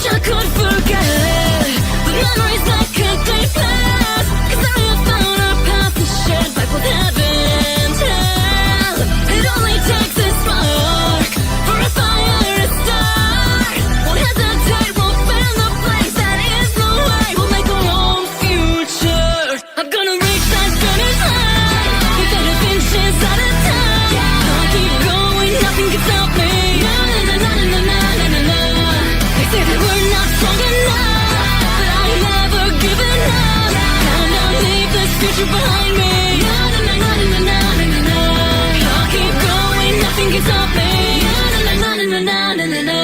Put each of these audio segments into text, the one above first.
I could forget the memories that could they pass, 'cause I have found a path to share back with heaven and hell. It only takes a spark for a fire to start. Won't hesitate, we'll fan the flames. That is the way we'll make our own future. I'm gonna reach that finish line, even if inches at a time. I'll keep going, nothing can stop me. Na na na na na na na na. They say that we're not strong enough, but I ain't never giving up. And I'll leave this future behind me. Na na na na na na na na. I'll keep going, nothing can stop me. Na na na na na na na na.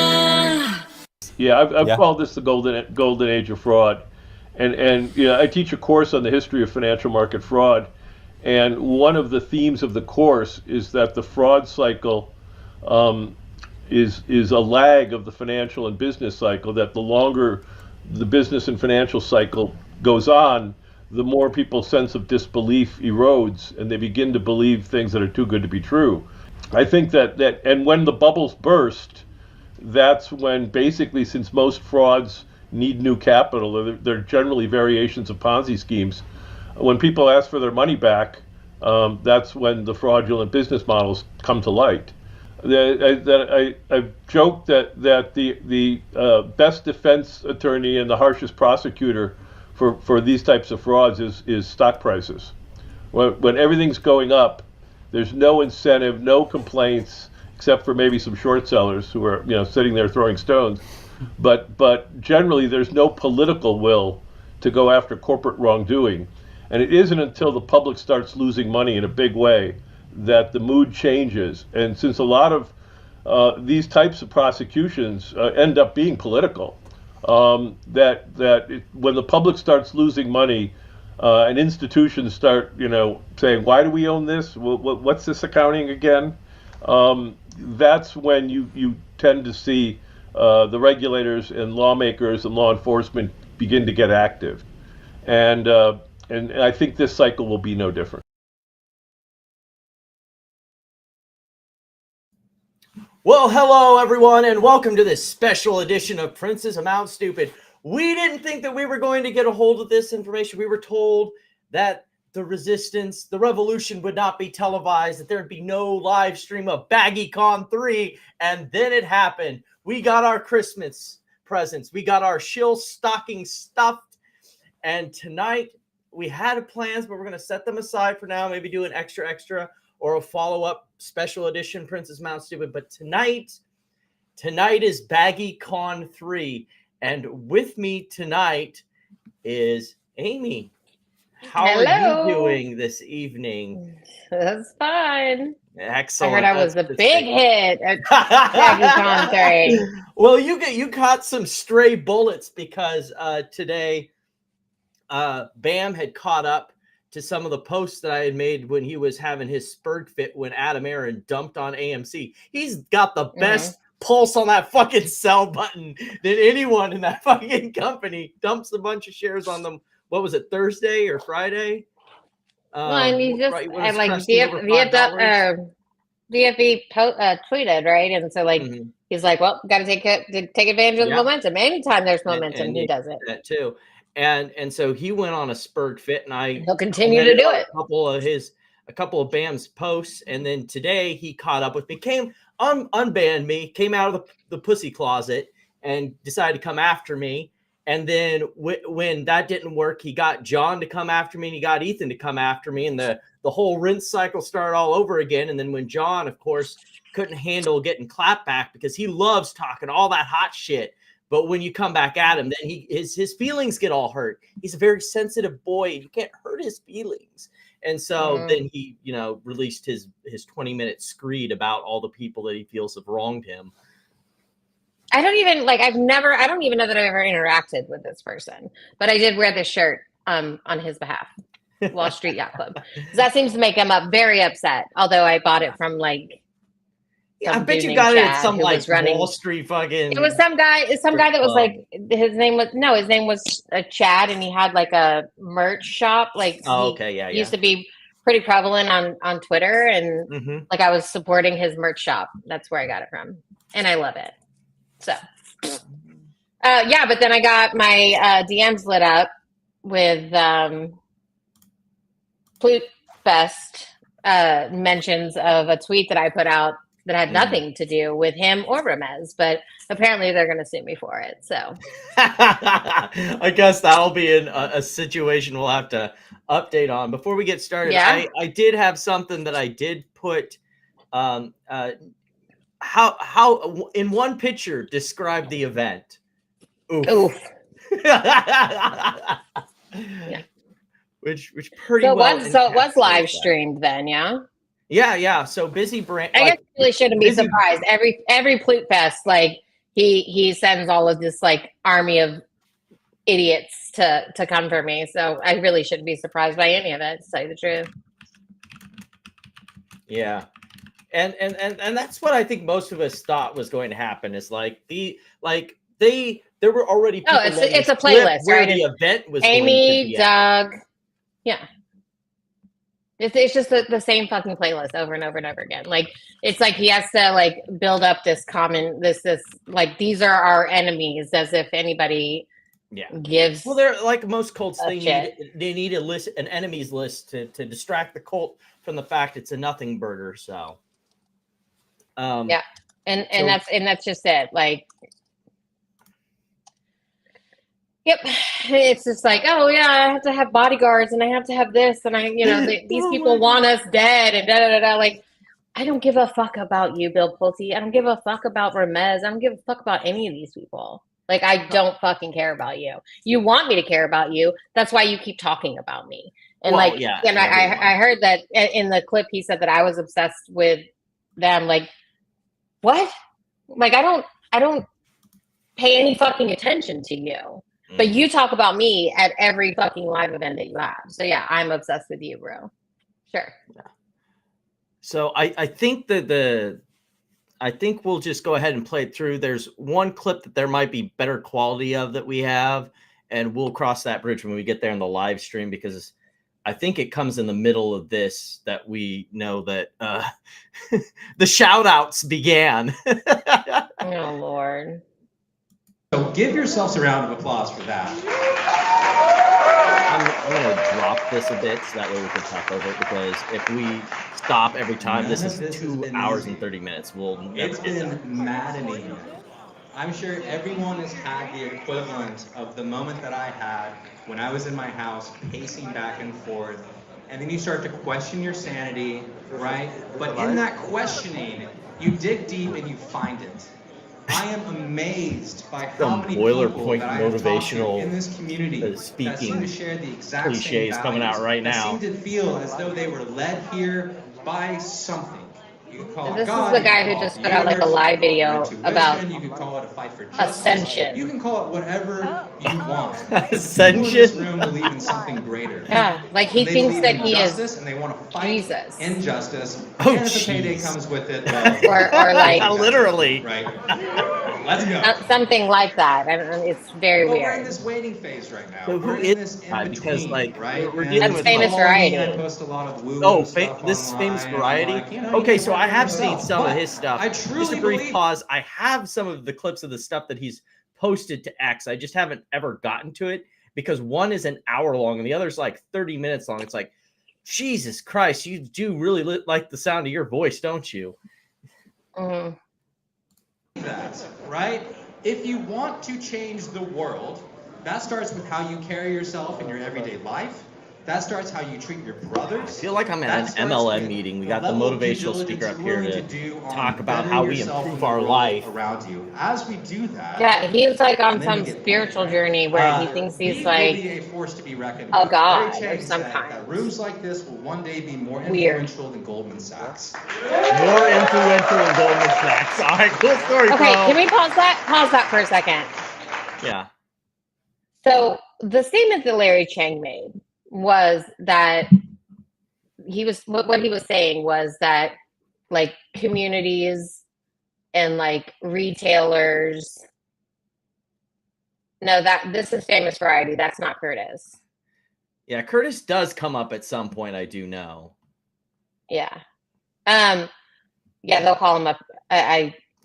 Yeah, I've called this the golden age of fraud, and you know, I teach a course on the history of financial market fraud, and one of the themes of the course is that the fraud cycle is a lag of the financial and business cycle. That the longer the business and financial cycle goes on, the more people's sense of disbelief erodes, and they begin to believe things that are too good to be true. I think that and when the bubbles burst, that's when basically, since most frauds need new capital, they're generally variations of Ponzi schemes. When people ask for their money back, that's when the fraudulent business models come to light. I've joked that the best defense attorney and the harshest prosecutor for these types of frauds is stock prices. When everything's going up, there's no incentive, no complaints, except for maybe some short sellers who are, you know, sitting there throwing stones. But generally, there's no political will to go after corporate wrongdoing. And it isn't until the public starts losing money in a big way that the mood changes. And since a lot of these types of prosecutions end up being political, when the public starts losing money, and institutions start, you know, saying, why do we own this? What's this accounting again? That's when you tend to see the regulators and lawmakers and law enforcement begin to get active. And I think this cycle will be no different. Well, hello, everyone, and welcome to this special edition of Prince's Amount Stupid. We didn't think that we were going to get a hold of this information. We were told that the resistance, the revolution would not be televised, that there'd be no live stream of BaggieCon 3, and then it happened. We got our Christmas presents. We got our shill stocking stuffed, and tonight we had plans, but we're going to set them aside for now, maybe do an extra or a follow-up special edition Prince's Mount Stupid. But tonight is BaggieCon 3, and with me tonight is Amy. How are you doing this evening? That's fine. Excellent. I heard I was a big hit at BaggieCon 3. Well, you caught some stray bullets because today Bam had caught up to some of the posts that I had made when he was having his spurg fit when Adam Aaron dumped on AMC. He's got the best pulse on that fucking sell button than anyone in that fucking company. Dumps a bunch of shares on them. What was it, Thursday or Friday? Well, and he just DFE tweeted, right? And so he's like, well, got to take advantage of the momentum. Anytime there's momentum, he does it. That too. And so he went on a spurg fit, and he'll continue to do it. A couple of Bam's posts, and then today he caught up with me, unbanned me, came out of the pussy closet, and decided to come after me. And then when that didn't work, he got John to come after me, and he got Ethan to come after me, and the whole rinse cycle started all over again. And then when John, of course, couldn't handle getting clapped back because he loves talking all that hot shit. But when you come back at him, then his feelings get all hurt. He's a very sensitive boy. You can't hurt his feelings. And so then he, released his 20-minute screed about all the people that he feels have wronged him. I don't even know that I've ever interacted with this person, but I did wear this shirt on his behalf, Wall Street Yacht Club. That seems to make him very upset. Although I bought it from I bet you got it at some Wall Street fucking. It was some guy. That was his name was Chad, and he had a merch shop. Used to be pretty prevalent on Twitter, and I was supporting his merch shop. That's where I got it from, and I love it. So Yeah, but then I got my DMs lit up with Flute Fest mentions of a tweet that I put out that had nothing to do with him or Ramez, but apparently they're going to sue me for it. So I guess that'll be a situation we'll have to update on. Before we get started, Yeah. I did have something that I did put. How in one picture describe the event. Oof. Yeah. Which pretty So well. it was encapsulates live that. streamed then, yeah. Yeah. So Busy Brand. I guess you really shouldn't be Busy- surprised. Every Flute Fest, like he sends all of this like army of idiots to come for me. So I really shouldn't be surprised by any of it, to tell you the truth. Yeah. And that's what I think most of us thought was going to happen. Is there were already people it's a clip playlist, where right? the event was Amy, going to be at. Doug, yeah. It's just the same fucking playlist over and over and over again. Like it's like he has to like build up this common this like these are our enemies, as if anybody gives. Well, they're like most cults. a They shit. need a list, an enemies list to distract the cult from the fact it's a nothing burger. So, Yeah. And So- that's just it. Like, yep. It's just like, oh yeah, I have to have bodyguards and I have to have this and these Oh people my want us dead and da da da da. Like, I don't give a fuck about you, Bill Pulte. I don't give a fuck about Ramez. I don't give a fuck about any of these people. Like, I don't fucking care about you. You want me to care about you. That's why you keep talking about me. And Well, like, yeah, and I heard that in the clip he said that I was obsessed with them. Like, what? Like, I don't pay any fucking attention to you. But you talk about me at every fucking live event that you have. So yeah, I'm obsessed with you, bro. Sure. So I think that I think we'll just go ahead and play it through. There's one clip that there might be better quality of that we have, and we'll cross that bridge when we get there in the live stream, because I think it comes in the middle of this that we know that the shout outs began. Oh Lord. So give yourselves a round of applause for that. I'm going to drop this a bit so that way we can talk over it, because if we stop every time, this is 2 hours and 30 minutes. We'll never It's get done. been maddening. I'm sure everyone has had the equivalent of the moment that I had when I was in my house pacing back and forth, and then you start to question your sanity, right? But in that questioning, you dig deep and you find it. I am amazed by how Some many people boilerplate that I have talked to motivational, in this community that seem speaking to share the exact cliches same coming out values, right that now. seem to feel as though they were led here by something. You can call it This God, is the you guy can who call just it put out like a universe, live you video can call it intuition, about you can call it a fight for justice. ascension. You can call it whatever you want. Ascension? People in this room believe in something greater. Yeah, like he They thinks believe that in he justice, is and they want to fight Jesus. injustice. Oh, and if a payday jeez. comes with it, well, or like Literally. right? Let's go. something like that. And it's very But we're in weird. this waiting phase right now. So who we're is in this that? in Because, between, like, right? we're And dealing That's with famous follow me, variety. I post a lot of woo Oh, stuff this is famous online, and I'm variety. like, you Okay, can so work I for have seen yourself. some of But his stuff. I Just truly a brief believe pause. I have some of the clips of the stuff that he's posted to X. I just haven't ever gotten to it because one is an hour long and the other's like 30 minutes long. It's like, Jesus Christ, you do really like the sound of your voice, don't you? Mhm. that, right? If you want to change the world, that starts with how you carry yourself in your everyday life. That starts how you treat your brothers. I feel like I'm That at an starts MLM with meeting. We the got the level of due motivational speaker diligence up you're here willing to do on talk about bettering how we yourself improve and the our world life. around you. As we do that, Yeah, he's like on and then some we get spiritual paid, right? journey where he thinks we he's will like be a force to be reckoned a with. god Larry of Chang some said kind. that rooms like this will one day be more Weird. influential than Goldman Sachs. More influential than Goldman Sachs. All right, cool story, Okay, bro. can we pause that? Pause that for a second. Yeah. So the statement that Larry Chang made was that what he was saying was that like communities and like retailers. No, that this is famous variety. That's not Curtis. Yeah, Curtis does come up at some point, I do know. Yeah. Yeah, they'll call him up.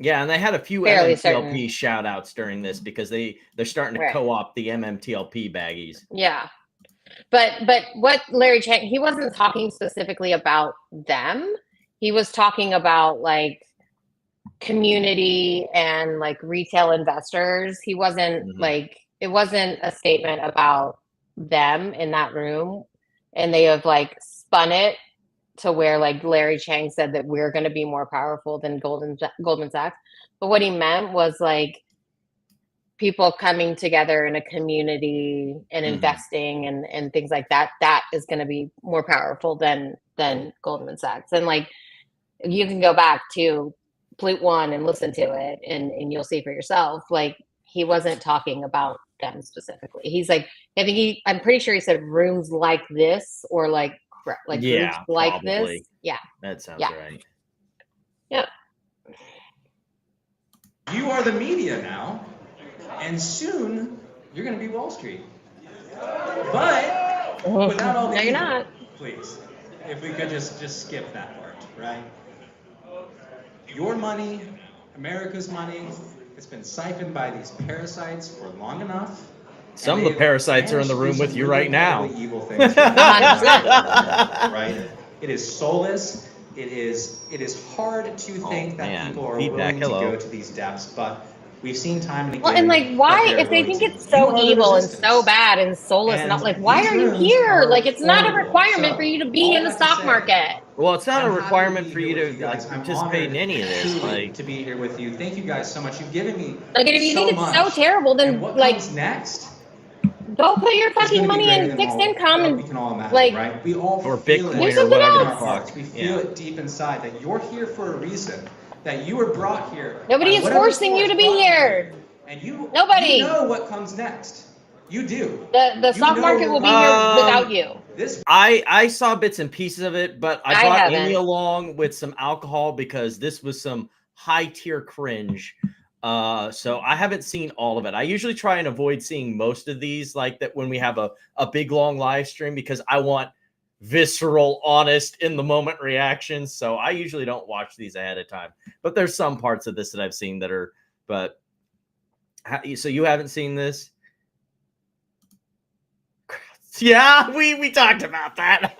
Yeah, and they had a few Fairly MMTLP shout outs during this because they're starting to Right. co-opt the MMTLP baggies. Yeah. But what Larry Chang, he wasn't talking specifically about them. He was talking about like community and like retail investors. He wasn't like, it wasn't a statement about them in that room. And they have like spun it to where like Larry Chang said that we're going to be more powerful than Goldman Sachs. But what he meant was like people coming together in a community and investing and things like that. That is going to be more powerful than Goldman Sachs. And like you can go back to Plute 1 and listen to it and you'll see for yourself. Like he wasn't talking about them specifically. He's like, I'm pretty sure he said rooms like this or like groups like probably. this. Yeah. That sounds right. Yeah. You are the media now, and soon you're going to be Wall Street. But without all the No, you're evil, not. Please, if we could just skip that part, right? Your money, America's money, it's been siphoned by these parasites for long enough. Some of the parasites are in the room with you right now. Evil things right? It is soulless. It is hard to think that people are willing to go to these depths, but we've seen time and again. Well, and like, why, if they think it's so evil and so bad and soulless, not like, why are you here? Like, it's not a requirement for you to be in the stock market. Well, it's not a requirement for you to like participate in any of this. Like, to be here with you. Thank you guys so much. You've given me like, and if you think it's so terrible, then what like, comes next? Go put your fucking money in fixed income and we can all imagine, like, right? We all or feel Bitcoin it or whatever in our hearts. We feel it deep inside that you're here for a reason. That you were brought here. Nobody is forcing you to be here. And you know what comes next. You do. The stock market will be here without you. I saw bits and pieces of it, but I brought Amy along with some alcohol because this was some high tier cringe. So I haven't seen all of it. I usually try and avoid seeing most of these like that when we have a big long live stream because I want visceral, honest, in the moment reactions. So I usually don't watch these ahead of time. But there's some parts of this that I've seen that are. But so you haven't seen this? Yeah, we talked about that.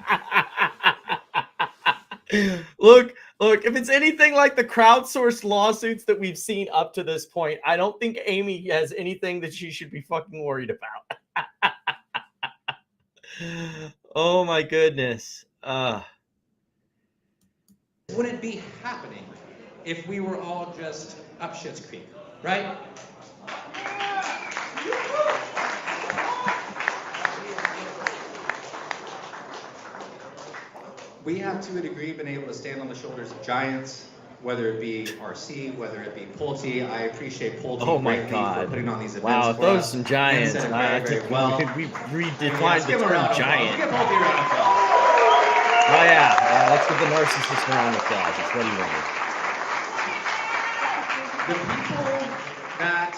Look, if it's anything like the crowdsourced lawsuits that we've seen up to this point, I don't think Amy has anything that she should be fucking worried about. Oh my goodness. Wouldn't be happening if we were all just up shit's creek, right? We have, to a degree, been able to stand on the shoulders of giants, whether it be RC, whether it be Pulte. I appreciate Pulte greatly for putting on these events. Wow, for those us. some giants. Very, very well. We redefined the term giant. Give Pulte a round of applause. Oh yeah, let's give the narcissist a round of applause. That's what he wanted. The people that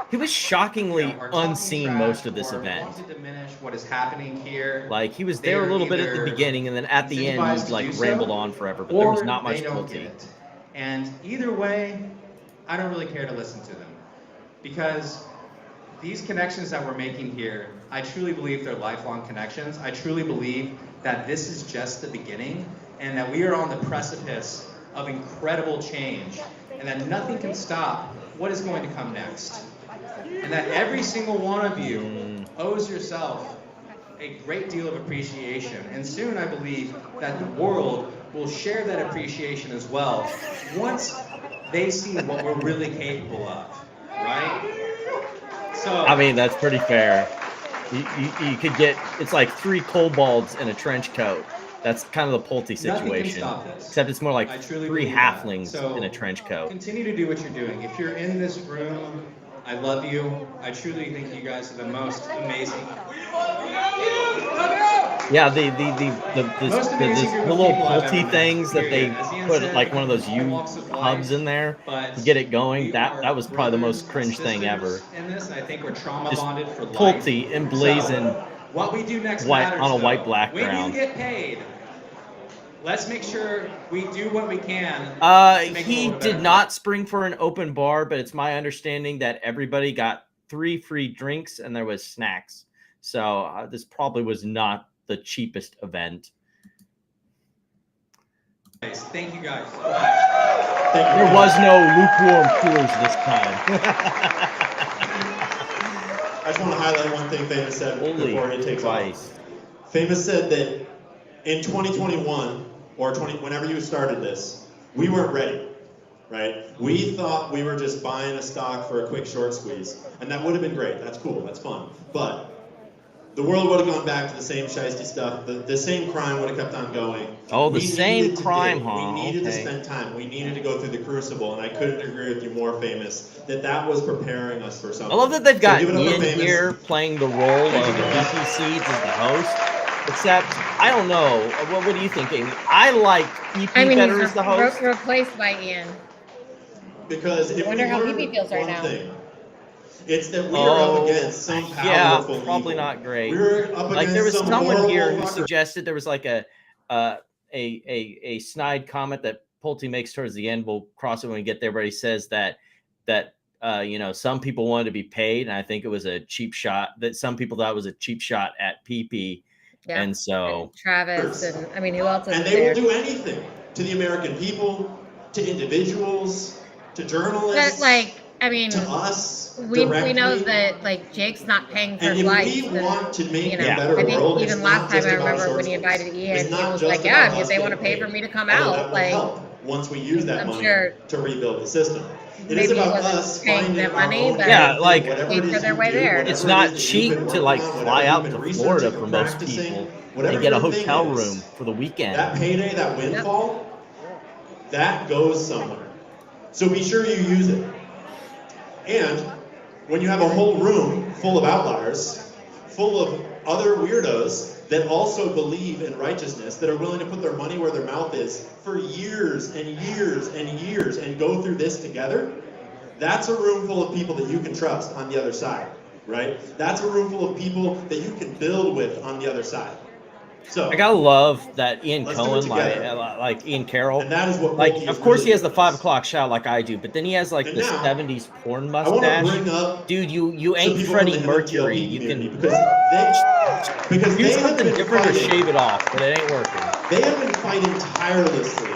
he was shockingly unseen most of this event. Want to diminish what is happening here. Like he was there a little bit at the beginning, and then at the end he like rambled on forever. But there was not much Pulte. And either way, I don't really care to listen to them because these connections that we're making here, I truly believe they're lifelong connections. I truly believe that this is just the beginning, and that we are on the precipice of incredible change, and that nothing can stop what is going to come next. And that every single one of you owes yourself a great deal of appreciation. And soon I believe that the world will share that appreciation as well once they see what we're really capable of, right? So I mean, that's pretty fair. You could get, it's like 3 kobolds in a trench coat. That's kind of the Pulte situation. Except it's more like 3 halflings in a trench coat. Continue to do what you're doing. If you're in this room, I love you. I truly think you guys are the most amazing. Yeah, the little Pulte things that they put like one of those hubs in there to get it going. That was probably the most cringe thing ever. In this, I think we're trauma Just bonded for life. Pulte emblazoned what we do next white matters, on a white though. background. When you get paid, let's make sure we do what we can. To make the He world a better did not spring for an open bar, but it's my understanding that everybody got 3 free drinks and there was snacks. So this probably was not the cheapest event. place. Thank you guys. There was no lukewarm Coors this time. I just want to highlight one thing Famous said before he takes Christ. off. Famous said that in 2021 or whenever you started this, we weren't ready, right? We thought we were just buying a stock for a quick short squeeze, and that would have been great. That's cool. That's fun. But the world would have gone back to the same shiesty stuff. The same crime would have kept on going. Oh, the We same needed to crime, dig. huh? We needed to Okay. spend time. We needed to go through the crucible, and I couldn't agree with you more, Famous, that was preparing us for something. I love that they've got So give it up for Ian Famous. here playing the role of VP Seeds as the host. Except, I don't know. What do you think, Amy? I like EP I mean, better he's as the host. replaced by Ian. Because if wonder we how learned PP feels right one now. thing, it's that we are up against some powerful yeah, probably evil. not great. We're up Like there was against some someone horrible here who fucker. suggested there was like a snide comment that Pulte makes towards the end. We'll cross it when we get there, but he says that you know, some people wanted to be paid, and I think it was a cheap shot. That some people thought it was a cheap shot at PP, Yeah. and so Travis, and I mean, who else is And they there? will do anything to the American people, to individuals, to journalists, But like, I mean, to us. we know directly. that like Jake's not paying for And if flights. we want to make you know, a better I think world, even it's last not time just I about remember short when he squeeze. invited Ian, It's he not was just like, "Yeah, about if us they want to getting pay for paid. me to come Although out, that will like, help once we use that I'm money sure to rebuild the system. It maybe is he about wasn't us paying finding that our money, own but Yeah, thing, like, whatever paid it for is their you way do, there. whatever it's it not is that you've cheap been to working like on, fly whatever out you've to been Florida researching for or most practicing, people whatever and get a your thing hotel is, room for the weekend. that payday, that windfall, that goes somewhere. So be sure you use it. And when you have a whole room full of outliers, full of other weirdos that also believe in righteousness, that are willing to put their money where their mouth is for years and years and years and go through this together, that's a room full of people that you can trust on the other side, right? That's a room full of people that you can build with on the other side. So I gotta love that Ian Let's do it Cohen, together. like Ian Carroll. and that is what Like, Pulte is of course, really he has the doing. 5 o'clock shout like I do, but then he has like And the now, 70s porn I want to mustache. bring up Dude, you some ain't people Freddie in the Mercury. MMTLP You community can because do they have something been different or fighting. shave it off, but it ain't working. They have been fighting tirelessly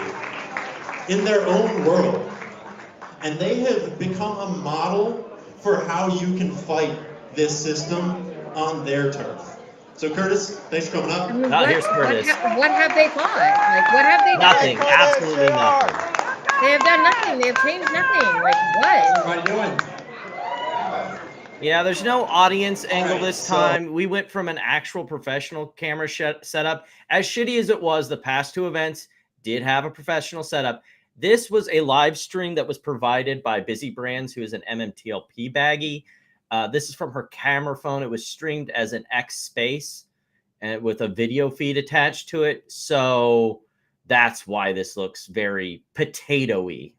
in their own world, and they have become a model for how you can fight this system on their turf. So Curtis, thanks for coming up. I mean, Here's Curtis. what have they fought? Like, what have they Nothing, done? absolutely nothing. They have done nothing. They have changed nothing. Like, what? What are you doing? Yeah, there's no audience angle right, this so- time. We went from an actual professional camera setup. As shitty as it was, the past 2 events did have a professional setup. This was a live stream that was provided by Busy Brands, who is an MMTLP baggie. This is from her camera phone. It was streamed as an X Space and with a video feed attached to it. So that's why this looks very potato-y.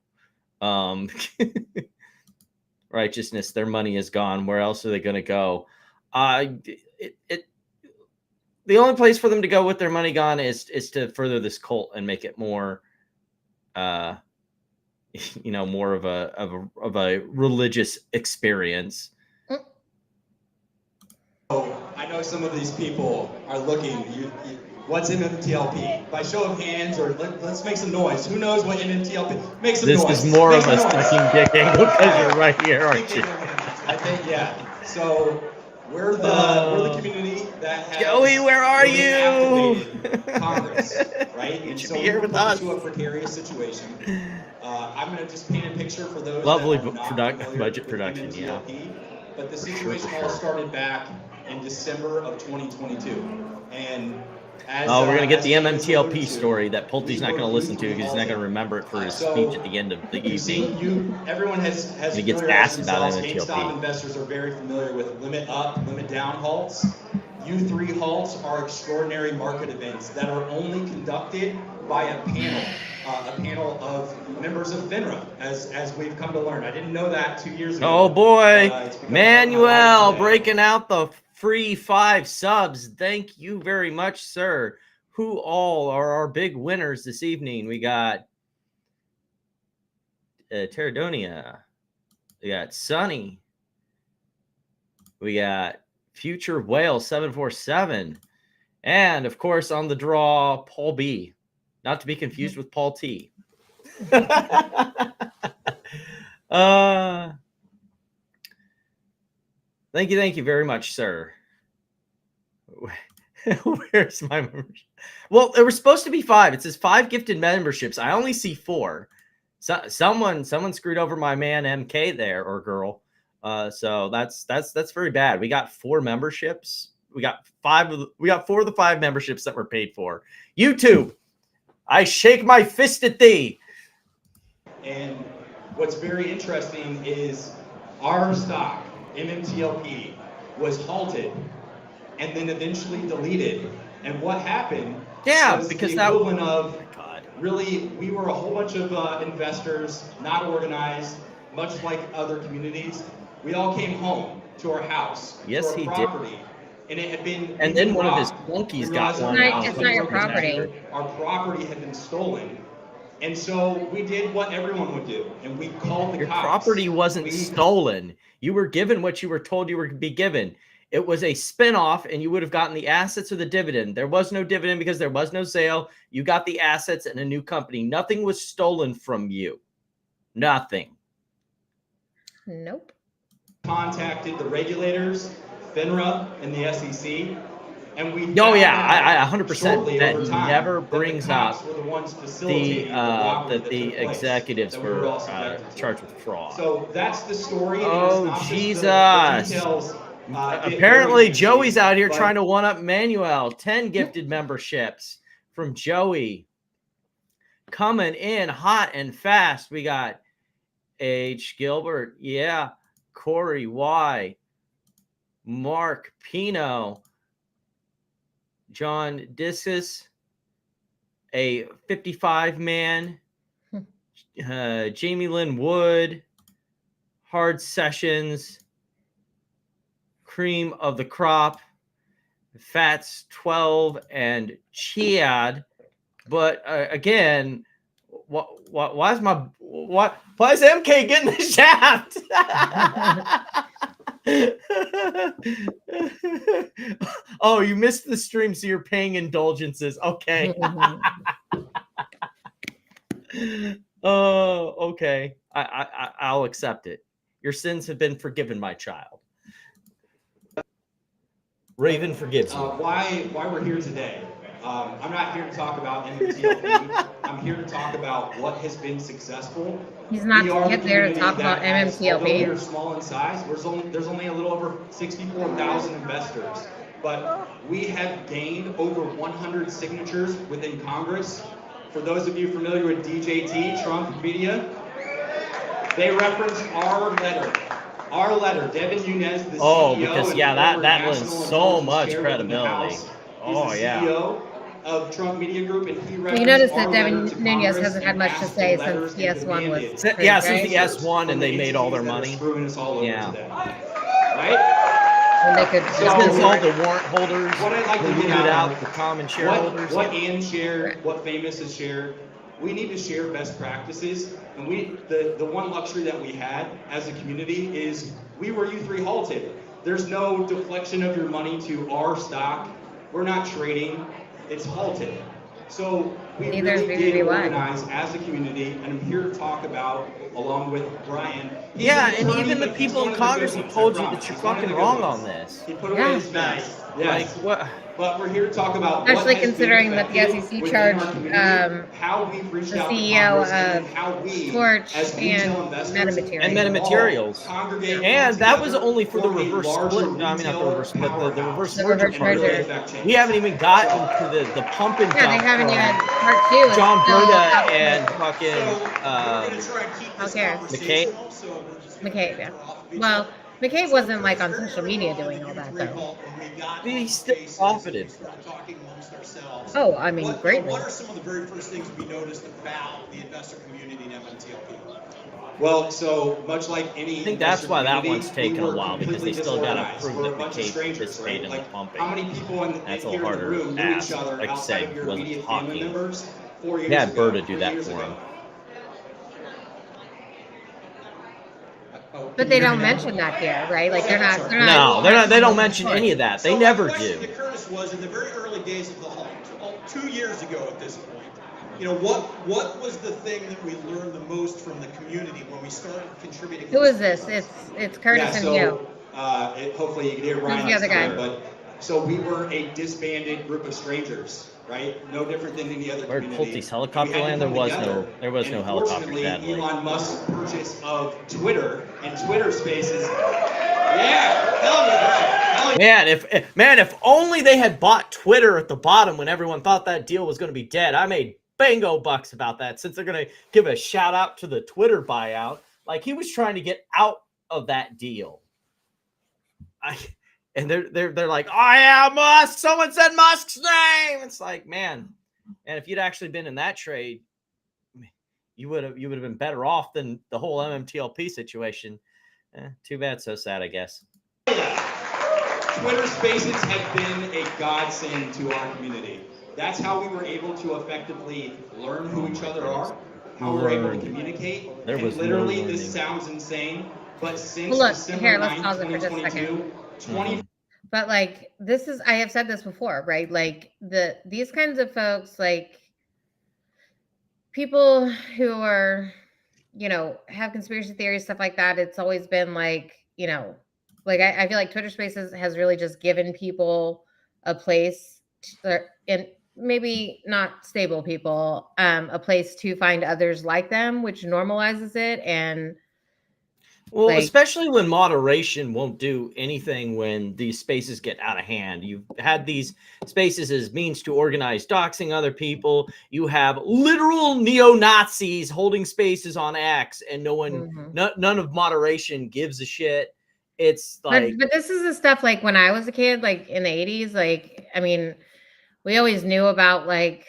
Righteousness, their money is gone. Where else are they going to go? The only place for them to go with their money gone is to further this cult and make it more, you know, more of a religious experience. So I know some of these people are looking. What's MMTLP? By show of hands, or let's make some noise. Who knows what MMTLP? Make some This noise. is more Make of some a noise. sucking dick angle because you're right here, aren't you? I think yeah. So we're the community that has Joey, where are really you? activated Congress, right? You And should so be here we with put us. you a precarious situation. I'm going to just paint a picture for those Lovely that are not familiar budget with production, yeah. MMTLP. But the For situation sure. all started back in December of 2022, and as Oh, we're gonna get as the James alluded MMTLP to, story that Pulte's we not were gonna listen to brutally because he's not gonna halted. remember it for his So, speech at the end of the You've seen evening. everyone has And he gets familiarized asked about themselves. MMTLP. GameStop investors are very familiar with limit up, limit down halts. U3 halts are extraordinary market events that are only conducted by a panel of members of FINRA, as we've come to learn. I didn't know that 2 years ago. Oh boy, but, it's become part of my Manuel life today. breaking out the free 5 subs. Thank you very much, sir. who all are our big winners this evening. We got Terradonia. We got Sunny. We got Future Whale 747. And, of course, on the draw, Paul B. Not to be confused with Paul T. Thank you very much, sir. Where's my membership? Well, there were supposed to be 5. It says 5 gifted memberships. I only see 4. So someone screwed over my man MK there, or girl. So that's very bad. We got 4 memberships. We got 4 of the 5 memberships that were paid for. YouTube, I shake my fist at thee. And what's very interesting is our stock, MMTLP, was halted and then eventually deleted. And what happened? Yeah, was because the that equivalent of God. Really, we were a whole bunch of investors, not organized, much like other communities. We all came home to our house, Yes, to he our did. property, and it had been. And then one of his flunkies got one. It's not your property. Our property had been stolen, and so we did what everyone would do, and we called the Your cops. property wasn't stolen. You were given what you were told you were to be given. It was a spinoff, and you would have gotten the assets or the dividend. There was no dividend because there was no sale. You got the assets and a new company. Nothing was stolen from you. Nothing. Nope. Contacted the regulators, FINRA, and the SEC, and we. Oh yeah, I 100%. shortly That over time never that the brings cops up were the ones facilitating that that the took place, executives that we were all subjected to. charged with fraud. So that's the story. and Oh, it's not just the Jesus. details, get Apparently, very Joey's out here but trying to one-up Manuel. 10 gifted memberships from Joey. Coming in hot and fast. We got H. Gilbert. Yeah. Corey Y. Mark Pino. John Discus. A 55-man. Jamie Lynn Wood. Hard Sessions. Cream of the Crop, Fats 12, and Chiad. But again, why is MK getting the shaft? Oh, you missed the stream, so you're paying indulgences. Okay. Oh, okay. I'll accept it. Your sins have been forgiven, my child. Raven forgives you. Why we're here today? I'm not here to talk about MMTLP. I'm here to talk about what has been successful. He's not We are the there to community talk that about has, although we are MMTLP. small in size, there's only a little over 64,000 investors, but we have gained over 100 signatures within Congress. For those of you familiar with DJT, Trump Media, they reference our letter. Our letter, Devin Nunes, the CEO. Because and former that lends National so Intelligence much Chair within the credibility. House. Oh, He's the yeah. CEO of Trump Media Group, and he You notice that our Devin letter to Nunes Congress hasn't had and much to asked say for since letters PS1 was. demanded approved, Yeah, since right? the S1 and they made all their entities that are money. screwing us all over Yeah. today. Right? And they could It's been So- all the warrant holders. What I'd like to who get rooted out out the common shareholders. What Ann shared, what Famous has shared, we need to share best practices. And the one luxury that we had as a community is we were U3 halted. There's no deflection of your money to our stock. We're not trading. It's halted. So we Neither is really did BBBY. organize as a community, and I'm here to talk about, along with Brian. He's Yeah, an and attorney, even the but people he's in one of the Congress good have ones, told I you promise. that you're He's one of fucking the good wrong ones. on this. He put away Yeah. his mess. Yes. Like, what? But we're here to talk about Especially what has considering been that the effective SEC within our charged, community, how we've reached the out to CEO Congress, and of how we, Torch as retail and investors, Metamaterials. And Metamaterials. congregate And that was together, only for the form a reverse larger split. I mean, not the reverse split, the powerhouse. reverse The merger reverse part of merger. it. We haven't even gotten to the pump and Yeah, they dump haven't from even part 2. is John still Berta up. and fucking Who cares? McKay. McCabe, yeah. Well, McCabe wasn't like on social media doing all that though. He's still profited. Oh, I mean, greatly. What are some of the very first things we noticed about the investor community in MMTLP? Well, so much like any, I think that's why that one's taken a we were while, because they completely still got to disorganized. prove We're a that bunch of McCabe strangers, participated right? in the Like, pumping. how many people That's a here little in the harder room to knew each ask. other Like you outside said, of your wasn't immediate family talking. members 4 years He had ago? Berta do 3 that years for ago? him. Oh, But can they you hear don't me now? mention that here, right? Like they're not. No, they're not. They don't mention any of that. They So never the question do. to Curtis was in the very early days of the halt, 2 years ago at this point. You know, what was the thing that we learned the most from the community when we started contributing? Who is this? It's Curtis Yeah, and so you. hopefully you can hear Ryan. the other guy? But so we were a disbanded group of strangers, right? No different than any other Where community. Pulte's helicopter And we had to land? come There was together. no And helicopter, fortunately, sadly. Elon Musk's purchase of Twitter and Twitter Spaces. Yeah, hell yeah, hell yeah. Man, if only they had bought Twitter at the bottom when everyone thought that deal was going to be dead. I made bango bucks about that, since they're going to give a shout out to the Twitter buyout. Like, he was trying to get out of that deal. And they're like, oh yeah, Musk. Someone said Musk's name. It's like, man, and if you'd actually been in that trade, you would have been better off than the whole MMTLP situation. Too bad, so sad, I guess. Twitter Spaces have been a godsend to our community. That's how we were able to effectively learn who each other are, how we're able to communicate. There was and literally, no this learning. sounds insane, but since Look, December here, let's 9th, pause it for just a 2022, 20 But like this is, I have said this before, right? Like these kinds of folks, like people who are, you know, have conspiracy theories, stuff like that. It's always been like, you know, like I feel like Twitter Spaces has really just given people a place and maybe not stable people, a place to find others like them, which normalizes it. And well, like, especially when moderation won't do anything when these spaces get out of hand. You've had these spaces as means to organize doxing other people. You have literal neo-Nazis holding spaces on X, and no one, none of moderation gives a shit. It's like, but this is the stuff like when I was a kid, like in the 80s, like, I mean, we always knew about like,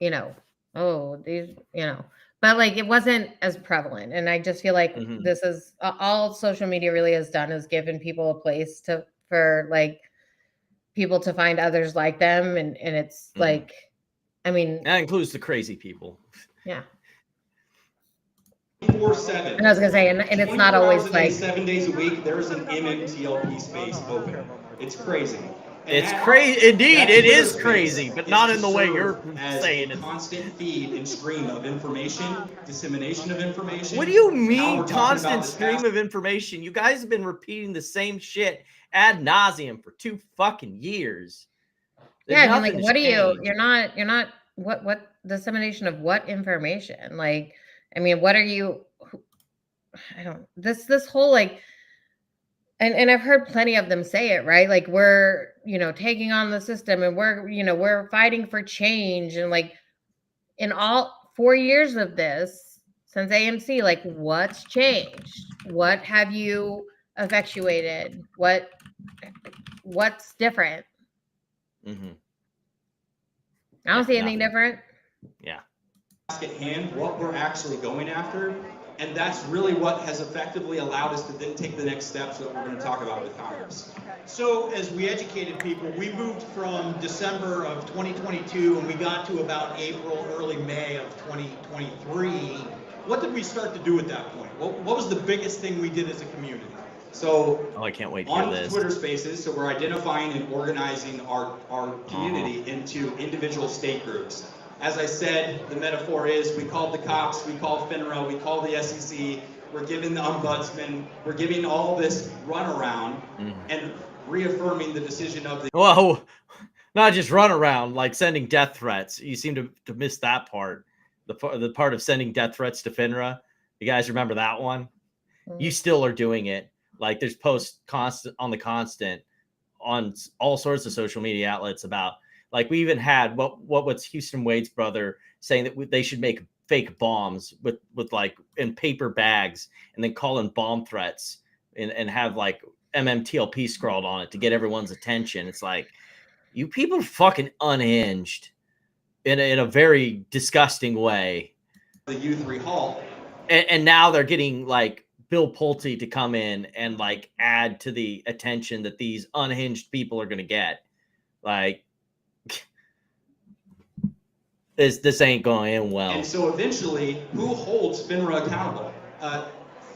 you know, oh, these, you know, but like it wasn't as prevalent. And I just feel like this is all social media really has done, is given people a place for like people to find others like them. And it's like, I mean, that includes the crazy people. Yeah. 24/7. And I was gonna say, and it's not always like 7 days a week. There's an MMTLP space open. It's crazy. It's crazy. Indeed, it is crazy, but not in the way you're saying it. Constant feed and stream of information, dissemination of information. What do you mean constant stream of information? You guys have been repeating the same shit ad nauseum for 2 fucking years. Yeah, I mean, like, what are you? You're not. What dissemination of what information? Like, I mean, what are you? I don't. This whole like. And I've heard plenty of them say it, right? Like, we're, you know, taking on the system, and we're, you know, we're fighting for change. And like in all 4 years of this since AMC, like, what's changed? What have you effectuated? What's different? I don't see anything different. Yeah. At hand, what we're actually going after. And that's really what has effectively allowed us to then take the next steps that we're going to talk about with Congress. So as we educated people, we moved from December of 2022 and we got to about April, early May of 2023. What did we start to do at that point? What was the biggest thing we did as a community? So I can't wait to hear on this. Twitter Spaces, so we're identifying and organizing our community into individual state groups. As I said, the metaphor is we called the cops, we called FINRA, we called the SEC, we're giving the ombudsman, we're giving all this runaround and reaffirming the decision of the... Well, not just runaround, like sending death threats. You seem to miss that part. The part of sending death threats to FINRA. You guys remember that one? You still are doing it. Like, there's posts on the constant on all sorts of social media outlets about... Like, we even had what's Houston Wade's brother saying that they should make fake bombs with like in paper bags and then call in bomb threats and have like MMTLP scrawled on it to get everyone's attention. It's like, you people are fucking unhinged in a very disgusting way. The U3 halt, and now they're getting like Bill Pulte to come in and like add to the attention that these unhinged people are going to get. Like, this ain't going in well. And so eventually, who holds FINRA accountable?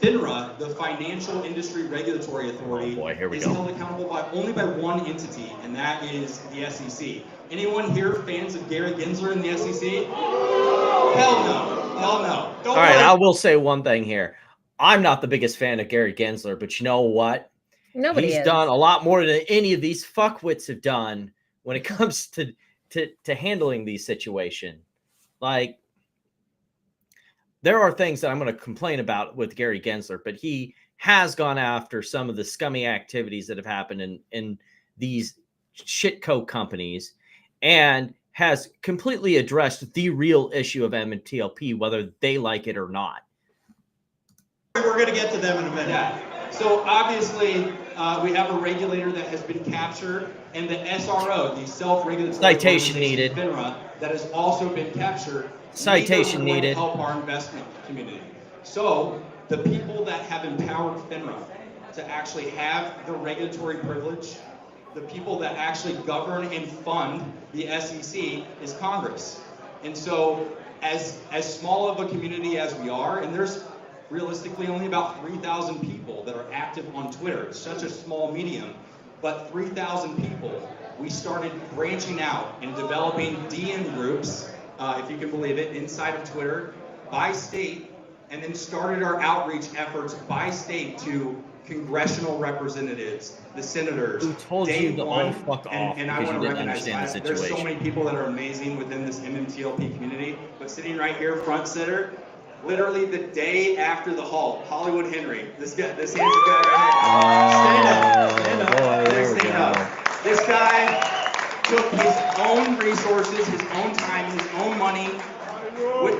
FINRA, the Financial Industry Regulatory Authority, is held accountable only by one entity, and that is the SEC. Anyone here fans of Gary Gensler in the SEC? Hell no. Hell no. All right, I will say one thing here. I'm not the biggest fan of Gary Gensler, but you know what? He's done a lot more than any of these fuckwits have done when it comes to handling these situations. Like, there are things that I'm going to complain about with Gary Gensler, but he has gone after some of the scummy activities that have happened in these shitco companies and has completely addressed the real issue of MMTLP, whether they like it or not. We're going to get to them in a minute. Yeah. So obviously, we have a regulator that has been captured, and the SRO, the self-regulatory citation needed, FINRA, that has also been captured. Citation needed. Help our investment community. So the people that have empowered FINRA to actually have the regulatory privilege, the people that actually govern and fund the SEC is Congress. And so as small of a community as we are, and there's realistically only about 3,000 people that are active on Twitter. It's such a small medium, but 3,000 people. We started branching out and developing DM groups, if you can believe it, inside of Twitter by state, and then started our outreach efforts by state to congressional representatives, the senators. Who told you to all fuck off and I because want you to didn't recognize understand the that. There's so situation. many people that are amazing within this MMTLP community, but sitting right here front center, literally the day after the halt, Hollywood Henry, this handsome guy right here. Stand up. Boy, there we Stand go. up. This guy took his own resources, his own time, his own money,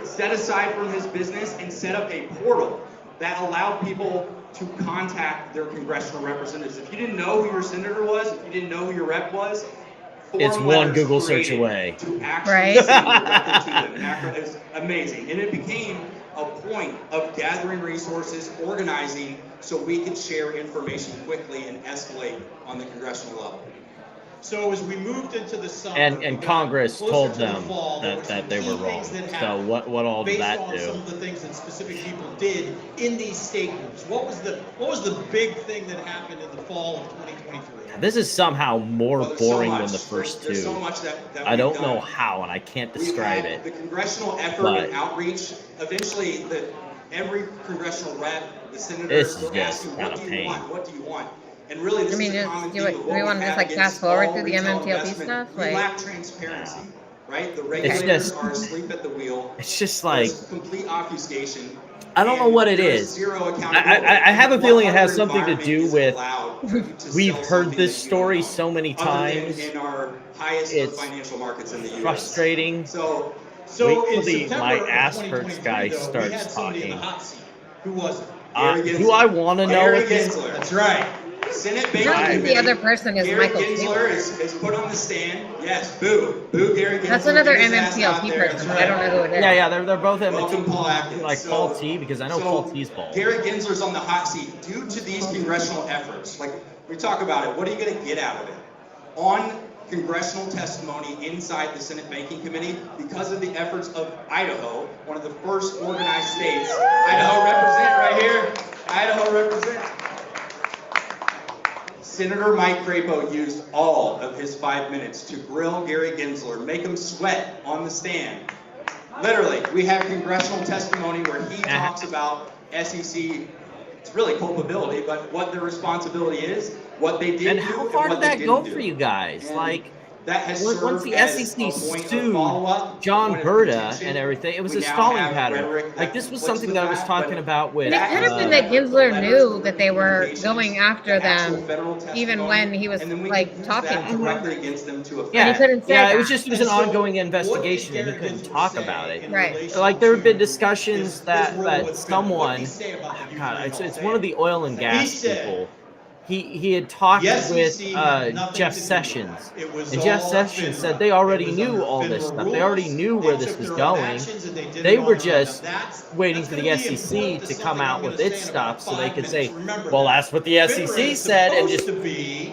set aside from his business, and set up a portal that allowed people to contact their congressional representatives. If you didn't know who your senator was, if you didn't know who your rep was, it's one Google search away. To actually send directly to them. It's amazing. And it became a point of gathering resources, organizing, so we could share information quickly and escalate on the congressional level. So as we moved into the summer, and Congress told them that they were wrong. So what all did that do? Based on some of the things that specific people did in these state groups, what was the big thing that happened in the fall of 2023? This is somehow more boring so than the first there's two. so much that I don't we've know done. how, and I can't describe We had it. the congressional effort and outreach. Eventually, every congressional rep, the senator, This is will ask you, just what kinda do you pain. want? What do you want? And really, this is a common do theme of what we want to just have like against fast forward all through the retail MMTLP investment. stuff? We Like, lack transparency, right? The regulators just- are asleep at the wheel. It's just like, There's complete obfuscation. I don't know what it There's is. Zero accountability. I have a What feeling it other has something to environment do is with allowed for you to we've sell heard something this that you don't story know? so many Other than times. in our highest It's financial markets in the U.S. frustrating. So Wait in till the September my of ass hurts 2023, guy though, we starts had somebody in the talking. hot seat. Who was it? Gary Do Gensler. I want to know Gary what this? Gensler. That's right. Senate I Banking don't think the Committee. other person is Gary Michael Gensler Taylor. is put on the stand. Yes, boo. Boo Gary Gensler. That's another Get his ass out MMTLP there. person, but I don't know who it is. Yeah, they're both Welcome, Paul Atkins. like Paul T, because I know Paul T's bald. Gary Gensler's on the hot seat due to these congressional efforts. Like, we talk about it. What are you going to get out of it? On congressional testimony inside the Senate Banking Committee, because of the efforts of Idaho, one of the first organized states. Idaho represent right here. Idaho represent. Senator Mike Crapo used all of his 5 minutes to grill Gary Gensler, make him sweat on the stand. Literally, we have congressional testimony where he talks about SEC, it's really culpability, but what their responsibility is, what they did And do, how and far what did they that didn't go do. for you guys? And Like, that has once the served as SEC a point of sued follow-up, John point of Berta contention. and everything, it was We a now stalling have pattern. rhetoric Like, that this was conflicts something with that I was that, talking but about with. It could have been that Gensler knew that they were going after them, even when he was like talking to them. directly against them to Yeah, And he couldn't say yeah, that. it was an And so, ongoing what did investigation, and he Gary couldn't Gensler talk say about it. in Right. relation Like, there have been to discussions his that role with FINRA? someone, What did he say about the God, Ukraine it's halt? one of the oil and He gas said, people he had talked The with SEC had nothing Jeff to do with Sessions, that. It was and Jeff all Sessions FINRA. said they already It was knew under all this FINRA stuff. They already rules. knew where They this took was their own going. actions and did They it were on their own. just Now, waiting that's for the gonna be SEC important to to come something out I'm with gonna its say in about stuff so they 5 could say, minutes. Remember well, that. that's what the FINRA SEC is said, and supposed just to be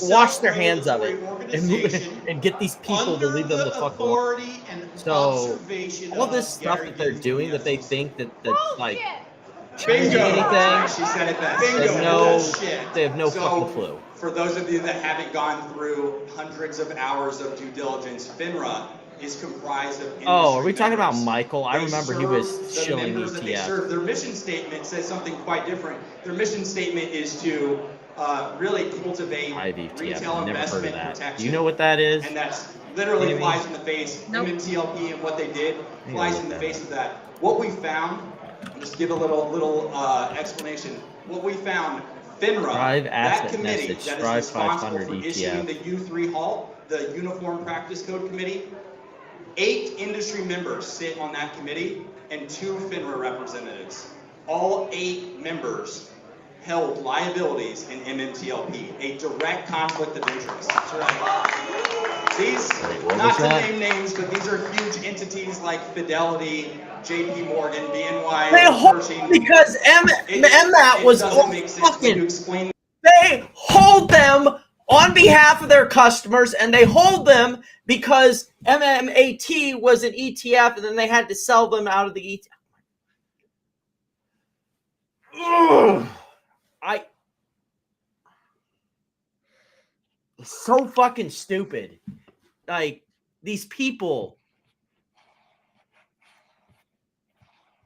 wash their hands of it self-regulatory and, organization and get these people to under leave them the the fuck alone. authority and So observation all of this stuff Gary that they're Ginsburg, doing the that they SEC. think that's like Bingo. changing anything, She said it best. they Bingo. have no, Bullshit. they have no So, fucking clue. For those of you that haven't gone through hundreds of hours of due diligence, FINRA is comprised of industry Oh, are we talking about members. Michael? I They remember he serve was the shilling members that they ETF. serve. Their mission statement says something quite different. Their mission statement is to really cultivate Ivy ETF, retail I've never heard of investment that. protection. Do you know what that is? And that's literally Maybe. flies in the face. Nope. MMTLP and what they did I flies gotta in the look that face of that. What we found, just give a little explanation. What we found, FINRA, Strive that asset committee message, that is Strive responsible 500 for issuing ETF. the U3 halt, the Uniform Practice Code Committee, 8 industry members sit on that committee and 2 FINRA representatives. All 8 members held liabilities in MMTLP, a direct conflict of interest. That's right. These, what not was to that? name names, but these are huge entities like Fidelity, JP Morgan, BNY, They hold Pershing. because MMAT was doesn't make sense when you fucking. explain. They hold them on behalf of their customers, and they hold them because MMAT was an ETF, and then they had to sell them out of the ETF. Ugh. It's so fucking stupid. Like, these people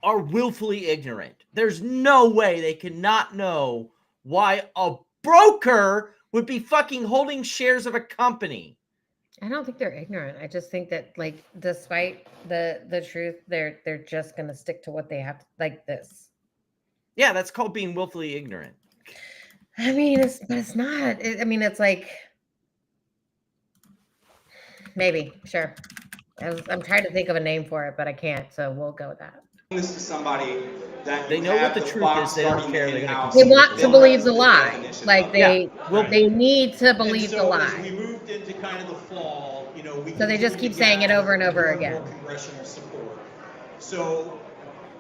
are willfully ignorant. There's no way they cannot know why a broker would be fucking holding shares of a company. I don't think they're ignorant. I just think that, like, despite the truth, they're just gonna stick to what they have, like this. Yeah, that's called being willfully ignorant. I mean, it's not. It's like maybe sure. I'm trying to think of a name for it, but I can't. So we'll go with that. This to somebody that They you know what have the the truth clock is. They don't starting care. They're gonna in-house. They continue want to lie. believe the lie. Like Yeah, well, they need to believe And so the lie. As we moved into kind of the fall, we So they just continued keep to saying it gather over and over more again. more congressional support. So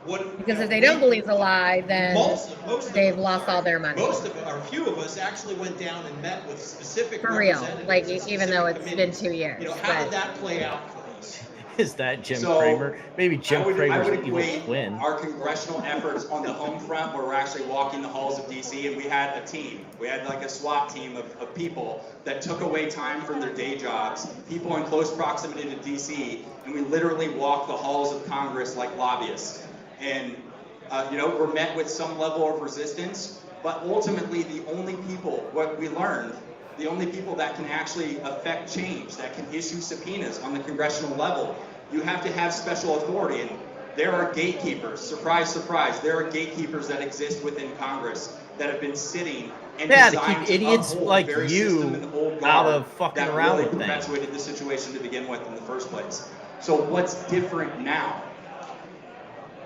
what? Because if they don't believe the lie, then most of they've us- lost all their money. Most of, or a few of us, actually went down and met with specific For real. representatives Like, of even though specific it's been committees. 2 years, How but- did that play out for us? Is that Jim So, Cramer? Maybe Jim I would Cramer's an evil equate twin. our congressional efforts on the home front, where we're actually walking the halls of DC, and we had a team. We had like a SWAT team of people that took away time from their day jobs, people in close proximity to DC, and we literally walked the halls of Congress like lobbyists. And we're met with some level of resistance, but ultimately the only people, what we learned, the only people that can actually affect change, that can issue subpoenas on the congressional level, you have to have special authority. And there are gatekeepers, surprise, surprise, there are gatekeepers that exist within Congress that have been sitting and Yeah, to designed keep idiots uphold like the very you system and the old out guard of fucking that around really with things. perpetuated the situation to begin with in the first place. So what's different now?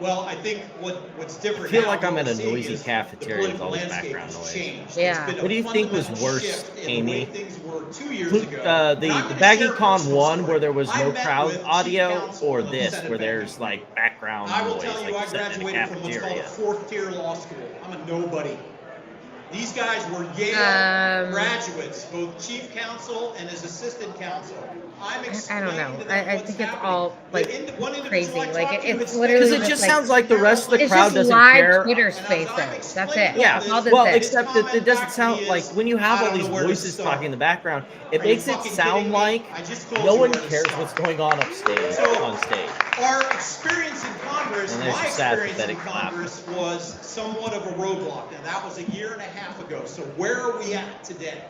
Well, I think what's different. I feel now, like I'm what in we're a seeing noisy is cafeteria the with all this political landscape background has noise. changed. Yeah. It's been a What do you think was fundamental worse, shift in the Amy? way things were 2 years ago. The And I'm gonna share a BaggieCon personal 1 story. where there was I no met crowd with Chief audio, Counsel or of this Senate where there's Banking. like background I will noise, tell you, like I sitting in a graduated from what's called a cafeteria? 4th-tier law school. I'm a nobody. These guys were Yale graduates, both chief counsel and as assistant counsel. I'm I don't know. explaining to them I what's think it's happening. all like One individual crazy. I Like talked to had it's said- literally Because it just sounds like the rest of the it's crowd just doesn't live care. Twitter And as I'm spaces. That's it. explaining Yeah, That's all this well, is. except that it doesn't His sound comment like back when you to me have is, all "I these don't know where to voices start." talking in the background, it Are you makes it fucking sound kidding me? like I just told no you one where to cares start. what's going on upstage, So- on stage. Our experience in Congress, And my there's a sad, experience in pathetic clap. Congress was somewhat of a roadblock. Now that was a year and a half ago. So where are we at today?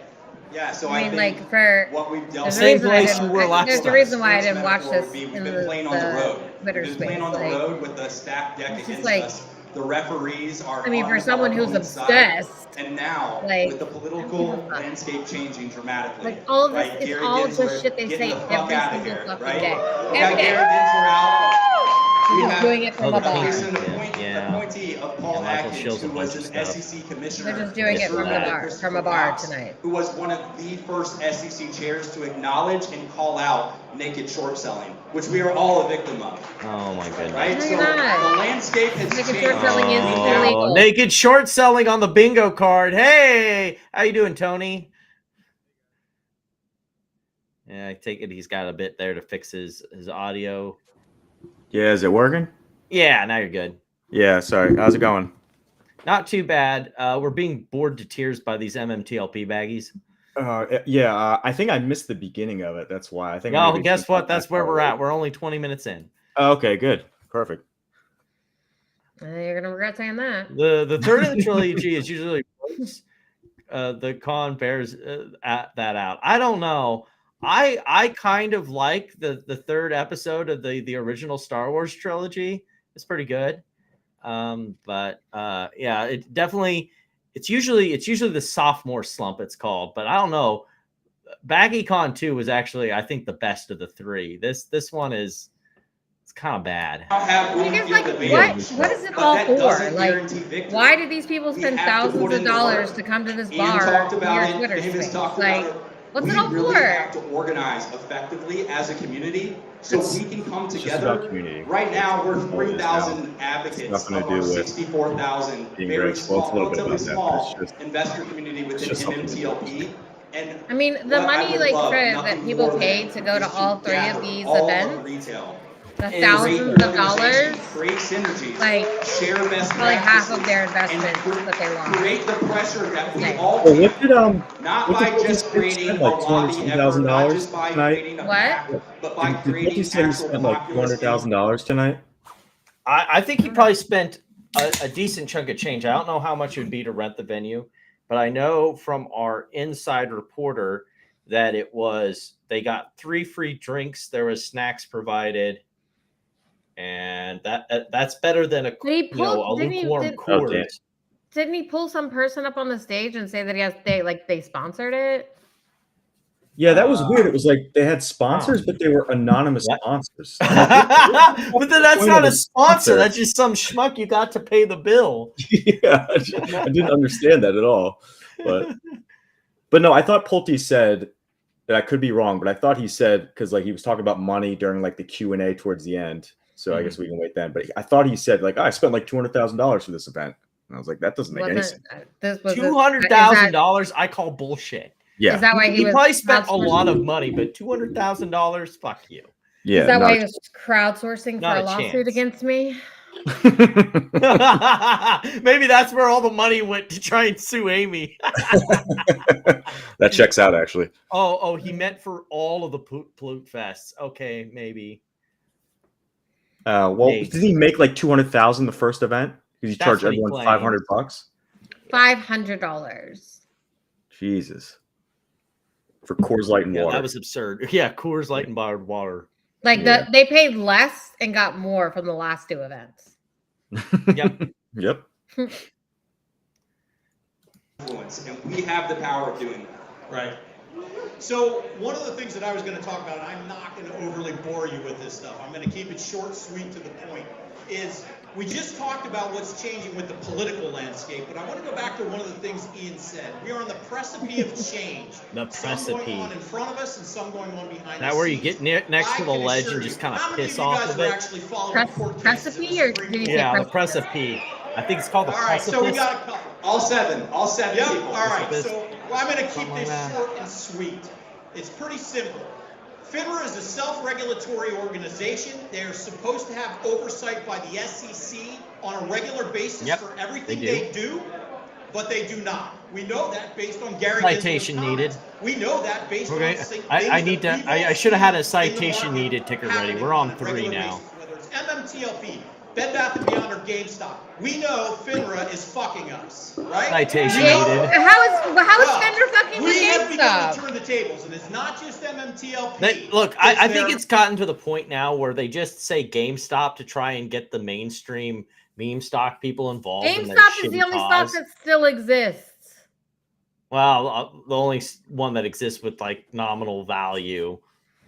Yeah, so I mean, think like for what we've dealt there's a Same reason I place didn't- you were last There's a time. reason why I didn't Sports watch metaphor this would be, in we've the been playing on the road. Twitter We've been playing on the space. road with a stacked deck It's just against like- us. The referees are I mean, on for our someone who's opponent's side. obsessed, And now, like, with the political landscape changing dramatically, like all of this, right? it's Gary all Gensler just shit they getting say the fuck every outta single here, fucking right? day. We got Every day. Gary Gensler out. We Just have doing it from the a bar. pink Jason, Yeah. appointee of Paul Yeah, Michael Atkins, shows a who bunch was of an stuff. SEC commissioner. They're just doing it Yeah. from the bar, from a bar tonight. Who was one of the first SEC chairs to acknowledge and call out naked short selling, which we are all a victim of. Oh my goodness. Right? No, So you're not. the landscape has Naked changed. short selling is Oh, illegal. naked short selling on the bingo card. Hey, how you doing, Tony? Yeah, I take it he's got a bit there to fix his audio. Yeah, is it working? Yeah, now you're good. Yeah, sorry. How's it going? Not too bad. We're being bored to tears by these MMTLP baggies. I think I missed the beginning of it. That's why. I think. No, guess what? That's where we're at. We're only 20 minutes in. Okay, good. Perfect. You're gonna regret saying that. The third of the trilogy is usually worse. The con bears that out. I don't know. I kind of like the third episode of the original Star Wars trilogy. It's pretty good. But yeah, it definitely it's usually the sophomore slump it's called, but I don't know. BaggieCon 2 was actually, I think, the best of the three. This one is it's kind of bad. Because like what is it all for? Like why did these people spend thousands of dollars to come to this bar near Twitter space? Like what's it all really for? have to organize effectively as a community so we can come together. Right now, we're 3,000 advocates of our 64,000 very small, relatively small investor community within MMTLP. And I mean, the money that people paid to go to all three of these events, the thousands of dollars, create synergies, like share best probably half of practices, their investments that they lost. create the pressure that we all Well, take, not what by did just Pulte creating spend, a like lobby effort, not just by tonight? creating a What? pack, but by Did Pulte creating say he actual spent like populist $200,000 tonight? I think he probably spent a decent chunk of change. I don't know how much it would be to rent the venue, but I know from our inside reporter that they got 3 free drinks. There was snacks provided, and that's better than a lukewarm Coors. Didn't he pull some person up on the stage and say that they sponsored it? Yeah, that was weird. It was like they had sponsors, but they were anonymous sponsors. But then that's not a sponsor. That's just some schmuck you got to pay the bill. Yeah, I didn't understand that at all. But no, I thought Pulte said that, I could be wrong, but I thought he said, because like he was talking about money during like the Q&A towards the end. So I guess we can wait then. But I thought he said like, I spent like $200,000 for this event. And I was like, that doesn't make any sense. $200,000, I call bullshit. Yeah. Is that why he probably spent a lot of money, but $200,000, fuck you. Yeah. Is that why he was crowdsourcing for a lawsuit against me? Maybe that's where all the money went to try and sue Amy. That checks out, actually. Oh, he meant for all of the Pollute Fests. Okay, maybe. Did he make like $200,000 the first event? Because he charged everyone $500. $500. Jesus. For Coors Light and water. That was absurd. Yeah, Coors Light and bottled water. Like they paid less and got more from the last 2 events. Yep. influence, and we have the power of doing that. Right. So one of the things that I was going to talk about, and I'm not going to overly bore you with this stuff, I'm going to keep it short, sweet, to the point, is we just talked about what's changing with the political landscape, but I want to go back to one of the things Ian said. We are on the precipice of change. Some going on in front of us and some going on behind us. Now where you get next to the ledge and just kind of piss off of it. Precipice, or did you say the precipice? I think it's called the precipice. All right, so we got a couple. All seven people. All right, so I'm going to keep this short and sweet. It's pretty simple. FINRA is a self-regulatory organization. They're supposed to have oversight by the SEC on a regular basis for everything they do, but they do not. We know that based on Gary. Citation needed. We know that based on. I should have had a citation needed ticker ready. We're on 3 now. Whether it's MMTLP, Bed Bath & Beyond, or GameStop, we know FINRA is fucking us, right? Citation needed. How is FINRA fucking with We have begun GameStop? to turn the tables, and it's not just MMTLP. Look, I think it's gotten to the point now where they just say GameStop to try and get the mainstream meme stock people involved. GameStop is the only stock that still exists. Well, the only one that exists with like nominal value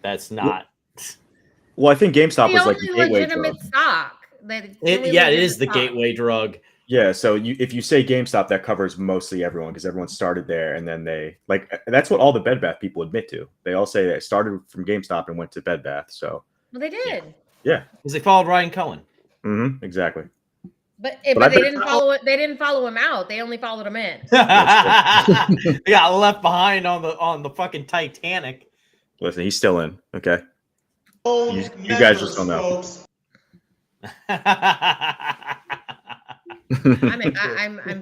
that's not. Well, I think GameStop The was like the only gateway legitimate drug. stock. It is the gateway drug. Yeah, so if you say GameStop, that covers mostly everyone because everyone started there, and then they that's what all the Bed Bath people admit to. They all say they started from GameStop and went to Bed Bath. So Well, they did. yeah, Because they followed Ryan Cohen. Exactly. But I they bet didn't follow it. They didn't follow him out. They only followed him in. They got left behind on the fucking Titanic. Listen, he's still in. Okay, Own you guys just don't know. folks. I'm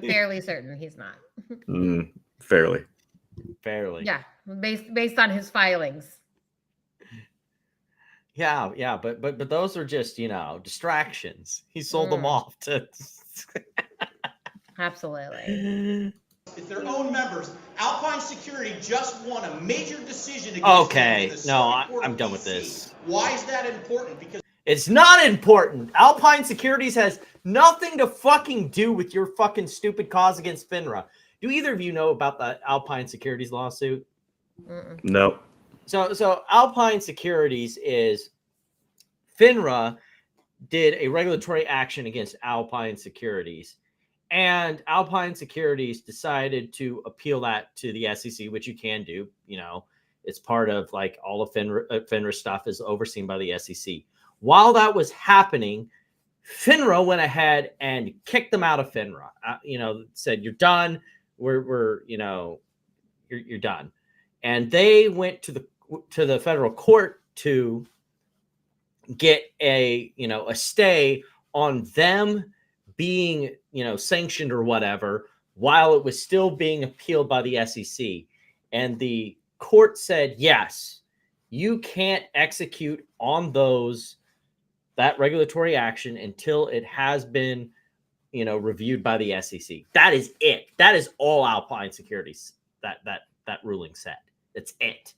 fairly certain he's not. Fairly. Yeah, based on his filings. Yeah, but those are just distractions. He sold them off to. Absolutely. It's their own members. Alpine Security just won a major decision against Okay, them in the no, Circuit Court I'm of done with DC. this. Why is that important? Because It's not important. Alpine Securities has nothing to fucking do with your fucking stupid cause against FINRA. Do either of you know about the Alpine Securities lawsuit? No. So Alpine Securities is FINRA did a regulatory action against Alpine Securities, and Alpine Securities decided to appeal that to the SEC, which you can do. It's part of like all of FINRA stuff is overseen by the SEC. While that was happening, FINRA went ahead and kicked them out of FINRA. Said you're done. You're done. And they went to the federal court to get a stay on them being sanctioned or whatever while it was still being appealed by the SEC. And the court said, yes, you can't execute on that regulatory action until it has been reviewed by the SEC. That is it. That is all Alpine Securities that ruling said. That's it.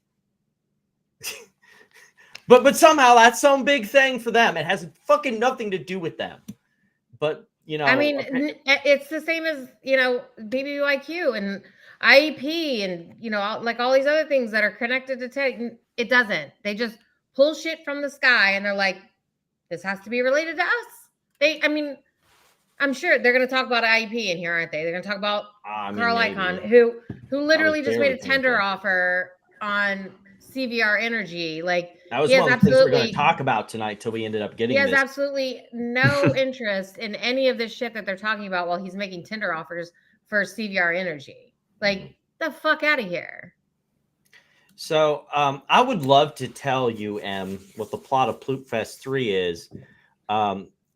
but somehow that's some big thing for them. It has fucking nothing to do with them. But I mean, it's the same as BBBYQ and IEP and like all these other things that are connected to tech. It doesn't. They just pull shit from the sky and they're like, this has to be related to us. I'm sure they're going to talk about IEP in here, aren't they? They're going to talk about Carl Icahn, who literally just made a tender offer on CVR Energy. Like, that was one of the things we're going to talk about tonight till we ended up getting. He has absolutely no interest in any of this shit that they're talking about while he's making tender offers for CVR Energy. Like, the fuck out of here. So I would love to tell you, Em, what the plot of Plute Fest 3 is.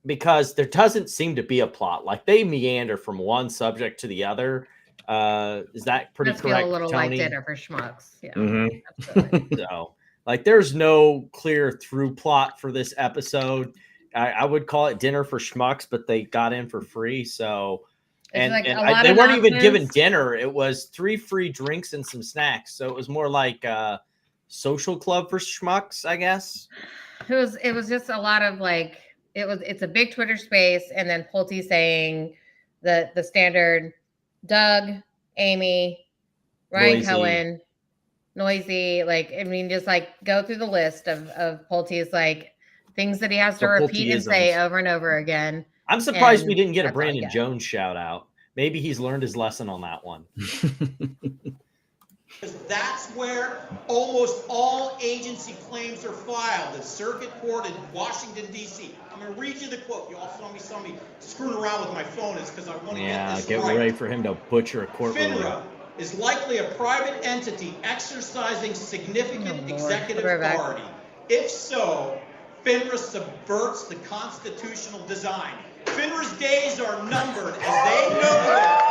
Because there doesn't seem to be a plot. Like, they meander from one subject to the other. Is that pretty correct, feel a little Tony? like Dinner for Schmucks. Yeah. Mm-hmm. So, like, there's no clear through plot for this episode. I would call it Dinner for Schmucks, but they got in for free. So, they weren't even given dinner. It was 3 free drinks and some snacks. So it was more like a social club for schmucks, I guess. It was just a lot of like. It's a big Twitter space, and then Pulte saying the standard Doug, Amy, Ryan Cohen, noisy. Like, just like go through the list of Pulte's like things that he has to repeat and say over and over again. I'm surprised we didn't get a Brandon Jones shout out. Maybe he's learned his lesson on that one. That's where almost all agency claims are filed, the Circuit Court in Washington, D.C. I'm going to read you the quote. You all saw me screwing around with my phone. It's because I want to get this right. Ready for him to butcher a court ruling. FINRA is likely a private entity exercising significant executive authority. If so, FINRA subverts the constitutional design. FINRA's days are numbered, as they know that.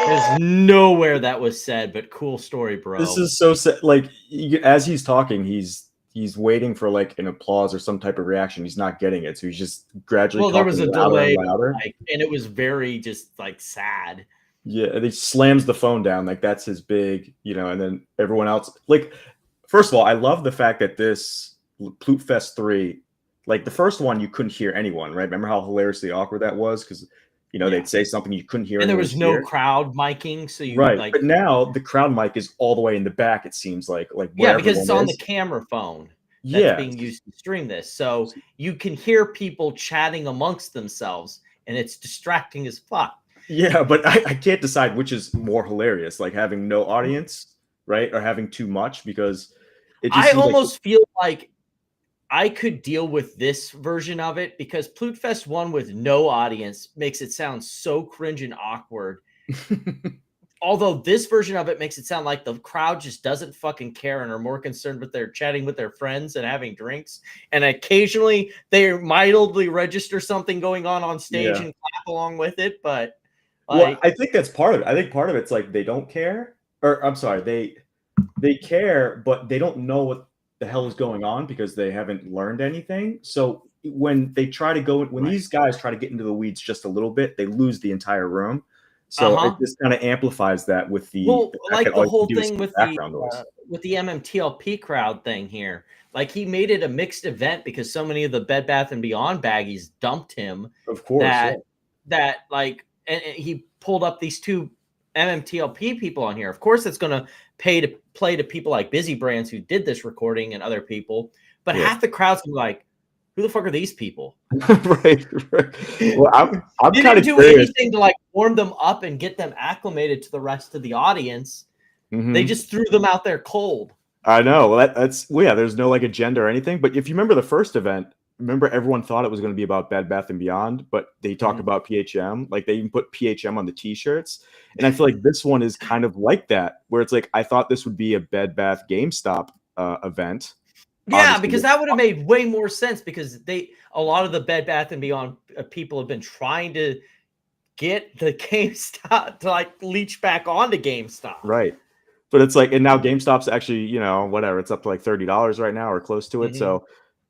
There's nowhere that was said, but cool story, bro. This is so sad. Like, as he's talking, he's waiting for like an applause or some type of reaction. He's not getting it, so he's just gradually. Well, there was a delay, and it was very just like sad. Yeah, and he slams the phone down like that's his big, and then everyone else. Like, first of all, I love the fact that this Plute Fest 3, like the first one, you couldn't hear anyone, right? Remember how hilariously awkward that was? Because they'd say something you couldn't hear, and there was no crowd miking, so you right. But now the crowd mic is all the way in the back. It seems like because it's on the camera phone. that's being used to stream this. So you can hear people chatting amongst themselves, and it's distracting as fuck. Yeah, but I can't decide which is more hilarious, like having no audience, right, or having too much, because it just I almost feel like I could deal with this version of it, because Plutefest 1 with no audience makes it sound so cringe and awkward. Although this version of it makes it sound like the crowd just doesn't fucking care and are more concerned with their chatting with their friends and having drinks. And occasionally they mildly register something going on stage and clap along with it. But well, I think that's part of it. I think part of it's like they don't care, or I'm sorry, they care, but they don't know what the hell is going on because they haven't learned anything. So when they try to go, when these guys try to get into the weeds just a little bit, they lose the entire room. So it just kind of amplifies that with the like the whole thing with the MMTLP crowd thing here. Like, he made it a mixed event because so many of the Bed Bath & Beyond baggies dumped him. Of course, that like, and he pulled up these two MMTLP people on here. Of course, it's going to play to people like Busy Brands who did this recording and other people. But half the crowd's gonna be like, who the fuck are these people? right. Well, I'm kind of do anything to like warm them up and get them acclimated to the rest of the audience. They just threw them out there cold. I know. Well, there's no like agenda or anything. But if you remember the first event, remember everyone thought it was going to be about Bed Bath & Beyond, but they talked about PHM. Like, they even put PHM on the t-shirts. And I feel like this one is kind of like that, where it's like, I thought this would be a Bed Bath GameStop event. Yeah, obviously, because that would have made way more sense, because a lot of the Bed Bath & Beyond people have been trying to get the GameStop to like leech back onto GameStop. Right. But it's like, and now GameStop's actually, whatever, it's up to like $30 right now or close to it. So,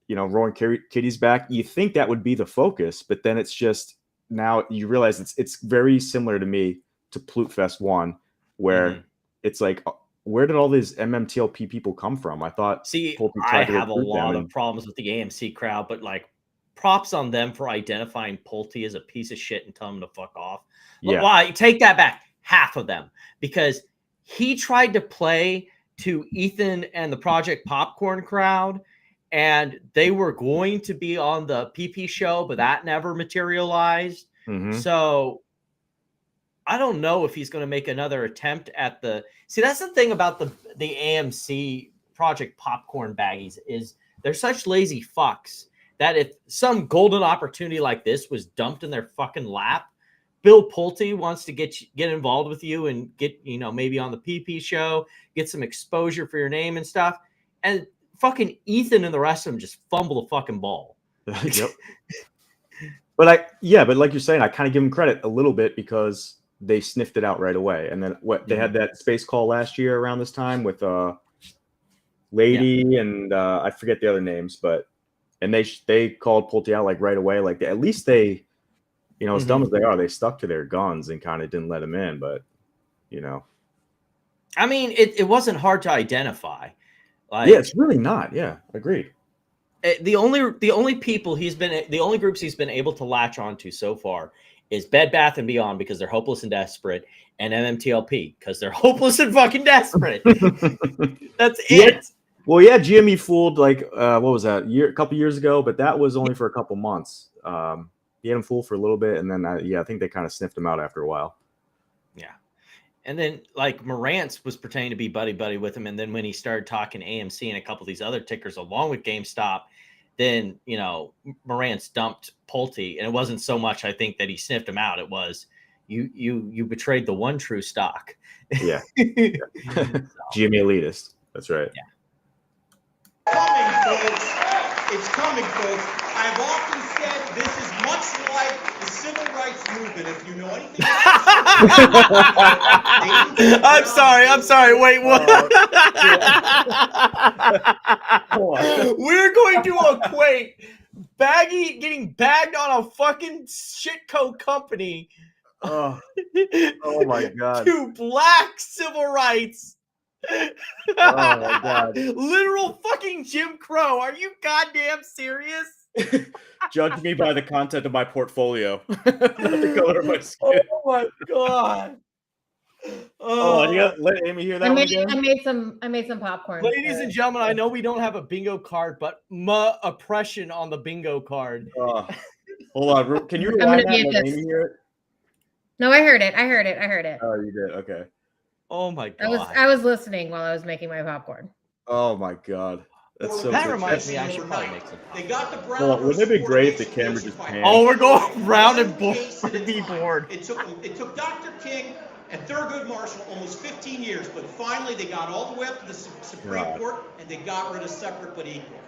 Roaring Kitty's back. You think that would be the focus, but then it's just, now you realize it's very similar to me to Plutefest 1, where it's like, where did all these MMTLP people come from? I thought. See, I have a lot of problems with the AMC crowd, but like, props on them for identifying Pulte as a piece of shit and telling him to fuck off. Yeah. Why? Take that back. Half of them, because he tried to play to Ethan and the Project Popcorn crowd, and they were going to be on the PP show, but that never materialized. So I don't know if he's going to make another attempt at see, that's the thing about the AMC Project Popcorn baggies, is they're such lazy fucks that if some golden opportunity like this was dumped in their fucking lap, Bill Pulte wants to get involved with you and get, maybe on the PP show, get some exposure for your name and stuff. And fucking Ethan and the rest of them just fumble the fucking ball. Yep. But like you're saying, I kind of give them credit a little bit, because they sniffed it out right away. And then they had that space call last year around this time with Lady and I forget the other names, and they called Pulte out like right away. Like, at least they, as dumb as they are, they stuck to their guns and kind of didn't let him in. But I mean, it wasn't hard to identify. Like, yeah, it's really not. Yeah, agreed. The only groups he's been able to latch onto so far is Bed Bath & Beyond, because they're hopeless and desperate, and MMTLP because they're hopeless and fucking desperate. That's it. Well, yeah, GME fooled, like, what was that, a couple years ago, but that was only for a couple months. He had him fooled for a little bit, and then I think they kind of sniffed him out after a while. Yeah. And then, like, Marantz was pretending to be buddy with him, and then when he started talking AMC and a couple of these other tickers along with GameStop, then, Marantz dumped Pulte, and it wasn't so much, I think, that he sniffed him out. It was, you betrayed the one true stock. Yeah. GME elitist. That's right. Yeah. It's coming, folks. I've often said this is much like the civil rights movement. If you know anything I'm sorry. Wait, what? We're going to equate Baggie getting bagged on a fucking shitco company. Oh my God. To black civil rights. Oh my God. Literal fucking Jim Crow. Are you goddamn serious? Judge me by the content of my portfolio, not the color of my skin. Oh my God. Oh, you got let Amy hear that one again. I made some popcorn. Ladies and gentlemen, I know we don't have a bingo card, but oppression on the bingo card. Hold on, can you rewind that and let Amy hear it? No, I heard it. I heard it. Oh, you did. Okay. Oh my god. I was listening while I was making my popcorn. Oh my god. That's so that good. reminds me, I should probably make some. They got the Browns. Well, wouldn't it be great if the camera just panned? Oh, we're going round and board. It took Dr. King and Thurgood Marshall almost 15 years, but finally they got all the way up to the Supreme Court and they got rid of separate but equal.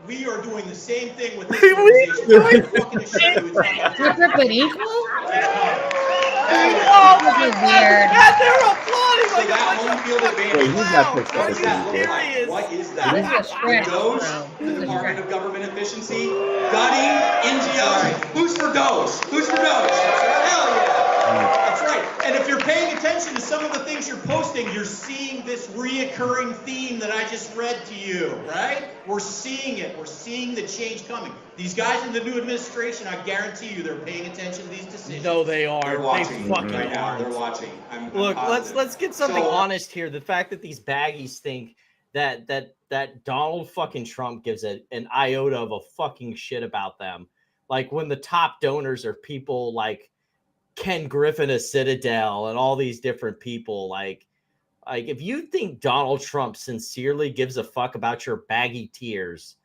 We are doing the same thing with this organization. Separate but equal? Oh, this is weird. They're applauding so that home field advantage. What does that look like? What is that? It goes to the Department of Government Efficiency, gutting NGOs. Who's for Doge? Who's for Doge? Hell yeah. That's right. And if you're paying attention to some of the things you're posting, you're seeing this reoccurring theme that I just read to you, right? We're seeing it. We're seeing the change coming. These guys in the new administration, I guarantee you, they're paying attention to these decisions. No, they are. They're watching They fucking right now. are. They're watching. Look, I'm let's get something honest here. The fact that these baggies think that Donald fucking Trump gives an iota of a fucking shit about them. Like when the top donors are people like Ken Griffin of Citadel and all these different people, like if you think Donald Trump sincerely gives a fuck about your baggy tears,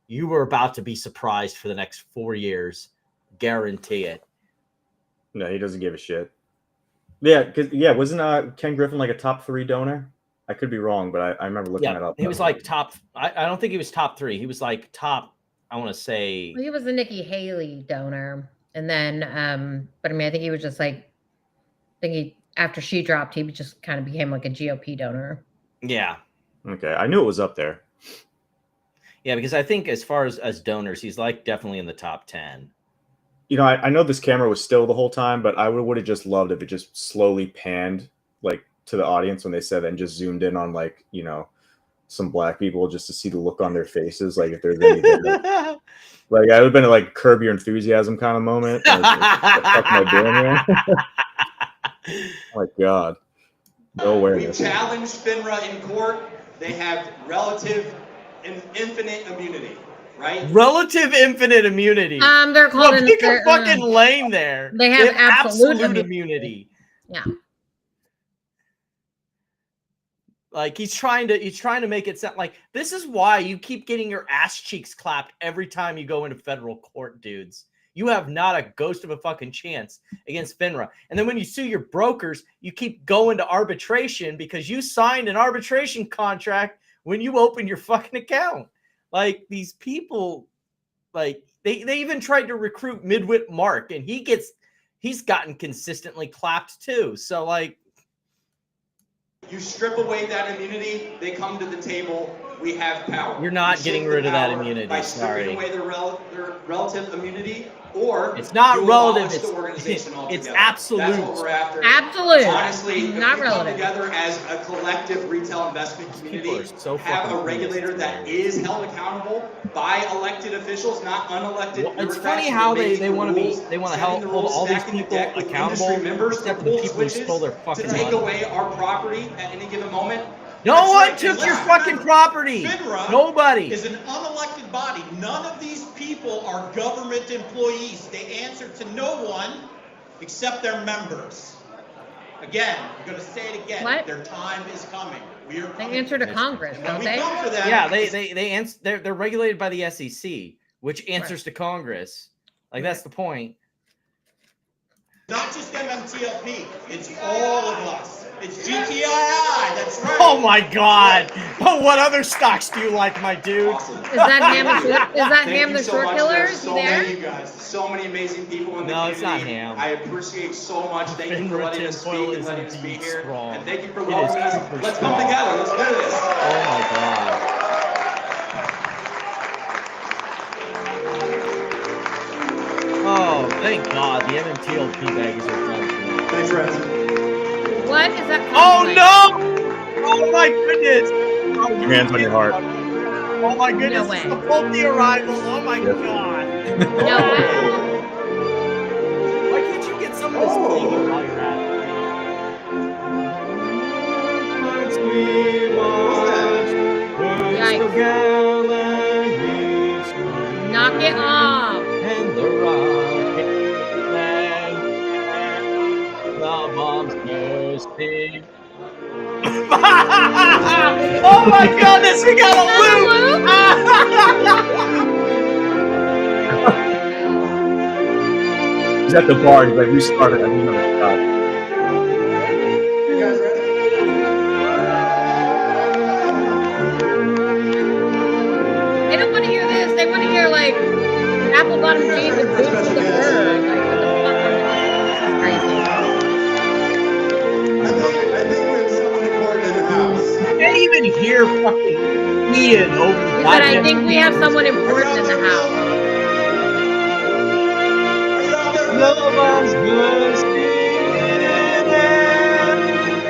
you were about to be surprised for the next 4 years. Guarantee it. No, he doesn't give a shit. Yeah, wasn't Ken Griffin like a top 3 donor? I could be wrong, but I remember looking that up. He was like top. I don't think he was top 3. He was like top. I want to say he was a Nikki Haley donor, and then but I mean, I think he was just like, after she dropped, he just kind of became like a GOP donor. Yeah. Okay, I knew it was up there. Yeah, because I think as far as donors, he's like definitely in the top 10. You know, I know this camera was still the whole time, but I would have just loved if it just slowly panned like to the audience when they said that and just zoomed in on like, you know, some black people just to see the look on their faces. Like if there's anything like I would have been like Curb Your Enthusiasm kind of moment. Like, what the fuck am I doing here? Oh my God. No awareness. We challenged FINRA in court. They have relative and infinite immunity, right? Relative infinite immunity. They're called pick a fucking lane there. They have absolute immunity. Yeah. Like he's trying to make it sound like this is why you keep getting your ass cheeks clapped every time you go into federal court, dudes. You have not a ghost of a fucking chance against FINRA. And then when you sue your brokers, you keep going to arbitration because you signed an arbitration contract when you opened your fucking account. Like these people, like they even tried to recruit Midwit Mark and he's gotten consistently clapped too. So like, you strip away that immunity, they come to the table. We have power. You're not getting rid of that immunity. By Sorry. stripping away their relative immunity, or it's not relative. It's the organization it's absolute. That's what we're after. Absolute. Honestly, not if we come together as a collective retail investment community, have a regulator that is held accountable by elected officials, not unelected. Well, it's funny how they want to hold all these people accountable, except for the people who stole their fucking money. To take away our property at any given moment. No one took your fucking property. FINRA Nobody is an unelected body. None of these people are government employees. They answer to no one except their members. Again, I'm going to say it again. What? Their time is coming. We are coming. They answer to Congress, don't they? Yeah, they answer. They're regulated by the SEC, which answers to Congress. Like that's the point. Not just MMTLP. It's all of us. It's GTII. That's right. Oh my God! Oh, what other stocks do you like, my dude? Awesome. Is that Ham the Short Killers? So many you guys, so many amazing people in the community. No, it's not Ham. I appreciate so much. Thank you for letting us speak and letting us be here. Strong. And thank you for welcoming us. Let's come together. Let's do this. Oh my God. Oh, thank God. The MMTLP baggies are done for me. Thanks, friends. What is that? Oh no! Oh my goodness! Oh, Your hands on your heart. Oh my goodness! No way. It's the Pulte arrival. Oh my God! No way. Why can't you get some of this cleaning while you're at it? Knock it off. And the rocket man, the bomb's bursting. Oh my goodness, we got a loop! He's at the bar. He's like, we started. I mean, oh my God. You guys ready? They don't want to hear this. They want to hear like apple bottom jeans and boots with the bird. Like what the fuck? This is crazy. I think we have someone important in the house. I can't even hear fucking Ian over the But I think we have someone important in the house. Love's bursting.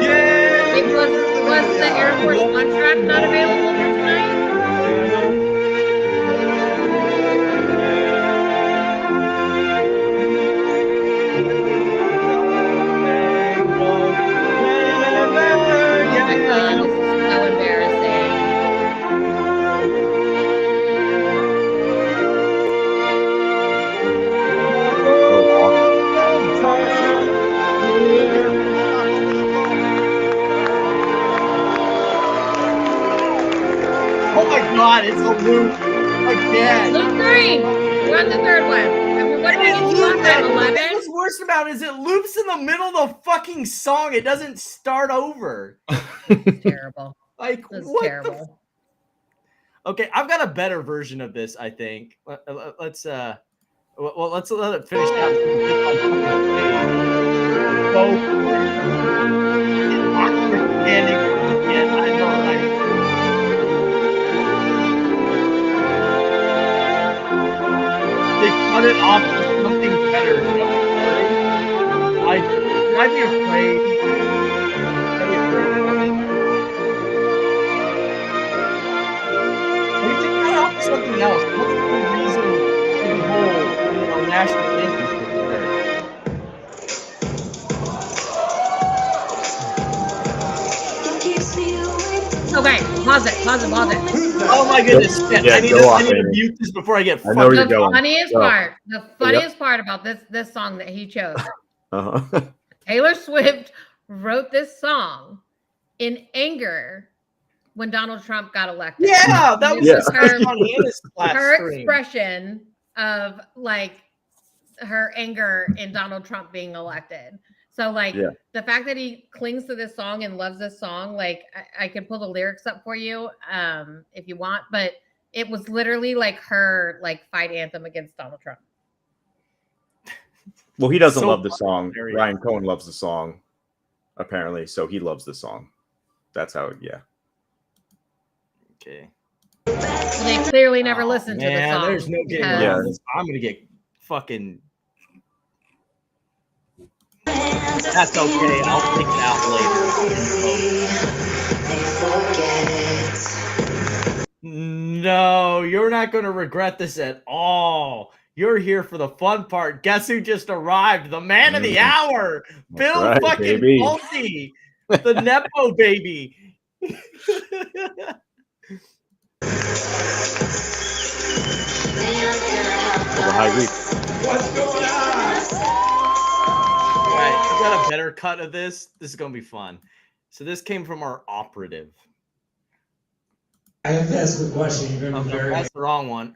Yeah. It was the Air Force One track not available for tonight? Oh my God, this is so embarrassing. Oh my God, it's a loop again. Loop 3. We're on the third one. I mean, what did we get to on time? 11? What's worse about it is it loops in the middle of the fucking song. It doesn't start over. Terrible. Like, This is what the terrible. Okay, I've got a better version of this, I think. Let's let it finish out. I know, right? They cut it off with something better. I'd be afraid. We can cut off something else. What's the reason for the whole, national anthem? Okay, pause it. Oh my goodness! Shit. Yeah, I need go to off, mute Amy. this before I get. I know where you're The going. funniest Go. part, part about this song that he chose. Uh-huh. Taylor Swift wrote this song in anger when Donald Trump got elected. Yeah, that was Yeah. just on Hannah's flat Her screen. expression of like her anger in Donald Trump being elected. So like Yeah. the fact that he clings to this song and loves this song, like I could pull the lyrics up for you if you want, but it was literally like her like fight anthem against Donald Trump. Well, he doesn't So love the song. very- Ryan Cohen loves the song, apparently, so he loves the song. That's how. Yeah. Okay. And they clearly never listened to the Man, song. there's no getting because- around this. I'm gonna get fucking. That's okay. I'll take it out later. No, you're not going to regret this at all. You're here for the fun part. Guess who just arrived? The man of the hour, Bill right, fucking baby. Pulte, the Nepo baby. The high week. What's going on? All right, I got a better cut of this. This is going to be fun. So this came from our operative. I have to ask a question. You're Oh, going to no, be very. that's the wrong one.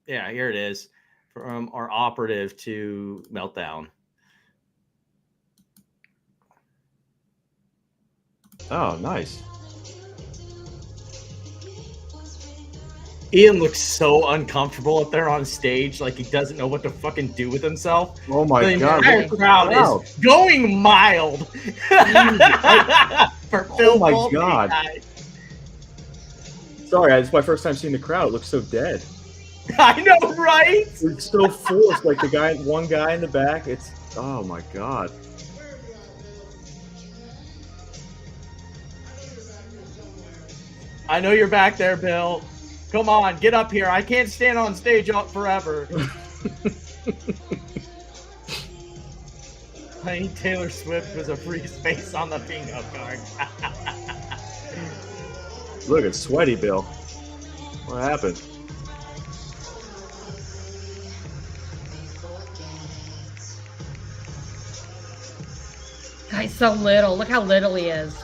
Yeah, here it is. From our operative to Meltdown. Oh, nice. Ian looks so uncomfortable up there on stage, like he doesn't know what to fucking do with himself. Oh my The god. entire look at the crowd is going mild for Bill Oh my Pulte, God. guys. Sorry, it's my first time seeing the crowd. It looks so dead. I know, right? It's so forced. Like one guy in the back. It's oh my god. I know you're back there, Bill. Come on, get up here. I can't stand on stage forever. I think Taylor Swift was a free space on the bingo card. Look, it's sweaty, Bill. What happened? Guy's so little. Look how little he is.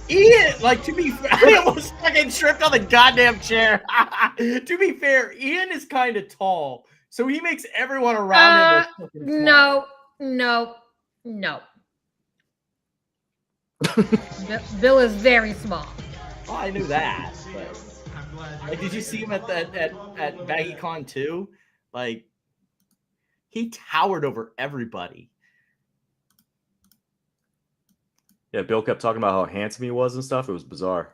Ian, like, to be fair, I almost fucking tripped on the goddamn chair. To be fair, Ian is kind of tall, so he makes everyone around him look fucking small. No. Bill is very small. Well, I knew that, but like, did you see him at BaggieCon too? Like, he towered over everybody. Yeah, Bill kept talking about how handsome he was and stuff. It was bizarre.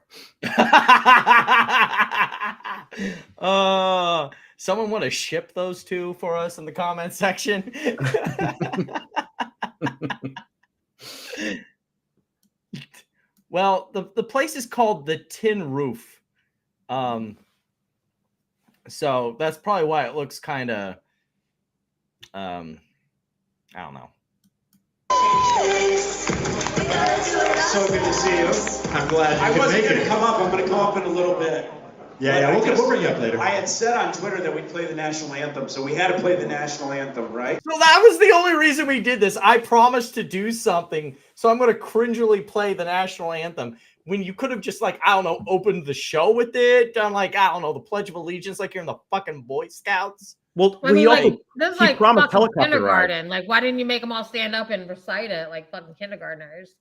Someone want to ship those two for us in the comment section? Well, the place is called the Tin Roof. So that's probably why it looks kind of, I don't know. So good to see you. I'm glad I you could wasn't make going to it. come up. I'm going to come up in a little bit. Yeah, we'll bring you up later. I had said on Twitter that we'd play the national anthem, so we had to play the national anthem, right? So that was the only reason we did this. I promised to do something, so I'm going to cringily play the national anthem when you could have just, like, I don't know, opened the show with it, done, like, I don't know, the Pledge of Allegiance like you're in the fucking Boy Scouts. Well, I mean, also, like, this is he like promised fucking helicopter kindergarten. Like, why didn't you make them all stand up and recite it like fucking kindergartners?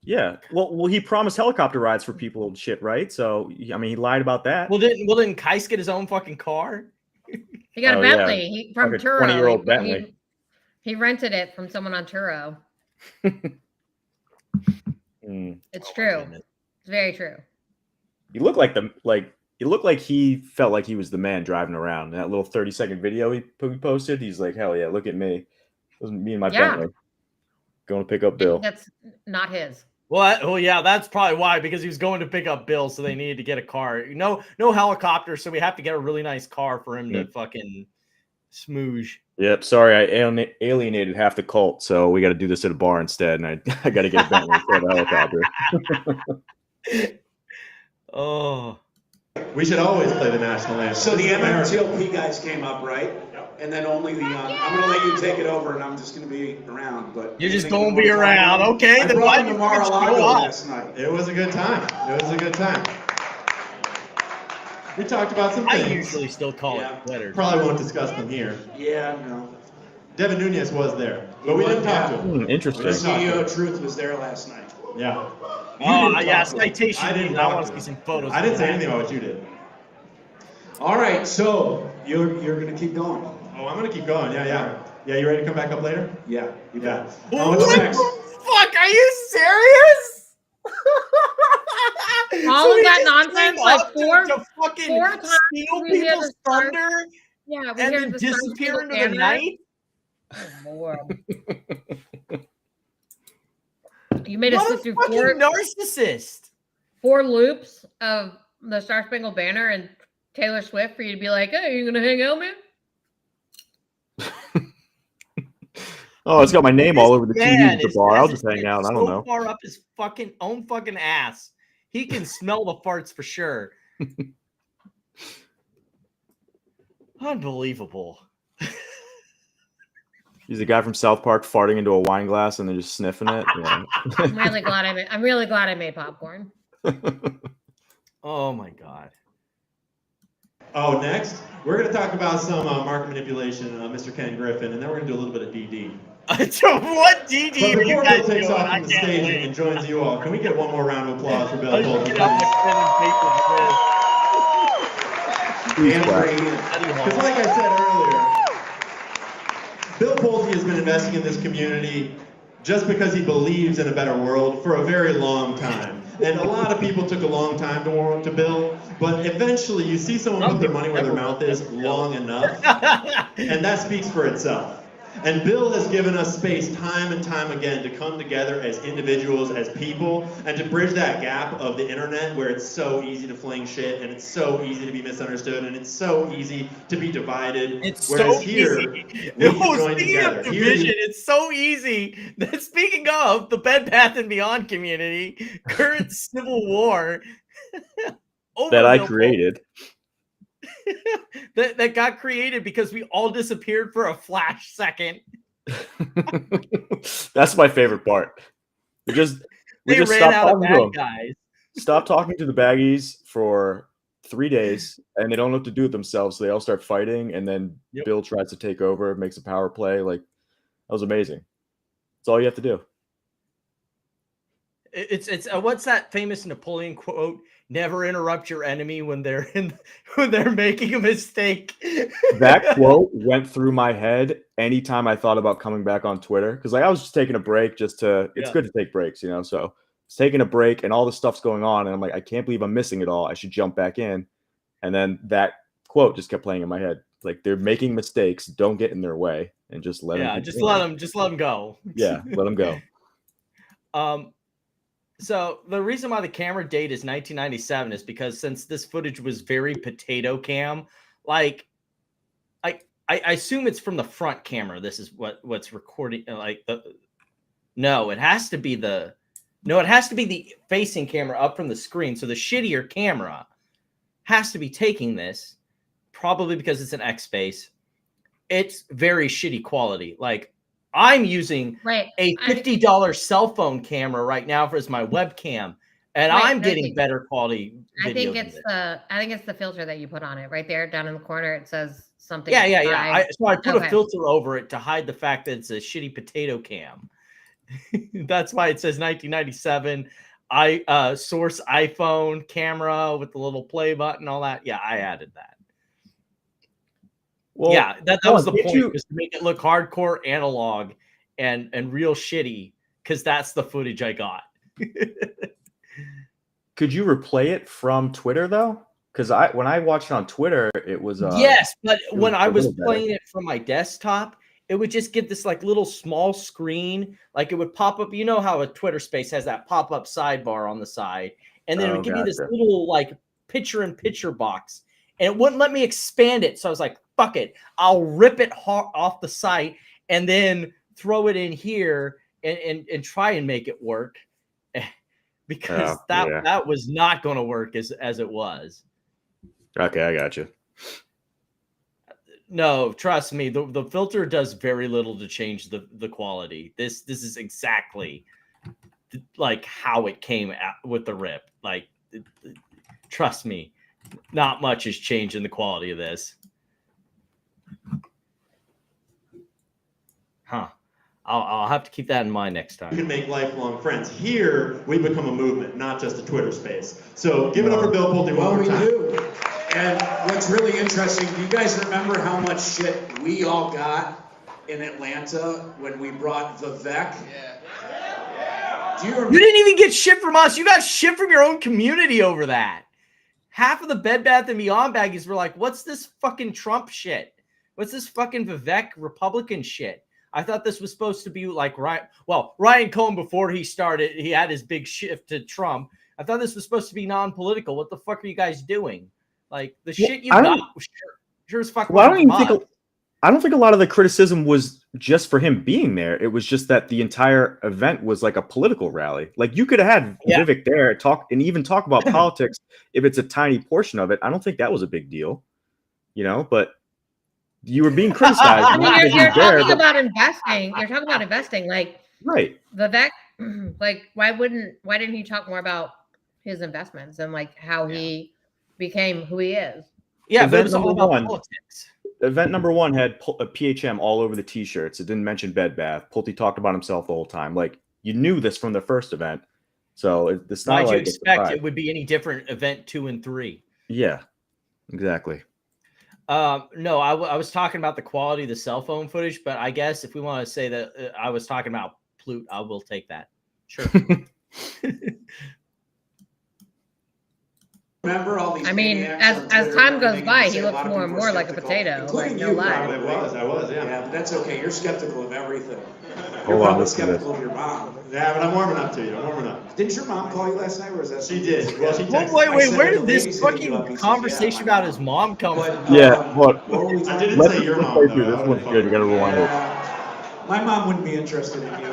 Yeah. Well, he promised helicopter rides for people and shit, right? So, I mean, he lied about that. Well, didn't Kais get his own fucking car? He got a Oh, yeah. Bentley from Like a Turo. 20-year-old Bentley. He rented it from someone on Turo. It's true. It's very true. He looked like it looked like he felt like he was the man driving around. In that little 30-second video he posted, he's like, hell yeah, look at me. It was me and my Bentley going to pick up Bill. That's not his. Well, yeah, that's probably why, because he was going to pick up Bill, so they needed to get a car. No helicopter, so we have to get a really nice car for him to fucking smooge. Yep, sorry, I alienated half the cult, so we got to do this at a bar instead, and I got to get a Bentley instead of a helicopter. Oh. We should always play the national anthem. So the MMTLP guys came up, right? And then only the I'm going to let you take it over, and I'm just going to be around. But You're just going to be around, okay? I Then brought why them you to Mar-a-Lago last night. It was a good time. We talked about some I things. usually still call it Twitter. Probably won't discuss them here. Yeah, no. Devin Nunes was there, but we didn't talk to him. Interesting. The CEO of Truth was there last night. Yeah. Oh, yeah, citation. I didn't I talk want to to see him. some photos. I didn't say anything about what you did. All right, so you're going to keep going. Oh, I'm gonna keep going. Yeah. You ready to come back up later? Yeah, you bet. What What's the next? fuck? Are you serious? All of he that just nonsense, came like up four fucking times steal we hear people's the stars. thunder Yeah, we and hear then the disappear into the night? Oh, Lord. You made us What a sit through fucking narcissist. 4 loops of the Star Spangled Banner and Taylor Swift for you to be like, hey, you gonna hang out, man? Oh, it's got my name all over the TV Man, at the his bar. I'll ass just is hang out. I so don't know. far up his own fucking ass. He can smell the farts for sure. Unbelievable. He's the guy from South Park farting into a wine glass and then just sniffing it. Yeah. I'm really glad I made popcorn. Oh my god. Oh, next we're gonna talk about some market manipulation, Mr. Ken Griffin, and then we're gonna do a little bit of DD. So what DD But are you before guys Bill takes doing? off I from the can't stage wait. and joins you all, can we get one more round of applause for Bill I should Pulte? get out my pen and paper for this. Please clap. Because like I said earlier, Bill Pulte has been investing in this community just because he believes in a better world for a very long time. And a lot of people took a long time to Bill, but eventually you see someone put their money where their mouth is long enough, and that speaks for itself. And Bill has given us space time and time again to come together as individuals, as people, and to bridge that gap of the internet where it's so easy to fling shit and it's so easy to be misunderstood and it's so easy to be divided. It's Whereas so here, easy. we can join Speaking together. of division, it's so easy. Speaking of the Bed Bath & Beyond community, current civil war over That I Bill Pulte. created. that got created because we all disappeared for a flash second. That's my favorite part. We just They ran stopped out of talking to bad them. guys. Stop talking to the baggies for 3 days, and they don't know what to do with themselves. So they all start fighting, and then Bill tries to take over, makes a power play. Like, that was amazing. That's all you have to do. It's what's that famous Napoleon quote? Never interrupt your enemy when they're when they're making a mistake. That quote went through my head anytime I thought about coming back on Twitter, because like I was just taking a break just to. It's good to take breaks, you know. So it's taking a break, and all this stuff's going on, and I'm like, I can't believe I'm missing it all. I should jump back in, and then that quote just kept playing in my head. Like, they're making mistakes. Don't get in their way, and just let them. Yeah, just let them go. Yeah, let them go. So the reason why the camera date is 1997 is because since this footage was very potato cam, like I assume it's from the front camera. This is what's recording. Like it has to be the facing camera up from the screen. So the shittier camera has to be taking this, probably because it's an X space. It's very shitty quality. Like, I'm using a $50 cell phone camera right now as my webcam, and I'm getting better quality video. I think it's the filter that you put on it right there down in the corner. It says something. Yeah. So I put a filter over it to hide the fact that it's a shitty potato cam. That's why it says 1997. Source iPhone camera with the little play button, all that. Yeah, I added that. Well, yeah, that was the point, was to make it look hardcore analog and real shitty, because that's the footage I got. Could you replay it from Twitter though? Because when I watched it on Twitter, it was yes, but when I was playing it from my desktop, it would just get this like little small screen, like it would pop up. You know how a Twitter space has that pop-up sidebar on the side, and then it would give you this little like picture-in-picture box, and it wouldn't let me expand it. So I was like, fuck it, I'll rip it off the site and then throw it in here and try and make it work, because that was not going to work as it was. Okay, I got you. No, trust me, the filter does very little to change the quality. This is exactly like how it came out with the rip. Like, trust me, not much has changed in the quality of this. I'll have to keep that in mind next time. You can make lifelong friends. Here, we become a movement, not just a Twitter space. So give it up for Bill Pulte one more time. We do. And what's really interesting, do you guys remember how much shit we all got in Atlanta when we brought Vivek? Do you remember? You didn't even get shit from us. You got shit from your own community over that. Half of the Bed Bath & Beyond baggies were like, what's this fucking Trump shit? What's this fucking Vivek Republican shit? I thought this was supposed to be like Ryan Cohen, before he started, he had his big shift to Trump. I thought this was supposed to be non-political. What the fuck are you guys doing? Like, the shit you got sure as fuck. Well, I don't think a lot of the criticism was just for him being there. It was just that the entire event was like a political rally. Like, you could have had Vivek there talk about politics if it's a tiny portion of it. I don't think that was a big deal, you know, but you were being criticized. I mean, you're talking about investing. You're talking about investing, like, right. Vivek, like, why didn't he talk more about his investments and like how he became who he is? Yeah, but it was all about politics. Event number one had a PHM all over the t-shirts. It didn't mention Bed Bath. Pulte talked about himself the whole time. Like, you knew this from the first event. So it's not Why'd you expect it would be any different event 2 and 3? Yeah, exactly. No, I was talking about the quality of the cell phone footage, but I guess if we want to say that I was talking about Plute, I will take that. Sure. Remember all these I mean, maniacs on as Twitter time and goes everything, by, and he say a looks lot of more and people are more like a skeptical, potato. including Like, no you, lie. probably. I was, yeah. Yeah, but that's okay. You're skeptical of everything. Hold You're on, probably listen to this. skeptical of your mom. Yeah, but I'm warming up to you. I'm warming up. Didn't your mom call you last night, or was that She something did. else? Well, she Well, texted wait, me. wait, said, where "Are did you this babysitting you up?" fucking He says, conversation "Yeah, my about his mom." mom come But, from? Yeah, what? what were we I talking didn't about? say your mom, play though. through this That one's would've been good. You gotta fun. rewind it. Yeah. My mom wouldn't be interested in you.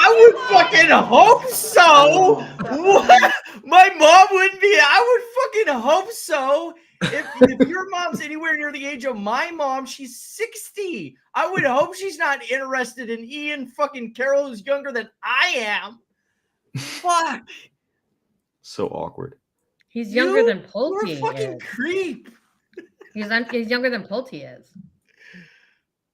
I would fucking hope so. What? My mom wouldn't be. I would fucking hope so. If your mom's anywhere near the age of my mom, she's 60. I would hope she's not interested in Ian fucking Carroll, who's younger than I am. Fuck. So awkward. He's younger than Pulte. You're a fucking is. creep. He's younger than Pulte is.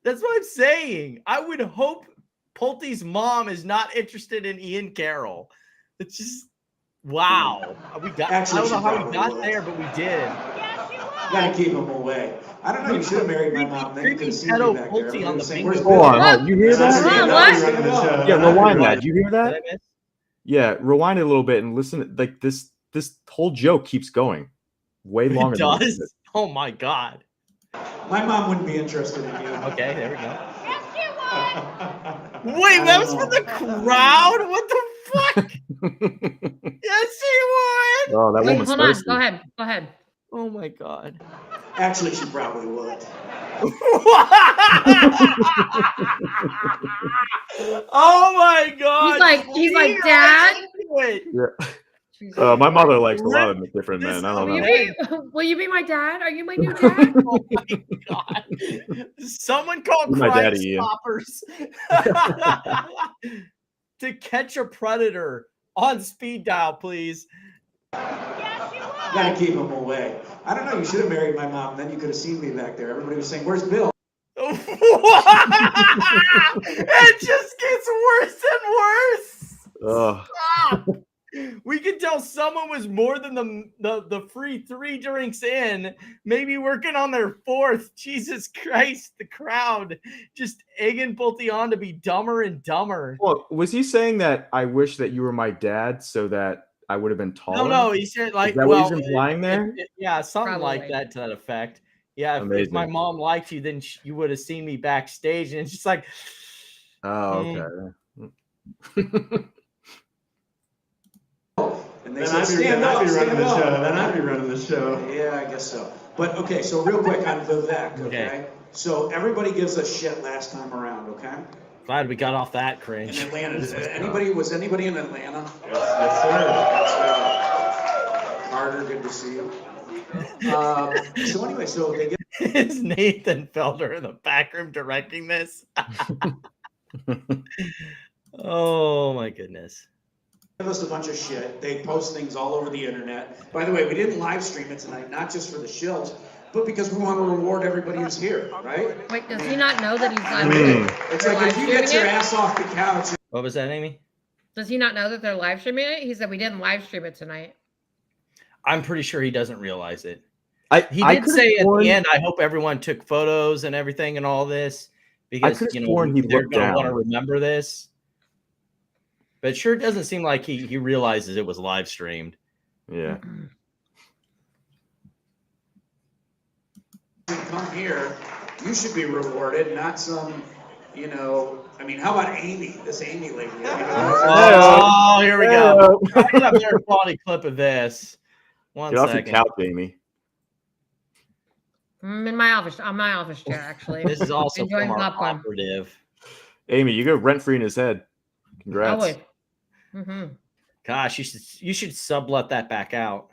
That's what I'm saying. I would hope Pulte's mom is not interested in Ian Carroll. It's just wow. We got. Actually, I don't know she how we probably got would. there, but we did. Gotta keep him away. I don't know. You should have married my mom. Then you could have seen me Pedo back there. Pulte Everybody on was the saying, bingo "Where's board." Bill?" Hold on, you hear that? Huh, what? Yeah, rewind that. You hear Did that? I miss? Yeah, rewind it a little bit and listen. Like this whole joke keeps going way longer. It than does. Oh my god. My mom wouldn't be interested in you. Okay, there we go. Wait, that was for the crowd? What the fuck? Yes, he would. Oh, that Wait, one was hold on. spicy. Go ahead. Go ahead. Oh my god. Actually, she probably would. Oh my god. He's like, Leave Dad. us into it. Yeah. My mother likes a lot of different This- men. I don't Will you know. be? Will you be my dad? Are you my new dad? Oh my god. Someone call You're my Crime daddy, Ian. Stoppers to catch a predator on speed dial, please. Gotta keep him away. I don't know. You should have married my mom. Then you could have seen me back there. Everybody was saying, "Where's Bill?" It just gets worse and worse. Ugh. Stop. We could tell someone was more than the free 3 drinks in, maybe working on their 4th. Jesus Christ, the crowd just egging Pulte on to be dumber and dumber. Well, was he saying that I wish that you were my dad so that I would have been taller? No, he said like, Is that well, what he's implying there? yeah, something like Probably. that to that effect. Yeah, if Amazing. my mom liked you, then you would have seen me backstage, and it's just like, Oh, okay. And they Then said, I'd be "Stand up, running stand the up." show. Then I'd be running the show. Yeah, I guess so. But okay, so real quick on Vivek, okay? Okay. So everybody gives us shit last time around, okay? glad we got off that In cringe. Atlanta, was anybody in Atlanta? Yes, sir. That's Carter, good to see you. So anyway, so they get Is Nathan Felder in the back room directing this? Oh my goodness. give us a bunch of shit. They post things all over the internet. By the way, we didn't live stream it tonight, not just for the shills, but because we want to reward everybody who's here, right? Wait, does he not know that he's live? It's They're like if live you get your streaming it? ass off the couch. What was that, Amy? Does he not know that they're live streaming it? He said we didn't live stream it tonight. I'm pretty sure he doesn't realize it. He I did could've say at sworn- the end, I hope everyone took photos and everything and all this because could've you know sworn he they're looked going to want to down. remember this. But it sure doesn't seem like he realizes it was live streamed. Yeah. Come here, you should be rewarded, not some, I mean, how about Amy, this Amy lady? Oh, here we go. I got a better quality clip of this. One Get off your second. couch, Amy. I'm in my office. On my office chair, actually. This is also Enjoying from our popcorn. operative. Amy, you go rent free in his head. Congrats. Always. Mm-hmm. Gosh, you should sublet that back out.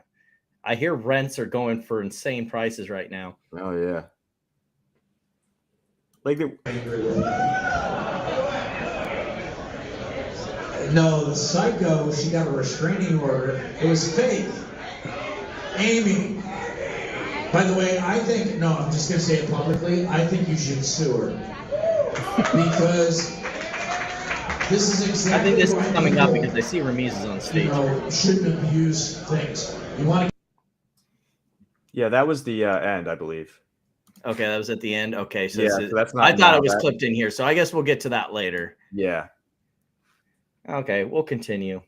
I hear rents are going for insane prices right now. Oh yeah. Like No, the psycho, she got a restraining order. It was fake. Amy. By the way, I'm just going to say it publicly. I think you should sue her. Because this is exactly I think this why is coming up people, because I see Ramiz is on stage. shouldn't abuse things. You want to Yeah, that was the end, I believe. Okay, that was at the end. Okay, so, Yeah, this is- so that's not I thought now, it was that- clipped in here, so I guess we'll get to that later. Yeah. Okay, we'll continue.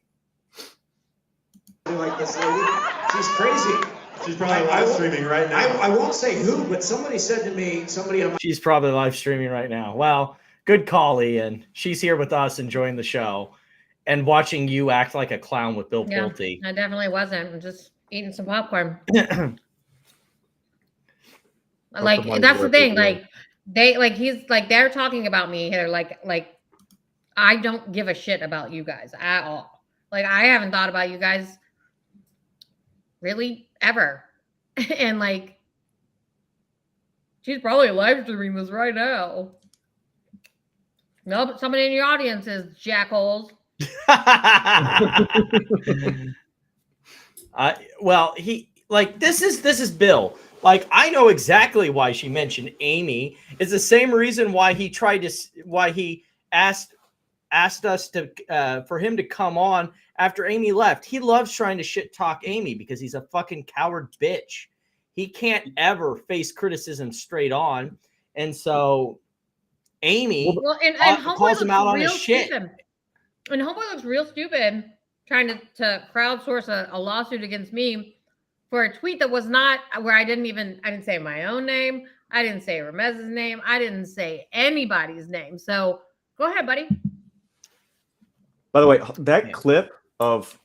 Like this lady, She's crazy. She's probably live streaming right now. I won't say who, but somebody said to me, somebody on my She's probably live streaming right now. Well, good call, Ian. She's here with us enjoying the show and watching you act like a clown with Bill Pulte. I definitely wasn't. I'm just eating some popcorn. Like that's the thing. Like they're talking about me here. Like I don't give a shit about you guys at all. Like I haven't thought about you guys really ever. And like she's probably live streaming this right now. No, but somebody in your audience is jackholes. Well, this is Bill. Like I know exactly why she mentioned Amy. It's the same reason why he asked us to for him to come on after Amy left. He loves trying to shit talk Amy because he's a fucking coward bitch. He can't ever face criticism straight on, and so Amy calls him out on his shit. And Homeboy looks real stupid trying to crowdsource a lawsuit against me for a tweet that was not where I didn't say my own name. I didn't say Ramez's name. I didn't say anybody's name. So go ahead, buddy. By the way, that clip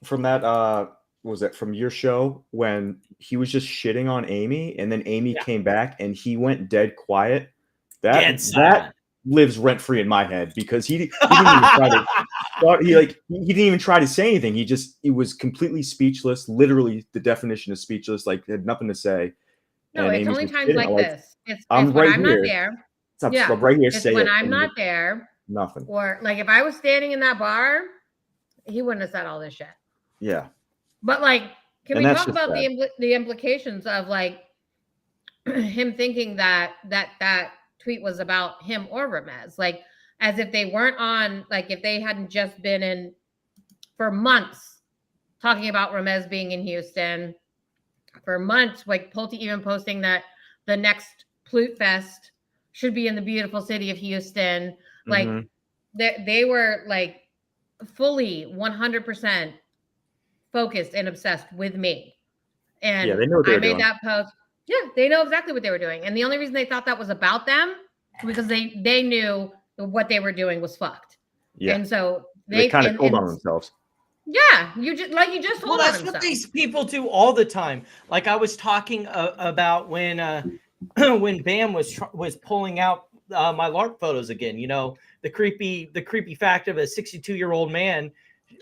from your show when he was just shitting on Amy and then Amy came back and he went dead quiet. That lives rent free in my head because he didn't even try to he didn't even try to say anything. He was completely speechless, literally the definition of speechless, like had nothing to say. No, and it's Amy's only just times kidding. like this. It's I'm when right I'm here. not there. I'm right here. It's Say when it. I'm not there. Nothing. Or like if I was standing in that bar, he wouldn't have said all this shit. Yeah. But like, can And we that's talk just about the implications of like him thinking that tweet was about him or Ramez? Like, as if they weren't on, like if they hadn't just been in for months talking about Ramez being in Houston for months, like Pulte even posting that the next Plute Fest should be in the beautiful city of Houston. Like they were like fully 100% focused and obsessed with me. And they know what I made that post. Yeah, they know exactly what they were doing. And the only reason they thought that was about them because they knew what they were doing was fucked. Yeah. And so they kind of told on themselves. Yeah, you just told on that's what these people do all the time. Like I was talking about when when Bam was pulling out my LARP photos again. You know, the creepy fact of a 62-year-old man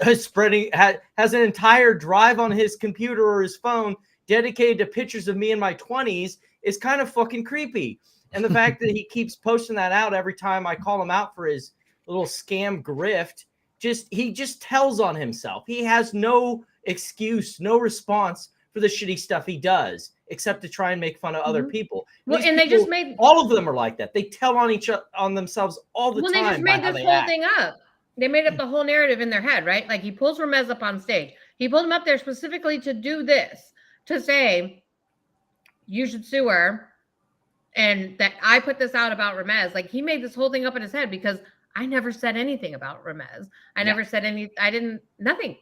has an entire drive on his computer or his phone dedicated to pictures of me in my 20s is kind of fucking creepy. And the fact that he keeps posting that out every time I call him out for his little scam grift, he just tells on himself. He has no excuse, no response for the shitty stuff he does, except to try and make fun of other people. Well, and they just made all of them are like that. They tell on themselves all the time. Well, they just made this whole thing up. They made up the whole narrative in their head, right? Like he pulls Ramez up on stage. He pulled him up there specifically to do this, to say, you should sue her. And that I put this out about Ramez. Like he made this whole thing up in his head because I never said anything about Ramez. I never said nothing.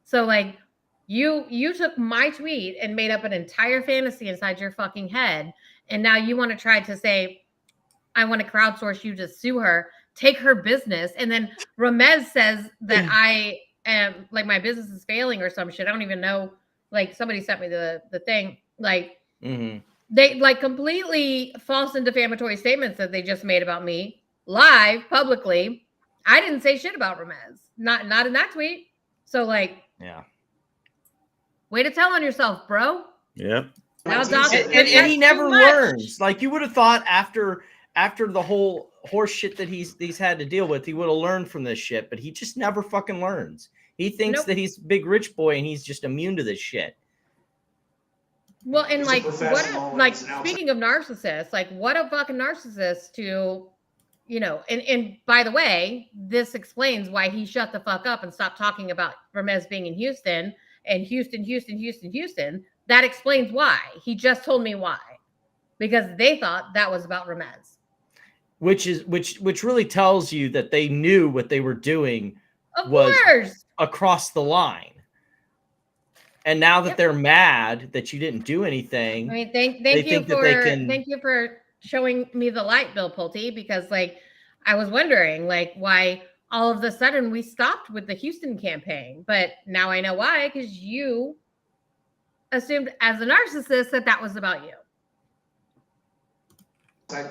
So like you took my tweet and made up an entire fantasy inside your fucking head. And now you want to try to say, I want to crowdsource you to sue her, take her business. And then Ramez says that I am like my business is failing or some shit. I don't even know. Like somebody sent me the thing. Like they like completely false and defamatory statements that they just made about me live publicly. I didn't say shit about Ramez. Not in that tweet. So like, yeah. Way to tell on yourself, bro. Yep. Now, and he never learns. Like you would have thought after the whole horse shit that he's had to deal with, he would have learned from this shit, but he just never fucking learns. He thinks that he's a big rich boy and he's just immune to this shit. Well, and like speaking of narcissists, like what a fucking narcissist to, you know, and by the way, this explains why he shut the fuck up and stopped talking about Ramez being in Houston and Houston. That explains why. He just told me why. Because they thought that was about Ramez. Which really tells you that they knew what they were doing was across the line. And now that they're mad that you didn't do anything, I mean, thank they you think that for they can. thank you for showing me the light, Bill Pulte, because like I was wondering like why all of a sudden we stopped with the Houston campaign, but now I know why, because you assumed as a narcissist that was about you.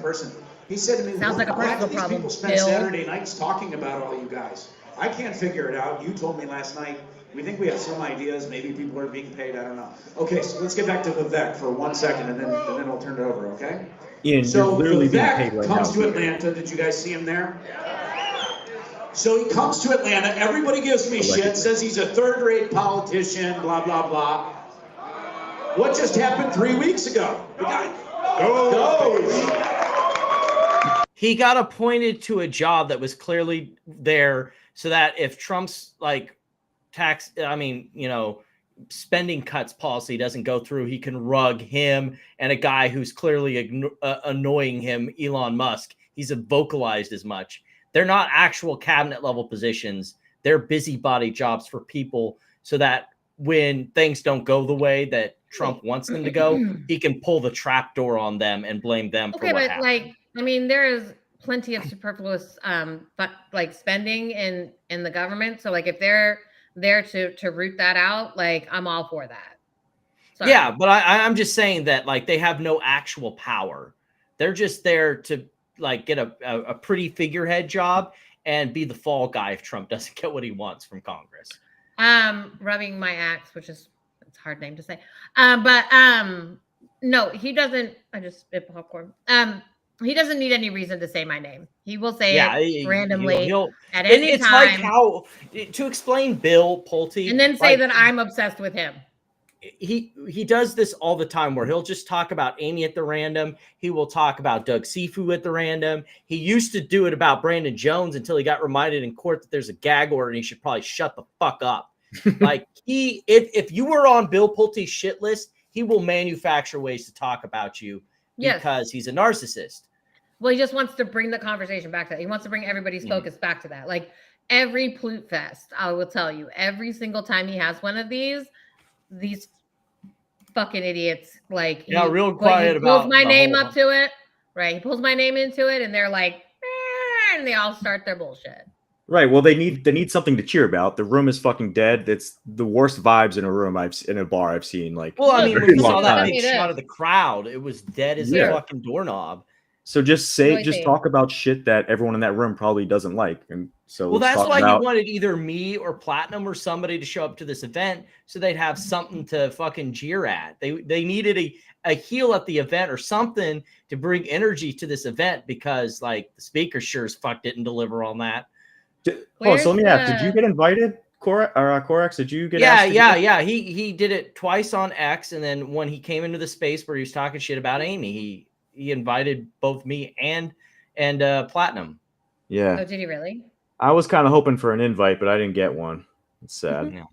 Person. He said to me, Sounds like a why personal do these problem, people spend Bill. Saturday nights talking about all you guys? I can't figure it out. You told me last night. We think we have some ideas. Maybe people are being paid. I don't know. Okay, so let's get back to Vivek for 1 second, and then I'll turn it over. Okay. Ian, So you're literally being Vivek paid right comes now. to Atlanta. Did you guys see him there? So he comes to Atlanta. Everybody gives me shit. Says he's a third-rate politician. Blah blah blah. What just happened 3 weeks ago? The guy goes. He got appointed to a job that was clearly there so that if Trump's like spending cuts policy doesn't go through, he can rug him and a guy who's clearly annoying him, Elon Musk. He's vocalized as much. They're not actual cabinet level positions. They're busybody jobs for people so that when things don't go the way that Trump wants them to go, he can pull the trap door on them and blame them for what happened. Like, I mean, there is plenty of superfluous but like spending in the government. So like if they're there to root that out, like I'm all for that. Sorry. Yeah, but I'm just saying that like they have no actual power. They're just there to like get a pretty figurehead job and be the fall guy if Trump doesn't get what he wants from Congress. Rubbing my axe, which is it's a hard name to say. No, he doesn't. I just spit popcorn. He doesn't need any reason to say my name. He will say it randomly at any it's time. Like how to explain Bill Pulte and then say that I'm obsessed with him. He does this all the time where he'll just talk about Amy at the random. He will talk about Doug Sifu at the random. He used to do it about Brandon Jones until he got reminded in court that there's a gag order and he should probably shut the fuck up. Like if you were on Bill Pulte's shit list, he will manufacture ways to talk about you because he's a narcissist. Well, he just wants to bring the conversation back to that. He wants to bring everybody's focus back to that. Like every Plute Fest, I will tell you, every single time he has one of these fucking idiots, like real quiet he pulls my name up to it, right? He pulls my name into it, and they're like, and they all start their bullshit. Right. Well, they need something to cheer about. The room is fucking dead. It's the worst vibes in a room in a bar I've seen. Like, well, I mean, when you saw that big shot of the crowd, it was dead as a fucking doorknob. So just talk about shit that everyone in that room probably doesn't like. And so that's why you wanted either me or Platinum or somebody to show up to this event so they'd have something to fucking jeer at. They needed a heel at the event or something to bring energy to this event because like the speaker sure as fuck didn't deliver on that. So let me ask, did you get invited? Corax, did you get asked? Yeah. He did it twice on X, and then when he came into the space where he was talking shit about Amy, he invited both me and Platinum. Yeah. Oh, did he really? I was kind of hoping for an invite, but I didn't get one. It's sad. Yeah.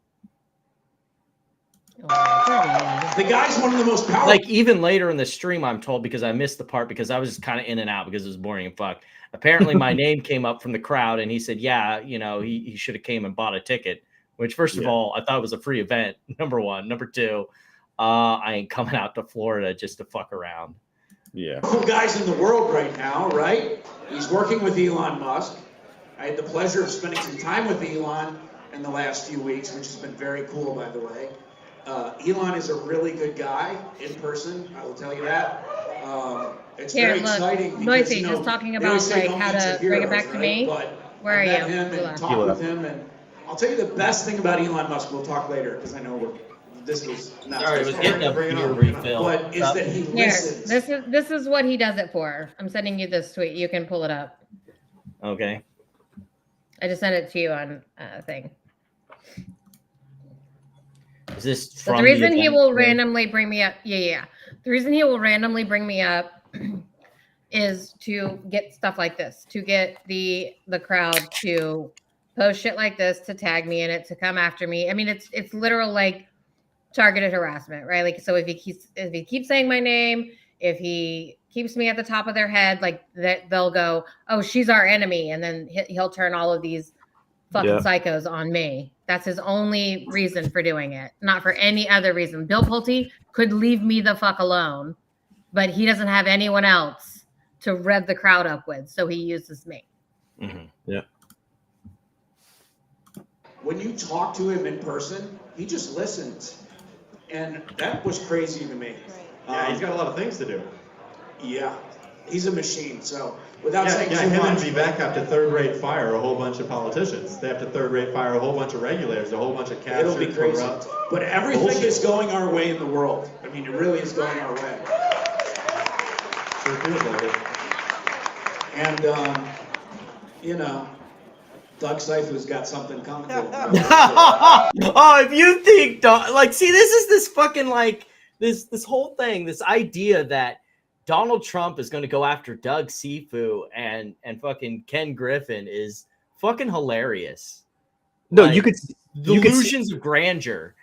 The guy's one of the most powerful. Like even later in the stream, I'm told, because I missed the part because I was just kind of in and out because it was boring and fuck. Apparently my name came up from the crowd and he said, yeah, he should have came and bought a ticket, which first of all, I thought it was a free event. Number one. Number two, I ain't coming out to Florida just to fuck around. Yeah. Cool guys in the world right now, right? He's working with Elon Musk. I had the pleasure of spending some time with Elon in the last few weeks, which has been very cool, by the way. Elon is a really good guy in person. I will tell you that. It's very exciting. Because, Noisy, just talking about like how to bring it back to me. Where are you? Him and talk with him, and I'll tell you the best thing about Elon Musk. We'll talk later because I know this was not. Sorry, it was getting a beer refill. But is that he listens? This is what he does it for. I'm sending you this tweet. You can pull it up. Okay. I just sent it to you on thing. Is this so the reason he will randomly bring me up? Yeah. The reason he will randomly bring me up is to get stuff like this, to get the crowd to post shit like this, to tag me in it, to come after me. I mean, it's literal like targeted harassment, right? Like, so if he keeps saying my name, if he keeps me at the top of their head, like that, they'll go, oh, she's our enemy, and then he'll turn all of these fucking psychos on me. That's his only reason for doing it, not for any other reason. Bill Pulte could leave me the fuck alone, but he doesn't have anyone else to rev the crowd up with, so he uses me. Yeah. When you talk to him in person, he just listens. And that was crazy to me. Yeah, he's got a lot of things to do. Yeah, he's a machine. So without saying yeah, too him much, and BBBY have to third-rate fire a whole bunch of politicians. They have to third-rate fire a whole bunch of regulators, a whole bunch of captured, it'll be crazy. corrupt. But everything bullshit. is going our way in the world. I mean, it really is going our way. Sure feels like it. And you know, Doug Seifu's got something coming to him. Oh, if you think, like, see, this fucking, like, this whole thing, this idea that Donald Trump is going to go after Doug Seifu and fucking Ken Griffin is fucking hilarious. No, Like, you could delusions of grandeur.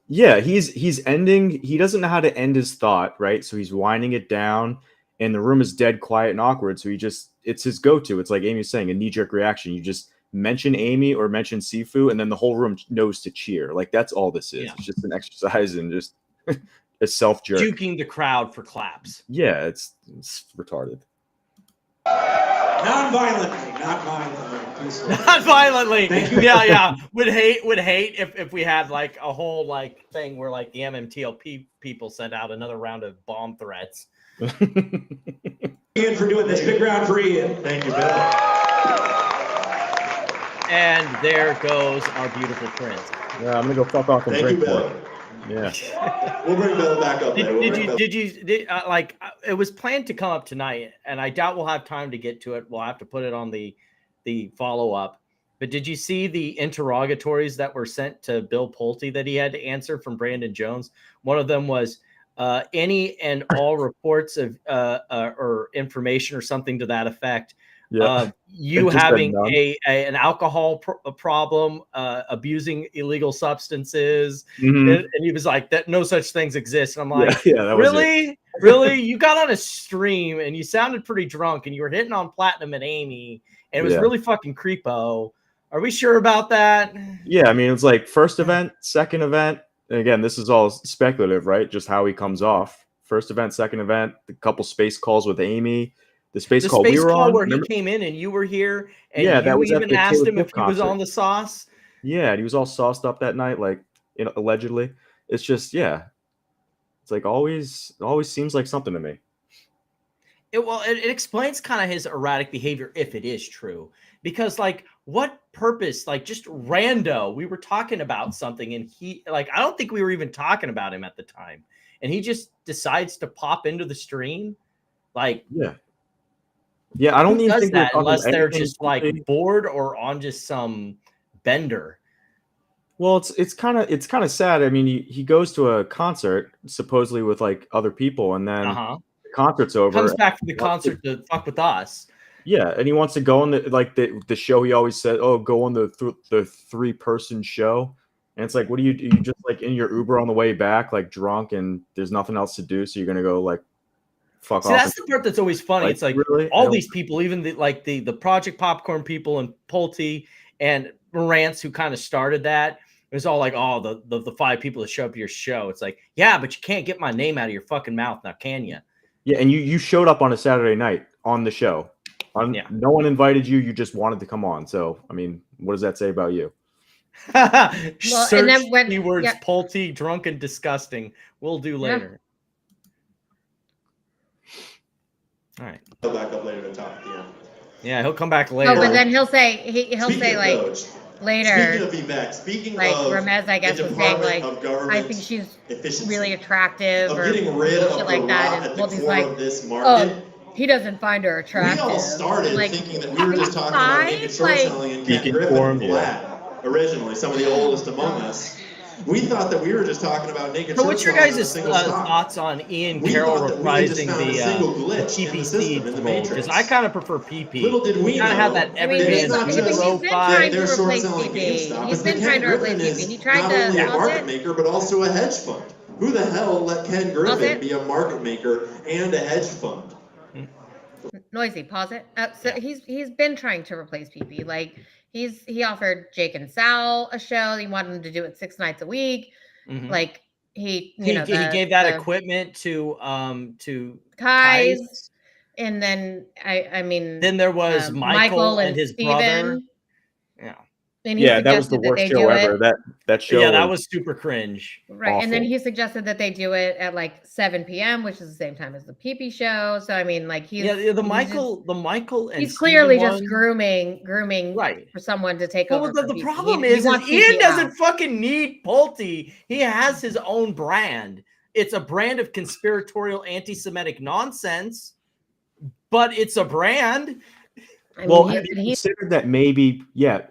Yeah, he's ending. He doesn't know how to end his thought, right? So he's winding it down, and the room is dead quiet and awkward. So it's his go-to. It's like Amy was saying, a knee-jerk reaction. You just mention Amy or mention Seifu, and then the whole room knows to cheer. Like, that's all this is. Yeah. It's just an exercise and just a self-jerk. Juking the crowd for claps. Yeah, it's retarded. Non-violently, not violently. Please. Not violently. Thank you. Yeah. Would hate if we had like a whole like thing where like the MMTLP people sent out another round of bomb threats. Ian for doing this. Big round for Ian. Thank you, Bill. And there goes our beautiful prince. Yeah, I'm gonna go fuck off and Thank you, drink Bill. more. Yeah. We'll bring Bill back up there. Like, it was planned to come up tonight, and I doubt we'll have time to get to it. We'll have to put it on the follow-up. But did you see the interrogatories that were sent to Bill Pulte that he had to answer from Brandon Jones? One of them was any and all reports of or information or something to that effect. Yeah. You having an alcohol problem, abusing illegal substances, and he was like, "That no such things exist." And I'm like, that was it. really? You got on a stream and you sounded pretty drunk, and you were hitting on Platinum and Amy, and it was really fucking creepo. Are we sure about that? Yeah, I mean, it's like first event, second event, and again, this is all speculative, right? Just how he comes off. First event, second event, a couple space calls with Amy. The space call we were on, where he came in and you were here, and that was even asked him if he was concert. on the sauce. Yeah, and he was all sauced up that night, like, you know, allegedly. It's just, yeah, it's like always seems like something to me. It explains kind of his erratic behavior if it is true, because like, what purpose? Like, just rando. We were talking about something, and he like, I don't think we were even talking about him at the time, and he just decides to pop into the stream, like, Yeah, I don't even think that unless they're anything just like bored or on just some bender. Well, it's kind of sad. I mean, he goes to a concert supposedly with like other people, and then the concert's over. Comes back from the concert to fuck with us. Yeah, and he wants to go on the show. He always said, "Oh, go on the 3-person show." And it's like, what do you just like in your Uber on the way back, like drunk, and there's nothing else to do, so you're gonna go like fuck off. See, that's the part that's always funny. Like, it's like really? all these people, even the Project Popcorn people and Pulte and Morantz, who kind of started that. It was all like, oh, the 5 people that show up to your show. It's like, yeah, but you can't get my name out of your fucking mouth now, can you? Yeah, and you showed up on a Saturday night on the show. No one invited you. You just wanted to come on. So, I mean, what does that say about you? Search and then keywords Pulte, drunk and disgusting. We'll do later. All right. He'll back up later to talk at the end. Yeah, he'll come back later. Oh, but then he'll say like later. Speaking like of Ramez, I guess, was saying like, I think she's really attractive or shit like that, and Pulte's like, oh, he doesn't find her attractive. We all started like, thinking that we were just talking about naked short selling and Ken Griffin and Vlad. Originally, some of the oldest among us. We thought that we were just talking about naked So short what's your guys' thoughts on Ian Carroll reprising the PPC role? Because I kind of prefer PP. Little did we kind of have that everyday he's been trying to replace PP. He's been trying to replace PP. He tried to not only a market maker, but also a hedge fund. Who the hell let Ken Griffin be a market maker and a hedge fund? Noisy, pause it. So he's been trying to replace PP. Like he offered Jake and Sal a show. He wanted them to do it 6 nights a week. Mhm. Like he he gave that equipment to Kai's. And then I mean, then there was Michael and his brother. Yeah. And he that was the suggested that worst they show do ever. it. That show. Yeah, that was super cringe. Right. And then awful. he suggested that they do it at like 7 p.m., which is the same time as the PP show. So I mean, like the Michael and he's clearly Stevie just one. grooming Right. for someone to take over. Well, the PP. problem He is wants Ian PP doesn't out. fucking need Pulte. He has his own brand. It's a brand of conspiratorial anti-Semitic nonsense, but it's a brand. I mean, Well, have you considered that maybe,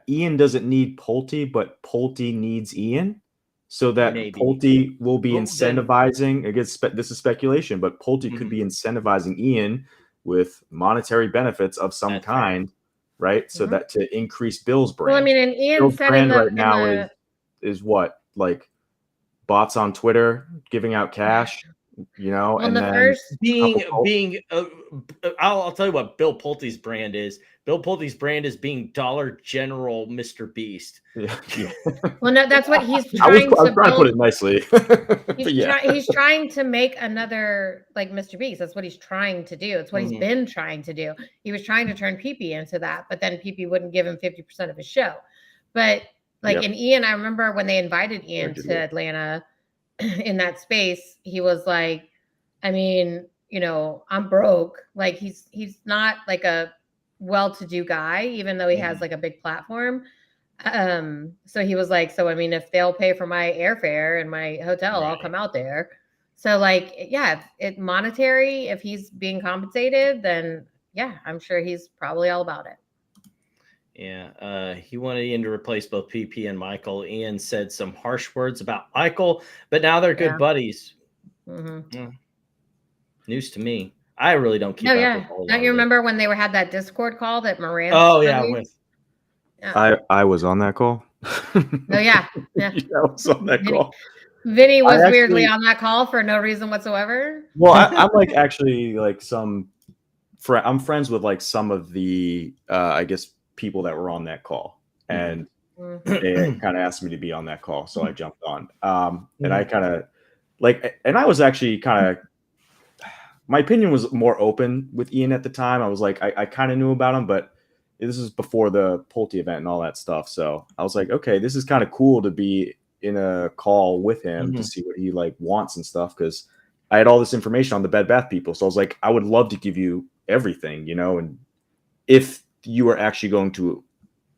Ian doesn't need Pulte, but Pulte needs Ian? So that Maybe. Pulte will be Well, incentivizing, this is speculation, but Pulte could be incentivizing Ian with monetary benefits of some kind, right? So that to increase Bill's brand. Well, I mean, and Ian Bill's said brand in the, right now is what? Like bots on Twitter giving out cash, well, and the then first I'll tell you what Bill Pulte's brand is. Bill Pulte's brand is being Dollar General Mr. Beast. Yeah. well, no, that's what he's I was trying to trying to put it build. nicely. He's trying to make another like Mr. Beast. That's what he's trying to do. It's what he's been trying to do. He was trying to turn PP into that, but then PP wouldn't give him 50% of his show. But like in Ian, I remember when they invited Ian to Atlanta in that space, he was like, I mean, I'm broke. Like he's not like a well-to-do guy, even though he has like a big platform. So he was like, so I mean, if they'll pay for my airfare and my hotel, I'll come out there. So like, it monetary, if he's being compensated, then I'm sure he's probably all about it. Yeah, he wanted Ian to replace both PP and Michael. Ian said some harsh words about Michael, but now they're good buddies. News to me. I really don't keep up with all Don't you remember when they had that Discord call that Moran? I was on that call. I was on that call. Vinny was weirdly on that call for no reason whatsoever. Well, I'm like actually like I'm friends with like some of the I guess people that were on that call, and they kind of asked me to be on that call, so I jumped on. And I kind of and I was actually kind of, my opinion was more open with Ian at the time. I was like, I kind of knew about him, but this is before the Pulte event and all that stuff. So I was like, okay, this is kind of cool to be in a call with him to see what he like wants and stuff. Cause I had all this information on the Bed Bath people. So I was like, I would love to give you everything, and if you are actually going to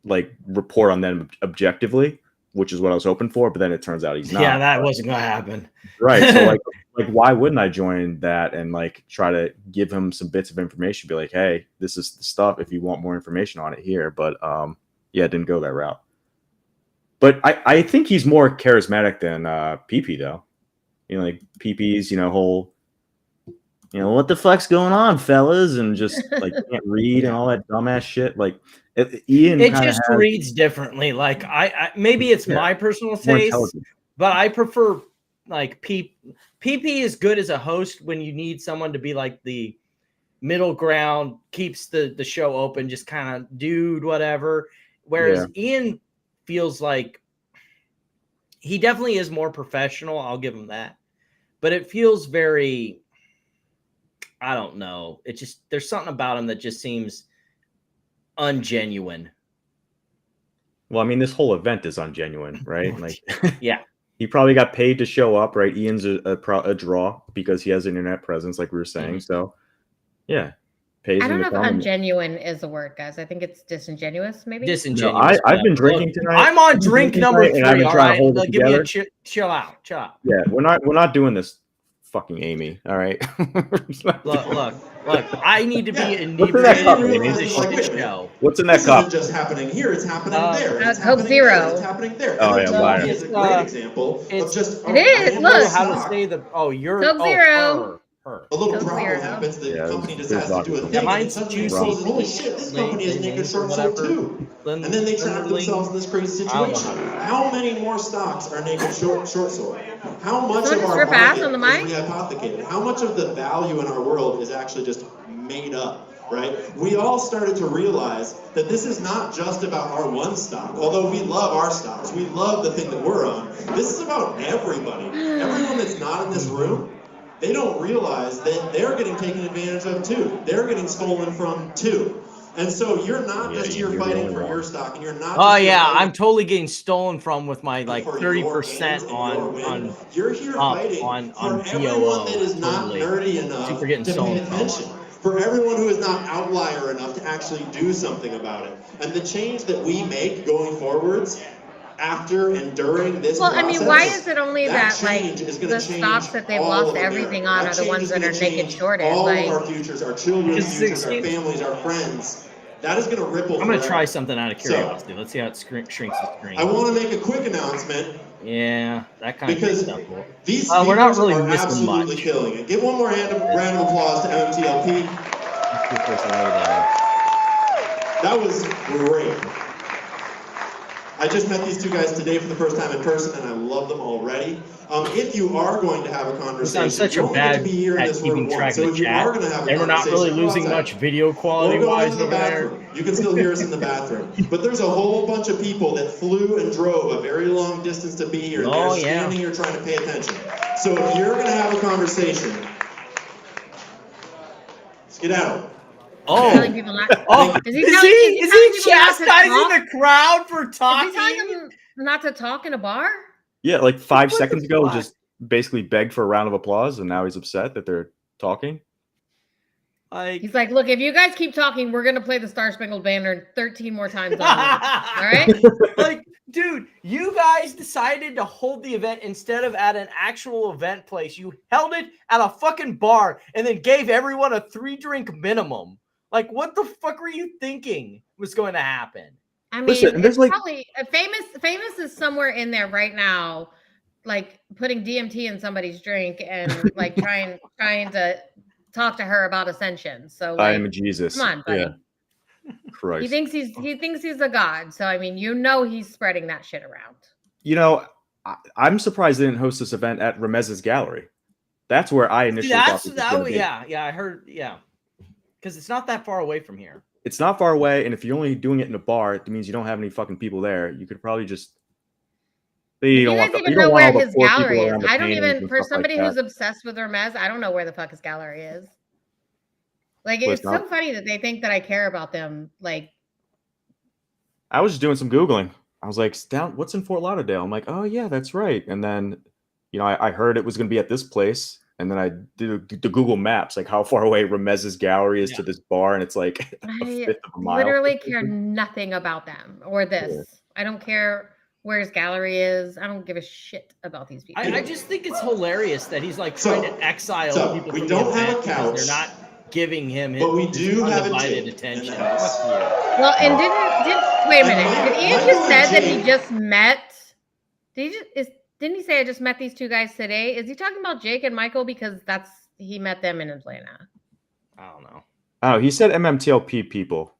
like report on them objectively, which is what I was hoping for, but then it turns out he's not. Yeah, that wasn't going to happen. Right. So like, why wouldn't I join that and like try to give him some bits of information? Be like, hey, this is the stuff. If you want more information on it here, but it didn't go that route. But I think he's more charismatic than PP though. Like PP's whole, what the fuck's going on, fellas, and just like can't read and all that dumbass shit. Like Ian, it just reads differently. Like I maybe it's my personal taste, but I prefer like PP is good as a host when you need someone to be like the middle ground, keeps the show open, just kind of dude whatever. Whereas Ian feels like he definitely is more professional. I'll give him that, but it feels very, I don't know. It just, there's something about him that just seems ungenuine. Well, I mean, this whole event is ungenuine, right? Like, yeah. He probably got paid to show up, right? Ian's a draw because he has internet presence, like we were saying. So, yeah. I don't know if ungenuine is a word, guys. I think it's disingenuous, maybe. Disingenuous. No, I've been drinking tonight. I'm on drink number 3. All right, give me a chill out. Yeah, we're not doing this, fucking Amy. All right. Look. I need to be inebriated with this show. What's in that cup? This isn't just happening here; it's happening there. It's Coke happening Zero. there. It's happening there. Oh yeah, liar. It's a great example of just. It is. Look. How to say the? Oh, you're Coke Zero. A little problem happens. The company decides to do a thing. Mine's and juicy. holy shit, this company is naked short sold too. And then they trap themselves in this crazy situation. How many more stocks are naked short sold? How much of our market is rehypothecated? How much of the value in our world is actually just made up? right? We all started to realize that this is not just about our one stock, although we love our stocks. We love the thing that we're on. This is about everybody. Everyone that's not in this room, they don't realize that they're getting taken advantage of too. They're getting stolen from too. And so you're not just here fighting for your stock, and you're not. Oh yeah, I'm totally getting stolen from with my like 30% on you're here fighting on for BOO. everyone that is not Totally. nerdy enough Super getting to pay stolen attention. For everyone who is not outlier enough to actually do something about it. And the change that we make going forwards after and during this Well, process, I mean, why is it only that like change is the gonna change stocks that they've all lost of everything America. on That are the change ones is that gonna are naked change shorted? all Like, of our futures, our children's futures, our families, our friends. That is going to ripple. I'm going to forever. try something out of curiosity. Let's see how it shrinks the screen. I want to make a quick announcement. Yeah, that kind because of stuff. These we're not really are missing absolutely much. killing it. Give one more round of applause to MMTLP. That was great. I just met these two guys today for the first time in person, and I love them already. If you are going to have a conversation, I'm such a bad at keeping track of the chat, and we're not really losing much video quality-wise over there. You can still hear us in the bathroom. But there's a whole bunch of people that flew and drove a very long distance to be here. Oh, They're standing here trying to pay attention. So if you're going to have a conversation, skedaddle. Oh, telling people not. Oh, is he chastising the crowd for talking? Is he telling them not to talk in a bar? Yeah, like 5 seconds ago, just basically begged for a round of applause, and now he's upset that they're talking. He's like, look, if you guys keep talking, we're gonna play the Star Spangled Banner 13 more times. All right? Like, dude, you guys decided to hold the event instead of at an actual event place. You held it at a fucking bar and then gave everyone a 3-drink minimum. Like, what the fuck were you thinking was going to happen? I mean, it's like probably famous is somewhere in there right now, like putting DMT in somebody's drink and like trying to talk to her about ascension. So like, I am Jesus. Come on, buddy. Yeah. Christ. He thinks he's a god. So I mean, he's spreading that shit around. You know, I'm surprised they didn't host this event at Ramez's gallery. That's where I initially thought this was gonna be. Yeah, I heard, because it's not that far away from here. It's not far away, and if you're only doing it in a bar, it means you don't have any fucking people there. You could probably just. You don't guys even know where his gallery is. I don't even, for somebody who's obsessed with Hermes, I don't know where the fuck his gallery is. Like, it's so funny that they think that I care about them. Like, I was just doing some Googling. I was like, what's in Fort Lauderdale? I'm like, oh yeah, that's right. And then, I heard it was going to be at this place. And then I did the Google Maps, like how far away Ramez's gallery is to this bar, and it's like a fifth of a mile. I literally care nothing about them or this. Yeah. I don't care where his gallery is. I don't give a shit about these people. I just think it's hilarious that he's like trying to exile people. We don't have a couch. They're not giving him but we do have undivided attention. Well, and didn't wait a minute. Did Ian just said that he just met? Didn't he say I just met these two guys today? Is he talking about Jake and Michael because he met them in Atlanta? I don't know. Oh, he said MMTLP people.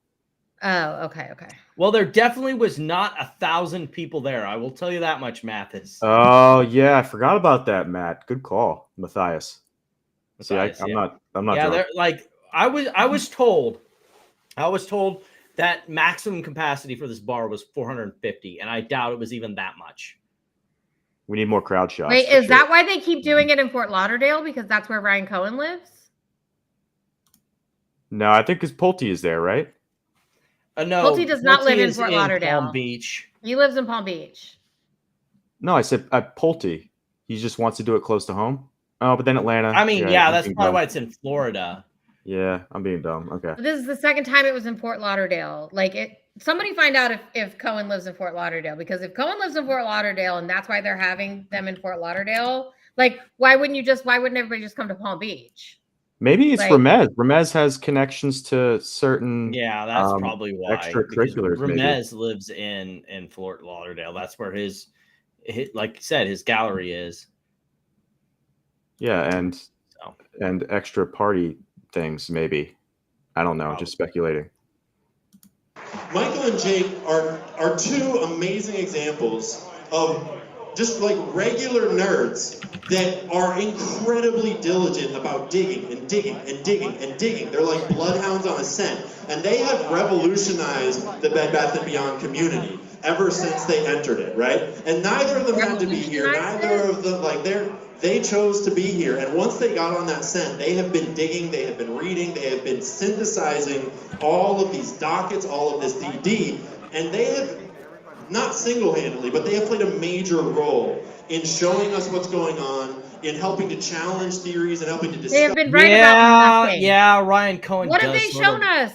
Oh, okay. Well, there definitely was not 1,000 people there. I will tell you that much, Mathis. Oh yeah, I forgot about that, Matt. Good call, Matthias. See, I'm not. Yeah, like I was told that maximum capacity for this bar was 450, and I doubt it was even that much. We need more crowd shots. Wait, is that why they keep doing it in Fort Lauderdale? Because that's where Ryan Cohen lives? No, I think because Pulte is there, right? No, Pulte does not live in Fort Lauderdale. Palm Beach. He lives in Palm Beach. No, I said at Pulte. He just wants to do it close to home. Oh, but then Atlanta. I mean, yeah that's probably why it's in Florida. Yeah, I'm being dumb. Okay. This is the second time it was in Fort Lauderdale. Like somebody find out if Cohen lives in Fort Lauderdale, because if Cohen lives in Fort Lauderdale and that's why they're having them in Fort Lauderdale, like why wouldn't everybody just come to Palm Beach? Maybe it's Ramez. Ramez has connections to certain that's probably why extracurriculars. Ramez lives in Fort Lauderdale. That's where his like you said, his gallery is. Yeah, and extra party things, maybe. I don't know, just speculating. Michael and Jake are two amazing examples of just like regular nerds that are incredibly diligent about digging and digging and digging and digging. They're like bloodhounds on a scent. And they have revolutionized the Bed Bath & Beyond community ever since they entered it, right? And neither of them had to be here. Neither of them, like, they chose to be here. And once they got on that scent, they have been digging, they have been reading, they have been synthesizing all of these dockets, all of this DD, and they have, not single-handedly, but they have played a major role in showing us what's going on, in helping to challenge theories and helping to discuss. They have been right about nothing. Yeah, Ryan Cohen. What have they shown us?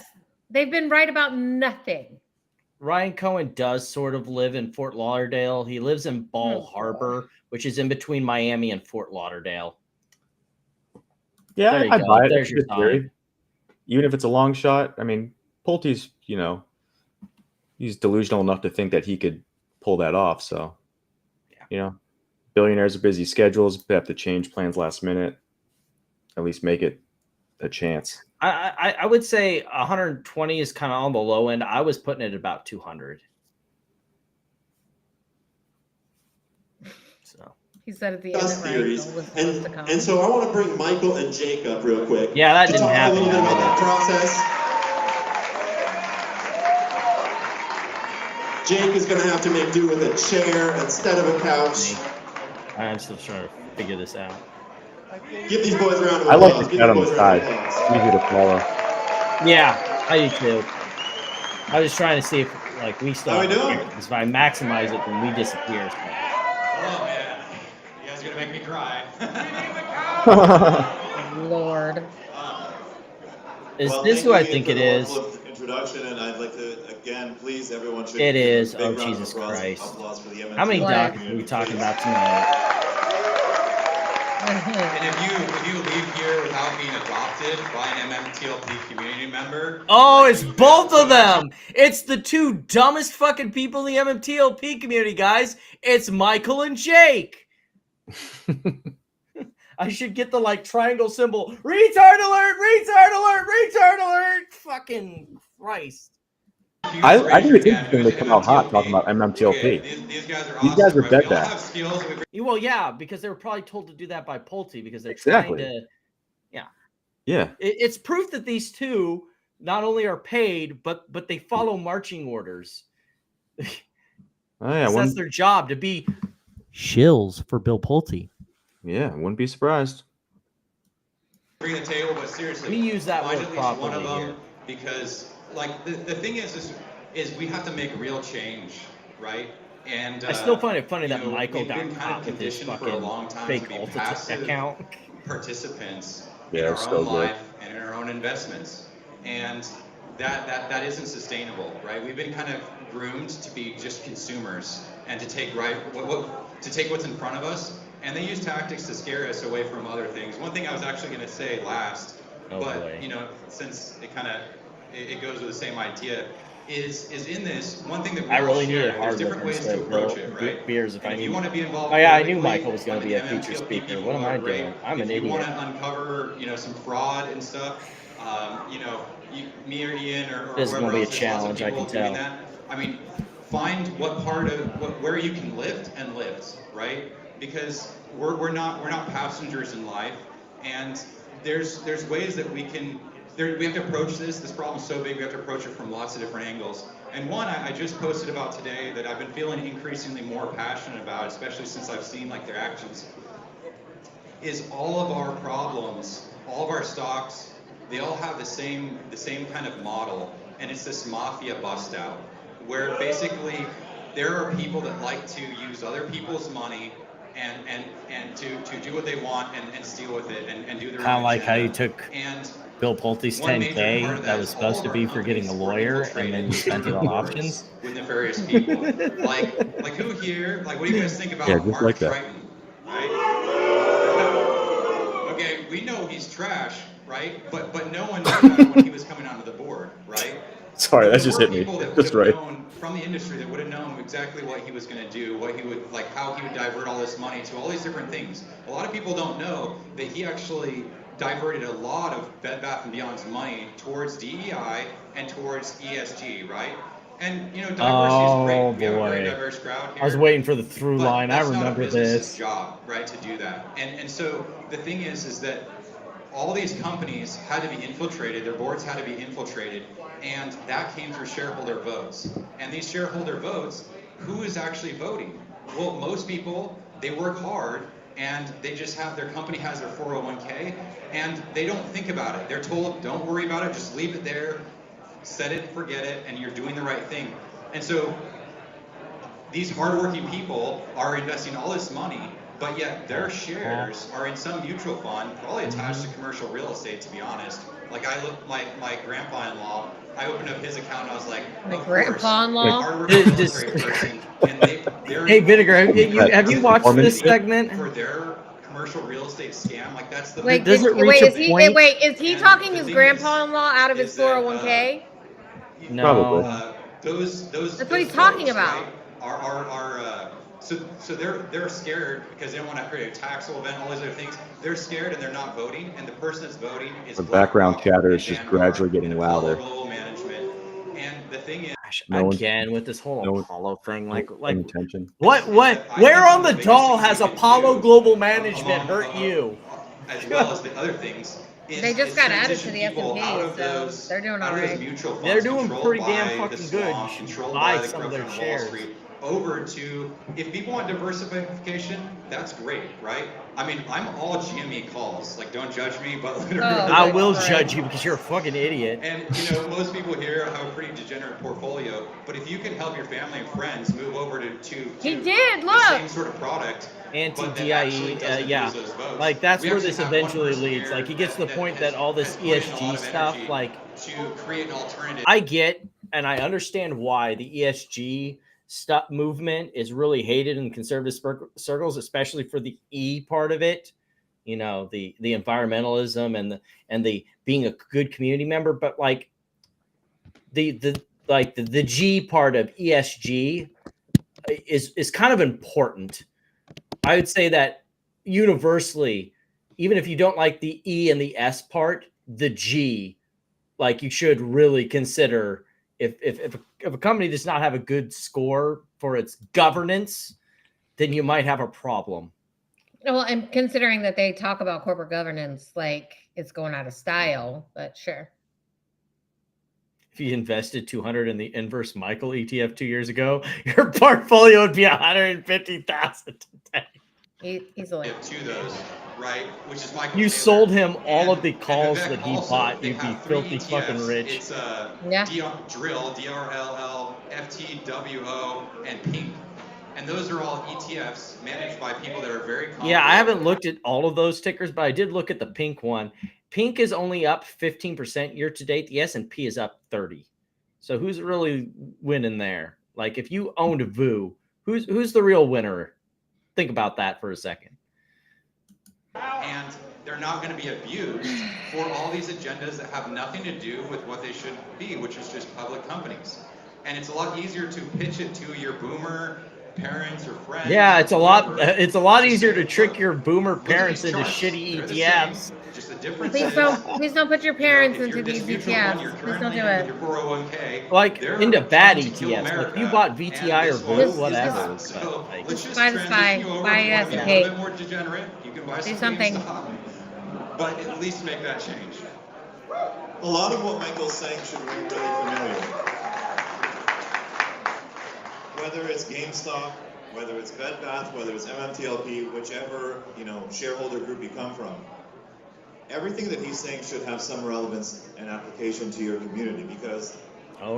They've been right about nothing. Ryan Cohen does sort of live in Fort Lauderdale. He lives in Ball Harbor, which is in between Miami and Fort Lauderdale. Yeah, There you I'd go. buy it. There's That's a your good theory. time. Even if it's a long shot. I mean, Pulte's, you know, he's delusional enough to think that he could pull that off. So, you know, billionaires are busy schedules. They have to change plans last minute. At least make it a chance. I would say 120 is kind of on the low end. I was putting it at about 200. So He said at the end that Ryan theories. Cohen was supposed to come. And so I want to bring Michael and Jake up real quick. Yeah, that to didn't talk happen. a little bit about that process. Jake is going to have to make do with a chair instead of a couch. I'm still trying to figure this out. Give these boys a round of I applause. like the Give cat on these the boys a round side. of applause. It's easy to follow. Yeah, I do too. I was trying to see if like we still How we have doing? because if I maximize it, then we disappear. Oh man, you guys are gonna make me cry. Lord. Is Well, this thank who I you again think for it the is? wonderful introduction, and I'd like to again, please, everyone should. It give a is. big Oh, round of Jesus Christ. applause for the How many MMTLP dockets are we community, talking please. about tonight? And if you leave here without being adopted by an MMTLP community member, Oh, like, it's you both have of them. It's the two dumbest fucking people in the MMTLP community, guys. It's Michael and Jake. I should get the like triangle symbol. Retard alert! Retard alert! Retard alert! Fucking Christ. I think it's interesting they come out hot talking about MMTLP. Okay, these guys are These awesome, guys are right? dead We all bad. have skills. Well, yeah, because they were probably told to do that by Pulte because they're Exactly. trying to. Yeah. Yeah. It's proof that these two not only are paid, but they follow marching orders. Oh, yeah. That's their job to be shills for Bill Pulte. Yeah, wouldn't be surprised. Bring the table, but seriously, We use that find word at least one properly of them here. because, like, the thing is we have to make real change, right? And I still find it funny you that know, Michael we've got been kind caught of with his conditioned for a fucking long time fake to be Ulta passive account. participants Yeah, in our it's so own good. life and in our own investments, and that isn't sustainable, right? We've been kind of groomed to be just consumers and to take to take what's in front of us, and they use tactics to scare us away from other things. One thing I was actually going to say last, but you know, since it kind of it goes with the same idea, is in this one thing that we I all really share. needed There's hard different liquor ways to instead of approach it, right? beers if And I if you need. want to be involved Oh yeah, I knew politically, Michael was going to be a one of the feature MMTLP speaker. people What am are I great. doing? I'm an If you want idiot. to uncover, you know, some fraud and stuff, you know, me or Ian or This is whoever gonna be a else, there's lots of challenge, I people can doing tell. that. I mean, find what part of where you can lift and lift, right? Because we're not passengers in life, and there's ways that we can. We have to approach this problem so big, we have to approach it from lots of different angles. And one I just posted about today that I've been feeling increasingly more passionate about, especially since I've seen like their actions, is all of our problems, all of our stocks, they all have the same kind of model, and it's this mafia bust out, where basically there are people that like to use other people's money and to do what they want and steal with it and do their Kind of own like how you agenda. took And Bill Pulte's one major part 10K of that was is all supposed of to our be for getting a companies were lawyer, and then you spent it on infiltrated options. with nefarious people. like who here? Like, what do you guys think about Yeah, just Mark like that. Triton? Right? Okay, we know he's trash, right? But no one knew that when he was coming onto the board, right? Sorry, But that there just were hit me. people that Just would have right. known from the industry that would have known exactly what he was going to do, what he would like, how he would divert all this money to all these different things. A lot of people don't know that he actually diverted a lot of Bed Bath & Beyond's money towards DEI and towards ESG, right? And diversity is great. We have a very boy. diverse crowd here. I was waiting for the through But line. I that's not a remember business's this. job, right, to do that. And so the thing is that all these companies had to be infiltrated, their boards had to be infiltrated, and that came through shareholder votes. And these shareholder votes, who is actually voting? Well, most people, they work hard, and they just have, their company has their 401k, and they don't think about it. They're told, don't worry about it, just leave it there, set it, forget it, and you're doing the right thing. And so these hardworking people are investing all this money, but yet their shares are in some mutual fund, probably attached to commercial real estate, to be honest. Like I looked, my grandpa-in-law, I opened up his account and I was like, My grandpa-in-law? hardworking military person, and they're Hey, Vinegar, have you watched this segment? For their commercial real estate scam, like that's the Wait, Does it reach a point? wait, is he talking his thing grandpa-in-law out of his is that, 401k? No. Probably. Those That's what he's talking folks, about. right, are so they're scared because they don't want to create a taxable event, all these other things. They're scared and they're not voting, and the person that's voting is The background chatter is just gradually getting louder. global management. And the thing is, Again, with this whole Apollo thing, like attention. what? Where on the doll has Apollo Global Management hurt you? as well as the other things. They just got added to the S&P, so they're doing all right. They're doing pretty damn fucking good. You should buy some of their shares. Over to, if people want diversification, that's great, right? I mean, I'm all GME calls. Like, don't judge me, but literally, I will judge you because you're a fucking idiot. And most people here have a pretty degenerate portfolio. But if you can help your family and friends move over to the same sort of product, anti-DIE, yeah, like that's where this eventually leads. Like, he gets to the point that all this ESG stuff, like, to create an alternative. I get and I understand why the ESG stuff movement is really hated in conservative circles, especially for the E part of it, the environmentalism and the being a good community member. But like the G part of ESG is kind of important. I would say that universally, even if you don't like the E and the S part, the G, like, you should really consider if a company does not have a good score for its governance, then you might have a problem. Well, and considering that they talk about corporate governance like it's going out of style, but sure. If you invested 200 in the Inverse Michael ETF 2 years ago, your portfolio would be 150,000 today. Easily. To those, right? Which is Michael You Taylor. sold him all of the calls Vivek that he also, bought. they You'd be have filthy 3 fucking ETFs. rich. It's Drill, DRLL, FTWO, and Pink. And those are all ETFs managed by people that are very confident. Yeah, I haven't looked at all of those tickers, but I did look at the Pink one. Pink is only up 15% year to date. The S&P is up 30. So who's really winning there? Like, if you owned VU, who's the real winner? Think about that for a second. And they're not going to be abused for all these agendas that have nothing to do with what they should be, which is just public companies. And it's a lot easier to pitch it to your boomer parents or friends. Yeah, it's a lot easier to trick your boomer parents into shitty ETFs. Just the difference please don't put your parents into these ETFs. Please don't do it. Your 401k, like, into bad ETFs. Like, if you bought VTI or VU, whatever. So like, let's just buy the SPY, buy S&P. a little bit more degenerate. You can buy Do some something. GameStop, but at least make that change. A lot of what Michael's saying should ring really familiar. Whether it's GameStop, whether it's Bed Bath, whether it's MMTLP, whichever shareholder group you come from, everything that he's saying should have some relevance and application to your community, because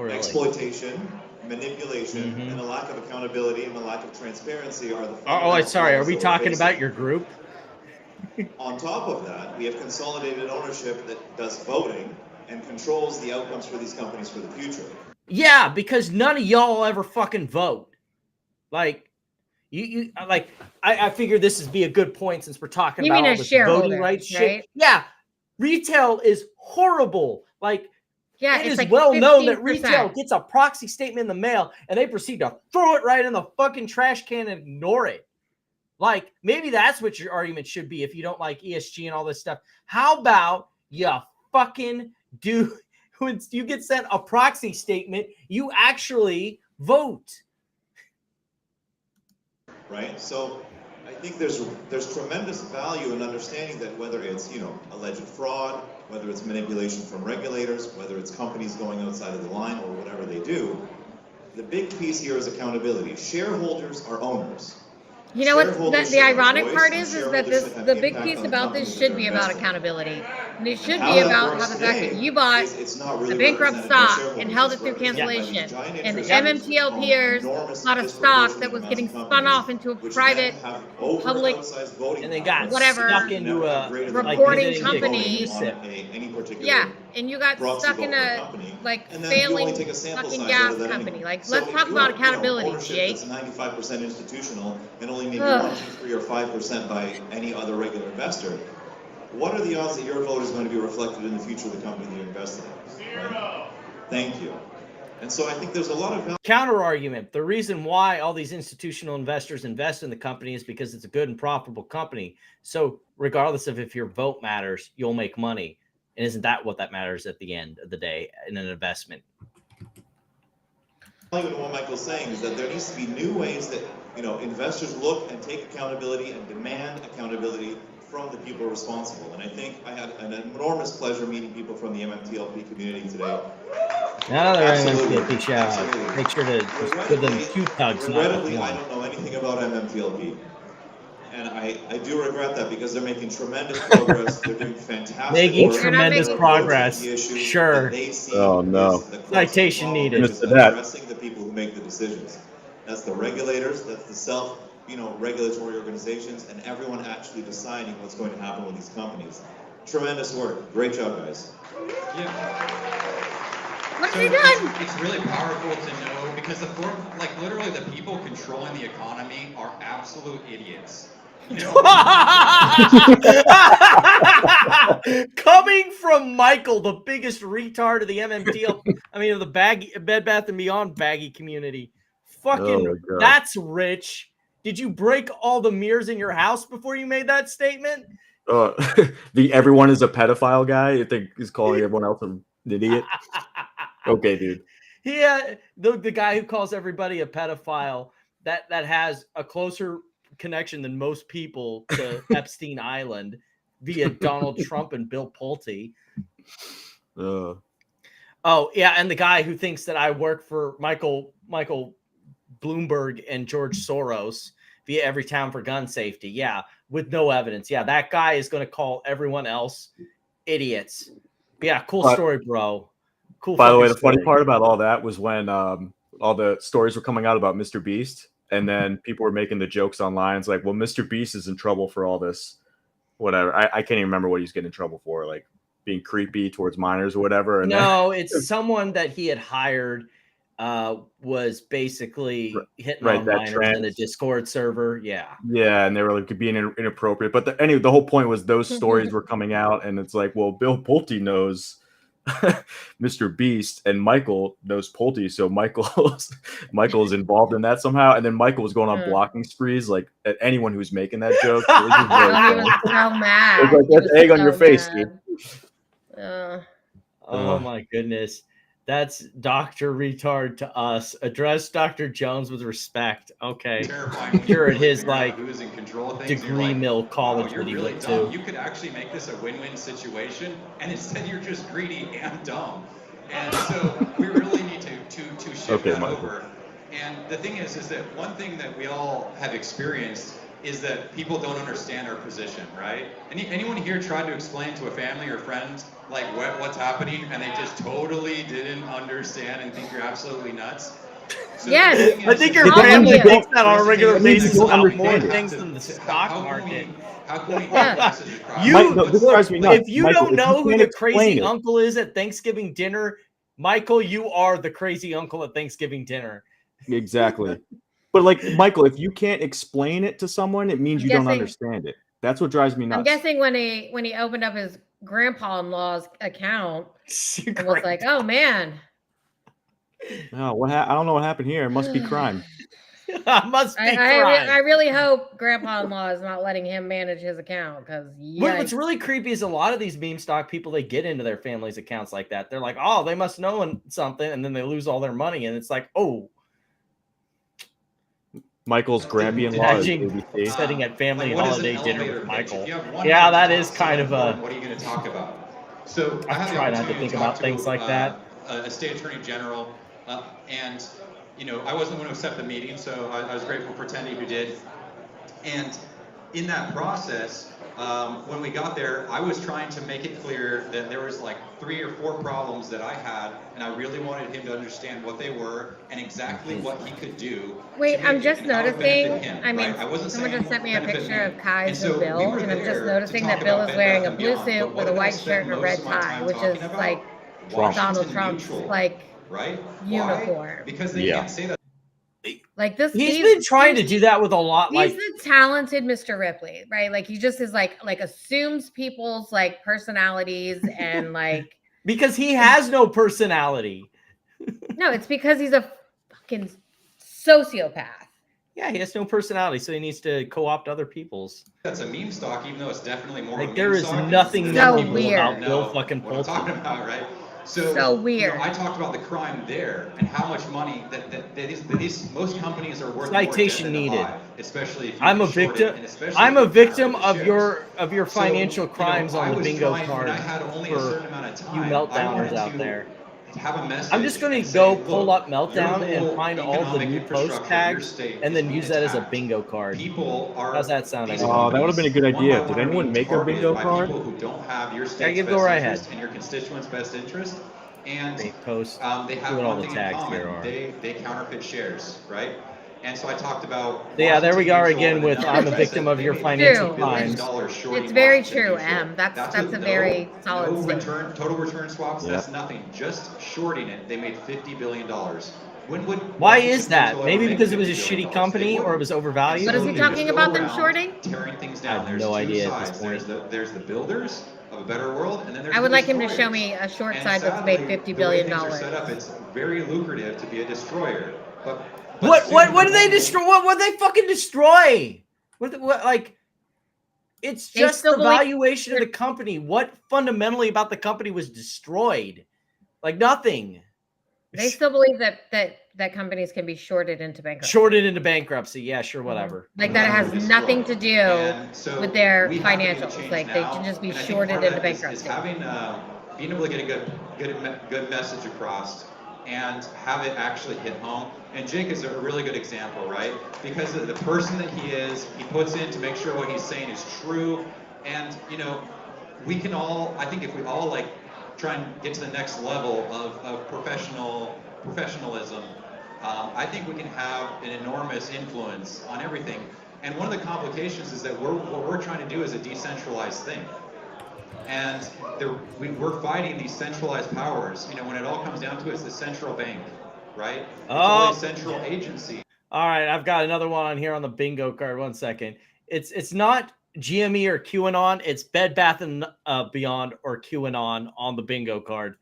exploitation, manipulation, and the lack of accountability and the lack of transparency are the sorry. Are we talking about your group? On top of that, we have consolidated ownership that does voting and controls the outcomes for these companies for the future. Yeah, because none of y'all ever fucking vote. Like, I figured this would be a good point since we're talking about all this voting rights shit. Yeah, retail is horrible. Like, it is like well known that retail gets a proxy statement in the mail and they proceed to throw it right in the fucking trash can and ignore it. Like, maybe that's what your argument should be if you don't like ESG and all this stuff. How about you fucking do when you get sent a proxy statement, you actually vote. Right? So I think there's tremendous value in understanding that whether it's, alleged fraud, whether it's manipulation from regulators, whether it's companies going outside of the line or whatever they do, the big piece here is accountability. Shareholders are owners. You know what? The ironic part is that the big piece about this should be about accountability, and it should be about how the fact that you bought a bankrupt stock and held it through cancellation, and the MMTLPers bought a stock that was getting spun off into a private, public, and they got whatever stuck into a reporting company. Yeah, and you got stuck in a failing fucking gas company. Like, let's talk about accountability, Jake. 95% institutional and only maybe 1, 2, 3, or 5% by any other regular investor. What are the odds that your vote is going to be reflected in the future of the company that you're invested in? Right? Thank you. And so I think there's a lot of counter argument. The reason why all these institutional investors invest in the company is because it's a good and profitable company. So regardless of if your vote matters, you'll make money. And isn't that what that matters at the end of the day in an investment? What Michael's saying is that there needs to be new ways that investors look and take accountability and demand accountability from the people responsible. And I think I had an enormous pleasure meeting people from the MMTLP community today. Another MMTLP shout out. Make sure to give them 2 tugs. Regrettably, I don't know anything about MMTLP. And I do regret that because they're making tremendous progress. They're doing fantastic Making work. tremendous progress. Sure. Oh, no. Citation needed. Addressing the people who make the decisions. That's the regulators, that's the regulatory organizations, and everyone actually deciding what's going to happen with these companies. Tremendous work. Great job, guys. What's he done? It's really powerful to know because literally the people controlling the economy are absolute idiots. Coming from Michael, the biggest retard of the MMTL, of the Bed Bath & Beyond baggy community. Fucking, that's rich. Did you break all the mirrors in your house before you made that statement? The everyone is a pedophile guy. I think he's calling everyone else an idiot. Okay, dude. Yeah, the guy who calls everybody a pedophile that has a closer connection than most people to Epstein Island via Donald Trump and Bill Pulte. Oh, yeah, and the guy who thinks that I work for Michael Bloomberg and George Soros via Every Town for Gun Safety. Yeah, with no evidence. Yeah, that guy is going to call everyone else idiots. Yeah, cool story, bro. Cool. By the way, the funny part about all that was when all the stories were coming out about Mr. Beast, and then people were making the jokes online. It's like, well, Mr. Beast is in trouble for all this, whatever. I can't even remember what he's getting in trouble for, like being creepy towards minors or whatever. And it's someone that he had hired was basically hitting on minors in a Discord server. Yeah, and they were like being inappropriate. But anyway, the whole point was those stories were coming out, and it's like, well, Bill Pulte knows Mr. Beast, and Michael knows Pulte, so Michael is involved in that somehow. And then Michael was going on blocking sprees, like at anyone who's making that joke. He was so mad. It was like, that's egg on your face, dude. Oh my goodness. That's Dr. Retard to us. Address Dr. Jones with respect. Okay. You're at his who's in control of things, degree mill college that he really went dumb. to. You could actually make this a win-win situation, and instead you're just greedy and dumb. And so we really need to shift that over. And the thing is that one thing that we all have experienced is that people don't understand our position, right? Anyone here tried to explain to a family or friend like what's happening, and they just totally didn't understand and think you're absolutely nuts? So yes, I think your family thinks that on a regular basis about more things than the stock market. How can we get messages across? If you don't know who the crazy uncle is at Thanksgiving dinner, Michael, you are the crazy uncle at Thanksgiving dinner. Exactly. But like, Michael, if you can't explain it to someone, it means you don't understand it. That's what drives me nuts. I'm guessing when he opened up his grandpa-in-law's account, and was like, oh man. No, I don't know what happened here. It must be crime. Must be I really hope Grandpa-in-law is not letting him manage his account because what's really creepy is a lot of these meme stock people, they get into their family's accounts like that. They're like, oh, they must know something, and then they lose all their money, and it's like, oh. Michael's Grammy-in-law is ABC. Setting at family like, holiday dinner with Michael. Yeah, that is kind of a. What are you going to talk about? So I I had the try not to opportunity think talk about to, things like that. A state attorney general, and I wasn't going to accept the meeting, so I was grateful for Tendi who did. And in that process, when we got there, I was trying to make it clear that there was like 3 or 4 problems that I had, and I really wanted him to understand what they were and exactly what he could do. Wait, I'm just noticing. Him, I mean, right? someone just sent me a picture of Kai's and and Bill, and I'm just noticing that Bill is wearing a blue suit with a white shirt and a red tie, which is like Donald Trump's like uniform. Because they can't say that. Like this, he's been trying to do that with a lot. He's Like the talented Mr. Ripley, right? Like he just is like assumes people's like personalities and like because he has no personality. No, it's because he's a fucking sociopath. Yeah, he has no personality, so he needs to co-opt other people's. That's a meme stock, even though it's definitely more. Like there is nothing so memorable weird about Bill fucking Pulte. Talking about, right? So weird. I talked about the crime there and how much money that these most companies are worth. Citation more needed. buy, especially if I'm a victim. I'm a victim of your financial crimes on the bingo card for you meltdowners out there. I'm just going to go pull up Meltdown and find all the new post tags and then use that as a bingo card. How's that sound? Oh, that would have been a good idea. Did anyone make a bingo card? Yeah, go right ahead. And your constituents' best interest. And post. They have all one the thing tags in common. here are. They counterfeit shares, right? And so I talked about. Yeah, there we go again with I'm a victim of your financial crimes. It's very true, M. That's a very solid statement. Total return swaps, that's nothing. Just shorting it, they made $50 billion. Why is that? Maybe because it was a shitty company or it was overvalued? But is he talking about them shorting? Tearing things down. I have no idea at this point. There's the builders of a better world, and then there's I would like him to show me a short side that's made $50 billion. Set up, it's very lucrative to be a destroyer. But what did they destroy? What did they fucking destroy? What like? It's just the valuation of the company. What fundamentally about the company was destroyed? Like nothing. They still believe that companies can be shorted into bankruptcy. Shorted into bankruptcy, yeah, sure, whatever. Like that has nothing to do with their financials. Like they can just be shorted into bankruptcy. Being able to get a good message across and have it actually hit home. And Jake is a really good example, right? Because of the person that he is, he puts in to make sure what he's saying is true. And we can all, I think if we all like try and get to the next level of professionalism, I think we can have an enormous influence on everything. And one of the complications is that what we're trying to do is a decentralized thing. And we're fighting these centralized powers. When it all comes down to it, it's the central bank, right? It's all a central agency. All right, I've got another one on here on the bingo card. 1 second. It's not GME or QAnon. It's Bed Bath and Beyond or QAnon on the bingo card.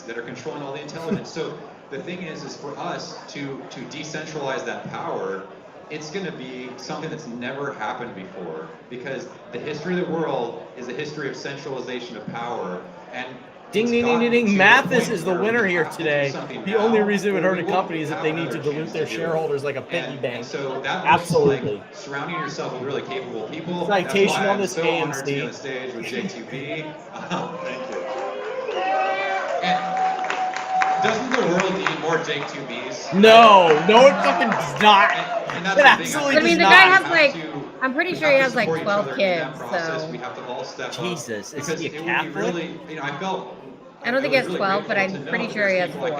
That are controlling all the intelligence. So the thing is for us to decentralize that power, it's going to be something that's never happened before, because the history of the world is a history of centralization of power. And ding, ding, ding, ding, ding. Mathis is the winner here today. The only reason it would hurt a company is if they need to dilute their shareholders like a piggy bank. So that absolutely. Like surrounding yourself with really capable people. Citation on this so AMC. To be on the stage with J2B. Thank you. And doesn't the world need more J2Bs? No, it fucking does not. And that's it absolutely does I mean, the not. guy has like, I'm pretty sure he has like 12 kids. So we have to all step Jesus, up. is he a Catholic? Really, I felt. I don't think he has 12, but I'm pretty sure he has 4.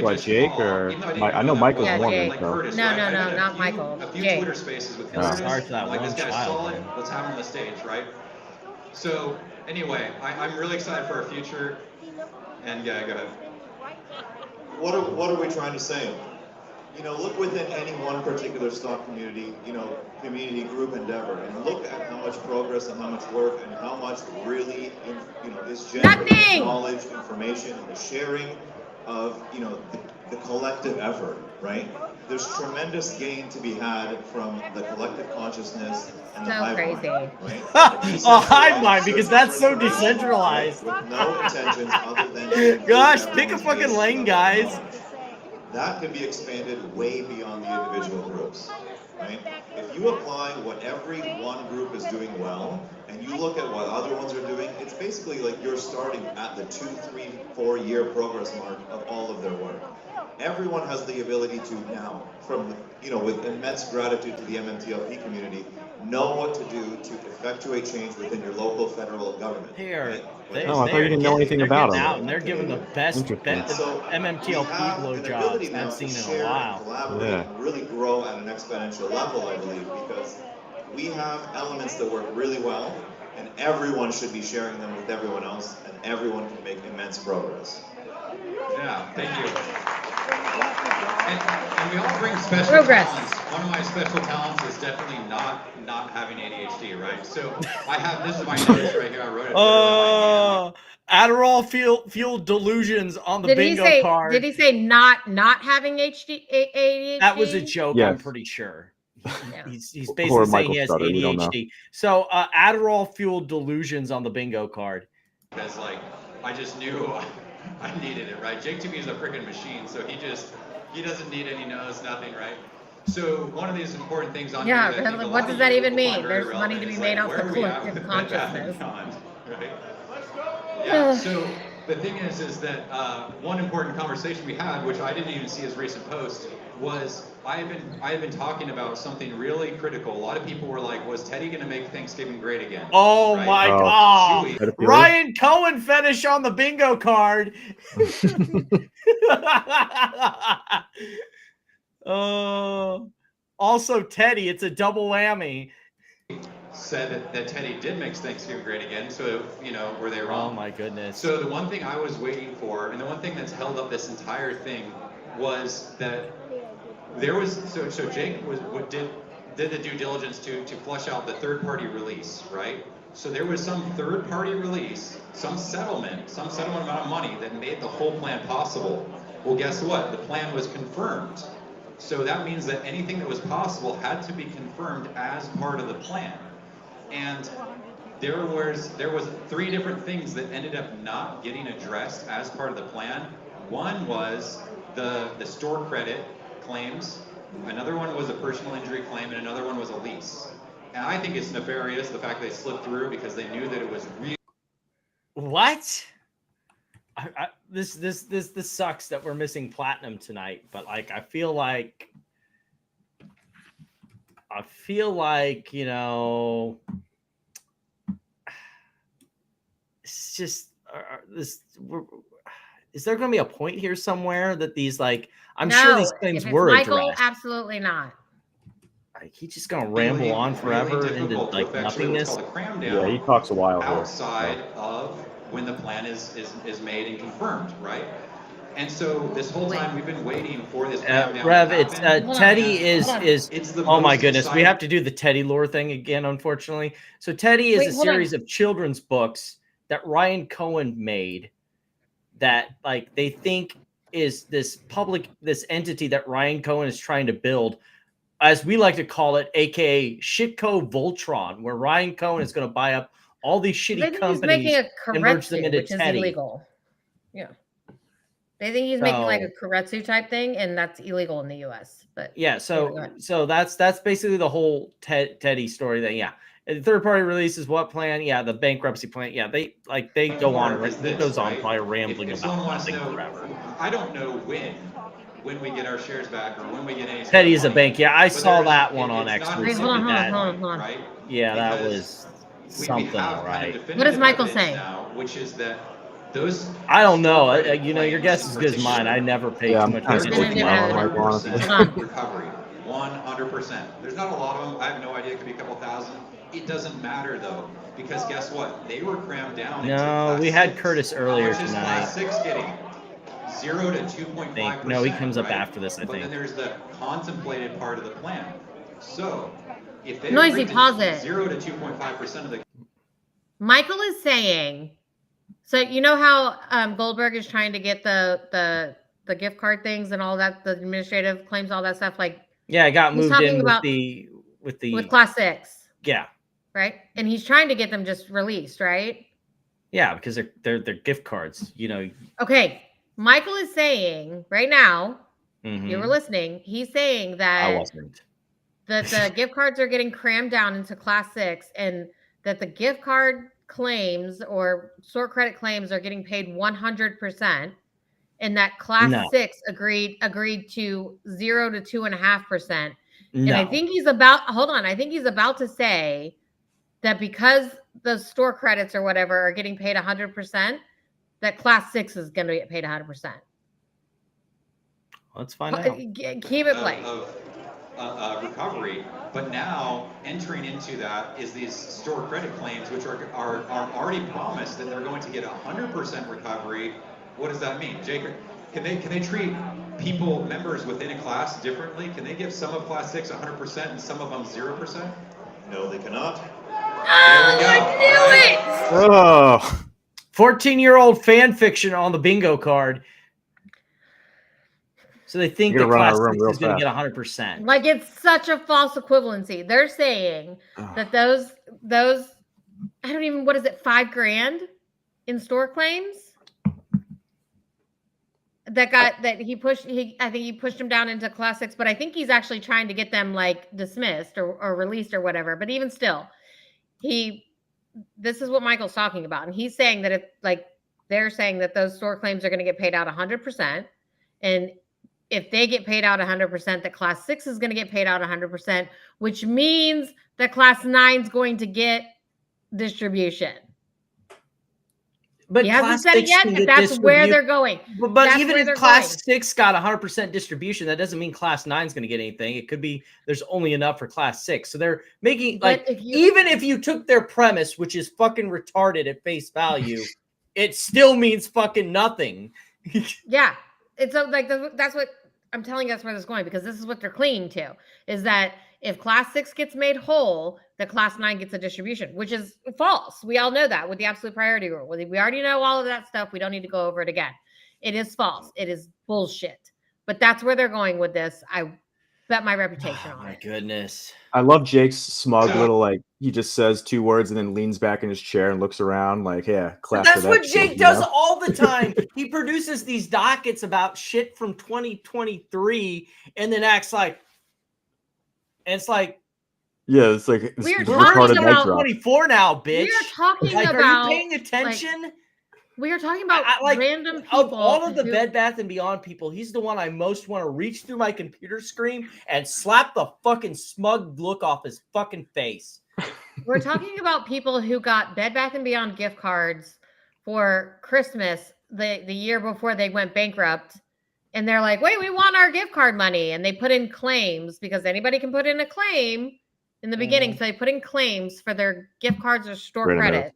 What, Jake or I know Michael's one. Jake. So. No, not Michael. A few Jake. Twitter spaces with Sorry for that like one this guy's child, solid. man. Let's have him on the stage, right? So anyway, I'm really excited for our future. And yeah, go ahead. What are we trying to say? Look within any one particular stock community, community group endeavor, and look at how much progress and how much work and how much really, is generating knowledge, information, and the sharing of, the collective effort, right? There's tremendous gain to be had from the collective consciousness and the So hive mind, crazy. right? A hive mind, because that's so decentralized. With no intentions other than to improve Gosh, pick a everyone's fucking base lane, level of guys. knowledge. That can be expanded way beyond the individual groups, right? If you apply what every one group is doing well, and you look at what other ones are doing, it's basically like you're starting at the 2, 3, 4 year progress mark of all of their work. Everyone has the ability to now, from, you know, with immense gratitude to the MMTLP community, know what to do to effectuate change within your local federal government. Right? Oh, I thought you didn't know anything about them. Out and they're giving the best So MMTLP blowjobs I've seen in a while. Collaborate and really grow at an exponential level, I believe, because we have elements that work really well, and everyone should be sharing them with everyone else, and everyone can make immense progress. Yeah, thank you. And we all bring special Progress. talents. One of my special talents is definitely not having ADHD, right? So I have, this is my notes right here. I wrote it. Adderall fueled delusions on the Did bingo he say? card. Did he say not having ADHD? That was a joke, Yes. I'm pretty sure. He's Or basically saying Michael he has stuttered, we don't know. ADHD. So Adderall fueled delusions on the bingo card. Because like, I just knew I needed it, right? Jake to me is a freaking machine, so he doesn't need any notes, nothing, right? So one of these important things on Yeah, here that I think a what lot does of that you even will find mean? very There's money to relevant be is, made like, off where the are we at collective with consciousness. BaggieCon, right? Yeah, so the thing is that one important conversation we had, which I didn't even see as recent post, was I have been talking about something really critical. A lot of people were like, was Teddy going to make Thanksgiving great again? Oh right? my God. Chewy. Ryan Cohen fetish on the bingo card. Also Teddy, it's a double whammy. Said that Teddy did make Thanksgiving great again, so, you know, were they wrong? Oh my goodness. So the one thing I was waiting for, and the one thing that's held up this entire thing, was that there was, so Jake did the due diligence to flush out the third-party release, right? So there was some third-party release, some settlement amount of money that made the whole plan possible. Well, guess what? The plan was confirmed. So that means that anything that was possible had to be confirmed as part of the plan. And there was 3 different things that ended up not getting addressed as part of the plan. One was the store credit claims, another one was a personal injury claim, and another one was a lease. And I think it's nefarious, the fact they slipped through because they knew that it was real. What? This sucks that we're missing Platinum tonight, but like I feel like you know, it's just is there going to be a point here somewhere that these, like, I'm sure these claims were Michael, addressed. absolutely not. Like, he's just going to ramble on forever into like nothingness. Yeah, he talks a while here. Outside of when the plan is made and confirmed, right? And so this whole time we've been waiting for this cram down. Rev, to it's happen. Teddy is It's the oh my most goodness, we exciting- have to do the Teddy lore thing again, unfortunately. So Teddy is a series of children's books that Ryan Cohen made that, like, they think is this entity that Ryan Cohen is trying to build, as we like to call it, aka Shitco Voltron, where Ryan Cohen is going to buy up all these shitty companies and merge them into which Teddy. is illegal. Yeah. They think he's making like a Karetsu type thing, and that's illegal in the US. But yeah, so that's basically the whole Teddy story thing. Yeah. And third party releases what plan? Yeah, the bankruptcy plan. Yeah, they go on. It goes on probably rambling about nothing forever. I don't know when we get our shares back or when we get any. Teddy is a bank. Yeah, I saw that one on it's not exclusive. Hold on. Right? Yeah, that was something, right? What is Michael saying? Now, which is that those. I don't know. You know, your guess is as good as mine. I never pay too much attention to recovery. 100%. There's not a lot of them. I have no idea. It could be a couple thousand. It doesn't matter though, because guess what? They were crammed down. No, we had Curtis earlier tonight. Class 6 getting 0 to 2.5%. No, he comes up right? after this, I But think. then there's the contemplated part of the plan. So if they Noisy, pause it. 0 to 2.5% of the. Michael is saying, so you know how Goldberg is trying to get the the gift card things and all that, the administrative claims, all that stuff. Like, Yeah, it got he's moved talking in about with class 6. Yeah. Right. And he's trying to get them just released, right? Yeah, because they're gift cards, Okay. Michael is saying right now, Mhm. you were listening. He's saying that I wasn't. that the gift cards are getting crammed down into class 6 and that the gift card claims or store credit claims are getting paid 100%. And that class 6 agreed to 0 to 2.5%. And I think he's about to say that because the store credits or whatever are getting paid 100%, that class 6 is going to get paid 100%. Let's find out. Keep it playing. Recovery, but now entering into that is these store credit claims, which are already promised that they're going to get 100% recovery. What does that mean, Jake? Can they treat members within a class differently? Can they give some of class 6 100% and some of them 0%? No, they cannot. I knew it! Oh, 14-year-old fan fiction on the bingo card. So they think that class 6 is going to get 100%. Like, it's such a false equivalency. They're saying that those I don't even, what is it, $5,000 in store claims that he pushed. I think he pushed him down into class 6, but I think he's actually trying to get them like dismissed or released or whatever. But even still, this is what Michael's talking about, and he's saying that they're saying that those store claims are going to get paid out 100%, and if they get paid out 100%, that class 6 is going to get paid out 100%, which means that class 9 is going to get distribution. But he hasn't said it yet, but that's where they're going. But even if class 6 got 100% distribution, that doesn't mean class 9 is going to get anything. It could be there's only enough for class 6. So they're making, even if you took their premise, which is fucking retarded at face value, it still means fucking nothing. Yeah. It's that's what I'm telling you, that's where this is going, because this is what they're clinging to, is that if class 6 gets made whole, that class 9 gets a distribution, which is false. We all know that with the absolute priority rule. We already know all of that stuff. We don't need to go over it again. It is false. It is bullshit. But that's where they're going with this. I bet my reputation on it. My goodness. I love Jake's smug little, he just says 2 words and then leans back in his chair and looks around like, yeah, clap That's for that what shit, Jake does all the time. He produces these dockets about shit from 2023 and then acts like, and it's like, yeah, it's like we're talking about 24 now, bitch. We are talking about, are you paying attention? We are talking about random people. Of all of the Bed Bath & Beyond people, he's the one I most want to reach through my computer screen and slap the fucking smug look off his fucking face. We're talking about people who got Bed Bath & Beyond gift cards for Christmas the year before they went bankrupt. And they're like, wait, we want our gift card money. And they put in claims, because anybody can put in a claim in the beginning. So they put in claims for their gift cards or store credit.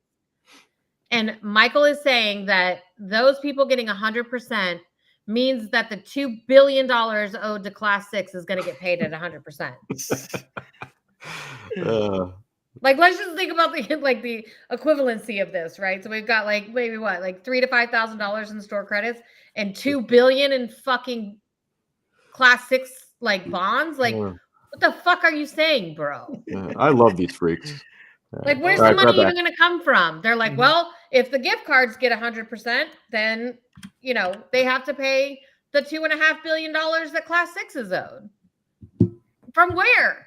And Michael is saying that those people getting 100% means that the $2 billion owed to class 6 is going to get paid at 100%. Let's just think about the equivalency of this, right? So we've got maybe what, $3,000 to $5,000 in store credits and $2 billion in fucking class 6 bonds. What the fuck are you saying, bro? I love these freaks. Where's the money even going to come from? They're like, well, if the gift cards get 100%, then, they have to pay the $2.5 billion that class 6 is owed. From where?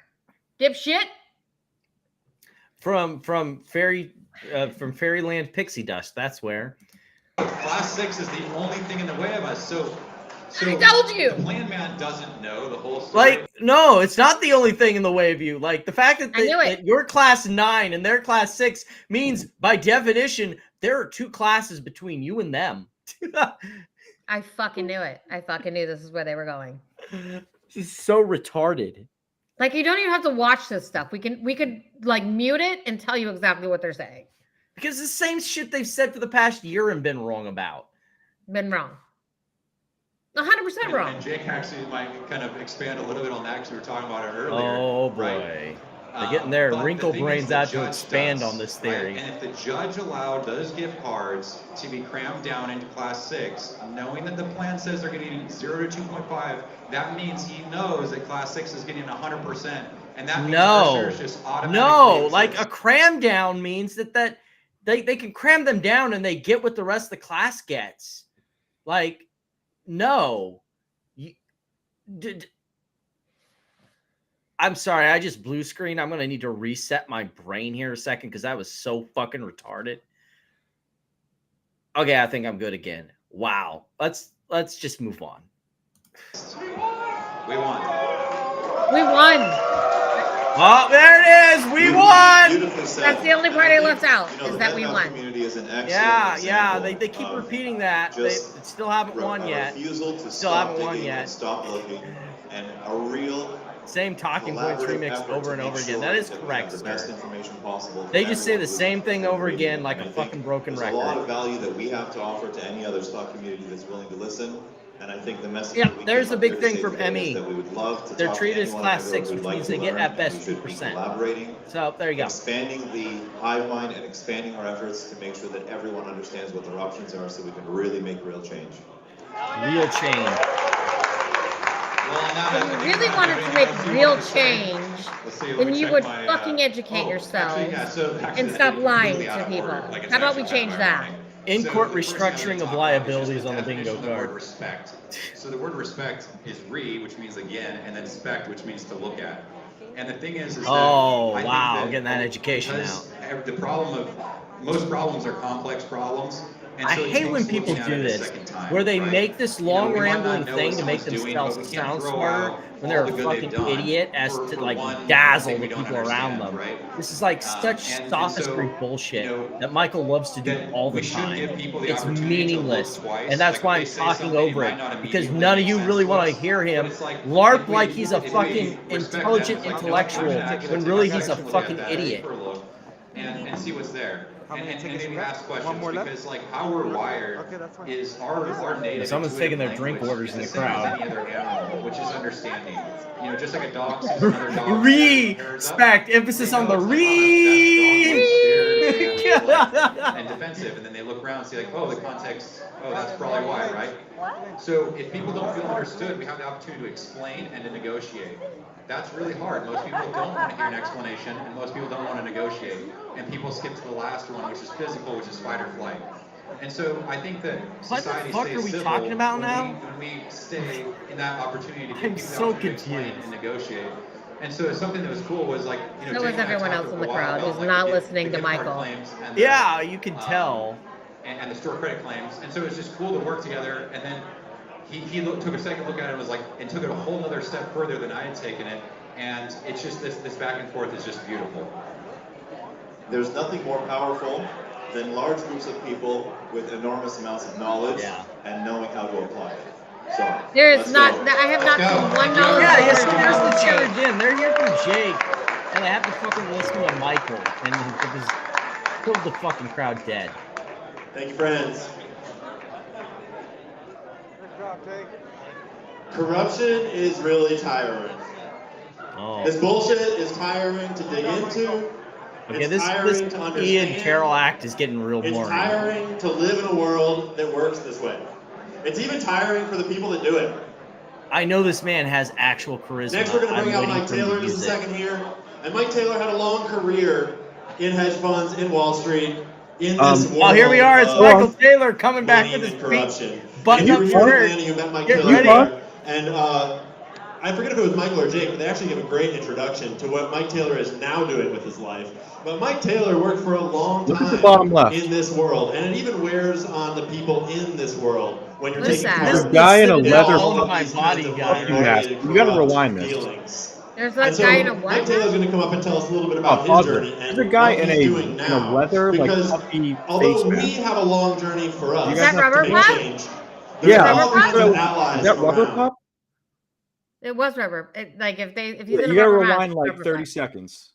Dipshit? From Fairyland Pixie Dust. That's where. Class 6 is the only thing in the way of us. So I told you. The plan man doesn't know the whole story. No, it's not the only thing in the way of you. The fact that you're class 9 and they're class 6 means, by definition, there are 2 classes between you and them. I fucking knew it. I fucking knew this is where they were going. This is so retarded. You don't even have to watch this stuff. We could mute it and tell you exactly what they're saying. Because the same shit they've said for the past year and been wrong about. Been wrong. 100% wrong. And Jake actually might kind of expand a little bit on that, because we were talking about it earlier. Oh, boy. Right? They're getting their But the wrinkle thing is, brains the out to judge expand does, on this right? theory. And if the judge allowed those gift cards to be crammed down into class 6, knowing that the plan says they're getting 0 to 2.5, that means he knows that class 6 is getting 100%. And that means our shares just automatically like exist. a cram down means that they can cram them down and they get what the rest of the class gets. Like, no. I'm sorry, I just blue screen. I'm going to need to reset my brain here a second because that was so fucking retarded. Okay, I think I'm good again. Wow. Let's just move on. We won. We won. Oh, there it is. We won. Beautifully said. That's the only part I left out, You know, is the that we Bed Bath won. community is an excellent Yeah, example they keep of repeating that. They just still haven't won yet. refusal to Still stop haven't won digging yet. and stop looking, and a real Same talking points collaborative remixed effort over to and make over again. sure That is that we correct, have the best sir. information possible for They just say everyone the who's same thing over reading. again like And a I think fucking broken there's a lot record. of value that we have to offer to any other stock community that's willing to listen. And I think the message Yeah, that we there's came a up big here to thing say from today is ME. that we would love to They're talk to treated as anyone class and everyone 6, who'd which like means to they get learn, at and best we should be 2%. collaborating, So there you go. expanding the hive mind and expanding our efforts to make sure that everyone understands what their options are so we can really make real change. Real change. If you really wanted to make real change, then you would fucking educate yourselves and stop lying to people. How about we change that? In-court So the first thing I'm restructuring gonna of talk about is liabilities just on the definition bingo of word card. respect. So the word respect is which means again, and then spect, which means to look at. And the thing is that Oh, I think wow, getting that education because out. the problem of most problems are complex problems. And I so it hate when takes people looking at do it a this, second time, where they right? make this You know, long we might not rambling know thing what to make someone's doing, themselves but we can't sound throw smarter out when they're all a the good fucking they've done idiot as for to like one dazzle thing the we don't people around them. understand, right? This is like such And sophistry so, bullshit you know, that Michael loves to do that all the we should time. give people the It's opportunity to look meaningless, twice. and that's Like, why if I'm they say talking something, it over might it, not because immediately none of make you sense really to want to us, hear but him it's like, LARP if we- like he's a if we fucking respect intelligent them, it's like, you know what, we're intellectual, gonna actually when take really a he's a second look at fucking that idiot. for a look and see what's there. And maybe ask questions, One more left? because like how we're wired is our native Someone's taking their drink language orders is in the the same as crowd. any other animal, which is understanding. You know, just like a dog sees another dog. Respect, emphasis on the re. And defensive, and then they look around and see like, oh, the context, oh, that's probably why, right? So if people don't feel understood, we have the opportunity to explain and to negotiate. That's really hard. Most people don't want to hear an explanation, and most people don't want to negotiate. And people skip to the last one, which is physical, which is fight or flight. And so I think that society What the fuck stays are we civil talking about when now? when we stay in that opportunity to give I'm people the so opportunity to explain confused. and negotiate. And so something that was cool was like, you know, So Jake is and I everyone talked else in for the a while crowd about, who's like, not the listening to gift card Michael. claims and the, Yeah, you can tell. and the store credit claims. And so it was just cool to work together. And then he took a second look at it and was like, and took it a whole other step further than I had taken it. And it's just this back and forth is just beautiful. There's nothing more powerful than large groups of people with enormous amounts of knowledge and knowing how to apply it. So There is let's not. go. I have not seen one knowledge. Yeah, yes, person that's on the stage. challenge in. They're here from Jake, and they have to fucking listen to Michael, and it was killed the fucking crowd dead. Thank you, friends. Corruption is really tiring. Oh. This bullshit is tiring to dig into. Okay, It's this tiring to understand. Ian Carroll act is getting real It's boring. tiring to live in a world that works this way. It's even tiring for the people that do it. I know this man has actual charisma. Next, we're going to bring out I'm waiting Mike for him to Taylor in just a use it. second here. And Mike Taylor had a long career in hedge funds, in Wall Street, in this world. Oh, here we are. It's of Michael Taylor coming back money with his and corruption. button And if up you were here shirt. then and you met Mike Get Taylor ready. there, and I forget if it was Michael or Jake, but they actually give a great introduction to what Mike Taylor is now doing with his life. But Mike Taylor worked for a long Look at the time bottom left. in this world, and it even wears on the people in this world when you're Who's taking that? part There's a in guy in a Citadel leather owned all by these kinds of bodyguard. money-motivated, You gotta corrupt rewind this. feelings. There's And that so guy in a what? Mike Taylor's going to come up and tell us a little bit about pause his it. journey and There's a guy what in he's a doing now. leather, like, Because puffy although face we mask. have a long journey for us You Is guys that have to rubber to make make pup? change, there's Yeah. all kinds of Is allies that rubber around. pup? It was rubber. Like if he's Yeah, in a you gotta rubber mask, rewind it's like rubber 30 pup. seconds.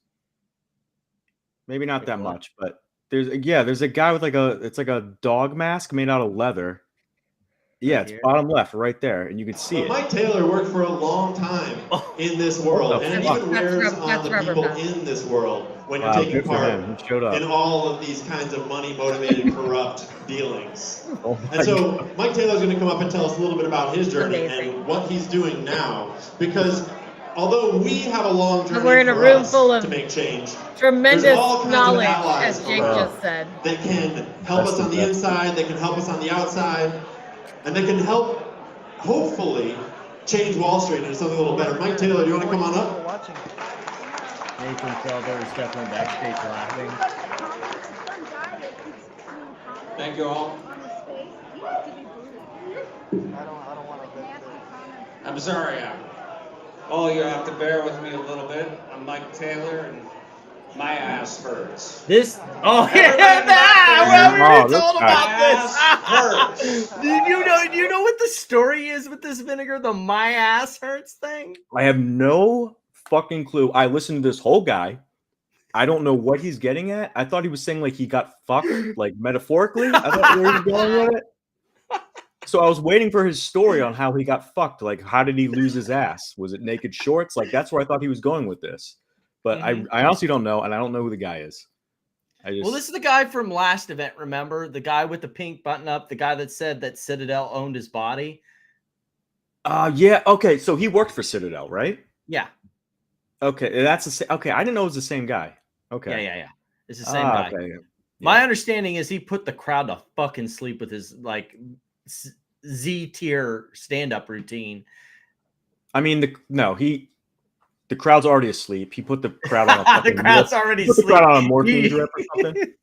Maybe not that what? much, but there's a guy with like it's like a dog mask made out of leather. Yeah, Right it's here. bottom left, right there, and you can see But it. Mike Taylor worked for a long time in this world, the and it fuck? even wears on That's the rubber people band. in this world when you're Wow, taking good for part him. He showed up. in all of these kinds of money-motivated, corrupt dealings. Oh my And so God. Mike Taylor's going to come up and tell us a little bit about his journey Amazing. and what he's doing now, because although we have a long journey We're in a for room us full of to make change, Tremendous there's all kinds of knowledge, allies as Jake around just said. that can help That's us the on the best. inside, they can help us on the outside, and they can help, hopefully, change Wall Street into something a little better. Mike Taylor, do you want to come on up? Nathan Felder is definitely backstage laughing. Thank you all. I'm sorry, all you have to bear with me a little bit. I'm Mike Taylor, and my ass hurts. This. Oh, Everybody yeah, that. Oh, We were this told guy. about My this. ass hurts. Do you know what the story is with this vinegar? The my ass hurts thing. I have no fucking clue. I listened to this whole guy. I don't know what he's getting at. I thought he was saying like he got fucked, like metaphorically. I thought where he was going with it. So I was waiting for his story on how he got fucked. Like, how did he lose his ass? Was it naked shorts? Like, that's where I thought he was going with this. But I honestly don't know, and I don't know who the guy is. Well, this is the guy from last event. Remember the guy with the pink button up, the guy that said that Citadel owned his body. Yeah. Okay. So he worked for Citadel, right? Yeah. Okay. That's the same. Okay. I didn't know it was the same guy. Okay. Yeah. It's the same guy. Okay. Yeah. My understanding is he put the crowd to fucking sleep with his like Z tier stand up routine. I mean, the crowd's already asleep. He put the crowd on a fucking the crowd's already put the asleep. crowd on a morphine drip or something.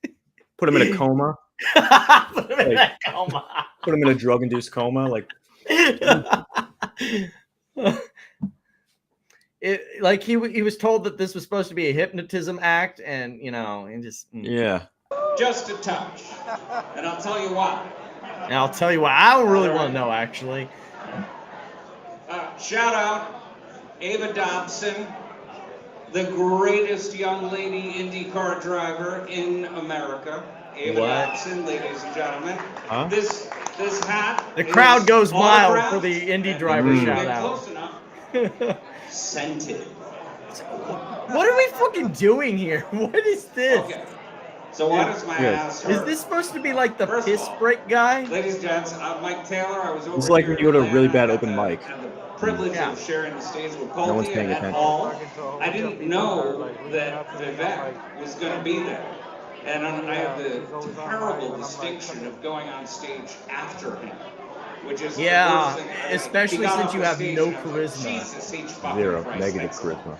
Put him in a coma. Put him in a coma. Put him in a drug-induced coma. Like, like he was told that this was supposed to be a hypnotism act, and and just yeah. Just a touch. And I'll tell you why. And I'll tell you what, I don't really want to know actually. Shout out Ava Dobson, the greatest young lady IndyCar driver in America. Ava Dobson, ladies and gentlemen. Huh? This hat. The crowd goes wild autographed. for the Indy driver shout Get out. close enough. Scented. What are we fucking doing here? What is this? Okay. So why does my ass hurt? Is this supposed to be like the First piss of all, break guy? Ladies and gents, I'm Mike Taylor. I was over It's like here when you go to a in really Atlanta. bad open mic. I had the privilege of sharing the stage with No one's Pulte paying at attention. all. I didn't know that Vivek was going to be there. And I have the terrible distinction of going on stage after him, which is the worst thing. especially He got since off you the have stage no and I was like, charisma. Jesus H. fucking Zero. Christ, Negative thanks a lot. charisma.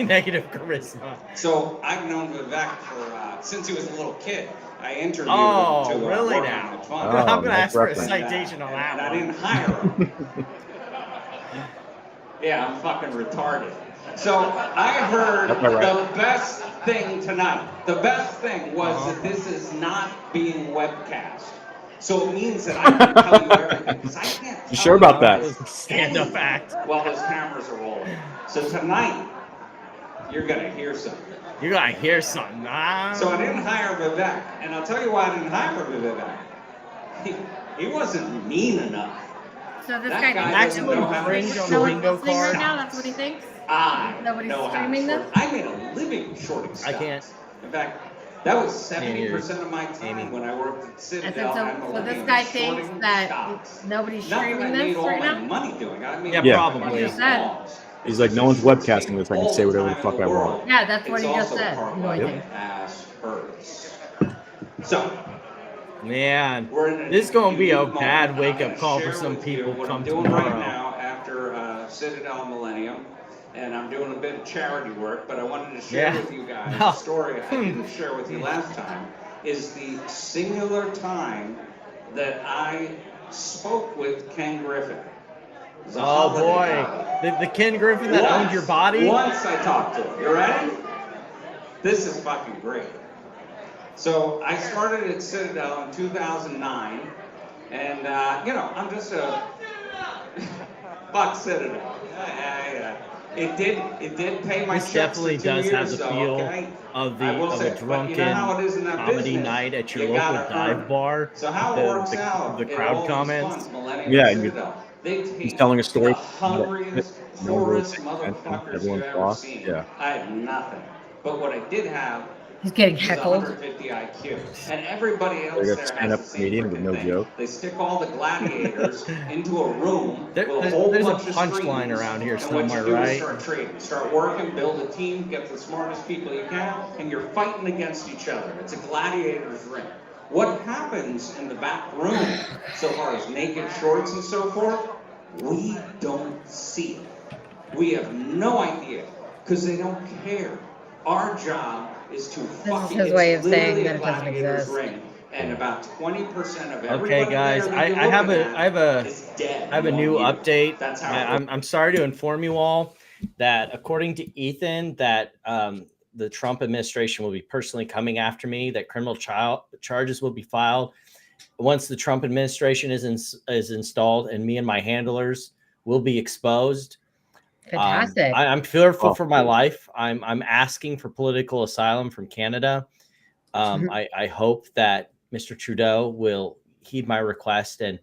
Negative charisma. So I've known Vivek for since he was a little kid. I interviewed Oh, him to really work now? on the fund. I'm going to nice ask for a reference. citation on that And I one. didn't hire him. Yeah, I'm fucking retarded. So I heard That's all right. the best thing tonight. The best thing was that this is not being webcast. So it means that I can tell you everything. 'Cause I can't You tell sure about you that? Stand-up act. while those cameras are rolling. So tonight, you're gonna hear something. You got to hear something. So I didn't hire Vivek, and I'll tell you why I didn't hire Vivek. He wasn't mean enough. So this That guy guy thinks doesn't Maximum know how to fringe make on no the one's bingo listening card. right now. That's what he thinks. I Nobody's know how to streaming short. this? I made a living shorting stocks. I can't. In fact, that was 70% of my time Amy. when I worked at I Citadel. said, I'm a so this living guy thinks shorting that stocks. nobody's Not that I streaming made this all right my now. money doing. I made Yeah, all my probably. You just said. laws. He's like, no one's webcasting this. I can say whatever the fuck I want. Yeah, that's what It's he just also said. part of No, my I think. ass hurts. So, Man, we're in this is going to be a unique bad moment. I'm wake-up gonna call for share some with you people what come I'm doing tomorrow. right now after Citadel Millennium, and I'm doing a bit of charity work, but I wanted to share with you guys a story I didn't share with you last time, is the singular time that I spoke with Ken Griffin. It was a Oh holiday boy, party. the Ken Griffin that owned your body. Once I talked to him. You ready? This is fucking great. So I started at Citadel in 2009, and I'm just a fuck Citadel. It did pay my This checks for definitely 2 does have years, the so, feel okay? of I will a say, but drunken you know how it is in that comedy business, night at your you local gotta dive earn. bar. So how it works out The in crowd all these comments. funds, Millennium Yeah, and and Citadel, they he's take telling a the story. hungriest, No one really poorest pays attention. motherfuckers you've Everyone's ever lost. seen. Yeah. I have nothing. But what I did have He's getting is heckled. 150 IQ. And everybody Like else a there has stand-up the same comedian with freaking no thing. joke. They stick all the gladiators into a room with a There's whole a bunch of punchline screens, around here and what somewhere, you do is right? start trading, start working, build a team, get the smartest people you can, and you're fighting against each other. It's a gladiator's ring. What happens in the back room, so far as naked shorts and so forth, we don't see it. We have no idea, because they don't care. Our job is to fucking, his way of it's saying literally that a it doesn't gladiator's exist. ring. And about 20% of everybody Okay, guys, there that you're I have looking a at is dead. I have a and new won't get it. update. That's how it works. I'm sorry to inform you all that according to Ethan, that the Trump administration will be personally coming after me. That criminal charges will be filed once the Trump administration is installed, and me and my handlers will be exposed. Fantastic. I'm fearful for my life. I'm asking for political asylum from Canada. I hope that Mr. Trudeau will heed my request, and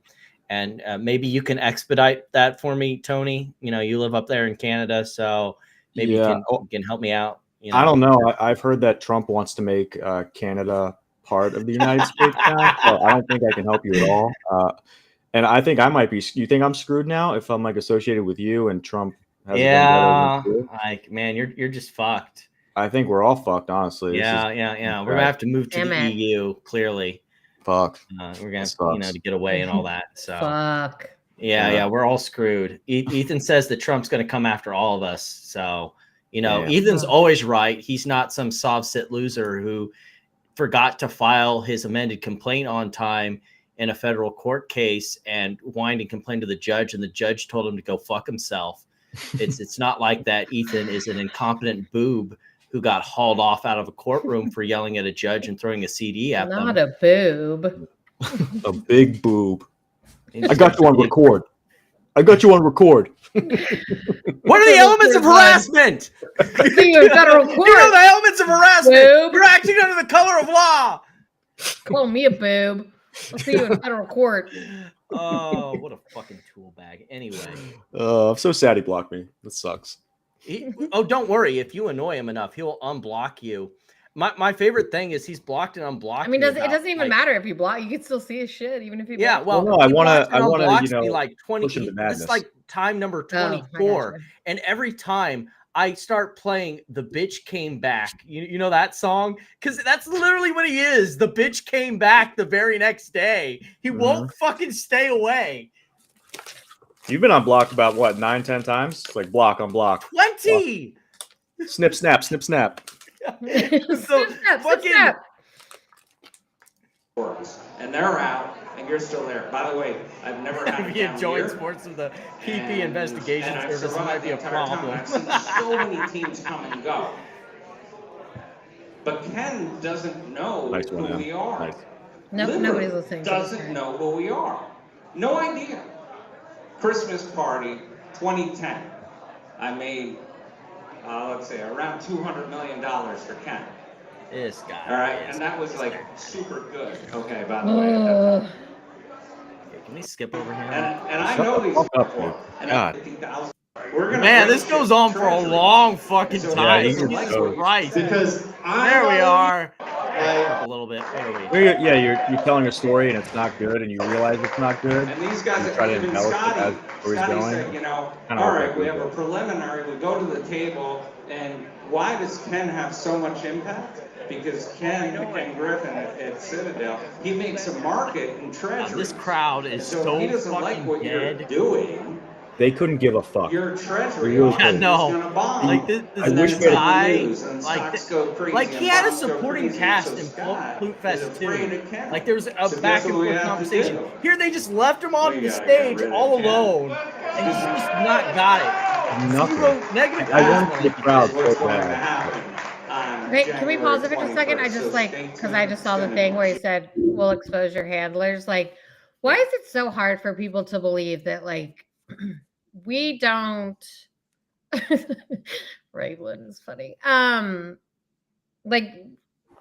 maybe you can expedite that for me, Tony. You know, you live up there in Canada, so maybe you can help me out. You know? I don't know. I've heard that Trump wants to make Canada part of the United States now, so I don't think I can help you at all. And I think I might be. You think I'm screwed now if I'm like associated with you and Trump? Yeah, like man, you're just fucked. I think we're all fucked, honestly. Yeah. We're gonna have to move to the EU. Clearly, fuck. We're gonna have, to get away and all that. So fuck. Yeah, we're all screwed. Ethan says that Trump's gonna come after all of us. So Ethan's always right. He's not some soft-sit loser who forgot to file his amended complaint on time in a federal court case and whined and complained to the judge, and the judge told him to go fuck himself. It's not like that. Ethan is an incompetent boob who got hauled off out of a courtroom for yelling at a judge and throwing a CD at them. Not a boob. A big boob. I got you on record. What are the elements of harassment? See you in federal court. You know the elements of harassment. Boob. You're acting under the color of law. Call me a boob. I'll see you in federal court. Oh, what a fucking tool bag. Anyway. I'm so sad he blocked me. That sucks. Don't worry. If you annoy him enough, he'll unblock you. My favorite thing is he's blocked and unblocked. I mean, it doesn't even matter if you block. You can still see his shit, even if you block. Yeah, well, no, I want to, me like 20. It's like time number 24, and every time I start playing "The Bitch Came Back," you know that song, because that's literally what he is. The bitch came back the very next day. He won't fucking stay away. You've been unblocked about what, 9-10 times? It's like block on block. 20. Block. Snip snap, snip snap. So fucking. And they're out, and you're still there. By the way, I've never had If you join sports with the PP investigation service, it might be a problem. I've seen so many teams come and go. But Ken doesn't know who we are. Nice. Nobody's listening. Doesn't know who we are. No idea. Christmas party 2010. I made, let's say, around $200 million for Ken. This guy. All right, and that was like super good. Okay, by the way. At that time. Okay, can we skip over here? And I know these before. God. Man, this goes on for a long fucking time. Jesus Christ. Because there we are. Up a little bit. Where are we? Yeah, you're telling a story and it's not good, and you realize it's not good. And these guys, try to even embellish it Scotty, as the story's Scotty going. said, all right, we have a preliminary, we go to the table, and why does Ken have so much impact? Because Ken Griffin at Citadel, he makes a market in treasury. This crowd is so he doesn't like what you're doing. They couldn't give a fuck. Your treasury really is gonna bomb. Like this guy, like he had a supporting cast in Flute Fest too. Like there was a back and forth conversation. Here they just left him on the stage all alone, and he's just not got it. Nothing. Zero negative. I want the crowd so bad. Wait, can we pause it for just a second? I just because I just saw the thing where he said, we'll expose your handlers. Like, why is it so hard for people to believe that, like, we don't Raglan is funny. Like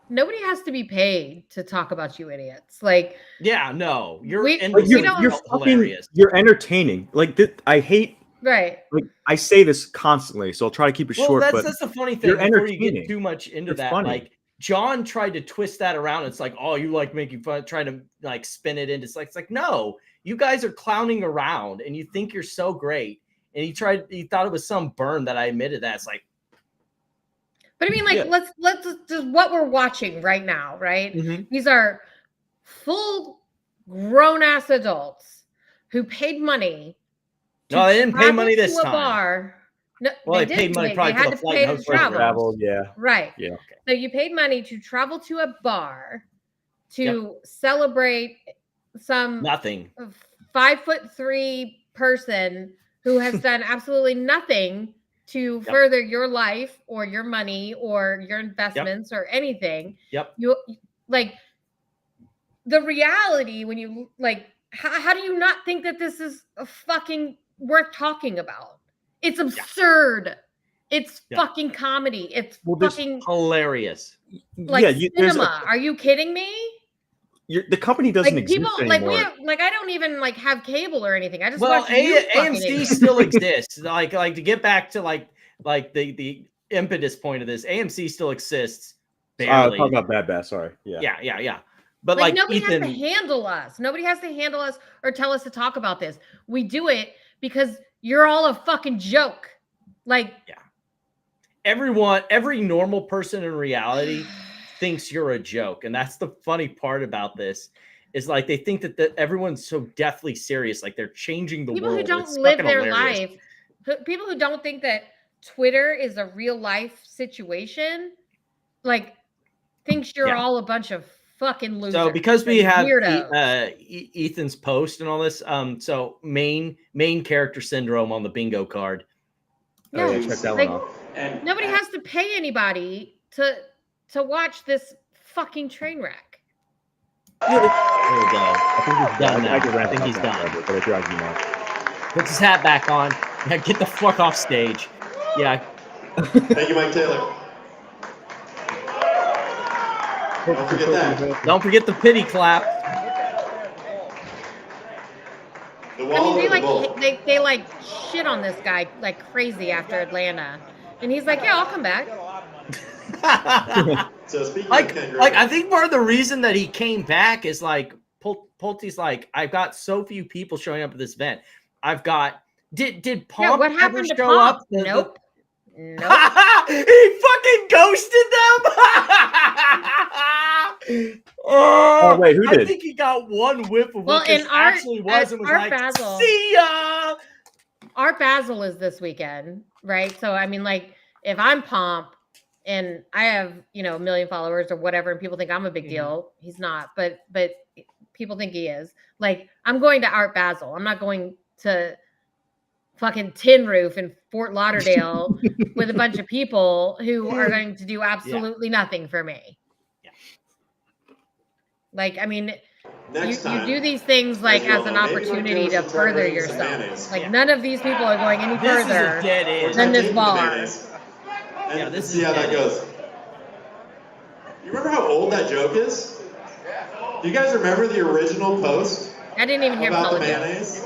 nobody has to be paid to talk about you idiots. Like, yeah, no, you're we endlessly you're hilarious. You're entertaining. Like I hate. Right. Like I say this constantly, so I'll try to keep it short. But That's the funny thing. you're Before you entertaining. get too much into You're that, funny. like John tried to twist that around. It's like, oh, you like making fun, trying to like spin it into. It's like, no, you guys are clowning around, and you think you're so great. And he thought it was some burn that I admitted that. It's like, but I mean, like, yeah. let's just what we're watching right now, right? These are full grown ass adults who paid money. No, they didn't pay money this time. Bar. No, well, they paid money probably for the flight and travel. Yeah. Right. Yeah. So you paid money to travel to a bar to celebrate some nothing 5'3" person who has done absolutely nothing to further your life or your money or your investments or anything. You like the reality when you like, how do you not think that this is a fucking worth talking about? It's absurd. It's fucking comedy. It's fucking hilarious. Like cinema. Are you kidding me? The company doesn't exist anymore. Like I don't even like have cable or anything. I just watch AMC still exists. Like to get back to like the impetus point of this, AMC still exists. Barely. Talk about Bad Bass. Sorry. Yeah. But like nobody Ethan, has to handle us. Nobody has to handle us or tell us to talk about this. We do it because you're all a fucking joke. Like, every normal person in reality thinks you're a joke. And that's the funny part about this is like, they think that everyone's so deathly serious. Like they're changing the world. People who don't live their life, people who don't think that Twitter is a real life situation, like thinks you're all a bunch of fucking losers. So because we have Ethan's post and all this, so main character syndrome on the bingo card. No, check that one off. And nobody has to pay anybody to watch this fucking train wreck. There we go. I think he's done now. I think he's done. Puts his hat back on. Now get the fuck off stage. Yeah. Thank you, Mike Taylor. Don't forget that. Don't forget the pity clap. The wall they like shit on this guy like crazy after Atlanta, and he's like, "Yeah, I'll come back." So speaking like I think part of the reason that he came back is like Pulte's like, I've got so few people showing up at this event. I've got did Pomp what happened ever to show Pomp? up? Nope. He fucking ghosted them. Oh wait, who did? I think he got one whiff of what this actually was and was Art like, Basel, see ya. Art Basel is this weekend, right? So I mean, like, if I'm Pomp and I have, you know, 1 million followers or whatever, and people think I'm a big deal, he's not, but people think he is. Like, I'm going to Art Basel. I'm not going to fucking Tin Roof in Fort Lauderdale with a bunch of people who are going to do absolutely nothing for me. Yeah. Like, I mean, you do these things like as an opportunity to further yourself. Like, none of these people are going any further than this bar. And let's see how that goes. You remember how old that joke is? Do you guys remember the original post? I didn't even hear about the mayonnaise.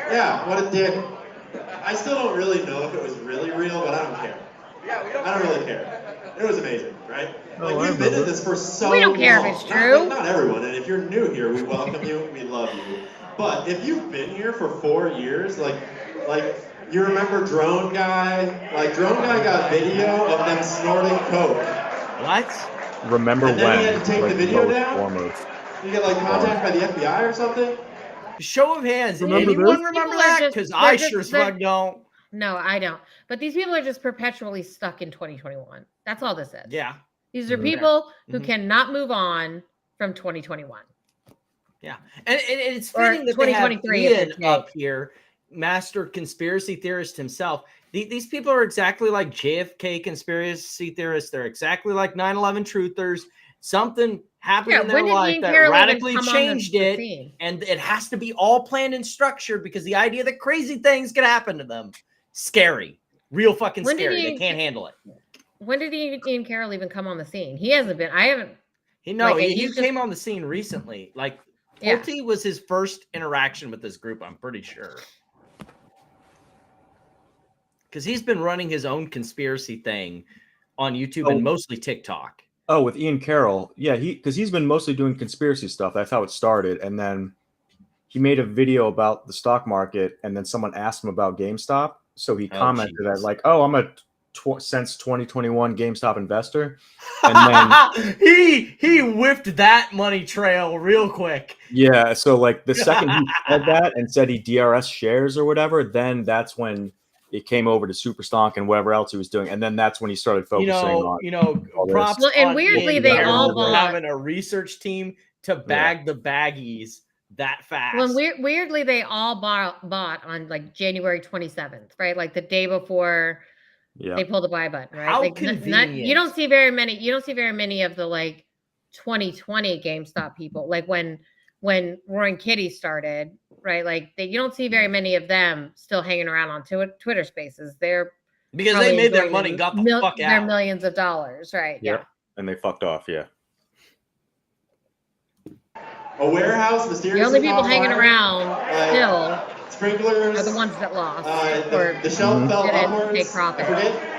Yeah, what a dick. I still don't really know if it was really real, but I don't care. I don't really care. It was amazing, right? Like, we've been in this for so long. We don't care if it's true. Not everyone, and if you're new here, we welcome you, we love you. But if you've been here for 4 years, like you remember Drone Guy? Like, Drone Guy got video of them snorting coke. What? Remember and then when? He had to take the video down? Foremost. You get like contacted by the FBI or something? Show of hands. Remember anyone remember that? Because I sure as fuck don't. No, I don't. But these people are just perpetually stuck in 2021. That's all this is. Yeah. These are people who cannot move on from 2021. Yeah. And it's fitting that they have Ian up here, master conspiracy theorist himself. These people are exactly like JFK conspiracy theorists. They're exactly like 9/11 truthers. Something happened in their life that radically changed it, and it has to be all planned and structured because the idea that crazy things can happen to them. scary, real fucking When did scary. he- They can't handle it. When did Ian Carroll even come on the scene? He hasn't been. I haven't. He he's just- came on the scene recently. Like Yeah. Pulte was his first interaction with this group, I'm pretty sure. Because he's been running his own conspiracy thing on YouTube and mostly TikTok. Oh, with Ian Carroll. Yeah, because he's been mostly doing conspiracy stuff. That's how it started. And then he made a video about the stock market, and then someone asked him about GameStop. So he commented that, like, oh, I'm a since 2021 GameStop investor. And then he whipped that money trail real quick. yeah, so like the second he said that and said he DRS shares or whatever, then that's when it came over to Superstonk and whatever else he was doing, and then that's when he started focusing on all this. Props. Well, and on weirdly, Ian they Carroll all for bought- having a research team to bag the baggies that fast. Well, weirdly, they all bought on like January 27th, right? Like the day before they pulled the buy button, right? How Like convenient. you don't see very many. You don't see very many of the like 2020 GameStop people, like when Roaring Kitty started, right? Like you don't see very many of them still hanging around on Twitter Spaces. They're because probably they made their enjoying money, got the fuck their out. millions of dollars, right? Yeah, and they fucked off. Yeah. A warehouse The mysteriously only people caught hanging fire. around still Sprinklers. are the ones that lost or The shelf fell didn't upwards. make I profit. forget.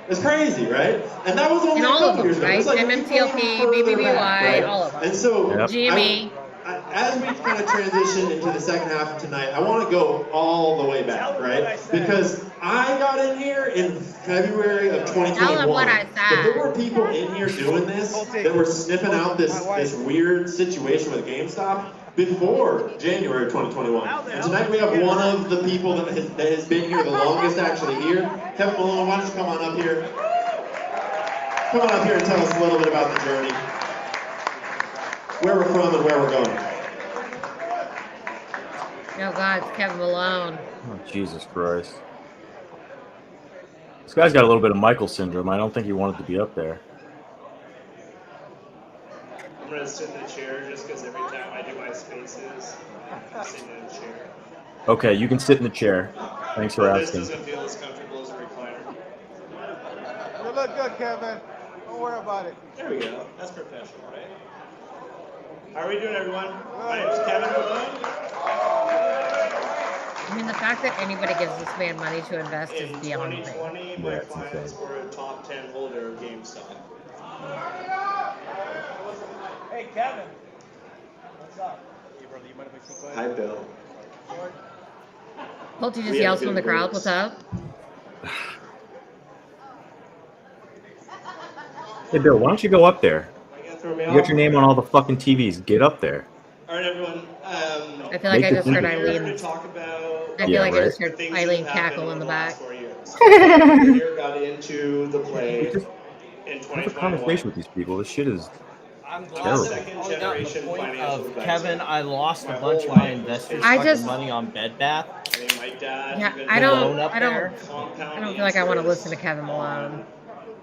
It's crazy, right? And that was only And a all couple of them, years ago. right? It's like MMTLP, further BBBY, back, right? all of them. And so GME. as we kind of transition into the second half of tonight, I want to go all the way back, right? Because I got in here in February of 2021. Tell them what I But there said. were people in here doing this that were sniffing out this weird situation with GameStop before January of 2021. And tonight we have one of the people that has been here the longest actually here. Kevin Malone, why don't you come on up here? Come on up here and tell us a little bit about the journey. Where we're from and where we're going. Oh God, it's Kevin Malone. Oh, Jesus Christ. This guy's got a little bit of Michael syndrome. I don't think he wanted to be up there. I'm going to sit in the chair just because every time I do my spaces, I'm sitting in a chair. Okay, you can sit in the chair. Thanks for But this asking. doesn't feel as comfortable as a recliner. You look good, Kevin. Don't worry about it. There we go. That's professional, right? How are we doing, everyone? My name's Kevin Malone. I mean, the fact that anybody gives this man money to invest is In beyond me. 2020, my clients were a top 10 holder of GameStop. Hey, Kevin. What's up? Hey, brother, you mind if I keep quiet? Hi, Bill. Pulte just We yells have from the good crowd, words. "What's up?" Hey, Bill, why don't you go up there? Throw me You off. got your name on all the fucking TVs. Get up there. All right, everyone. I feel like Make I it just heard easy. Eileen. To talk about I feel Yeah, like I right. just heard things that Eileen have happened cackle in over the last back. 4 years. Here got into the play in Have a 2021. conversation with these people. This shit is I'm glad terrible. that we Second only got to the generation point financial of advisor. Kevin, I lost a My bunch whole of my life was investors' I fucking just- money on Bed Bath. I mean, my dad Yeah, even I Malone don't. up I don't. there. compound I don't feel like I want to interest listen to Kevin Malone. on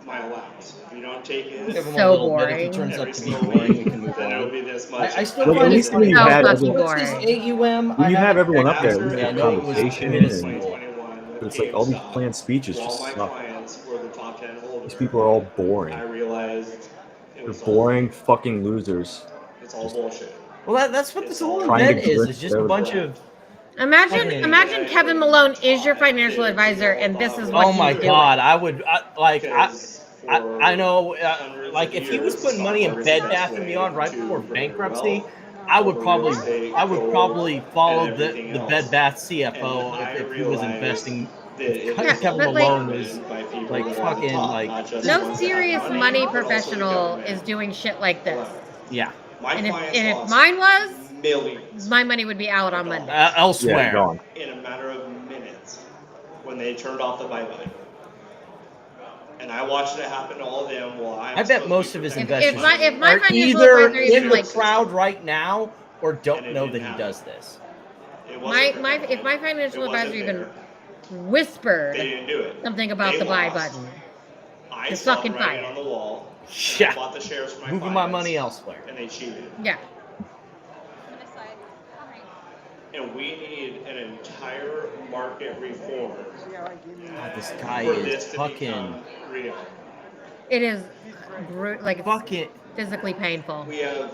my allowance. If you don't take it Give him So a little bit. If he boring. turns every up to be single boring, we week, can move then it'll on. be this much. I still Well, find at it least when funny. you So had fucking everyone, What's his boring. AUM? when you I have haven't everyone up checked there, it at least recently. have a I know it was conversation minuscule. and it's like all these planned speeches While just my suck. clients were the top 10 holder, These people are all boring. I realized it They're was boring fucking losers. It's all bullshit. Well, that's what this whole Trying to event is. drift It's just a over- bunch of. Imagine Kevin Malone is your financial advisor, and this is what Oh my he's doing. God! I know. Like if he was putting money in Bed Bath and Beyond right before bankruptcy, I would probably follow the Bed Bath CFO if he was investing. Kevin but, like, Malone was like fucking like No serious money professional is doing shit like this. yeah. And if mine was, millions my money would be out on Monday. Elsewhere. Yeah, gone. in a matter of minutes when they turned off the buy button. And I watched it happen to all of them while I bet most of his investors if my are financial either advisor even, in the like- crowd right now or don't know that he does this. If my financial advisor even whispered They didn't do it. something about They the buy lost. button, I You're saw fucking them writing fired. on the wall. and Yeah. I bought the shares for my Moving my clients, money elsewhere. and they cheated. yeah. And we need an entire market reform God, this guy for is this to fucking. become real. It is like it's fucking physically painful. We have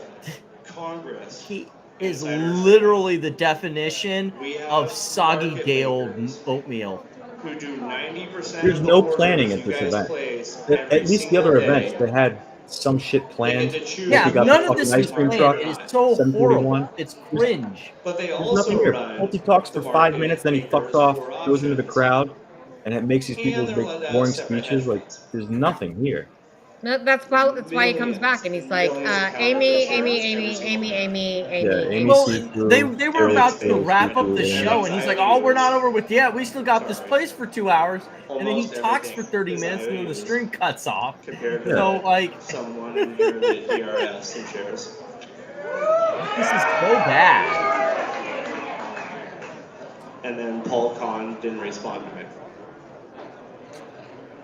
Congress. He is literally the definition of soggy market day old makers oatmeal. Who do 90% There's of the no orders planning you at this guys event. place At every least the single other day. events, they had some shit planned. They get to choose Yeah, They got none the of this fucking is ice cream planned. truck. It is so 741. horrible. It's cringe. But they There's also nothing here. run Pulte talks for the 5 market minutes, then he fucks makers off, for goes into the options. crowd, and it makes these people And they're make allowed to have boring separate speeches. Like, headlines. there's nothing here. That's why he comes back and he's like, Amy. Yeah, Amy Well, see-through, they were about to Carol wrap up see-through, the and show, and he's like, "Oh, we're not over with yet. We still got this place for 2 hours." And then he talks for 30 minutes, and then the string cuts off. Compared to So, like, someone in here that ERS and shares. this is so bad. And then Paul Kahn didn't respond to me.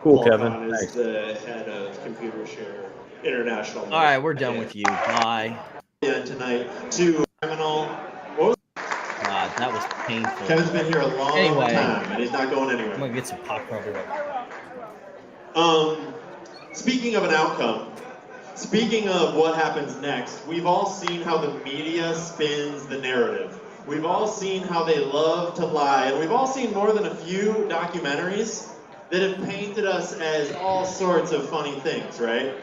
Cool, Paul Kevin. Kahn is Thanks. the head of Computer Share International. All right, we're done with you. Bye. Yeah, tonight to criminal. What was God, that was painful. Kevin's been here a long Anyway, time, and he's not going anywhere. I'm gonna get some popcorn. Speaking of an outcome, speaking of what happens next, we've all seen how the media spins the narrative. We've all seen how they love to lie, and we've all seen more than a few documentaries that have painted us as all sorts of funny things, right?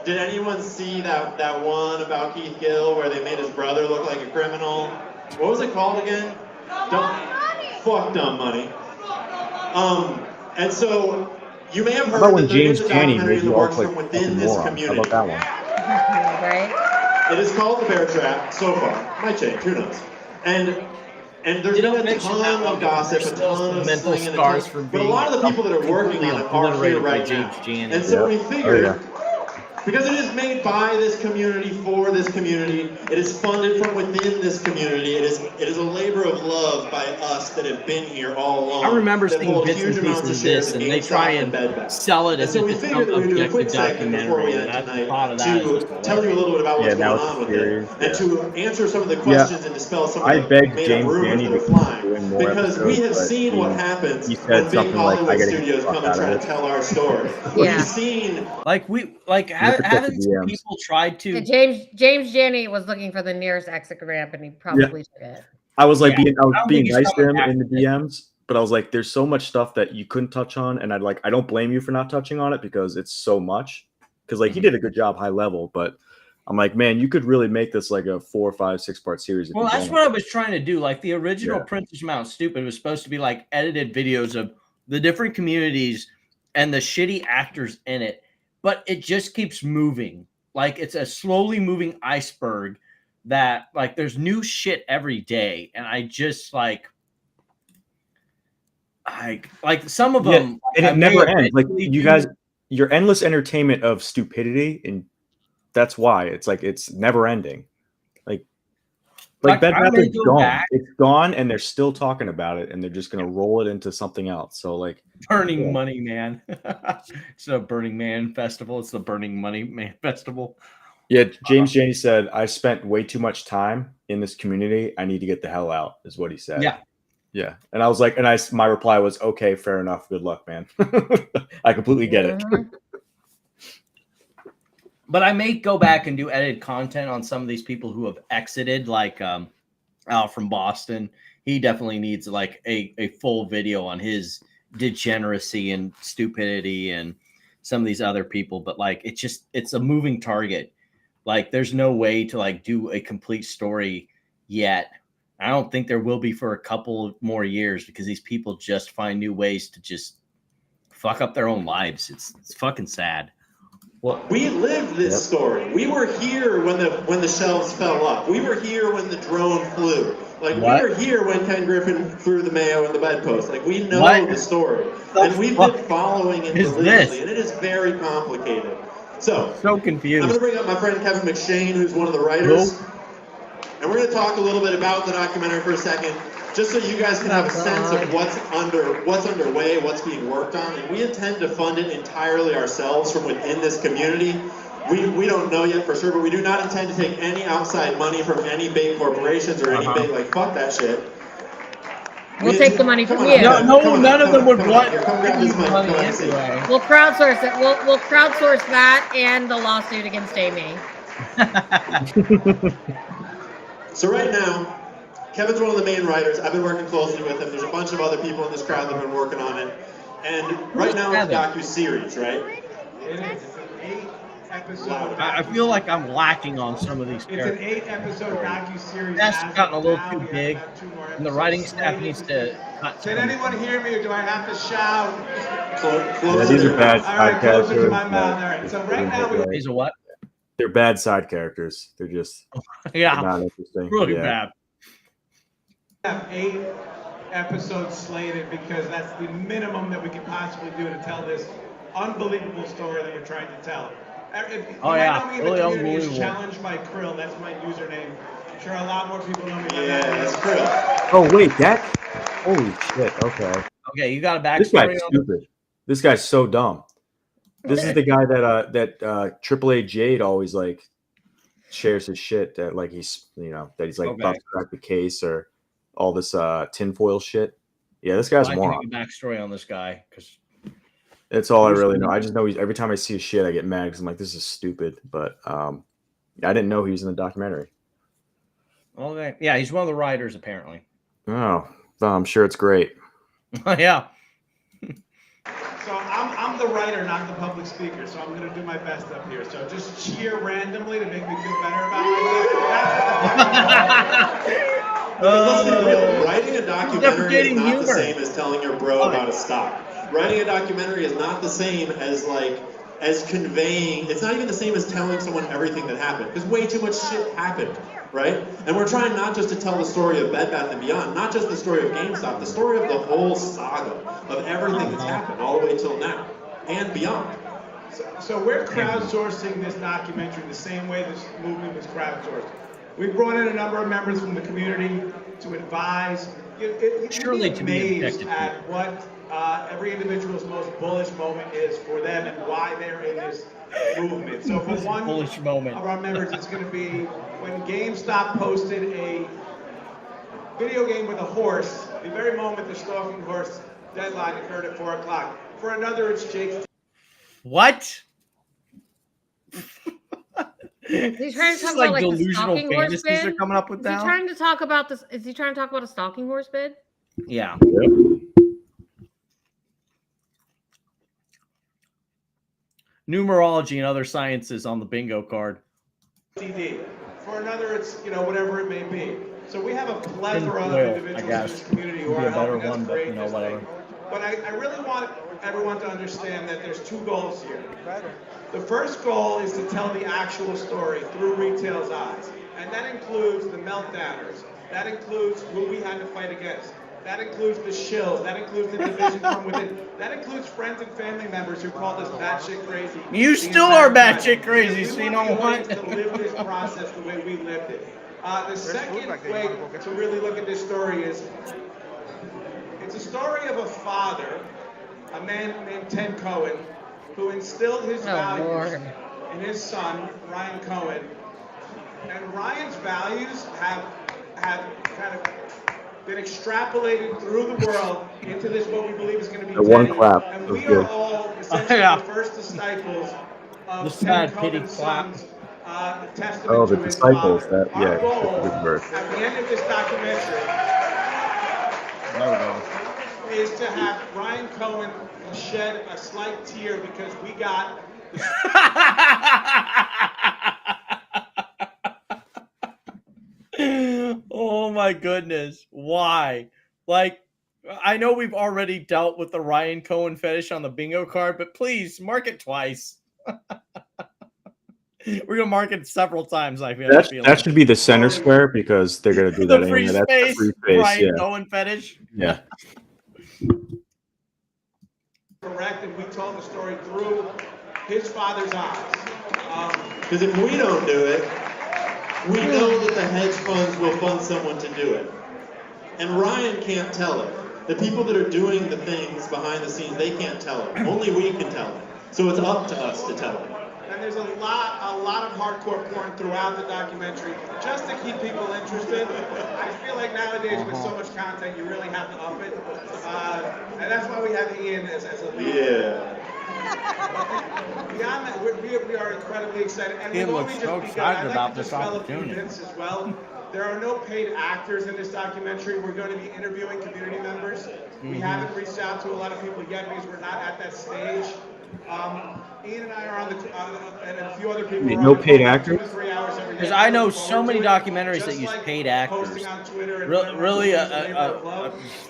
Did anyone see that one about Keith Gill where they made his brother look like a criminal? What was it called again? Fuck Dumb Money. And so you may have How heard about when that there James is a Janney documentary made that you all works like from within fucking this morons? How community. about that one? Right? It is called The Bear Trap so far. Might change, who knows? And there's They don't been a mention ton that one, of gossip, a there's still ton some of mental slinging, scars from but a being lot of the people that are working completely on it are here obliterated by right James now. Janney. And so we Yeah. figured, Oh, yeah. because it is made by this community, for this community, it is funded from within this community, it is a labor of love by us that have been here all along. I remember that seeing hold bits and huge amounts pieces of of shares this, in and they GameStop try and and Bed Bath. sell it And as so if we it's figured some that we would do a objective quick segment before we documentary, and end that's the tonight thought of that is to just tell you a little bit about what's Yeah, now going it's on with serious, it, and yeah. to answer some of the questions and dispel some I of the begged made-up James rumors Janney that to are keep flying. doing more Because we episodes, have but seen what happens he said when big something like, Hollywood "I gotta get the studios fuck come and out of try to this." tell our story. Yeah. We've seen Look at haven't the some DMs. people tried to? James Janney was looking for the nearest exit ramp and he probably took it. I was like Yeah. I was I don't being think he's nice to him coming in the back to DMs, but I was like, there's so much stuff that you couldn't touch on, and I don't blame you for not touching on it because it's so much. Because like he did a good job high level, but I'm like, man, you could really make this like a 4, 5, 6-part series. If Well, you that's wanted. what I was trying to do. Like the original Yeah. Princess Mount Stupid was supposed to be like edited videos of the different communities and the shitty actors in it, but it just keeps moving. Like it's a slowly moving iceberg that like there's new shit every day, and I just like some of them, and I it may never ends. Like eventually you do- guys, your endless entertainment of stupidity, and that's why it's like it's never ending. Like Bed I Bath may is go gone. back. It's gone, and they're still talking about it, and they're just gonna roll it into something else. So like Burning Money Man. It's a Burning Man festival. It's the Burning Money Man festival. Yeah, James Janney said, "I spent way too much time in this community. I need to get the hell out," is what he said. Yeah. Yeah. And I was like, my reply was, "Okay, fair enough. Good luck, man." I completely get it. But I may go back and do edited content on some of these people who have exited, like Al from Boston. He definitely needs like a full video on his degeneracy and stupidity and some of these other people. But like, it's a moving target. Like there's no way to like do a complete story yet. I don't think there will be for a couple more years because these people just find new ways to just fuck up their own lives. It's fucking sad. Well, we lived this story. We were here when the shelves fell up. We were here when the drone flew. Like we were here when Ken Griffin threw the mayo in the bedpost. Like we know the story, and we've been following it religiously, and it is very complicated. So confused. I'm going to bring up my friend Kevin McShane, who's one of the writers, and we're going to talk a little bit about the documentary for a second, just so you guys can have a sense of what's underway, what's being worked on. And we intend to fund it entirely ourselves from within this community. We don't know yet for sure, but we do not intend to take any outside money from any big corporations or any big, like, fuck that shit. We'll take the money from you. None of them would want Come grab this mic. money Come and see. anyway. We'll crowdsource it. We'll crowdsource that and the lawsuit against Amy. So right now, Kevin's one of the main writers. I've been working closely with him. There's a bunch of other people in this crowd that have been working on it. And right now it's a docu-series, right? It is. It's an 8-episode. I feel like I'm lacking on some of these It's an characters. 8-episode docu-series. That's As gotten a of little now, too we have big, about 2 more and the writing episodes staff slated. needs to cut. Can anyone hear me, or do I have to shout? Yeah, these are bad All side right, closer to characters. my mouth. All right, so right now we These are what? They're bad side characters. They're just Yeah, not interesting. really Yeah. bad. have 8 episodes slated because that's the minimum that we can possibly do to tell this unbelievable story that we're trying to tell. If you might know me in the community as Challenge by Krill, that's my username. I'm sure a lot more people know me by that. Yeah, that's Krill. Oh wait, that. Holy shit. Okay. Okay, you got a backstory. This guy's on stupid. This guy's so dumb. This is the guy that AAA Jade always like shares his shit that like he's that he's like about to crack the case or all this tinfoil shit. Yeah, this guy's I moron. can give a backstory on this guy because That's all I really know. I just know every time I see his shit, I get mad because I'm like, this is stupid. But I didn't know he was in the documentary. well, yeah, he's one of the writers apparently. Oh, well, I'm sure it's great. Yeah. So I'm the writer, not the public speaker, so I'm going to do my best up here. So just cheer randomly to make me feel better about myself. Writing a documentary is not the same as telling your bro about a stock. Writing a documentary is not the same as conveying. It's not even the same as telling someone everything that happened, because way too much shit happened, right? And we're trying not just to tell the story of Bed Bath & Beyond, not just the story of GameStop, the story of the whole saga of everything that's happened all the way till now and beyond. So we're crowdsourcing this documentary the same way this movement was crowdsourced. We brought in a number of members from the community to advise. Surely You'd to be be amazed objective. at what every individual's most bullish moment is for them and why they're in this movement. So for one bullish moment of our members, it's going to be when GameStop posted a video game with a horse, the very moment the stalking horse deadline occurred at 4 o'clock. For another, it's Jake's. What? Is he trying to talk like about like the delusional stalking horse fantasies bid? they're coming up with Is he now? trying to talk about this? Is he trying to talk about a stalking horse bid? Yeah. Numerology and other sciences on the bingo card. CD. For another, it's whatever it may be. So we have a plethora of Tinfoil, individuals I in guess. this community who Would be are a better helping us one, but, create this whatever. thing. But I really want everyone to understand that there's 2 goals here. The first goal is to tell the actual story through retail's eyes. And that includes the meltdowners. That includes who we had to fight against. That includes the shills. That includes the division from within. That includes friends and family members who called us batshit crazy. You still are batshit crazy, so you know what? To live this process the way we lived it. The second way to really look at this story is, it's a story of a father, a man named Ted Cohen, who instilled his values in his son, Ryan Cohen. And Ryan's values have kind of been extrapolated through the world into this, what we believe is going to be The one Teddy. clap And was we good. are all essentially the first disciples of The Ted sad pity Cohen's clap. son's testament Oh, the to his disciples. father. That Our yeah, goal that's a good word. at the end of this documentary There we go. is to have Ryan Cohen shed a slight tear because we got Oh my goodness. Why? Like, I know we've already dealt with the Ryan Cohen fetish on the bingo card, but please mark it twice. We're gonna mark it several times. I feel That should be the center square because they're gonna do the that free anyway. That's the space, free space. Ryan Yeah. Cohen fetish. Yeah. correct, and we told the story through his father's eyes. Because if we don't do it, we know that the hedge funds will fund someone to do it. And Ryan can't tell it. The people that are doing the things behind the scenes, they can't tell it. Only we can tell it. So it's up to us to tell it. And there's a lot of hardcore porn throughout the documentary, just to keep people interested. I feel like nowadays with so much content, you really have to up it. And that's why we have Ian as a lead. Yeah. Beyond that, we are incredibly excited. And Ian we've looks only so just excited begun. about I'd like to this dispel a few opportunity. myths as well. There are no paid actors in this documentary. We're going to be interviewing community members. We haven't reached out to a lot of people yet because we're not at that stage. Ian and I are on the, and a few other people Wait, are no on the paid phone actors? 2 to 3 hours every day. Because I know Looking so forward many to it. documentaries that Just use like paid actors. posting on Twitter and Really,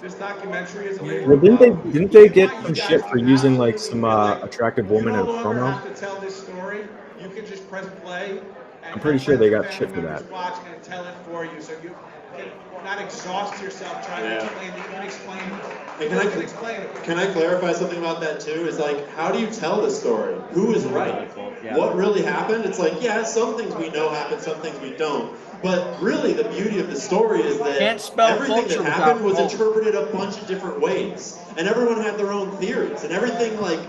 this documentary is a labor Well, of didn't love. they We get want some you guys shit to for using like absolutely some feel like attractive you woman no in a longer promo? have to tell this story. You can just press play. And I'm pretty have sure they friends got and shit family for members that. watch and tell it for you, so you can not exhaust yourself trying to explain the unexplainable. Hey, You can explain it. can I clarify something about that too? Is like, how do you tell the story? Who is right? Yeah. What really happened? It's like, yeah, some things we know happened, some things we don't. But really, the beauty of the story is that Can't spell everything that culture happened was without interpreted a bunch of different ways, and everyone had their own theories, and everything like,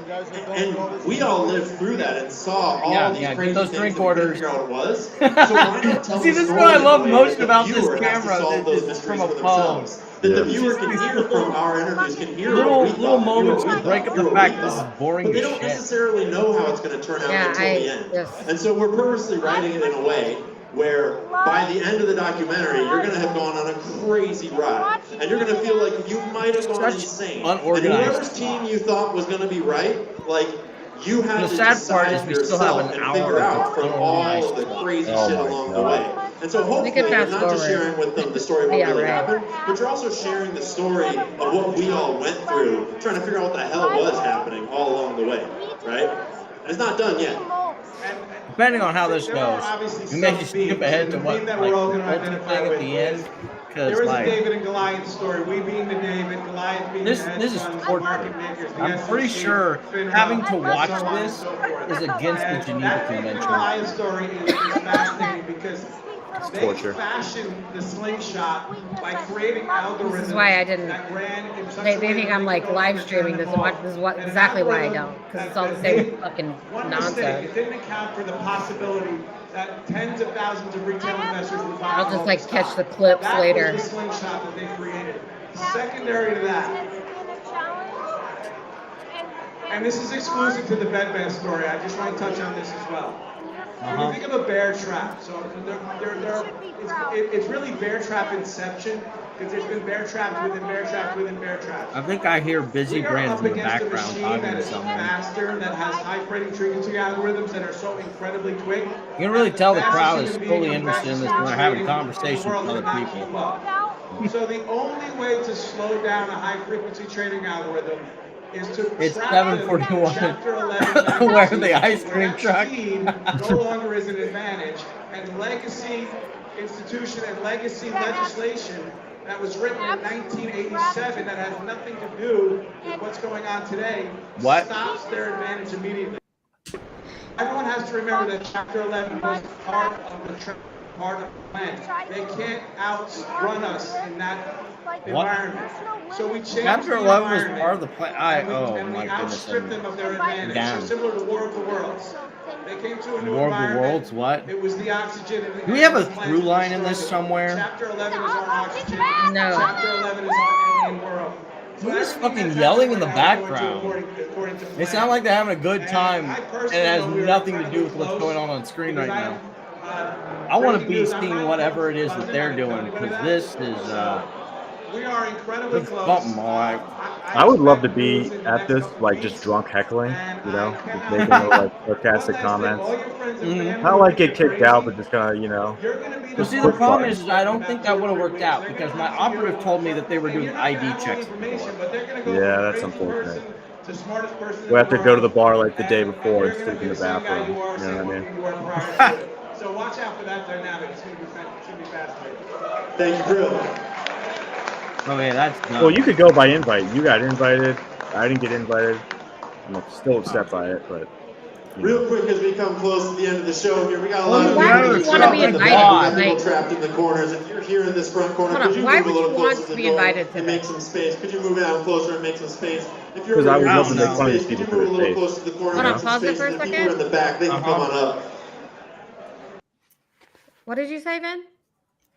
and we all lived through that and saw all these get crazy those things drink that we couldn't orders. figure out what it was. So why not tell See, the this is story what I in a love way most that about the this viewer has to camera. solve those It's mysteries from for a phone. themselves? That the viewer can hear from our interviews, can hear Little what we thought, moments hear to what we break thought, up hear the what we fact this is thought, boring but they as don't shit. necessarily know how it's going to turn out until the end. And so we're purposely writing it in a way where by the end of the documentary, you're going to have gone on a crazy ride. And you're going to feel like you might have gone insane. And whoever's team you thought was going to be right, like, you had The to sad part decide is we still yourself have an and hour figure out of from all of the crazy Oh shit my along the God. way. And so We could hopefully you're fast not just forward. sharing with them the story of what Yeah, really right. happened, but you're also sharing the story of what we all went through, trying to figure out what the hell was happening all along the way, right? And it's not done yet. Depending on how this There are goes, obviously we may some just skip themes, ahead and to the what theme that like we're all the going to ultimate identify thing at with the is end. Because there is a like David and Goliath story. We being the David, Goliath being this the hedge is funds, the torture. market makers, the I'm pretty SEC, sure FINRA, having to and watch so on and this so forth. is against the And Geneva that David and Convention. Goliath story is fascinating because they torture. fashioned the slingshot by creating algorithms. This is why I didn't. that ran in such They a way think that I'm they like could live overturn streaming this. them all. This is what And an exactly why I algorithm don't, because it's that- all the that same made fucking one mistake. nonsense. It didn't account for the possibility that tens of thousands of retail investors would buy. I'll just all like the catch stock. the clips That later. was the slingshot that they created. Secondary to that, and this is exclusive to the bedband story. I just want to touch on this as well. When you think of a bear trap, so it's really bear trap inception because there's been bear traps within bear traps within bear traps. I think I hear busy We are brands up in the against a background machine talking that to is someone. faster, that has high freighting frequency algorithms that are so incredibly quick. You can really tell the crowd is fully interested in this when they're having conversations with other people. So the only way to slow down a high frequency trading algorithm is to It's trap them in 7:41. Chapter 11 Where the ice cream that truck? speed no longer is an advantage, and legacy institution and legacy legislation that was written in 1987 that has nothing to do with what's going on today stops their advantage immediately. Everyone has to remember that Chapter 11 was part of the part of the plan. They can't outrun us in that environment. So we changed Chapter the 11 was environment, part of the plan. and we My goodness. outstripped them of their advantage. Down. So similar to War of the Worlds. They came to a new War of the environment. Worlds, what? It was the oxygen. Do we have a through line in this somewhere? Chapter 11 is our oxygen. No. Chapter 11 is our alien world. Who is fucking yelling in the background? They sound like they're having a good time, and it has nothing to do with what's going on screen right now. I want to be seeing whatever it is that they're doing, because this is we are incredibly close. something, all right. I would love to be at this, like just drunk heckling, you know, just making little, like sarcastic comments. Not like get kicked out, but just kind of, you know. Well, see, the problem is I don't think that would have worked out because my operative told me that they were doing ID checks before. Yeah, that's unfortunate. We have to go to the bar like the day before and sleep in the bathroom. You know what I mean? So watch out for that dynamic. It's going to be fascinating. Thank you, Drew. Oh yeah, that's Well, you could go by invite. You got invited. I didn't get invited. I'm still upset by it, but Real quick, as we come close to the end of the show here, we got a Well, lot of why people would you want to be in the invited? back. We got people Like, trapped in the corners. If you're here in this front corner, hold on, could you why move a would little you closer want to to the be door invited to and make this? some space? Could you move down closer and make some space? If you're Because I over would here, love to make make some fun of these space. Could people you to move a their little face. closer to the corner Hold and on, make some pause it space? for a And the people who are in second. the back, they can come on up. What did you say, Vin?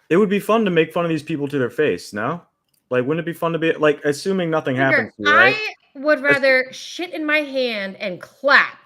It would be fun to make fun of these people to their face, no? Like, wouldn't it be fun to be like, assuming nothing happens to you, right? I would rather shit in my hand and clap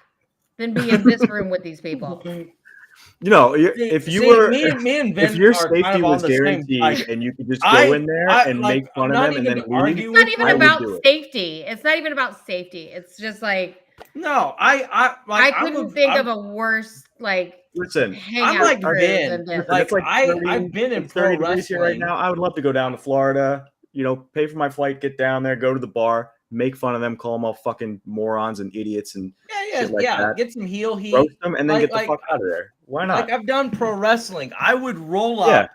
than be in this room with these people. You know, if you See, were, me and if Vin your are kind safety of on was the same, guaranteed like, and you could just go in there and like, make fun I'm of not them and even then leave, argue It's not with even I would about do it. safety. It's not even about safety. It's just like no, I couldn't think of a worse like Listen, hangout I'm like crew Vin. than this. Like, it's like I've been in it's 30 pro degrees here right wrestling. now. I would love to go down to Florida, you know, pay for my flight, get down there, go to the bar, make fun of them, call them all fucking morons and idiots and shit like that. Get some heel heat, roast them, and then like, get the fuck out of there. Why not? Like I've done pro wrestling. I would roll up. Yeah.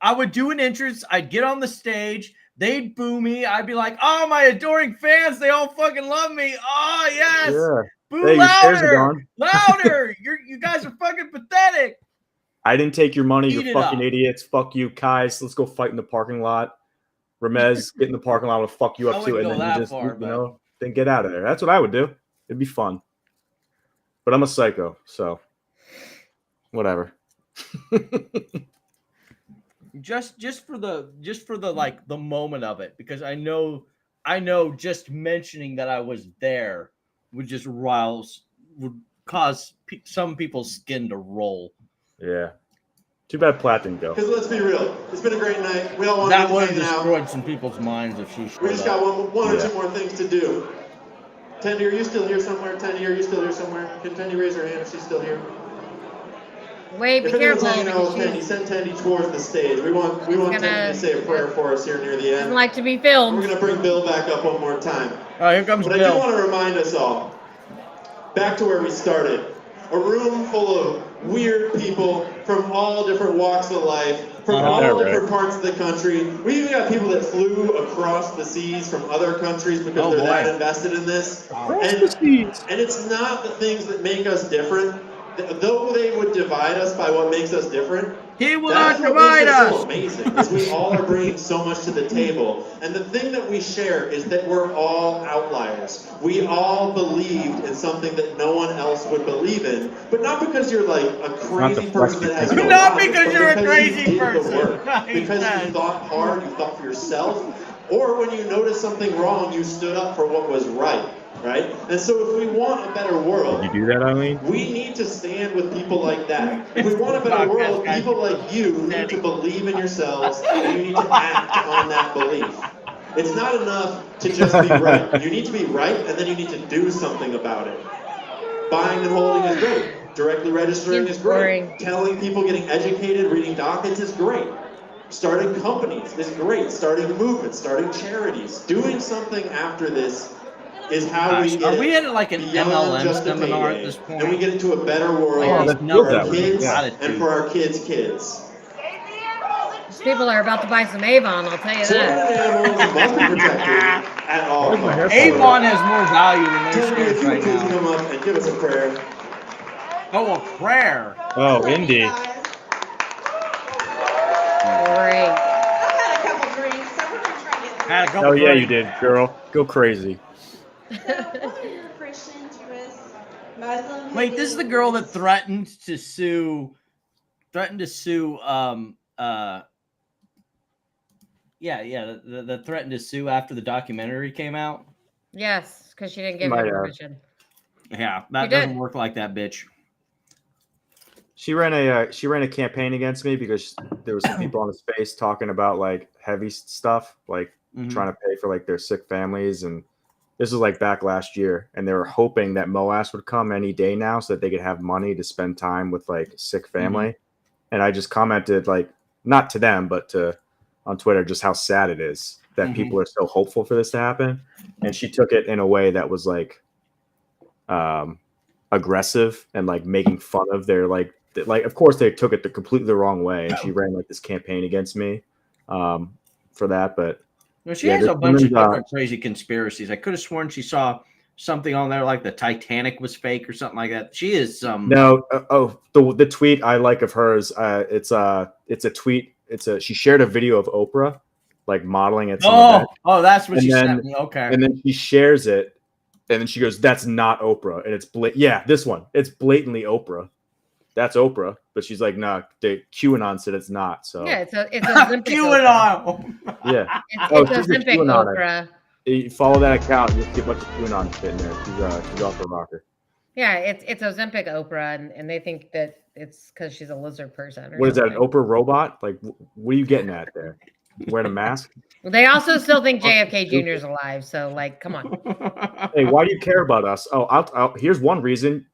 I would do an entrance. I'd get on the stage. They'd boo me. I'd be like, "Oh, my adoring fans! They all fucking love me. Oh yes, Yeah. boo Hey, your shares are louder, gone. louder! You guys are fucking pathetic." I didn't take your money, Eat you it fucking up. idiots. Fuck you, Kais. Let's go fight in the parking lot. Ramez, get in the parking lot. I'll fuck you I up too. wouldn't And go then you that just, far, you know, then get out of there. That's what I would do. It'd be fun. But I'm a psycho, so whatever. Just for the like the moment of it, because I know just mentioning that I was there would just would cause some people's skin to roll. Yeah. Too bad Platt didn't go. Because let's be real, it's been a great night. We all want That to would have hang out. destroyed some people's minds if she showed We just up. got one or two more things to do. Tendy, are you still here somewhere? Tendy, are you still here somewhere? Can Tendy raise her hand if she's still here? Wait, be If anyone's careful. hanging out with because Tendy, send Tendy towards the stage. We want Tendy to say a prayer for us here near the She doesn't end. like to be filmed. We're going to bring Bill back up one more time. Oh, here comes But I Bill. do want to remind us all, back to where we started. A room full of weird people from all different walks of life, from all different parts of the country. We even got people that flew across the seas from other countries because they're that invested in this. And it's not the things that make us different. Though they would divide us by what makes us different, he will that not is what divide makes it so us. amazing, is we all are bringing so much to the table. And the thing that we share is that we're all outliers. We all believed in something that no one else would believe in, but not because you're like a crazy person that has no Not logic, because but you're a because crazy you did the person. work. Right, Because you thought hard, you thought for yourself, or when you noticed something wrong, you stood up for what was right. Right? And so if we want a better world, Did you do that, Eileen? we need to stand with people like that. If we want a better world, people like you need to believe in yourselves and you need to act on that belief. It's not enough to just be right. You need to be right and then you need to do something about it. Buying and holding is great. Directly registering is great. Telling people, getting educated, reading dockets is great. Starting companies is great. Starting movements, starting charities. Doing something after this is how we get Are we at like an beyond MLM just a seminar payday, at this point? and we get into a better world Oh, for our that kids way. and for our kids' kids. These people are about to buy some Avon, I'll tell you Children that. and animals must be protected at all costs. Avon has more value than their Tell me if shares you right please now. come up and give us a prayer. Oh, a prayer. Oh, Indy. Great. Had a couple Oh, yeah, you drinks. did, girl. Go crazy. Christian, Jewish, Muslim. Wait, this is the girl that threatened to sue. That threatened to sue after the documentary came out. Yes, because she didn't give Might him have. permission. Yeah, You that did. doesn't work like that, bitch. She ran a campaign against me because there was some people on the space talking about like heavy stuff, like trying to pay for like their sick families, and this was like back last year, and they were hoping that MOAS would come any day now so that they could have money to spend time with like sick family. And I just commented, like, not to them, but on Twitter, just how sad it is that people are so hopeful for this to happen. And she took it in a way that was like aggressive and like making fun of their like of course they took it the completely the wrong way, and she ran like this campaign against me for that. But Well, she has a bunch of different crazy conspiracies. I could have sworn she saw something on there like the Titanic was fake or something like that. She is some. No, the tweet I like of hers. It's a tweet. She shared a video of Oprah, like modeling at some event. Oh, that's what And she then- sent me. Okay. And then she shares it, and then she goes, "That's not Oprah," and it's this one. It's blatantly Oprah. That's Oprah, but she's like, "Nah." QAnon said it's not. So Yeah, it's Ozempic QAnon. yeah. It's Ozempic Oprah. You follow that account, you'll see a bunch of QAnon shit in there. She's off the rocker. Yeah, it's Ozempic Oprah, and they think that it's because she's a lizard person. Or What is that? An something. Oprah robot? Like, what are you getting at there? Wearing a mask? They also still think JFK Jr. is alive. So, like, come on. Hey, why do you care about us? Oh, here's one reason.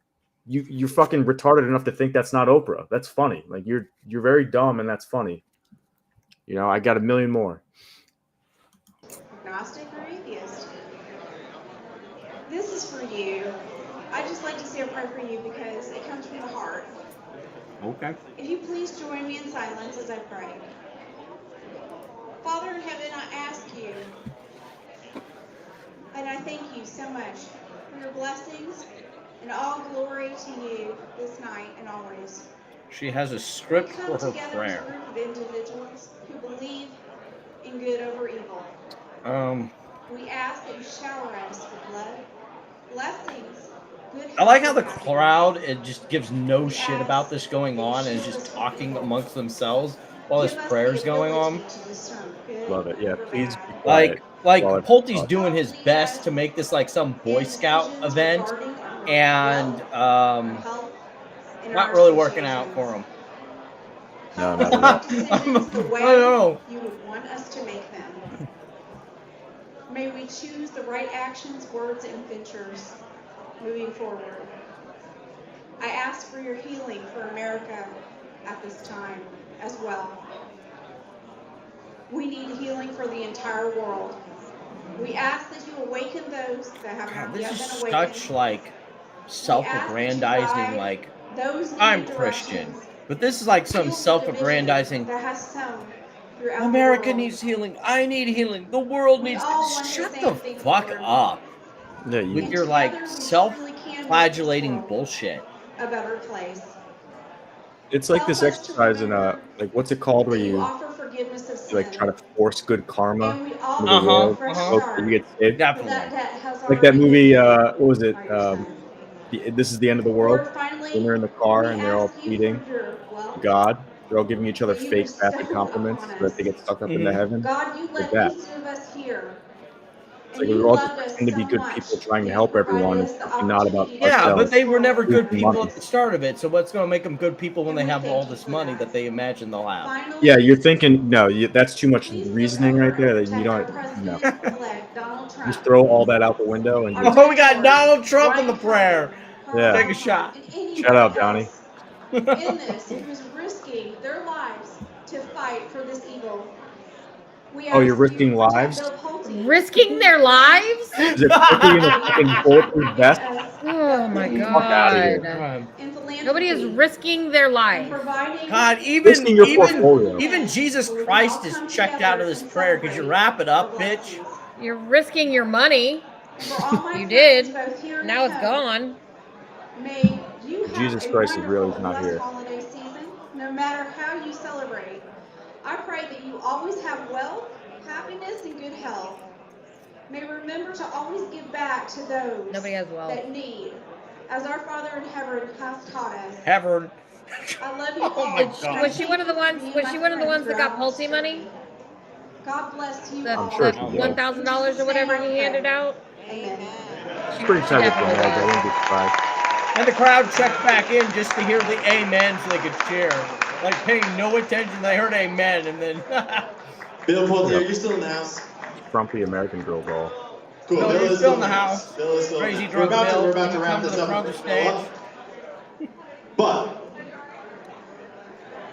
You're fucking retarded enough to think that's not Oprah. That's funny. Like, you're very dumb, and that's funny. You know, I got a million more. Agnostic or atheist? This is for you. I just like to say a prayer for you because it comes from the heart. Okay. If you please join me in silence as I pray. Father in heaven, I ask you, and I thank you so much for your blessings and all glory to you this night and always. She has a script We for come her together as a prayer. group of individuals who believe in good over evil. We ask that you shower us with blood, blessings, good I like how the health, and crowd it just gives no shit about this going on and is just talking amongst themselves while this prayer's going on. Love it. Yeah, please be quiet. Like while I Pulte's talk. doing his best to make this like some Boy Scout event, and not really working out for him. No, not at all. decisions the way I don't know. you would want us to make them. May we choose the right actions, words, and ventures moving forward. I ask for your healing for America at this time as well. We need healing for the entire world. We ask that you awaken those that have God, not this yet is been awakened. such like self-aggrandizing. Like Those I'm new Christian, directions. but this is like some Heal the self-aggrandizing. division that has sown throughout America the world. needs healing. I need healing. The world We needs. all want the Shut same the thing, fuck Lord. up Yeah, with you. your like self-flagellating bullshit. A better place. It's like this exercise in like what's it called where you Offer forgiveness of sin. like try to force good karma And we all into the world. fresh Hope start. that you get saved. Definitely. That debt has Like that already movie. been What was it? This is the end of the world. Lord, finally, When they're in the car we and they're all ask you pleading for your wealth. God. They're all giving each other that you fake bestow happy compliments upon so that they get sucked up into Mhm. heaven. God, you Like let that. each of us here. It's And like you we're all loved just us pretending to be so good much people trying that to you help everyone provided and us the talking not about opportunity. Yeah, but ourselves. they were never good Losing people money. at the start of it. So what's going to make them good people when And they we have thank all you this for money that. that they imagine they'll have? Finally, Yeah, you're thinking no. That's too much please look reasoning over right there. and That you protect our don't. No, President-elect, Donald Trump. just throw all that out the window and just Oh, we got Donald Trump in the prayer. Yeah. Take a shot. And anyone Shout out, Donnie. else in this who is risking their lives to fight for this evil. We Oh, you're ask you risking to protect lives? Bill Pulte. Risking their lives? Is it quickly in a fucking bulletproof vest? Oh my Fuck outta here. god. In philanthropy. Nobody is risking their and life. providing God, Risking your portfolio. even Jesus Christ is checked out of this prayer. Could you wrap it up, bitch? You're risking your money. for all my You friends, did. both here and Now at it's home. gone. May you have Jesus a Christ is real. wonderful He's not and blessed here. holiday season, no matter how you celebrate. I pray that you always have wealth, happiness, and good health. May remember to always give back to those Nobody has wealth. that need, as our Father in heaven has taught us. Ever. I love you Oh all. my and God. Was she one of the ones? being Was my she one of the friends ones that got throughout Pulte money? God bless you The, all. I'm sure the she did. $1,000 or whatever he handed out. Amen. It's pretty excited for definitely I does. wouldn't be surprised. And the crowd checked back in just to hear the amen so they could cheer. Like paying no attention. They heard amen and then. Bill Pulte, are you still in the house? Frumpy American Girl doll. Cool. No, Bill he's is still in the house. Bill is still in Crazy the house. drunk Bill. We're about to Come wrap to this the up. front of the stage. But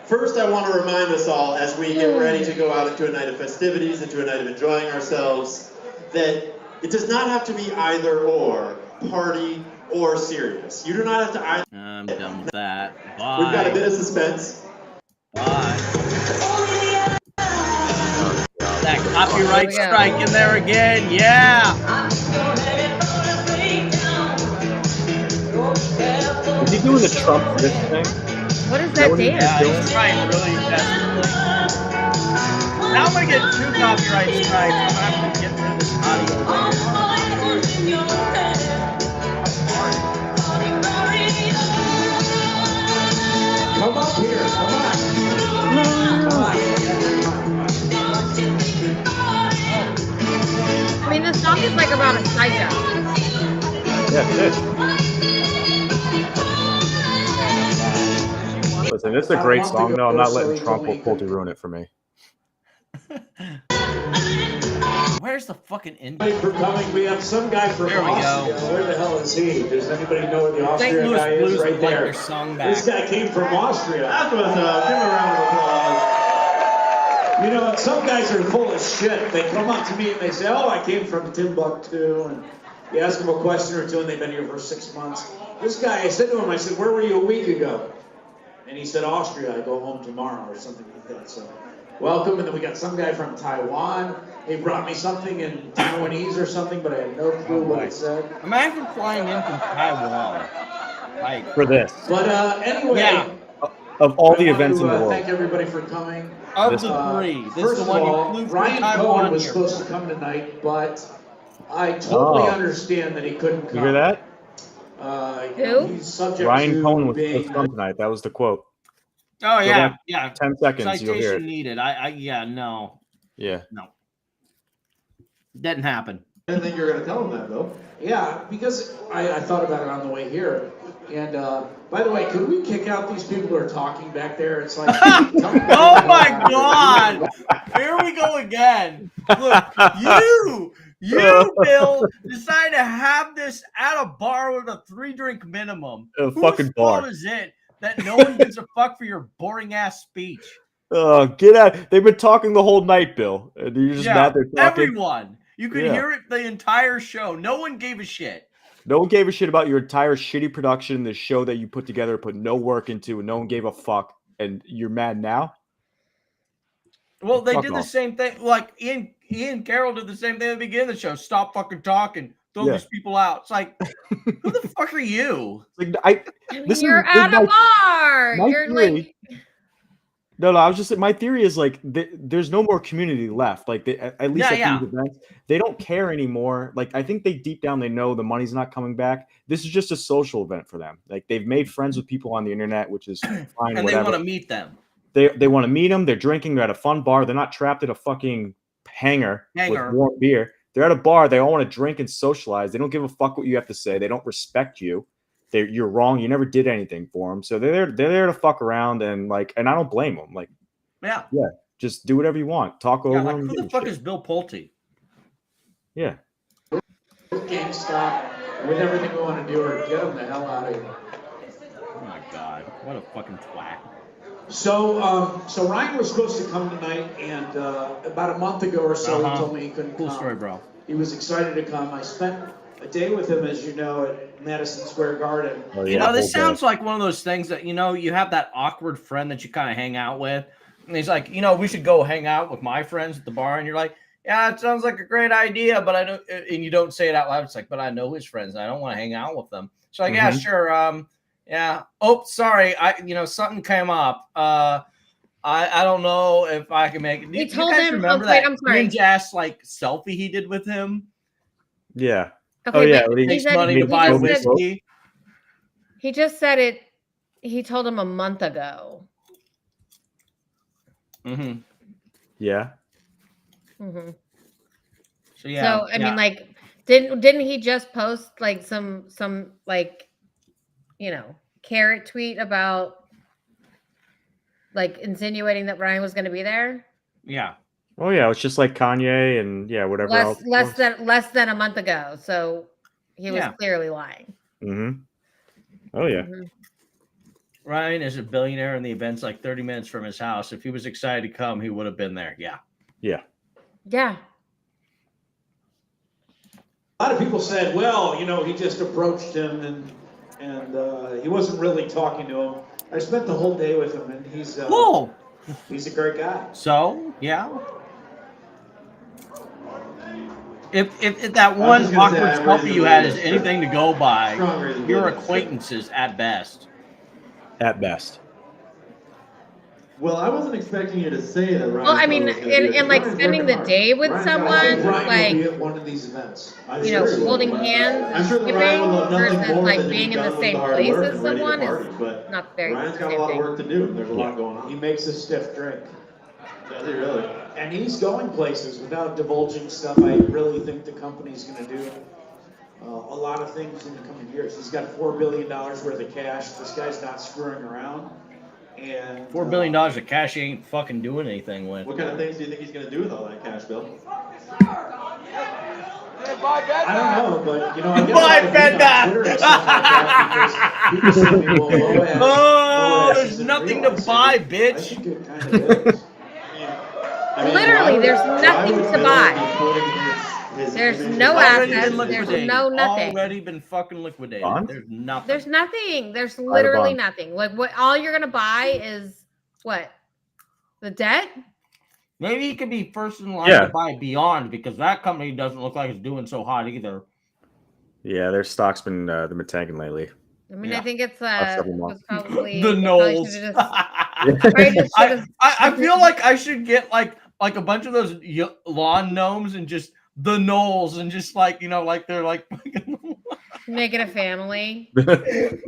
first, I want to remind us all, as we get ready to go out into a night of festivities, into a night of enjoying ourselves, that it does not have to be either or, party or serious. You do not have to either. I'm done with that. We've got a Bye. bit of suspense. Bye. That copyright strike in there again. Yeah. Is he doing the Trump this thing? What is that dance? Yeah, he's trying really desperately. Now I'm gonna get 2 copyright strikes. I'm gonna have to get rid of this audio later. Come up here, come on. Come on. I mean, this song is like about a psycho. Yeah, it is. Listen, this is a great song, though. I'm not letting Trump or Pulte ruin it for me. Where's the fucking intro? Thank you for coming. We have some guy from There we Austria. go. Where the hell is he? Does anybody know where the St. Austria Louis guy Blues is? Right would like there. their song back. This guy came from Austria. That's what's up. Give him a round of applause. You know, some guys are full of shit. They come up to me and they say, "Oh, I came from Timbuktu," and you ask them a question or two, and they've been here for 6 months. This guy, I said to him, I said, "Where were you a week ago?" And he said, "Austria. I go home tomorrow," or something like that. So, welcome. And then we got some guy from Taiwan. He brought me something in Taiwanese or something, but I had no clue what it said. Imagine flying in from Taiwan. Like, For this. But anyway, yeah. Of all the I want events in to, the world. Thank everybody for coming. Of the 3, this First is the of one all, you flew from Ryan Taiwan Cohen was here. supposed to come tonight, but I totally Oh. understand that he couldn't come. You hear that? Who? He's subject Ryan to Cohen was being supposed to come tonight. That was the quote. Oh, Go yeah. back Yeah. 10 seconds, you'll hear Citation it. needed. Yeah, no. Yeah. No. Didn't happen. I didn't think you were going to tell him that, though. Yeah, because I thought about it on the way here. And by the way, could we kick out these people who are talking back there? It's like, Oh my God! Here we go again. Look, you, Bill, decided to have this at a bar with a 3-drink minimum. A Whose fucking fault bar. is it that no one gives a fuck for your boring ass speech? Get out. They've been talking the whole night, Bill. And you're just mad they're talking. Everyone. You could Yeah. hear it the entire show. No one gave a shit. No one gave a shit about your entire shitty production, the show that you put together, put no work into, and no one gave a fuck. And you're mad now? Well, they Fuck did off. the same thing. Like Ian Carroll did the same thing at the beginning of the show. Stop fucking talking. Throw Yeah. these people out. It's like, who the fuck are you? Like I mean, you're at a bar. my You're theory- like, No, I was just my theory is like there's no more community left. Like at least Yeah, at these events, they don't care anymore. Like I think they deep down they know the money's not coming back. This is just a social event for them. Like they've made friends with people on the internet, which is fine. And whatever. they want to meet them. They want to meet them. They're drinking. They're at a fun bar. They're not trapped at a fucking hangar with warm beer. They're at a bar. They all want to drink and socialize. They don't give a fuck what you have to say. They don't respect you. You're wrong. You never did anything for them. So they're there to fuck around and I don't blame them. Like, Yeah. just do whatever you want. Talk over Yeah, like, them. who the fuck is Bill Pulte? Yeah. GameStop with everything we want to do, or get them the hell out of here. Oh my God. What a fucking twat. So, so Ryan was supposed to come tonight, and about a month ago or so, he told me he couldn't Cool come. story, bro. He was excited to come. I spent a day with him, as you know, at Madison Square Garden. Oh, You know, this sounds like one of those things that, you have that awkward friend that you kind of hang out with. And he's like, we should go hang out with my friends at the bar. And you're like, yeah, it sounds like a great idea, but I don't, and you don't say it out loud. It's like, but I know his friends and I don't want to hang out with them. So like, yeah, sure. Yeah. Oh, sorry. Something came up. I don't know if I can make it. He Do told you guys him- remember okay, that I'm sorry. cringe ass selfie he did with him? Yeah. Okay, oh yeah. but when he he Takes said- money he to buy just said- whiskey. he just said it. He told him a month ago. Mm-hmm. Yeah. Mm-hmm. So yeah. So I mean, like, didn't he just post some carrot tweet about insinuating that Ryan was going to be there? Yeah. Oh yeah. It's just like Kanye and whatever else. Less than a month ago. So he was clearly lying. Mm-hmm. Oh yeah. Mm-hmm. Ryan is a billionaire, and the event's like 30 minutes from his house. If he was excited to come, he would have been there. Yeah. Yeah. Yeah. A lot of people said, well, he just approached him and he wasn't really talking to him. I spent the whole day with him, and he's a great guy. So, yeah. If that was one just gonna say, awkward I'm selfie raising you the had is latest. anything to go by, Strong reason to you're believe it. acquaintances at best. At best. Well, I wasn't expecting you to say that Ryan. Well, I mean, and like spending the day with Ryan's someone, got a lot of Ryan will like, be at one of these events. you know, holding hands I'm and sure that Ryan would skipping love nothing versus more like than to being be in the done with same the hard place work as and ready to someone party, is but not very Ryan's the got a same lot of thing. work to do. There's a lot going on. He makes a stiff drink. Does he really? And he's going places without divulging stuff. I really think the company's going to do a lot of things in the coming years. He's got $4 billion worth of cash. This guy's not screwing around. And $4 billion of cash he ain't fucking doing anything with. What kind of things do you think he's going to do with all that cash, Bill? I don't know, but you know, I get a Buy lot of heat on Fenda! Twitter and stuff like that because people say to me, well, Oh, Moab there's isn't nothing real. to I say, buy, I bitch. think it kind of is. Literally, there's nothing to buy. There's no Already assets. been There's liquidated. no nothing. Already been fucking liquidated. Bonds? There's nothing. There's nothing. There's the literally bond. nothing. Like what? All you're gonna buy is what? The debt? Maybe he could be first in line Yeah. to buy Beyond because that company doesn't look like it's doing so hot either. Yeah, their stock's been they've been tanking lately. I mean, Yeah. I think it's several was months. probably The they probably Knolls. should've just- probably just should've- I feel like I should get like a bunch of those lawn gnomes and just the Knolls and just like, you know, like they're like make it a family. The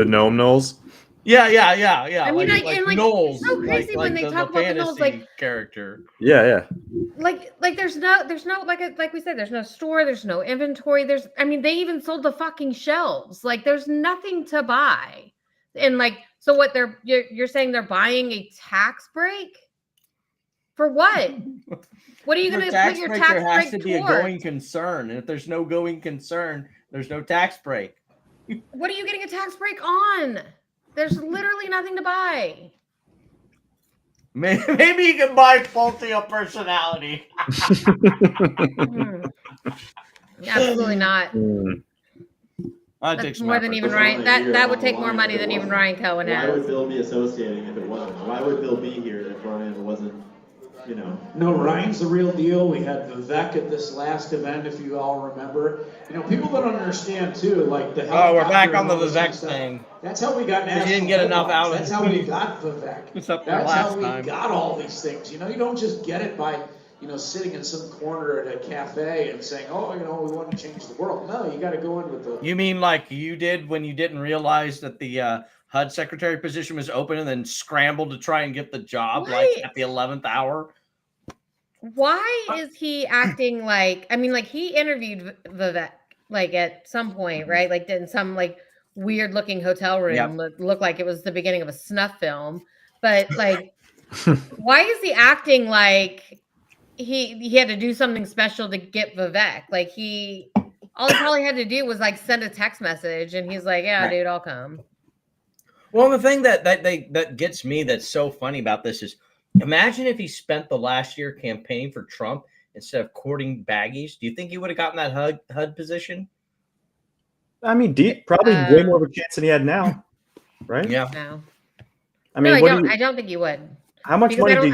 gnome knolls. Yeah. I mean, like, and, like, Knolls. it's so crazy when they talk about the Knolls, fantasy like- character. Yeah. Like there's no like we said, there's no store, there's no inventory, I mean, they even sold the fucking shelves. Like there's nothing to buy. And like, so what you're saying they're buying a tax break? For what? What are you going to put your tax There has break to be a towards? going concern, and if there's no going concern, there's no tax break. What are you getting a tax break on? There's literally nothing to buy. Maybe you can buy Pulte a personality. Absolutely not. That's more than even Ryan. That would take more money than even Ryan Cohen Why would has. Bill be associating if it wasn't? Why would Bill be here if Ryan wasn't, you know? No, Ryan's the real deal. We had Vivek at this last event, if you all remember. You know, people don't understand too, like the Oh, we're back helicopter on the and all this Vivek stuff. thing. That's how we got national. You didn't get enough headlines. out of That's it. how we got Vivek. It's up there That's last how we time. got all these things. You know, you don't just get it by, you know, sitting in some corner at a cafe and saying, oh, you know, we want to change the world. No, you got to go in with the. You mean like you did when you didn't realize that the HUD secretary position was open and then scrambled to try and get the job like Right. at the 11th hour? Why is he acting like? I mean, like he interviewed Vivek like at some point, right? Like in some like weird looking hotel room. Yep. Looked like it was the beginning of a snuff film. But like, why is he acting like he had to do something special to get Vivek? Like all he probably had to do was like send a text message, and he's like, "Yeah, Right. dude, I'll come." Well, the thing that gets me that's so funny about this is imagine if he spent the last year campaigning for Trump instead of courting baggies. Do you think he would have gotten that HUD position? I mean, probably way more of a chance than he had now, right? Yeah. No, I mean, no, I don't think he would. How much Because money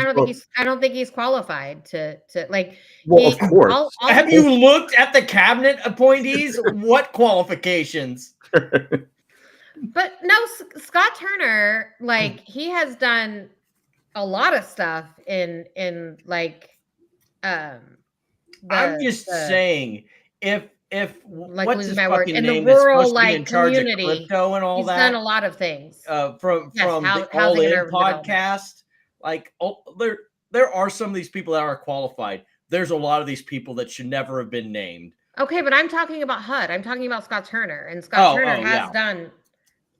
I don't think he's qualified to like. Well, of course. Have you looked at the cabinet appointees? What qualifications? But no, Scott Turner, like he has done a lot of stuff in like I'm just saying if like what's losing his my word fucking in name the that's rural supposed to be in like charge of community, crypto and all he's that? done a lot of things. From Yes, the housing All and In urban development. podcast, like there are some of these people that are qualified. There's a lot of these people that should never have been named. Okay, but I'm talking about HUD. I'm talking about Scott Turner, and Scott Turner has yeah. done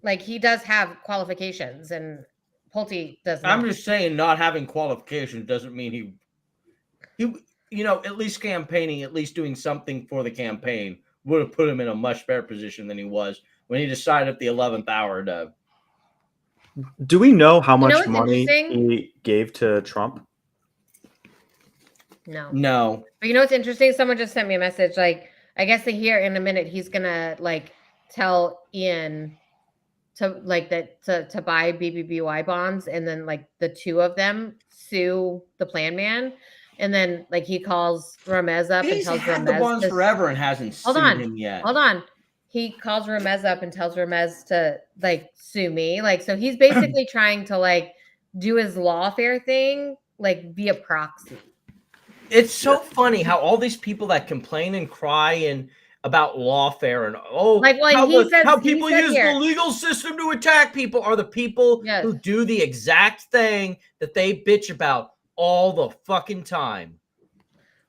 like he does have qualifications, and Pulte does not. I'm just saying, not having qualifications doesn't mean he, you know, at least campaigning, at least doing something for the campaign would have put him in a much better position than he was when he decided at the 11th hour to. Do we know how much what's money interesting? he gave to Trump? No. But you know what's interesting? Someone just sent me a message. Like, I guess that here in a minute he's gonna like tell Ian to like to buy BBBY bonds, and then like the two of them sue the plan man. And then like he calls Ramez up and He's tells had Ramez the ones forever and hasn't hold sued on, him yet. hold on. He calls Ramez up and tells Ramez to like sue me. Like, so he's basically trying to like do his lawfare thing like via proxy. It's so funny how all these people that complain and cry and about lawfare and Like, well, how he people said use here- the legal system to attack people are the people Yes. who do the exact thing that they bitch about all the fucking time.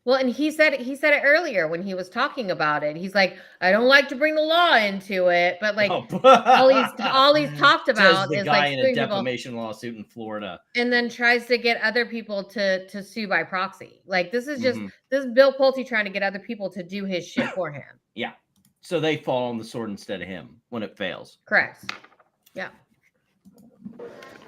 Well, and he said it earlier when he was talking about it. He's like, I don't like to bring the law into it, but like all he's talked Says about the is guy like in a suing people, defamation lawsuit in Florida. and then tries to get other people to sue by proxy. Like this is just Mhm. this is Bill Pulte trying to get other people to do his shit for him. Yeah. So they fall on the sword instead of him when it fails. Correct. Yeah.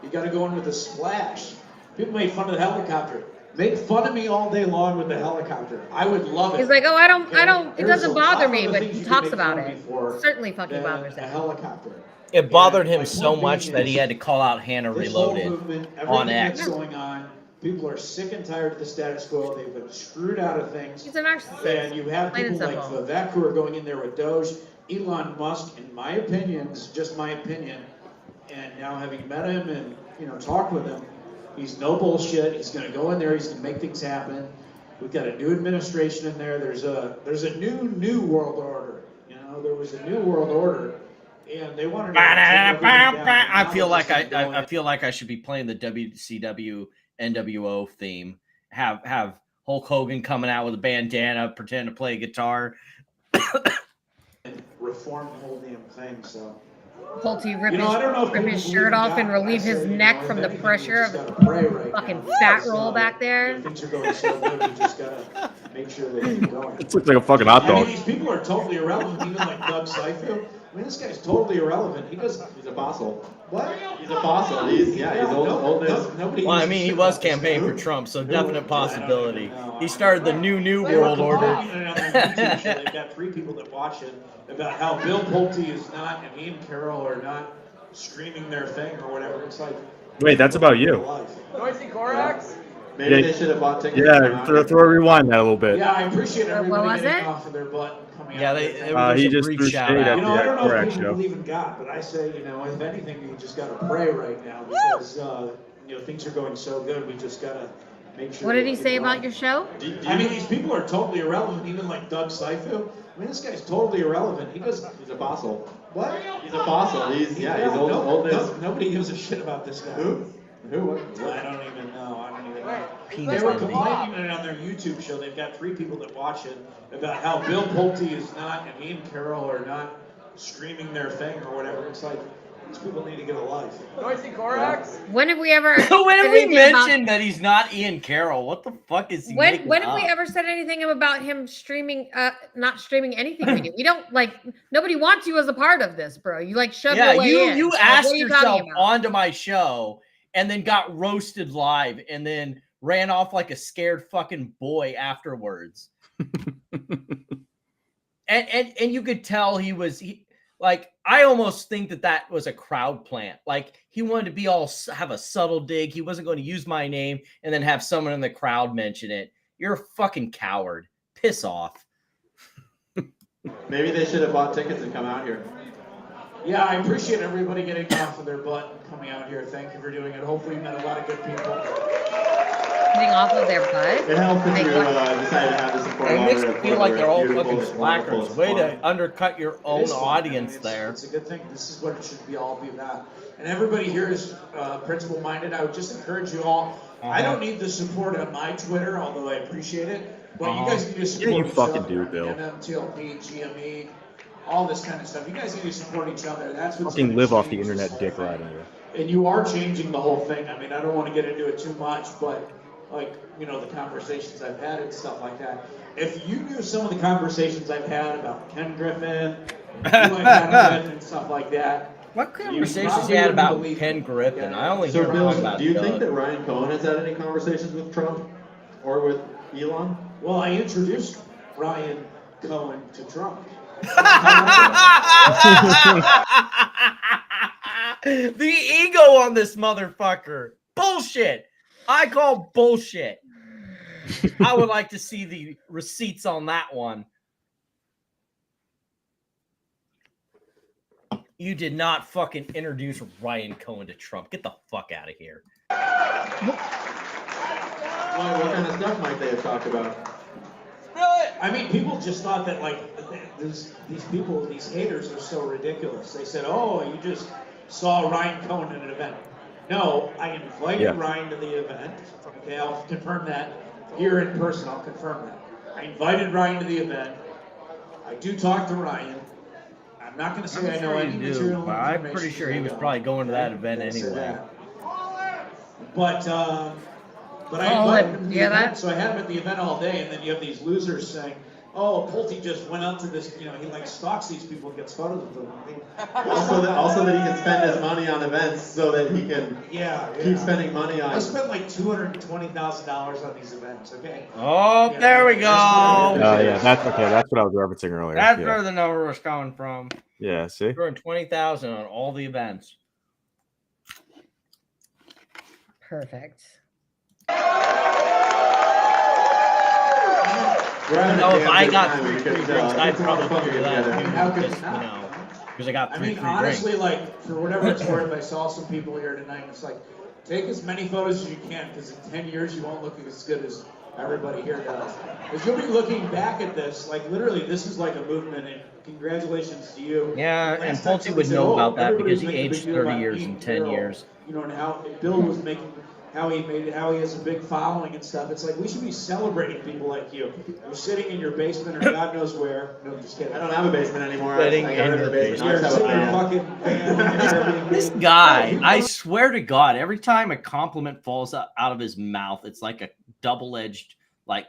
You got to go in with a splash. People made fun of the helicopter. Make fun of me all day long with the helicopter. I would love it. He's like, oh, I don't, it There's doesn't a bother lot me, of but things he you talks can make about fun of it. me for Certainly fucking than bothers a him. helicopter. It bothered And him my so point much being that he is, had to call out Hannah this whole Reloaded movement, on everything X. that's going on, people are sick and tired of the status quo. They've been screwed out of things. He's a narcissist. And you have Plain and people like simple. Vivek who are going in there with Doge. Elon Musk, in my opinion, this is just my opinion, and now having met him and talked with him, he's no bullshit. He's going to go in there. He's going to make things happen. We've got a new administration in there. There's a new world order. There was a new world order, and they wanted to take everything down. I feel like I feel like I should be playing the WCW NWO theme. Have Hulk Hogan coming out with a bandana, pretend to play guitar. Reform the whole damn thing. So Pulte rip, I don't know if rip people his believe shirt in off God, and but I relieve his say, neck if from the anything, pressure you of just the gotta pray right fucking now. fat roll back there. Things are going so good. We just gotta make sure they keep going. It looks like a fucking hot I mean, dog. these people are totally irrelevant. Even like Doug Seifert. I mean, this guy's totally irrelevant. He's a fossil. What? He's a fossil. He's old as. Nobody. Well, I gives a mean, he shit was about this campaigning guy. for Trump, so Who? definite I possibility. don't even know. He started the new world order. On their YouTube show, they've got 3 people that watch it about how Bill Pulte is not and Ian Carroll are not streaming their thing or whatever. It's like, Wait, that's about you. Noisy Corax? Maybe Yeah. they should have bought tickets. Yeah, throw a rewind that a little bit. Yeah, I appreciate everybody was getting it? off of their butt and coming Yeah, out. they- there. it was He a just brief threw shout shade out. at I the don't know if Corax people show. believe in God, but I say, if anything, you just got to pray right now because, things are going so good. We just got to make sure. What did they he keep say going. about your show? I mean, these people are totally irrelevant, even like Doug Seifert. I mean, this guy's totally irrelevant. He's a fossil. What? He's a fossil. He's old as. Nobody gives a shit about this guy. Who? I don't even know. Penis They were envy. complaining on their YouTube show. They've got 3 people that watch it about how Bill Pulte is not and Ian Carroll are not streaming their thing or whatever. It's like these people need to get a life. Noisy Corax? When have we ever? When said have we anything about- mentioned that he's not Ian Carroll? What the fuck is he When making when have up? we ever said anything about him streaming? Not streaming anything we do. We don't like. Nobody wants you as a part of this, bro. You like shove Yeah, your way in. you Like, asked what are you talking yourself about? onto my show and then got roasted live and then ran off like a scared fucking boy afterwards. and you could tell like, I almost think that was a crowd plant. Like, he wanted to be have a subtle dig. He wasn't going to use my name and then have someone in the crowd mention it. You're a fucking coward. Piss off. Maybe they should have bought tickets and come out here. Yeah, I appreciate everybody getting off of their butt and coming out here. Thank you for doing it. Hopefully, you met a lot of good people. Getting off of their butt. It helps if Like, you what? decided to have the support. It makes order me of feel like whether they're all it's fucking beautiful, it's wonderful, slackers. it's Way fun. to undercut your It own is fun. audience I mean, there. It's a good thing. This is what it should all be about. And everybody here is principle-minded. I would just encourage you all. I don't need the support on my Twitter, although I appreciate it. But you guys need to support Yeah, you each fucking other. do, Bill. MMTLP, GME, all this kind of stuff. You guys need to support each other. That's what's Fucking gonna live off the change this internet whole dick thing. riding you. And you are changing the whole thing. I mean, I don't want to get into it too much, but like, the conversations I've had and stuff like that. If you knew some of the conversations I've had about Ken Griffin, who I've had with and stuff like that. What conversations probably you had wouldn't about believe Ken me. Griffin? Yeah. I only So, hear Bill, about do you Doug. think that Ryan Cohen has had any conversations with Trump or with Elon? Well, I introduced Ryan Cohen to Trump. The ego on this motherfucker. Bullshit. I call bullshit. I would like to see the receipts on that one. You did not fucking introduce Ryan Cohen to Trump. Get the fuck out of here. Why, what kind of stuff might they have talked about? Really? I mean, people just thought that, like, these people, these haters are so ridiculous. They said, oh, you just saw Ryan Cohen at an event. No, I invited Ryan to the event. Okay, I'll confirm that. Here in person, I'll confirm that. I invited Ryan to the event. I do talk to Ryan. I'm not going to say I know any material information. I'm pretty sure he was probably going to that event anyway. But I invited him to the event, so I had him at the event all day, and then you have these losers saying, oh, Pulte just went out to this, he like stalks these people and gets photos of them. Also that he can spend his money on events so that he can keep spending money on. I spent like $220,000 on these events, okay? Oh, there we go. Yeah, that's okay. That's what I was referencing earlier. That's where the number was coming from. Yeah, see? $220,000 on all the events. Perfect. If I got three free drinks, I'd probably do that. Because I got three free drinks. Honestly, like, for whatever it's worth, I saw some people here tonight, and it's like, take as many photos as you can, because in 10 years, you won't look as good as everybody here does. Because you'll be looking back at this, like, literally, this is like a movement, and congratulations to you. Yeah, and Pulte would know about that because he aged 30 years in 10 years. And how Bill was making... how he has a big following and stuff. It's like, we should be celebrating people like you. You're sitting in your basement or God knows where. No, just kidding. I don't have a basement anymore. Sitting in the basement. You're sitting in a fucking van. This guy, I swear to God, every time a compliment falls out of his mouth, it's like a double-edged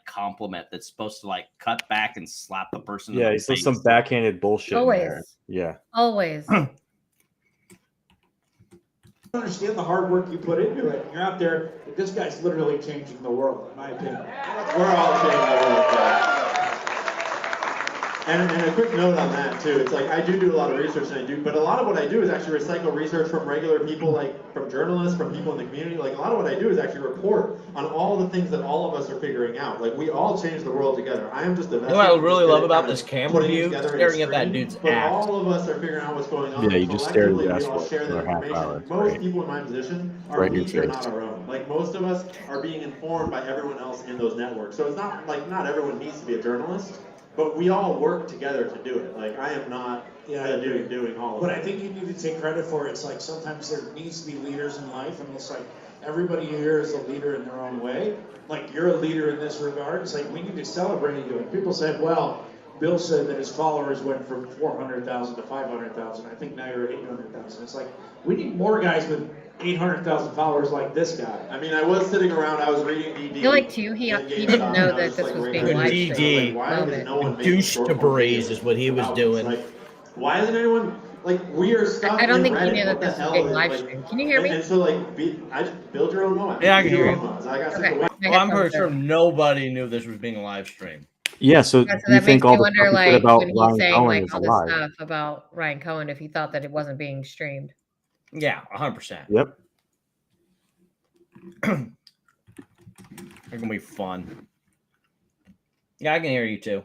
compliment that's supposed to cut back and slap the person. Yeah, he says some backhanded bullshit. Always. Yeah. Always. Understand the hard work you put into it. You're out there. This guy's literally changing the world, in my opinion. We're all changing the world, guys. And a quick note on that too. It's like I do a lot of research, but a lot of what I do is actually recycle research from regular people, from journalists, from people in the community. A lot of what I do is actually report on all the things that all of us are figuring out. We all change the world together. I am just a vessel. What I really love about this camera view, staring at that dude's ass. All of us are figuring out what's going on. Yeah, you just stared at the ass for a half hour. Most people in my position, our leads are not our own. Most of us are being informed by everyone else in those networks. So it's not not everyone needs to be a journalist. But we all work together to do it. I am not doing all of it. But I think you need to take credit for it. It's like sometimes there needs to be leaders in life, and it's like everybody here is a leader in their own way. You're a leader in this regard. It's like we need to celebrate you. And people said, well, Bill said that his followers went from 400,000 to 500,000. I think now you're at 800,000. It's like we need more guys with 800,000 followers like this guy. I mean, I was sitting around, I was reading DD. I feel like, too, he didn't know that this was being live streamed. DD, douche to braise is what he was doing. Why isn't anyone, we are stuck I don't think Reddit, he knew that this was being live streamed. Can you hear me? And so, I just build your own mod. Yeah, I can hear you. Well, I'm pretty sure nobody knew this was being live streamed. Yeah, so that makes me wonder, about when he's Ryan saying Cohen is all this alive. stuff about Ryan Cohen, if he thought that it wasn't being streamed. Yeah, 100%. Yep. It's gonna be fun. Yeah, I can hear you too.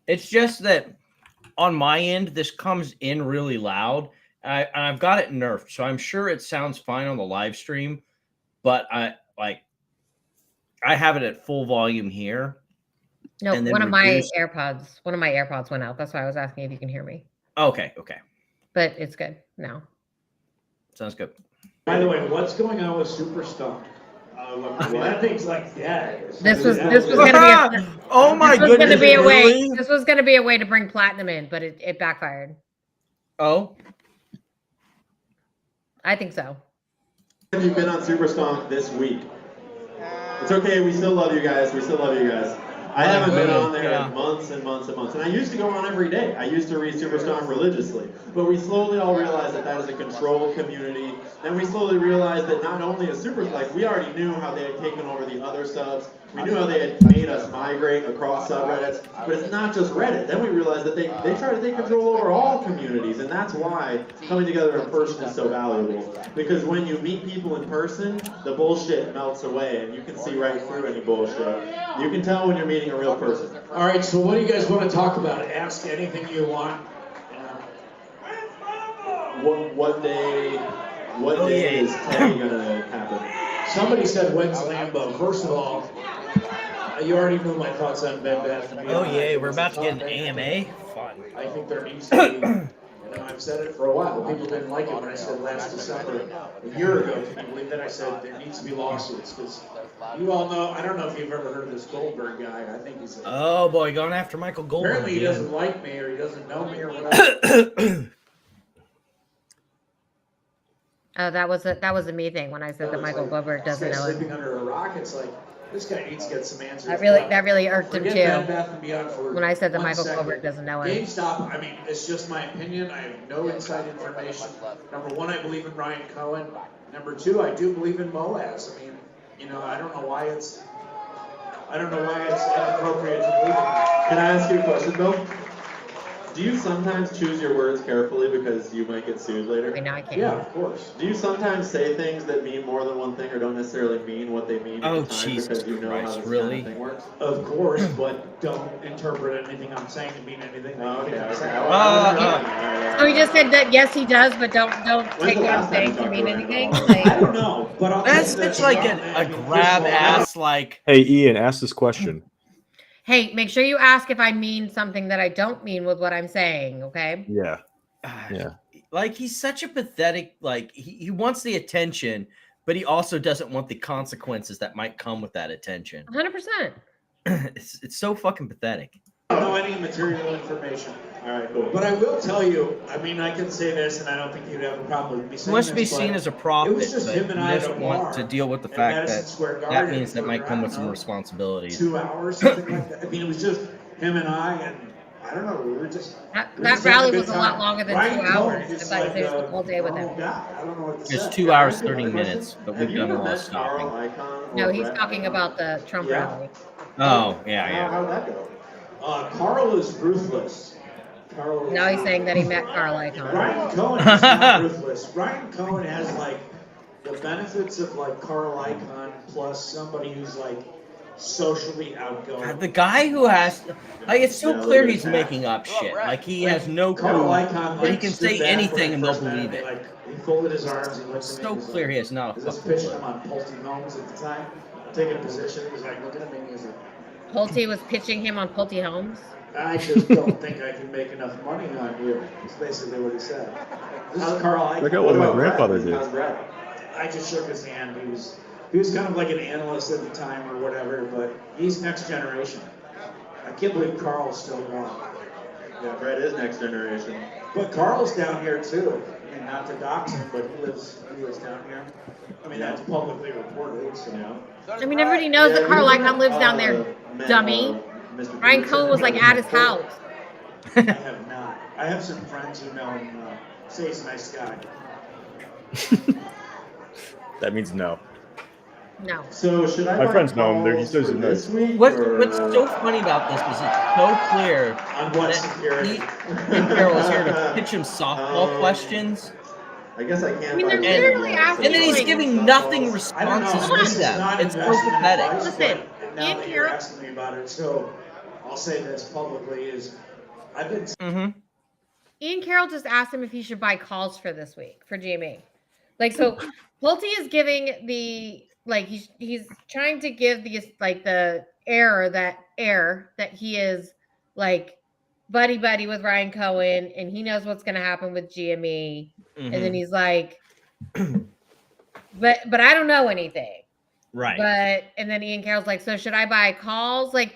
It's just that on my end, this comes in really loud. And I've got it nerfed, so I'm sure it sounds fine on the live stream, but I have it at full volume here. No, one of my AirPods went out. That's why I was asking if you can hear me. Okay. But it's good now. Sounds good. By the way, what's going on with Super Stunk? That thing's dead. This was going to be oh my goodness! This was going to be a way to bring platinum in, but it backfired. Oh, I think so. Have you been on Super Stonk this week? It's okay. We still love you guys. I haven't been on there in months and months and months. And I used to go on every day. I used to read Superstar religiously. But we slowly all realized that is a controlled community. And we slowly realized that not only is we already knew how they had taken over the other subs. We knew how they had made us migrate. migrate across subreddits, but it's not just Reddit. Then we realized that they try to take control over all communities, and that's why coming together in person is so valuable. Because when you meet people in person, the bullshit melts away, and you can see right through any bullshit. You can tell when you're meeting a real person. All right, so what do you guys want to talk about? Ask anything you want. What day is Teddy gonna happen? Somebody said when's Lambo. First of all, you already knew my thoughts on Bed Bath & Beyond. Oh yeah, we're about to get an AMA. Fun. I think there needs to be, I've said it for a while. People didn't like it when I said last December, a year ago. Can you believe that? I said there needs to be lawsuits because you all know. I don't know if you've ever heard of this Goldberg guy. I think he's. Oh boy, going after Michael Goldberg. Apparently, he doesn't like me or he doesn't know me or whatever. That was a me thing when I said that Michael Goldberg doesn't know Sleeping him. under a rock. It's like this guy needs to get some answers. That really irked him Forget Bed too. Bath & Beyond for When I said that 1 Michael second. Goldberg doesn't know him. GameStop, I mean, it's just my opinion. I have no inside information. Number one, I believe in Ryan Cohen. Number two, I do believe in Moaz. I mean, I don't know why it's inappropriate to believe in that. Can I ask you a question, Bill? Do you sometimes choose your words carefully because you might get sued later? Wait, now I can't. Yeah, of course. Do you sometimes say things that mean more than one thing or don't necessarily mean what they mean Oh, at the time Jesus because you know how Christ, this really? kind of thing works? Of course, but don't interpret anything I'm saying to mean anything. Oh, okay. So he just said that yes, he does, but don't take what I'm saying to mean anything. Like, I don't know, but I'll That's tell you such this like about a it. grab ass like. Hey, Ian, ask this question. hey, make sure you ask if I mean something that I don't mean with what I'm saying. Okay. Yeah. Yeah. Like he's such a pathetic. Like he wants the attention, but he also doesn't want the consequences that might come with that attention. 100%. It's so fucking pathetic. I don't know any material information. All right, cool. But I will tell you, I mean, I can say this, and I don't think you'd have a problem with me He saying wants to be this, seen but as a prophet, it was just but him and I he at a doesn't want bar to deal with the at fact Madison that Square that Garden means that for, might come with I some don't know, responsibilities. 2 hours, something like that. I mean, it was just him and I, and I don't know, we were just. That we were just having rally a good was a lot time. longer than Ryan 2 Cohen hours. is If I like finished the a whole day with him. normal guy. I don't know what to It's say. 2 hours, 30 minutes, but Have we've you done a ever lot of met stopping. Carl Icahn? No, or he's Brett talking Icahn? about the Trump Yeah. rally. Oh, yeah. How'd that go? Carl is ruthless. Carl Now is he's saying that he met Carl Icahn. Ryan Cohen is not ruthless. Ryan Cohen has like the benefits of like Carl Icahn plus somebody who's like socially outgoing. The guy who has, like, it's so Yeah, clear look at he's that. making up shit. Like, he has no Carl clue, Icahn, but he like, can stood say back anything when and I they'll first met believe him, it. Like, he folded his arms. He looked It's at me. so he was clear like, he has not a Is this fucking pitching clue. him on Pulte Homes at the time? Taking a position. He was like looking at me. He was like, Pulte was pitching him on Pulte Homes. I just don't think I can make enough money on you. That's basically what he said. This is Carl Icahn. Look at what my grandfather did. How's Brett? I just shook his hand. He was kind of like an analyst at the time or whatever, but he's next generation. I can't believe Carl's still going. Yeah, Brett is next generation. But Carl's down here too. I mean, not to dox him, but he lives down here. I mean, that's publicly reported, so. I mean, everybody knows that Carl Icahn lives down there, dummy. Mr. Ryan Cohen was like at his house. I have not. I have some friends who know him. Say he's a nice guy. That means no. No. So should I? My buy friends know him. They're calls just for nice. this week, What's or, so funny about this is it's so clear On what that security? Carol is here to pitch him softball questions, I guess I can't. I mean, buy they're calls literally yet, asking and then he's like- giving nothing I don't know. responses This to is them. not It's so investment pathetic. advice, Listen, but now Ian that you're Carroll- asking me about it, so I'll say this publicly: is I've been. Mm-hmm. Ian Carroll just asked him if he should buy calls for this week for GME. Like, so Pulte is giving the, like, he's trying to give the, like, the air that he is, like, buddy with Ryan Cohen, and he knows what's going to happen with GME. And then he's like, but I don't know anything. Right. But, and then Ian Carroll's like, so should I buy calls? Like,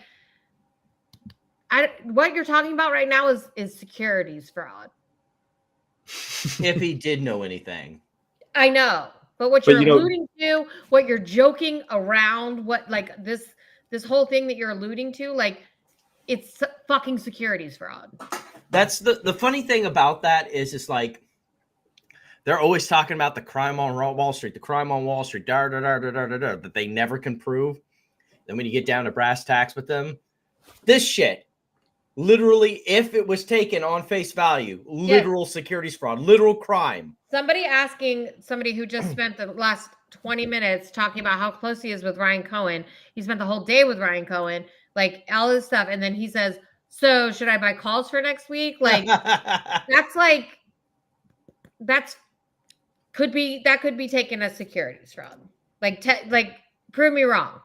what you're talking about right now is securities fraud. If he did know anything. I know, but what you're alluding to, what you're joking around, what like this whole thing that you're alluding to, like it's fucking securities fraud. That's the funny thing about that is it's like they're always talking about the crime on Wall Street, that they never can prove. Then when you get down to brass tacks with them, This shit, literally, if it was taken on face value, literal securities fraud, literal crime. Somebody who just spent the last 20 minutes talking about how close he is with Ryan Cohen. He spent the whole day with Ryan Cohen, like all this stuff. And then he says, so should I buy calls for next week? Like, that could be taken as securities fraud. Like prove me wrong.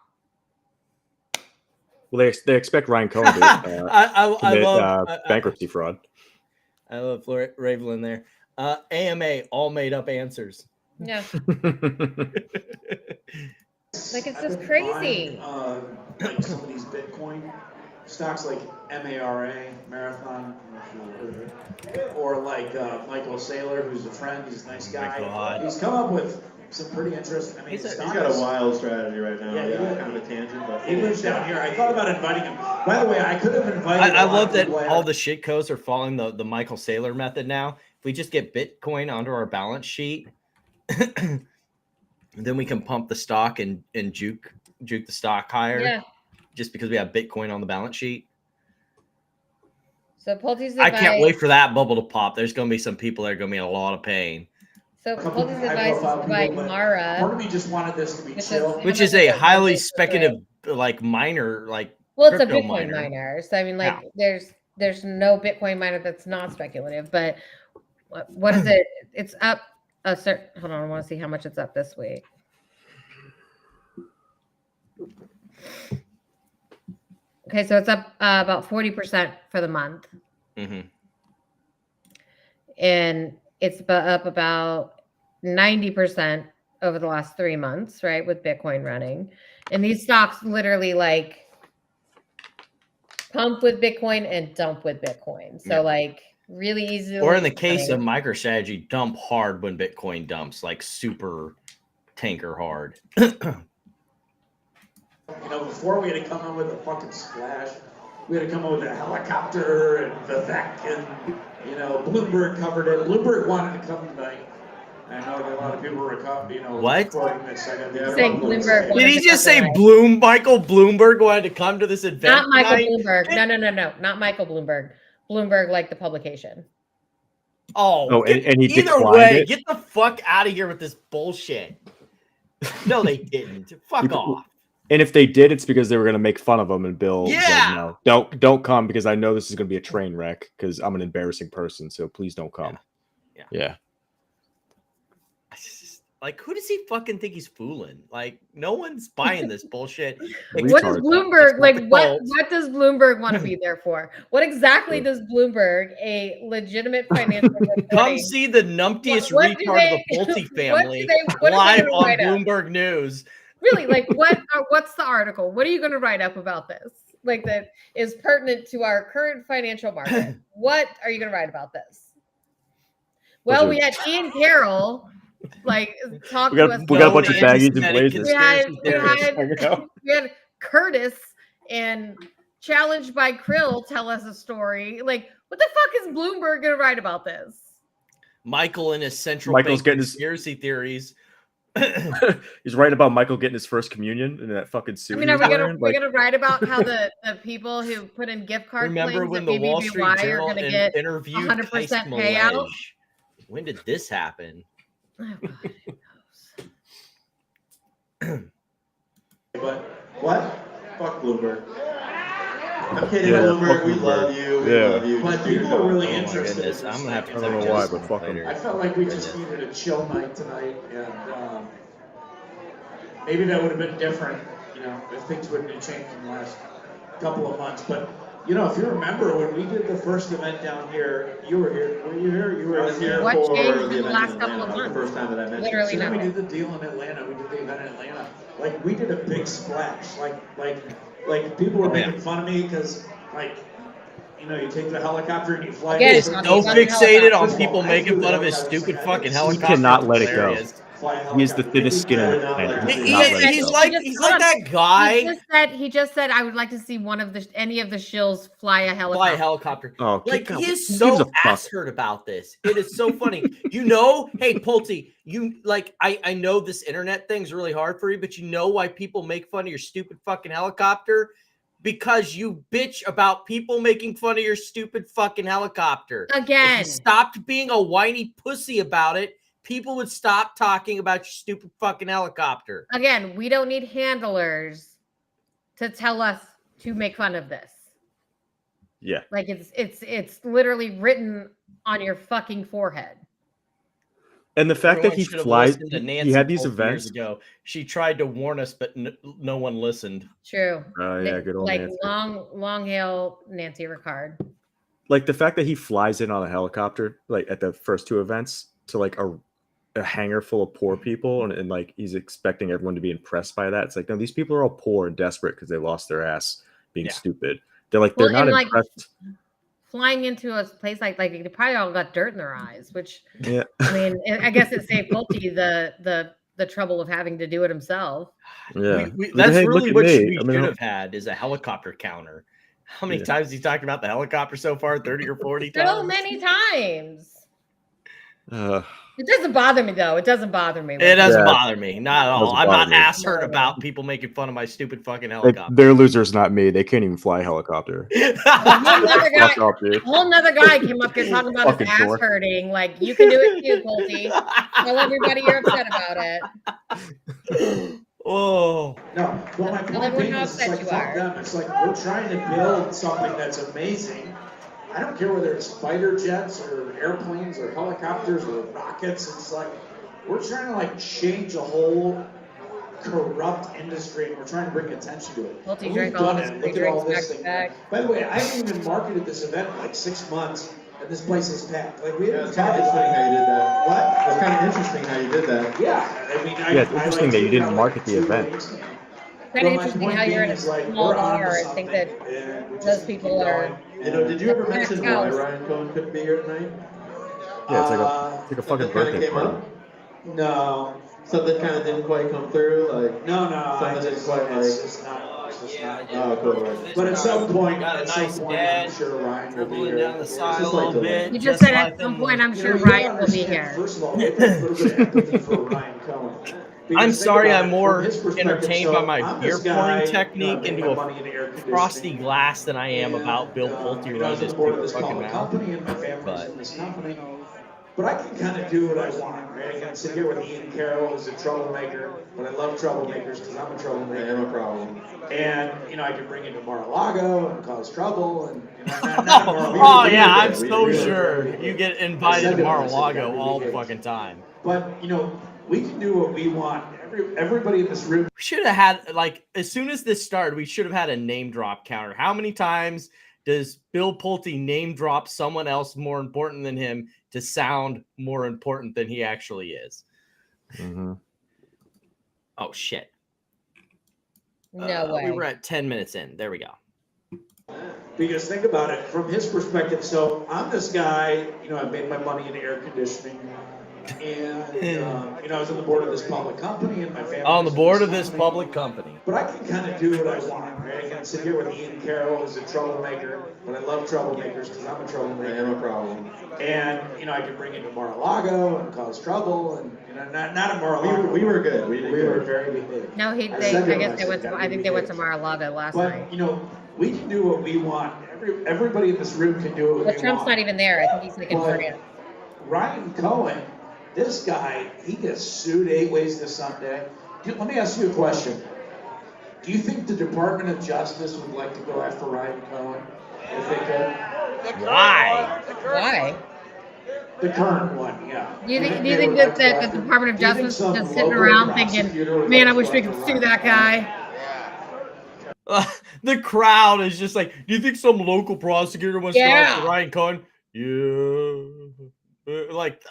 Well, they expect Ryan Cohen to commit bankruptcy fraud. I love Ravelin there. AMA, all made up answers. Yeah. Like, it's just crazy. Like some of these Bitcoin stocks, like MARA, Marathon, or like Michael Saylor, who's a friend. He's a nice guy. He's come up with some pretty interesting. I mean, he's got a wild strategy right now. Yeah, kind of a tangent. But he lives down here. I thought about inviting him. By the way, I could have invited. I love that all the shit codes are following the Michael Saylor method now. If we just get Bitcoin onto our balance sheet, then we can pump the stock and juke the stock higher. Yeah. Just because we have Bitcoin on the balance sheet. So Pulte's I can't wait for that bubble to pop. There's going to be some people that are going to be in a lot of pain. So Pulte's advice is to buy Mara. Part of me just wanted this to be chill. Which is a highly speculative, like, miner, like, well, it's a Bitcoin miner. So I mean, like, there's no Bitcoin miner that's not speculative. But what is it? It's up a certain. Hold on, I want to see how much it's up this week. Okay, so it's up about 40% for the month. Mm-hmm. And it's up about 90% over the last 3 months, right? With Bitcoin running. And these stocks literally like pump with Bitcoin and dump with Bitcoin. So like really easy. Or in the case of MicroStrategy, dump hard when Bitcoin dumps, like super tanker hard. You know, before we had to come up with a fucking splash. We had to come up with a helicopter and Vivek and, you know, Bloomberg covered it. Bloomberg wanted to come tonight. I know that a lot of people were, you know, what? This. Did he just say Michael Bloomberg wanted to come to this event? Not Michael Bloomberg. No. Not Michael Bloomberg. Bloomberg, like the publication. Oh, and he either way, get the fuck out of here with this bullshit. No, they didn't. Fuck off. And if they did, it's because they were going to make fun of him. And Bill said, no, don't come because I know this is going to be a train wreck because I'm an embarrassing person. So please don't come. Yeah. Like, who does he fucking think he's fooling? Like, no one's buying this bullshit. What does Bloomberg, like, what does Bloomberg want to be there for? What exactly does Bloomberg, a legitimate financial come see the numptiest retard of the Pulte family live on Bloomberg News. Really, like, what's the article? What are you going to write up about this? Like, that is pertinent to our current financial market. What are you going to write about this? Well, we had Ian Carroll, like, talk to us. We got a bunch of baggies and blazers. We had Curtis and Challenged by Krill tell us a story. Like, what the fuck is Bloomberg going to write about this? Michael and his central bank conspiracy theories. He's writing about Michael getting his first communion in that fucking suit. I mean, are we gonna write about how the people who put in gift card remember when the Wall Street Journal interviewed 100% payout? When did this happen? But what? Fuck Bloomberg. I'm kidding, Bloomberg. We love you. We love you. But people are really interested. I'm gonna have to. I don't know why, but fuck him. I felt like we just needed a chill night tonight, and maybe that would have been different, you know, if things wouldn't have changed in the last couple of months. But you know, if you remember when we did the first event down here, you were here. Were you here? You were here what for changed the in the last couple of months? The first time that I met Literally you. So then we nothing. did the deal in Atlanta. We did the event in Atlanta. Like we did a big splash. Like people were making fun of me because like. You know, you take the helicopter and you fly. He is so fixated on people making fun of his stupid fucking helicopter. He cannot let it go. He is the thinnest skin on the planet. He's like that guy. He just said, I would like to see any of the shills fly a helicopter. Oh, like he is so ass hurt about this. It is so funny. You know, hey Pulte, you like I know this internet thing's really hard for you, but you know why people make fun of your stupid fucking helicopter? because you bitch about people making fun of your stupid fucking helicopter. Again. If you stopped being a whiny pussy about it, people would stop talking about your stupid fucking helicopter. Again, we don't need handlers to tell us to make fun of this. Yeah. Like it's literally written on your fucking forehead. And the fact that Everyone he should have flies, listened to he Nancy had these Pulte events. years ago. She tried to warn us, but no one listened. True. Oh yeah, good old like Nancy. long hail Nancy Ricard. Like the fact that he flies in on a helicopter, like at the first two events, to like a hangar full of poor people, and like he's expecting everyone to be impressed by that. It's like, no, these people are all poor and desperate because they lost their ass being stupid. They're like, they're not impressed. Flying into a place like they probably all got dirt in their eyes, which Yeah. I mean, I guess it saved Pulte the trouble of having to do it himself. Yeah, That's hey, really look at what me. we I mean, should have had is a helicopter counter. How many times has he talked about the helicopter so far? 30 or 40 times? So many times. Uh, It doesn't bother me though. It doesn't bother me. It doesn't bother me, not at all. Doesn't I'm bother not me. ass hurt about people making fun of my stupid fucking like, helicopter. they're losers, not me. They can't even fly a helicopter. Fuck off, dude. A whole nother guy came up here talking about his Fucking ass dork. hurting. Like, you can do it too, Pulte. Tell everybody you're upset about it. Oh. No, well, my Tell point everyone being how is, it's upset like, you fuck are. them. It's like, we're trying to build something that's amazing. I don't care whether it's fighter jets or airplanes or helicopters or rockets. It's like, we're trying to like change a whole corrupt industry, and we're trying to bring attention to it. Pulte And drank we've all done his it. free Look at all drinks this back to thing. back. By the way, I haven't even marketed this event in like 6 months, and this place is packed. Like, we haven't It's kind of talked interesting about how you did that. What? It's kind of interesting how you did that. Yeah, I mean, Yeah, it's interesting that you didn't market the event. Kind of interesting how you're in a small bar and think that those people are. You know, did you ever Packed mention why house. Ryan Cohen couldn't be here tonight? Yeah, it's like a fucking Something kinda birthday came party. up? No. Something kind of didn't quite come through, like No, something didn't quite like. it's not. It's just not. Oh, cool. Right. But at some point, Got a nice I'm dad, sure Ryan will be dribbling here. down the side a just little like the- bit. You just said like at some in point, the- I'm You sure know, you gotta Ryan will be understand, here. First of all, we have a little bit of empathy for Ryan Cohen. Because I'm think sorry, about I'm it, more from his perspective, entertained so by my I'm beer this guy, pouring you know, I technique make into my a money in air frosty conditioning. glass than I am about Bill Pulte You know, I running was on his the board of stupid this fucking public mouth. company, and my family's But in this company. But I can kind of do what I want, right? I can sit here with Ian Carroll, who's a troublemaker, but I love troublemakers because I'm a troublemaker. I am a problem. And, you know, I can bring it to Mar-a-Lago and cause trouble. And you know, not Mar-a-Lago. Oh We yeah, did I'm that. so We did sure that. you get I invited said to it when I said Mar-a-Lago that, all we the did. fucking time. But, you know, we can do what we want. Everybody in this room. We should have had, like, as soon as this started, we should have had a name drop counter. How many times does Bill Pulte name drop someone else more important than him to sound more important than he actually is? Mm-hmm. Oh, shit. No way. We were at 10 minutes in. There we go. Because think about it from his perspective. So I'm this guy, you know, I made my money in air conditioning. And, you know, I was on the board of this public company, and my family. On the was in board this of this company. public company. But I can kind of do what I want, right? I can sit here with Ian Carroll, who's a troublemaker, but I love troublemakers because I'm a troublemaker. I am a problem. And, you know, I can bring it to Mar-a-Lago and cause trouble, and, you know, not at Mar-a-Lago. We were good. We did We were good. very behaved. No, I guess they went to. I think they went to Mar-a-Lago last But, night. you know, we can do what we want. Everybody in this room can do what But they Trump's want. not even there. I think he's like in But France. Ryan Cohen, this guy, he gets sued 8 ways to Sunday. Let me ask you a question. Do you think the Department of Justice would like to go after Ryan Cohen if they could? Why? Why? The current one, yeah. Do you think they would like to go that the after- Department of do you think Justice is some just sitting local around prosecutor thinking, would man, like I to wish go we after could sue Ryan that Cohen? guy? The crowd is just like, do you think some local prosecutor wants to go Yeah. after Ryan Cohen? Yeah. Like,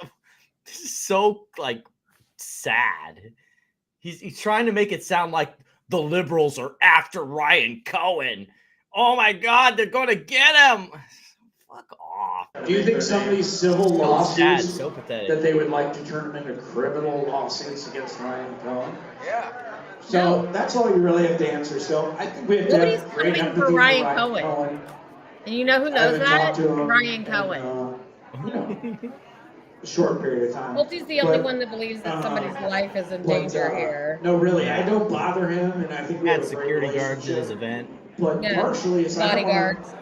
this is so, like, sad. He's trying to make it sound like the liberals are after Ryan Cohen. Oh my God, they're going to get him. Fuck off. Do you think some of these civil So lawsuits sad, so pathetic. that they would like to turn into criminal lawsuits against Ryan Cohen? Yeah. So that's all you really have to answer. So I think we have to Nobody's have great coming empathy for Ryan Cohen. And you know who I knows haven't that? talked to him Ryan in, Cohen. You know, a short period of time. Pulte's the only But, one that believes that somebody's life is in but, danger here. No, really, I don't bother him, and I think we Had have a great security guards at his relationship. event. But Yeah. partially is Bodyguards.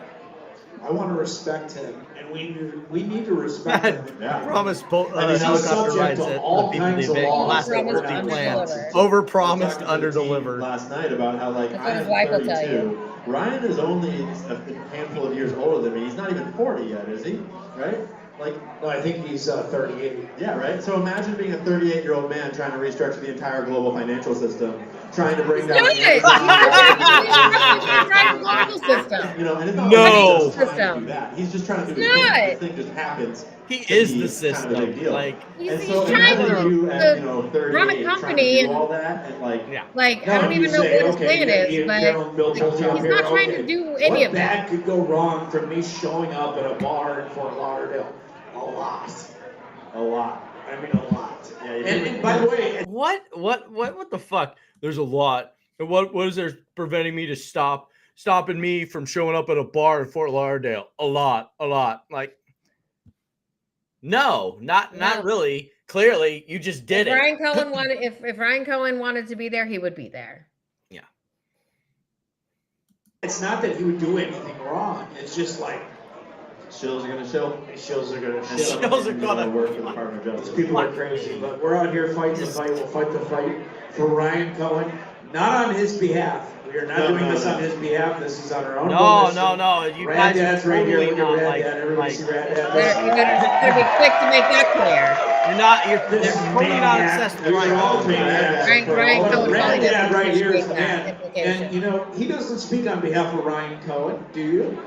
I want to respect him, and we need to respect him. Promise I mean, he's helicopter subject rides to at all the kinds of BBBY. laws Last that week we're was not planned. responsible. Over promised, Talking to under the team delivered. last night about how like That's what I his am wife will tell 32. you. Ryan is only a handful of years older than me. He's not even 40 yet, is he? Right? Like, no, I think he's 38. Yeah, right. So imagine being a 38-year-old man trying to restructure the entire global financial system, trying to bring down. Do it. Right global system. You know, and it's not No. like he's just trying to do that. He's just trying to do his It's thing. not. This thing just happens. He to is be the Kind of a system. big deal. Like and He's so trying imagine you at, you know, run a 38 trying company to do and all that and like, yeah. like No, I don't you even know say, what his okay, plan you is, got but Bill and Bill like, Pulte up he's here, not trying okay. to do any What of that. bad could go wrong from me showing up at a bar in Fort Lauderdale? A lot. a lot. I mean, a lot. Yeah, And by the way, What the fuck? There's a lot. And what is there preventing me to stopping me from showing up at a bar in Fort Lauderdale? A lot. Like, no, not really. Clearly, you just did If it. Ryan Cohen wanted, if Ryan Cohen wanted to be there, he would be there. Yeah. it's not that he would do anything wrong. It's just like Shills are gonna shill. shills are gonna And shill. Shills are gonna work for the Department of These Justice. people are crazy, but we're out here fighting the fight. We'll fight the fight for Ryan Cohen, not on his behalf. We are not doing this on his behalf. This is on our own. No. You Rad guys Dad's are right here. totally Look at not Rad like, Dad. Everybody see Rad Dad. You better be quick to make that clear. you're not. You're This totally not maniac. obsessed with They're all Ryan. maniacs. Ryan Cohen probably Rad doesn't Dad right here is appreciate the that man. implication. And you know, he doesn't speak on behalf of Ryan Cohen, do you?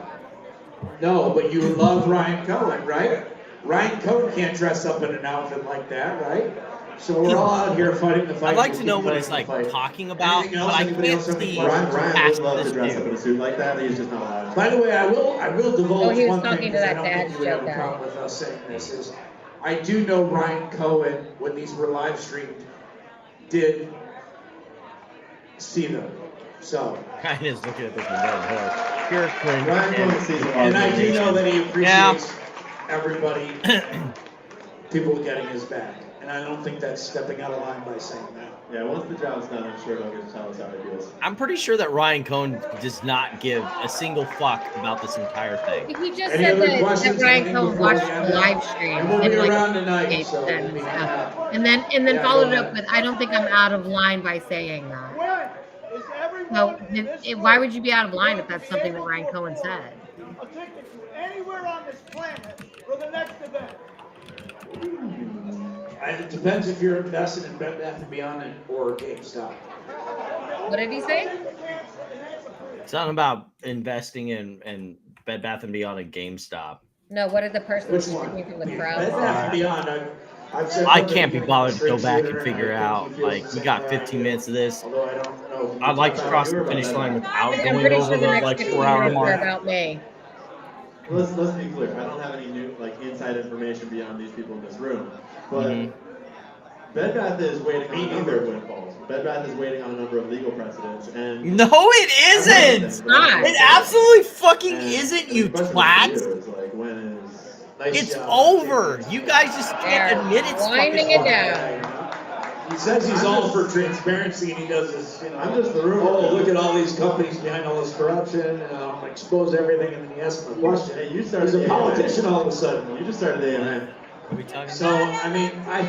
No, but you love Ryan Cohen, right? Ryan Cohen can't dress up in an outfit like that, right? So we're all out here fighting the fight. I'd like to We'll know keep what he's fighting like the fight. talking about, Anything but else? I Anybody can't else have any see questions? Ryan would past love to this dress up in a dude. suit like that. He's just not allowed. By the way, I will divulge Oh, he was one talking thing to because I that don't dad's think you would have a joke guy. problem with us saying this. Is I do know Ryan Cohen when these were live streamed did see them. So Ryan is looking at this one. Pure cringe. Ryan Cohen sees a lot and of I do know motivation. that he appreciates everybody, people getting his back. And I don't think that's stepping out of line by saying that. Yeah, once the job's done, I'm sure he'll get to tell us how he feels. I'm pretty sure that Ryan Cohen does not give a single fuck about this entire thing. He just Any said other that questions? Ryan Anything Cohen before we watched end the up? live stream And we'll be and around tonight, escaped so them we and can, stuff. And then yeah, followed go it up ahead. with, I don't think I'm out of line by saying that. So why would you be out of line if that's something that Ryan Cohen said? A ticket to anywhere on this planet for the next event. It depends if you're invested in Bed Bath & Beyond or GameStop. What did he say? Something about investing in Bed Bath & Beyond and GameStop. No, what did the person Which one? speaking from the Bed crowd Bath & say? Beyond, I've said I from the can't be beginning, bothered to go straight back shooter, and figure I think out. he feels Like, the we same got way I 15 do. minutes of this. Although I don't know if we I'd like talk to about cross you the or finish about line that. without I'm going pretty over sure the the next like 15 4-hour minutes are mark. about me. Let's be clear. I don't have any new inside information beyond these people in this room. But Bed Bath is waiting on a number of windfalls. Bed Bath is waiting on a number of legal precedents. And No, it isn't. It absolutely fucking isn't, you twats. Like, when is It's over. You guys just can't admit it's winding fucking it down. He says he's all for transparency, and he does this, you know. I'm just the rumor. Oh, look at all these companies behind all this corruption, and expose everything, and then he asks him a question. Hey, you started He's a the politician all of a sudden. You just started the AMA. Are we talking So, I mean, I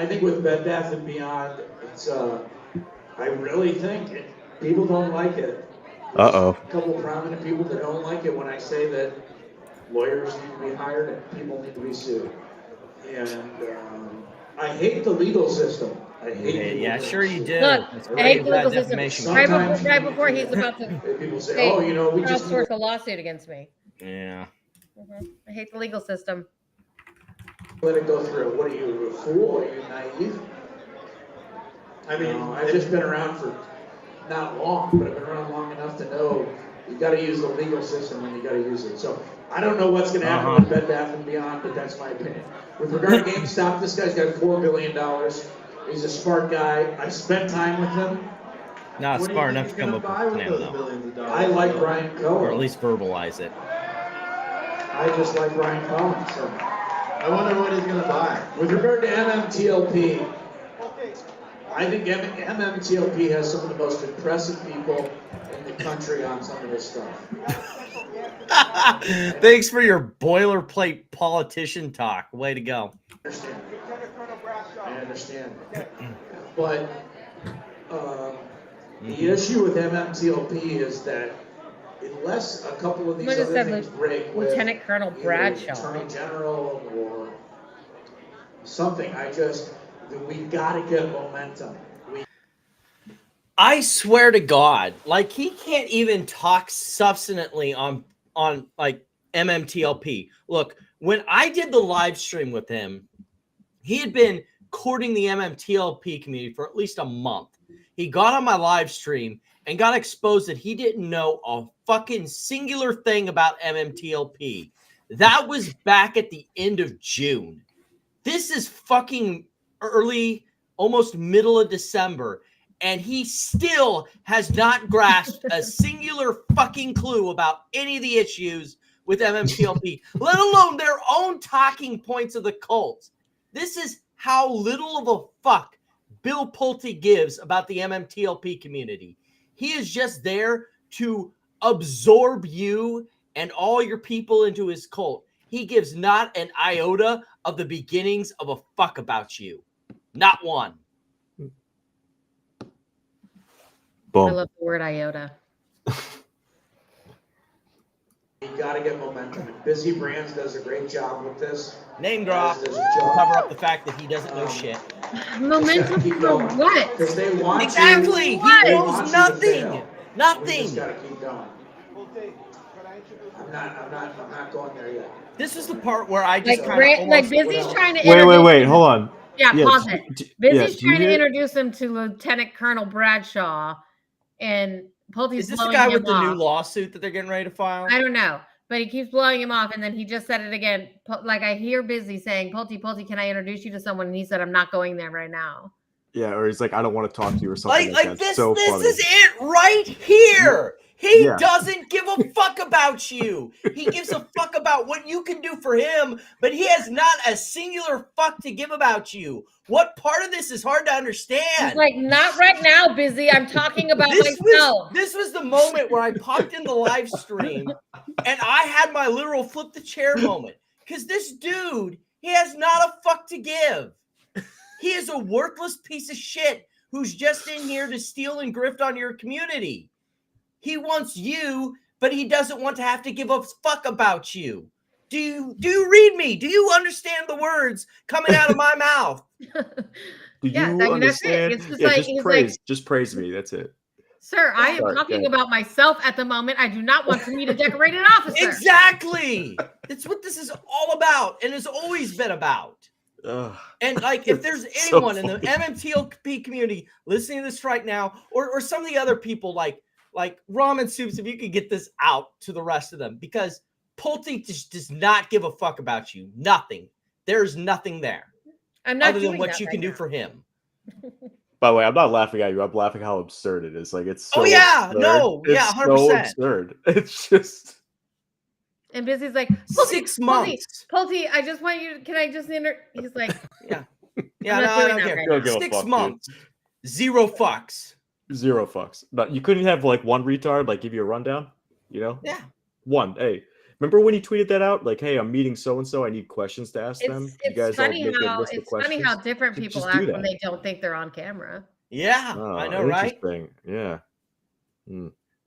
think with Bed Bath & Beyond, it's, I really think people don't like it. Uh-oh. A couple prominent people that don't like it when I say that lawyers need to be hired and people need to be sued. And I hate the legal system. I hate it. Yeah, sure you do. Look, It's I hate the bad legal system. defamation. Right before he's about to People say, oh, you know, we just outsource a lawsuit against me. Yeah. I hate the legal system. let it go through. What are you, a fool? Are you naive? I mean, I've just been around for not long, but I've been around long enough to know you got to use the legal system when you got to use it. So I don't know what's going to happen with Bed Bath & Beyond, but that's my opinion. With regard to GameStop, this guy's got $4 billion. He's a smart guy. I spent time with him. Not smart enough to come up with a plan, though. I like Ryan Cohen. Or at least verbalize it. I just like Ryan Cohen. So I wonder what he's going to buy. with regard to MMTLP, I think MMTLP has some of the most impressive people in the country on some of this stuff. Thanks for your boilerplate politician talk. Way to go. I understand. But the issue with MMTLP is that unless a couple of these What other said things break with Lieutenant Colonel either Bradshaw. Attorney General or something, we've got to get momentum. I swear to God, like he can't even talk substantively on like MMTLP. Look, when I did the live stream with him, he had been courting the MMTLP community for at least a month. He got on my live stream and got exposed that he didn't know a fucking singular thing about MMTLP. That was back at the end of June. This is fucking early, almost middle of December. And he still has not grasped a singular fucking clue about any of the issues with MMTLP, let alone their own talking points of the cult. This is how little of a fuck Bill Pulte gives about the MMTLP community. He is just there to absorb you and all your people into his cult. He gives not an iota of the beginnings of a fuck about you. Not one. I love the word iota. You got to get momentum. Busy Brands does a great job with this. Name drop. Cover up the fact that he doesn't know shit. Momentum for what? Because they want exactly. You, he knows nothing. Nothing. You just got to keep going. I'm not going there yet. This is the part where I just like Busy's trying to wait, hold on. Yeah, pause it. Busy's trying to hear? introduce him to Lieutenant Colonel Bradshaw, and Pulte's is this the blowing guy him with the off. new lawsuit that they're getting ready to file? I don't know, but he keeps blowing him off, and then he just said it again. Like I hear Busy saying, "Pulte, can I introduce you to someone?" And he said, "I'm not going there right now." Yeah, or he's like, I don't want to talk to you or something like that. This, so this funny. is it right here. He Yeah. doesn't give a fuck about you. He gives a fuck about what you can do for him, but he has not a singular fuck to give about you. What part of this is hard to understand? He's like, not right now, Busy. I'm talking about myself. This was the moment where I popped in the live stream and I had my literal flip the chair moment. Because this dude, he has not a fuck to give. He is a worthless piece of shit who's just in here to steal and grift on your community. He wants you, but he doesn't want to have to give a fuck about you. Do you read me? Do you understand the words coming out of my mouth? Do you understand? It's just Yeah, like, just praise me. That's it. Sir, I am talking about myself at the moment. I do not want to meet a decorated officer. Exactly. That's what this is all about and has always been about. And like, if there's anyone in the MMTLP community listening to this right now, or some of the other people like Ramen Soups, if you could get this out to the rest of them, because Pulte just does not give a fuck about you. Nothing. There's nothing there. I'm not other than doing what that you right can do now. for him. By the way, I'm not laughing at you. I'm laughing how absurd it is. Like it's so Oh yeah, absurd. no, yeah, It's 100%. so absurd. It's just And Busy's like, 6 months. Pulte, I just want you. Can I just He's like, yeah, I'm no, not I doing don't that care. right Don't now. give a 6 fuck, dude. months, 0 fucks. 0 fucks. But you couldn't have like one retard like give you a rundown, you know? Yeah. One. Hey, remember when he tweeted that out? Like, hey, I'm meeting so and so. I need questions to ask them. You It's guys all funny make a how list of it's funny questions? how different Just people do act that. when they don't think they're on camera. Yeah, Oh, I know, right? interesting. Yeah.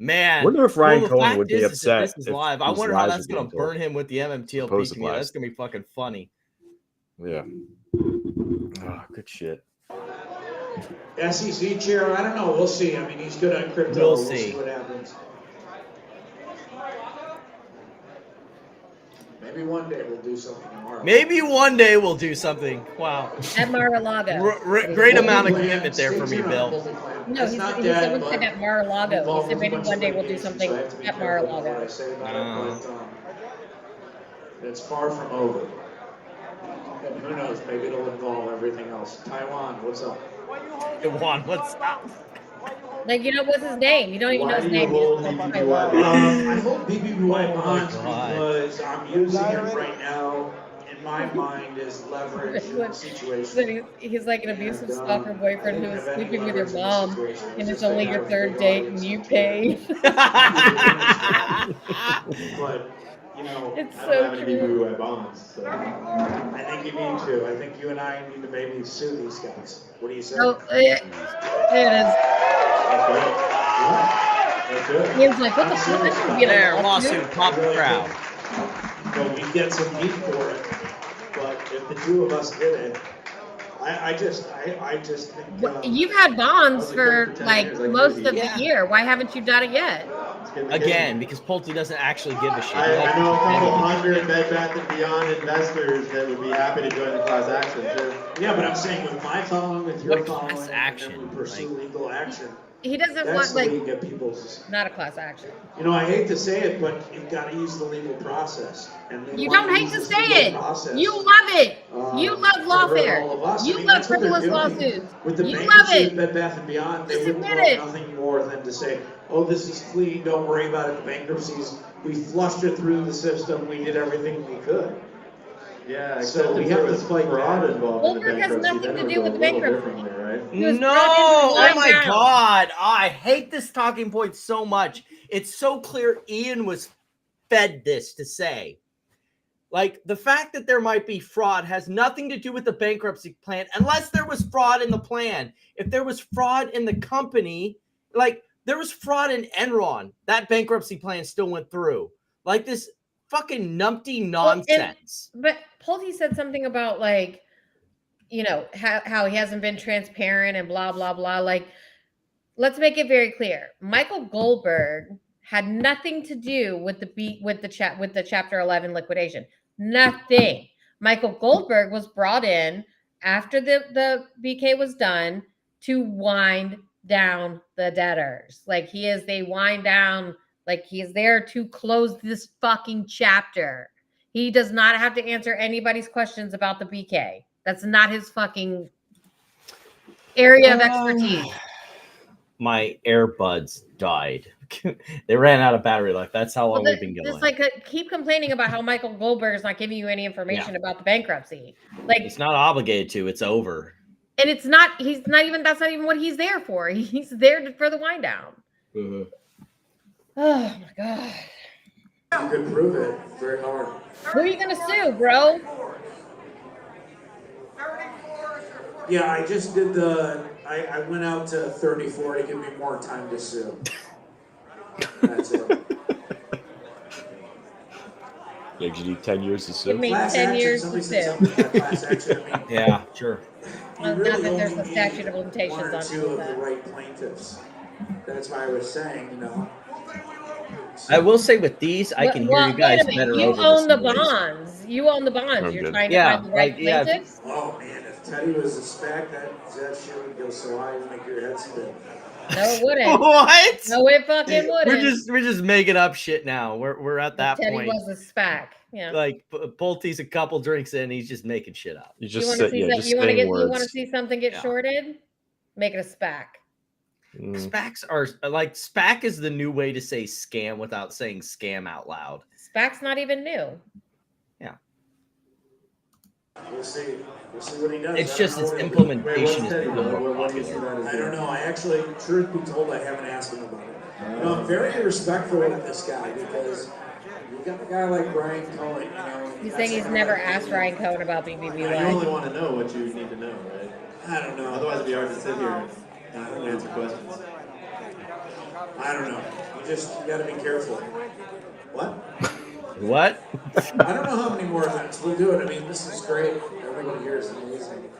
Man, Wonder if Ryan the Cohen fact would be is that upset this is if live. I these wonder how lies that's were going being to told. burn him with the MMTLP Supposed community. lies. That's going to be fucking funny. Yeah. Oh, good shit. SEC chair, I don't know. We'll see. I mean, he's good on crypto. We'll We'll see. see what happens. Maybe one day we'll do something tomorrow. Maybe one day we'll do something. Wow. At Mar-a-Lago. Great amount of commitment there for me, Bill. No, he said we'll at Mar-a-Lago. He said maybe one day we'll do something at Mar-a-Lago. It's far from over. And who knows? Maybe it'll involve everything else. Taiwan, what's up? Taiwan, what's up? Like, you know, what's his name? You don't even know his name. I hold BBBY bonds because I'm using it right now in in my mind is leverage in the situation. So he's like an abusive stalker boyfriend who is have any sleeping with your leverage in the mom, situation. and it's just a only guy your with a third big date, audience and you of pay. But, you know, It's I don't so have any true. BBBY bonds, so. I think you need to. I think you and I need to maybe sue these guys. What do you say? Oh, it is. Let's do it. Ian's like, what the fuck? This would be a There, lawsuit. lawsuit, pop the crowd. But we get some heat for it. But if the two of us did it, I just think. You've had bonds I was a for coach for 10 like years, like most crazy. of the year. Why haven't you done it yet? Again, because Pulte doesn't actually give a shit. He I likes know a to couple pretend. hundred Bed Bath & Beyond investors that would be happy to join the class action too. Yeah, but I'm saying with my following, with your What following, class action? and then we pursue legal action. He doesn't That's want the like way you get people's. not a class action. You know, I hate to say it, but you've got to use the legal process. And they You want don't hate use to this say legal it. process, You love it. You love to hurt lawfare. all of us. You I mean, love that's what they're frivolous doing. lawsuits. With the You love bankruptcy it. of Bed Bath & Beyond, they Just would admit want it. nothing more than to say, oh, this is clean, don't worry about it, the bankruptcies, we flushed it through the system, we did everything we could. Yeah, So except we if have there to was fight fraud back. involved in the Goldberg has bankruptcy, nothing then to it would do go with a the little bankruptcy. differently, right? He was No, brought in to oh wind my down. God. I hate this talking point so much. It's so clear Ian was fed this to say. Like, the fact that there might be fraud has nothing to do with the bankruptcy plan, unless there was fraud in the plan. If there was fraud in the company, like, there was fraud in Enron, that bankruptcy plan still went through. Like, this fucking numpty nonsense. But Pulte said something about like, you know, how he hasn't been transparent and blah blah blah. Like, let's make it very clear. Michael Goldberg had nothing to do with the Chapter 11 liquidation. Nothing. Michael Goldberg was brought in after the BK was done to wind down the debtors. Like, they wind down. Like, he is there to close this fucking chapter. He does not have to answer anybody's questions about the BK. That's not his fucking area of expertise. My AirBuds died. They ran out of battery life. That's how long we've been going. Just like keep complaining about how Michael Goldberg is not giving you any information about the bankruptcy. Like, It's not obligated to. It's over. and it's not. He's not even. That's not even what he's there for. He's there for the wind down. Mm-hmm. Oh my god. You could prove it very hard. Who are you gonna sue, bro? Yeah, I just did I went out to 34 to give me more time to sue. That's it. Yeah, you need 10 years to sue. Give me Class 10 action, years somebody to said sue. something about class action. I mean, Yeah, sure. Well, you really not that there's only a statute of need limitations one or on two of that. the right plaintiffs. That's why I was saying, you know. I will say with these, I can hear you guys wait a better minute. You over own the this noise. bonds. You own the bonds. I'm You're good. trying to Yeah, find the right like, yeah, plaintiffs. Oh man, if Teddy was a spec, that shit would go so high it'd make your head spin. No, it wouldn't. What? No, it fucking wouldn't. We're just making up shit now. We're at that Teddy point. was a SPAC. Yeah. Like Pulte's a couple drinks in, he's just making shit up. You You just want to say, see yeah, that? just You want to saying get? words. You want to see something get Yeah. shorted? Make it a SPAC. SPACs are like SPAC is the new way to say scam without saying scam out loud. SPAC's not even new. We'll see. We'll see what he does. It's I don't just know its what he'll do. implementation is Teddy becoming doing? more What do you see popular. that as I don't doing? know. I actually, truth be told, I haven't asked him about it. You know, I'm very respectful of this guy because you've got a guy like Brian Cohen, you know. He's that's saying he's the never guy- asked Ryan Cohen about You BBBY. only want to know what you need to know, right? I don't know. Otherwise, it'd be hard to sit here and answer questions. I don't know. You got to be careful. What? What? I don't know how many more events we'll do it. I mean, this is great. Everybody here is amazing.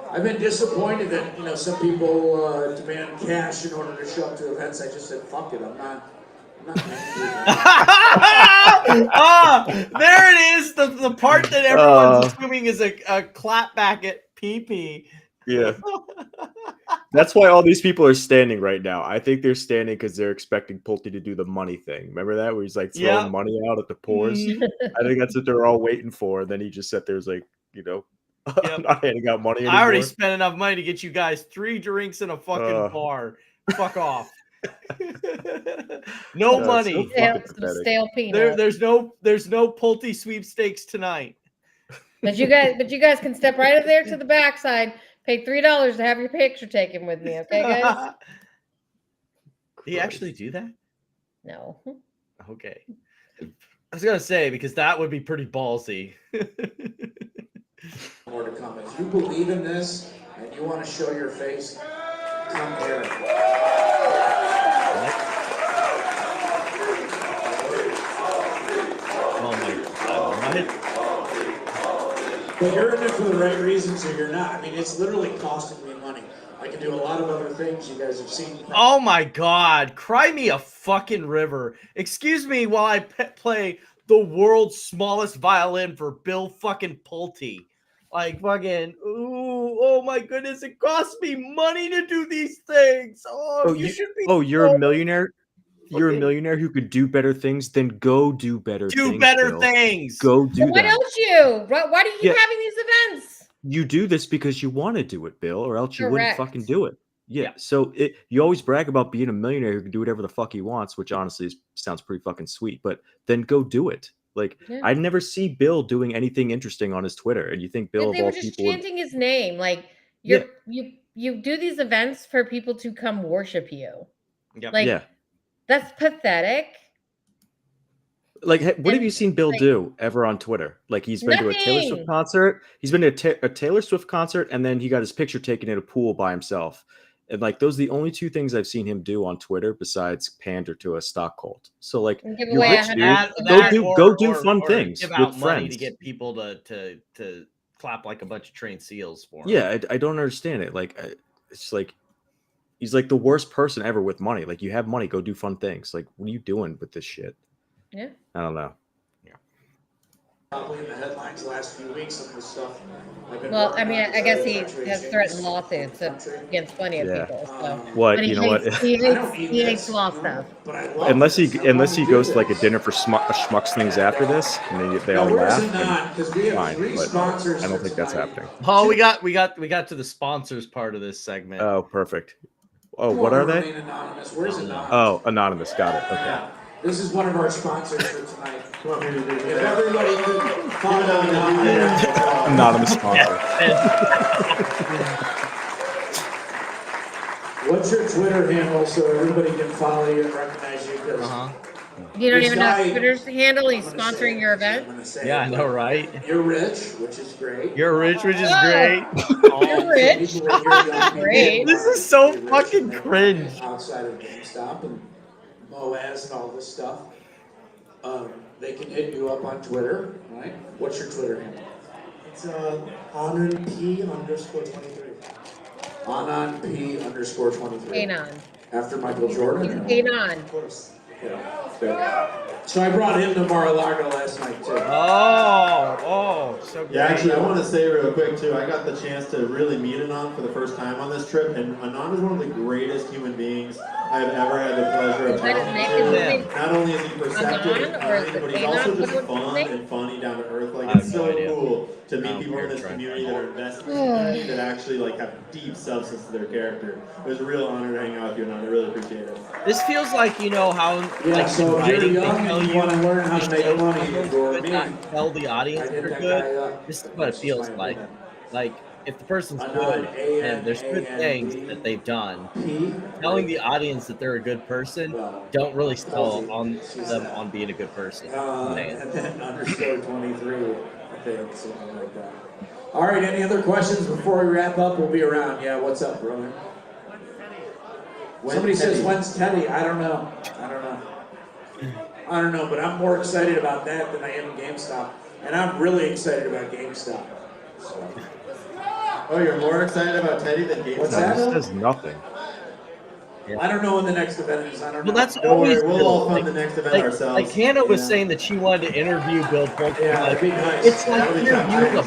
I've been disappointed that, you know, some people demand cash in order to show up to events. I just said, fuck it. I'm not There it is. The part that everyone's assuming is a clap back at PP. Yeah. That's why all these people are standing right now. I think they're standing because they're expecting Pulte to do the money thing. Remember that? Where he's like throwing money out at the pores? I think that's what they're all waiting for. Then he just sat there, was like, you know, I'm not handing out money anymore. I already spent enough money to get you guys 3 drinks and a fucking bar. Fuck off. No money. Some stale peanuts. There's no Pulte sweepstakes tonight. But you guys can step right up there to the backside. Pay $3 to have your picture taken with me, okay, guys? Do you actually do that? No. Okay. I was gonna say, because that would be pretty ballsy. More to come. If you believe in this and you want to show your face, come here. Oh my God. But you're in it for the right reasons, or you're not. I mean, it's literally costing me money. I can do a lot of other things you guys have seen. Oh my God. Cry me a fucking river. Excuse me while I play the world's smallest violin for Bill fucking Pulte. Like fucking, ooh, oh my goodness, it costs me money to do these things. Oh, you should be. You're a millionaire. You're a millionaire who could do better things. Then go do better things. Do better Bill. things. Go do Why that. don't you? Why do you keep having these events? You do this because you want to do it, Bill, or else you wouldn't Correct. fucking do it. Yeah. So you always brag about being a millionaire who can do whatever the fuck he wants, which honestly sounds pretty fucking sweet. But then go do it. Like I never see Bill doing anything interesting on his Twitter, and you think Bill They of were all just people? chanting his name. Like you do these events for people to come worship you. Yep. Like that's pathetic. Like, what have you seen Bill do ever on Twitter? Like, he's been to a Taylor Swift concert. He's been to a Taylor Swift concert, and then he got his picture taken in a pool by himself. And like, those are the only two things I've seen him do on Twitter besides pander to a stock cult. So like, give you're away rich, dude. Go do fun things Give with out money friends. to get people to clap like a bunch of trained seals for him. Yeah, I don't understand it. Like, it's like he's like the worst person ever with money. Like, you have money, go do fun things. Like, what are you doing with this shit? Yeah. I don't know. Probably in the headlines the last few weeks, some of the stuff. Well, I mean, I guess he has threatened lawsuits against plenty of people. So. What, But you know what? He hates law stuff. Unless he goes to like a dinner for schmucks things after this, and they all laugh. Then fine, but I don't think that's happening. Oh, we got to the sponsors part of this segment. Oh, perfect. Oh, what are they? Anonymous. Where's Anonymous? Oh, Anonymous. Got it. Okay. This is one of our sponsors for tonight. If everybody could follow Anonymous. Anonymous sponsor. What's your Twitter handle so everybody can follow you and recognize you? You don't even know Twitter's handle. He's sponsoring your event. Yeah, I know, right? You're rich, which is great. You're rich, which is great. You're rich. Great. This is so fucking cringe. Outside of GameStop and Moaz and all this stuff, they can hit you up on Twitter, right? What's your Twitter handle? It's AnonP_23. AnonP_23. Anon. After Michael Jordan? Anon. Of course. So I brought him to Mar-a-Lago last night too. Oh, so great. Yeah, actually, I want to say real quick too. I got the chance to really meet Anon for the first time on this trip, and Anon is one of the greatest human beings I've ever had the pleasure of talking to. Not only is he perceptive and kind, but he's also just fun and funny, down to earth. Like, it's so cool to meet people in this community that are invested in the community that actually like have deep substance to their character. It was a real honor to hang out with you, Anon. I really appreciate it. This feels like, you know, how like so if you're writing, young they tell and you want to learn how to make money, but not tell the audience they're good. This is what it feels like. Like, if the person's good and there's good things that they've done, telling the audience that they're a good person don't really sell on them on being a good person. And then _23, I think, something like that. All right, any other questions before we wrap up? We'll be around. Yeah, what's up, brother? Somebody says, when's Teddy? I don't know, but I'm more excited about that than I am GameStop. And I'm really excited about GameStop. So. Oh, you're more excited about Teddy than GameStop? What's that? This does nothing. I don't know when the next event is. I don't know. Well, that's Don't always worry, we'll good. all fund the next event ourselves. Like Hannah was Yeah. saying that she wanted to interview Bill Pulte. Yeah, Like, that'd be nice. it's like That'll be tough. interviewing a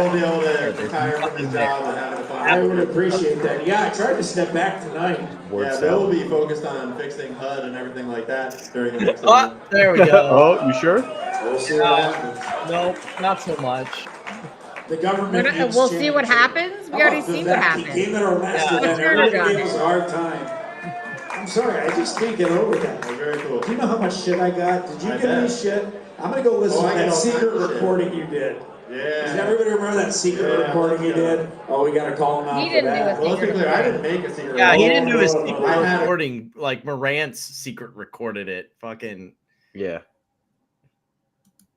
We'll be able to There's retire from nothing his there. job and having fun. I would appreciate that. Yeah, I tried to step back tonight. Yeah, Bill will be focused on fixing HUD and everything like that during the next Oh, event. there we go. Oh, you sure? We'll see what happens. No, not so much. The government. needs We'll see what change. happens. We How already about the seen what fact happened. He came at our last Yeah. event. Turner Everybody got gave us a hard time. I'm sorry, I just can't get over that. Very cool. Do you know how much shit I got? Did you I get any bet. shit? I'm gonna go listen Oh, I to got that all secret kinds of shit. recording you did. Does everybody remember that secret recording he did? Oh, we got to call him out He for didn't do that. a secret recording. I didn't make a secret. Yeah, he didn't do his I secret had it. recording. Like Morant's secret recorded it. Fucking Yeah.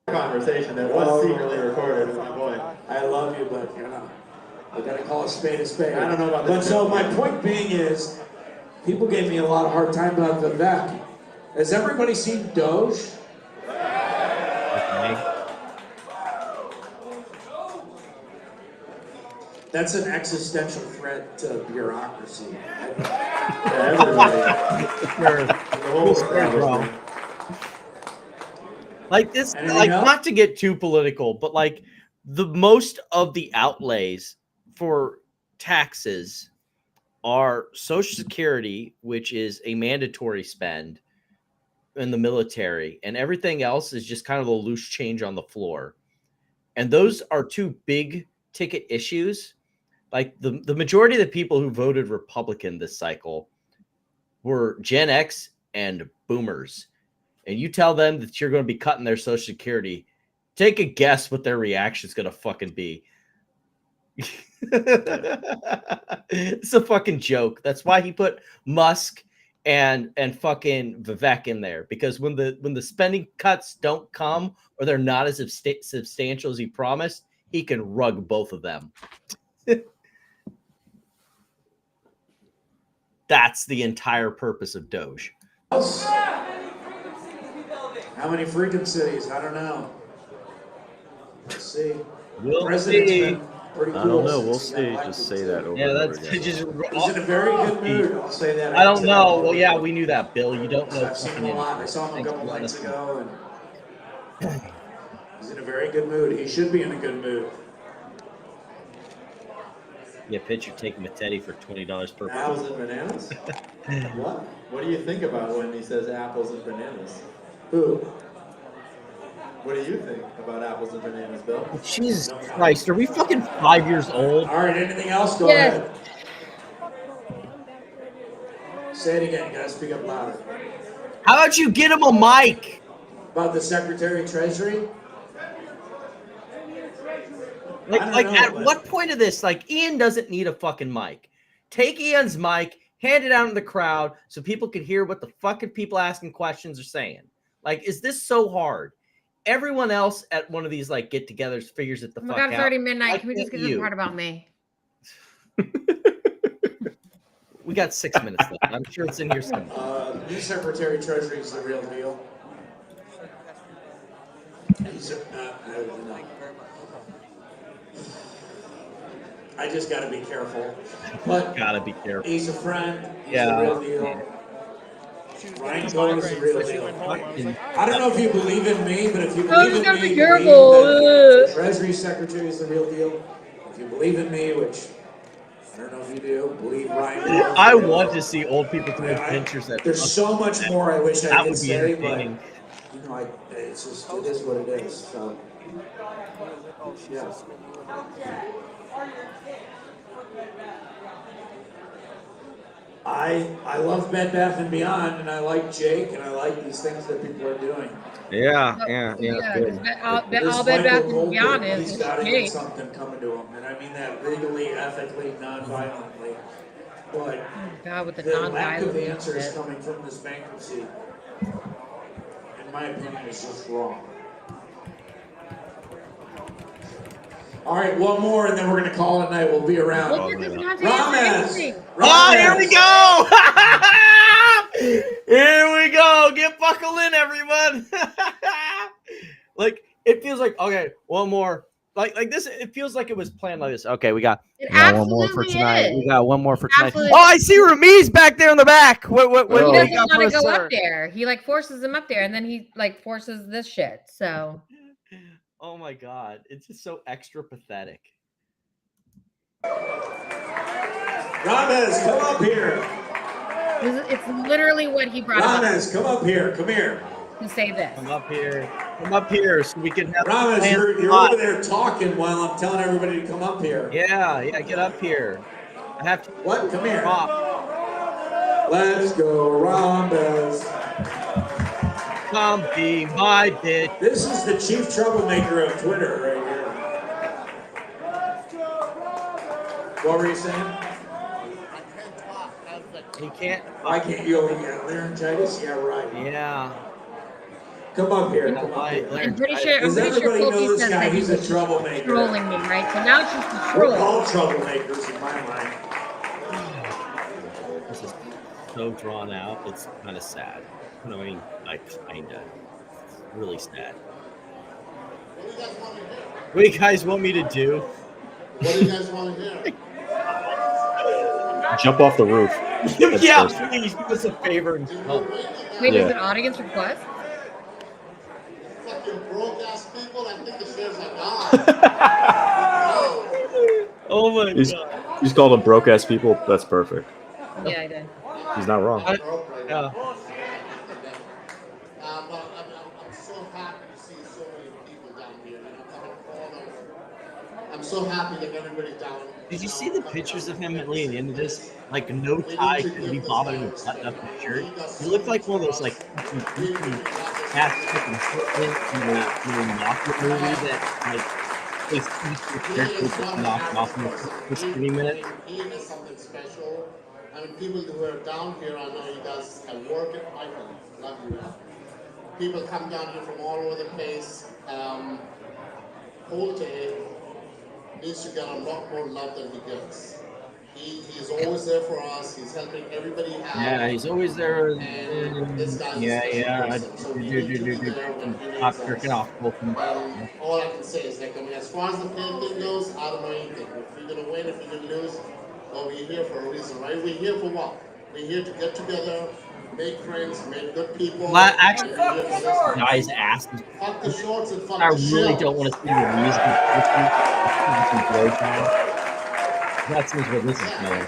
Conversation that was secretly recorded with my boy. I love you, but you know, we got to call a spade a spade. I don't know about But this. so my point being is, people gave me a lot of hard time about Vivek. Has everybody seen Doge? That's an existential threat to bureaucracy. like this, Anything like else? not to get too political, but like the most of the outlays for taxes are Social Security, which is a mandatory spend in the military, and everything else is just kind of a loose change on the floor. And those are two big ticket issues. Like the majority of the people who voted Republican this cycle were Gen X and boomers. And you tell them that you're going to be cutting their Social Security, take a guess what their reaction is going to fucking be. It's a fucking joke. That's why he put Musk and fucking Vivek in there, because when the spending cuts don't come, or they're not as substantial as he promised, he can rug both of them. That's the entire purpose of Doge. How many freaking cities? I don't know. Let's see. We'll President's see. been pretty cool. I don't know. We'll since he got see. elected, Just say too. that over Yeah, and over that's again. just. He's in a very good mood. I'll say that. I don't know. Well, yeah, we knew that, Bill. You don't know. I've seen him a lot. I saw him a couple nights ago, and he's in a very good mood. He should be in a good mood. Yeah, picture taking Matetti for $20 per. Apples and bananas? What? What do you think about when he says apples and bananas? Who? What do you think about apples and bananas, Bill? Jesus Christ, are we fucking 5 years old? All right, anything else? Go Yes. ahead. Say it again. You gotta speak up louder. How about you get him a mic? About the Secretary of Treasury? Like, I don't know, at but- what point of this, like, Ian doesn't need a fucking mic. Take Ian's mic, hand it out in the crowd so people can hear what the fucking people asking questions are saying. Like, is this so hard? Everyone else at one of these, like, get-togethers figures it the Oh my fuck God, it's out. already midnight. Why Can we just can't get to the you? part about me? We got 6 minutes left. I'm sure it's in here somewhere. New Secretary of Treasury is the real deal. He's I just got to be careful. But Gotta be careful. he's a friend. He's Yeah. the real deal. Ryan Cohen is the real deal. I don't know if you believe in me, but if you Oh, believe you in gotta me, be believe careful. that the Treasury Secretary is the real deal. If you believe in me, which I don't know if you do, believe Ryan Cohen is the I real want deal. to see old people do adventures that. There's so much more I wish I That could would be say, but entertaining. you know, it's just it is what it is. So yeah. I love Bed Bath and Beyond, and I like Jake, and I like these things that people are doing. Yeah, Because all This Bed Bath Michael and Beyond Goldberg, is he's got to get Jake. something coming to him, and I mean that legally, ethically, non-violently. But God, with the the lack of non-violent answers shit. coming from this bankruptcy, in my opinion, is just wrong. All right, one more, and then we're going to call it night. We'll be around. Look at this not to answer Ramos. anything. Oh, here we go! Here we go! Get buckled in, everyone! Like, it feels like, okay, one more. Like this, it feels like it was planned like this. Okay, we got one more for absolutely tonight. is. We got one more for tonight. Absolutely. Oh, I see Ramiz back there in the back. What He do you doesn't got want for to us, go sir? up there. He like forces him up there, and then he like forces this shit. So Oh my god, it's just so extra pathetic. Ramos, come up here. it's literally what he brought up Ramos, come up here. Come here. to say this. Come up here. Come up here so we can have. Ramos, plans you're live. over there talking while I'm telling everybody to come up here. Yeah, get up here. I have to. What? Come here. Stop. Let's go, Ramos. Come be my bitch. This is the chief troublemaker of Twitter right here. What were you saying? He can't. Why can't you? Laryngitis? Yeah, right. Yeah. Come up here. You know Come up why? here. I'm pretty sure. Does everybody know Pulte this says guy? that he He's was a just troublemaker. trolling me, right? So now it's just a We're troll. all troublemakers in my mind. This is so drawn out. It's kind of sad. I mean, like kinda. It's really sad. What do you guys want me to do? What do you guys want to hear? Jump off the roof. Yeah, please do us a favor and help. Wait, Yeah. is it audience request? Fucking broke ass people. I think the shares are gone. Oh my god. He's called them broke ass people. That's perfect. Yeah, I did. He's not wrong. Yeah. But I'm so happy to see so many people down here. Coming all over. I'm so happy that everybody's down. Did you see the pictures of him at the end of this? Like no tie couldn't be bothered to button up his shirt. He looked like one of those like cats fucking in the Knocker movie that like takes each character gets knocked off in the first 30 minutes. He is something special. I mean, people who are down here, I know you guys have worked at Michael. Love you. People come down here from all over the place. Pulte needs to get a lot more love than he gets. He's always there for us. He's helping everybody out. Yeah, he's always there. And this guy's Not jerking off both of them. all I can say is like, I mean, as far as the playing thing goes, I don't know anything. If you're gonna win, if you're gonna lose, well, we're here for a reason, right? We're here for what? We're here to get together, make friends, make good people. Actually, guy's ass. Fuck the shorts and fuck I the really shorts. don't want to see the music. That seems what this is doing.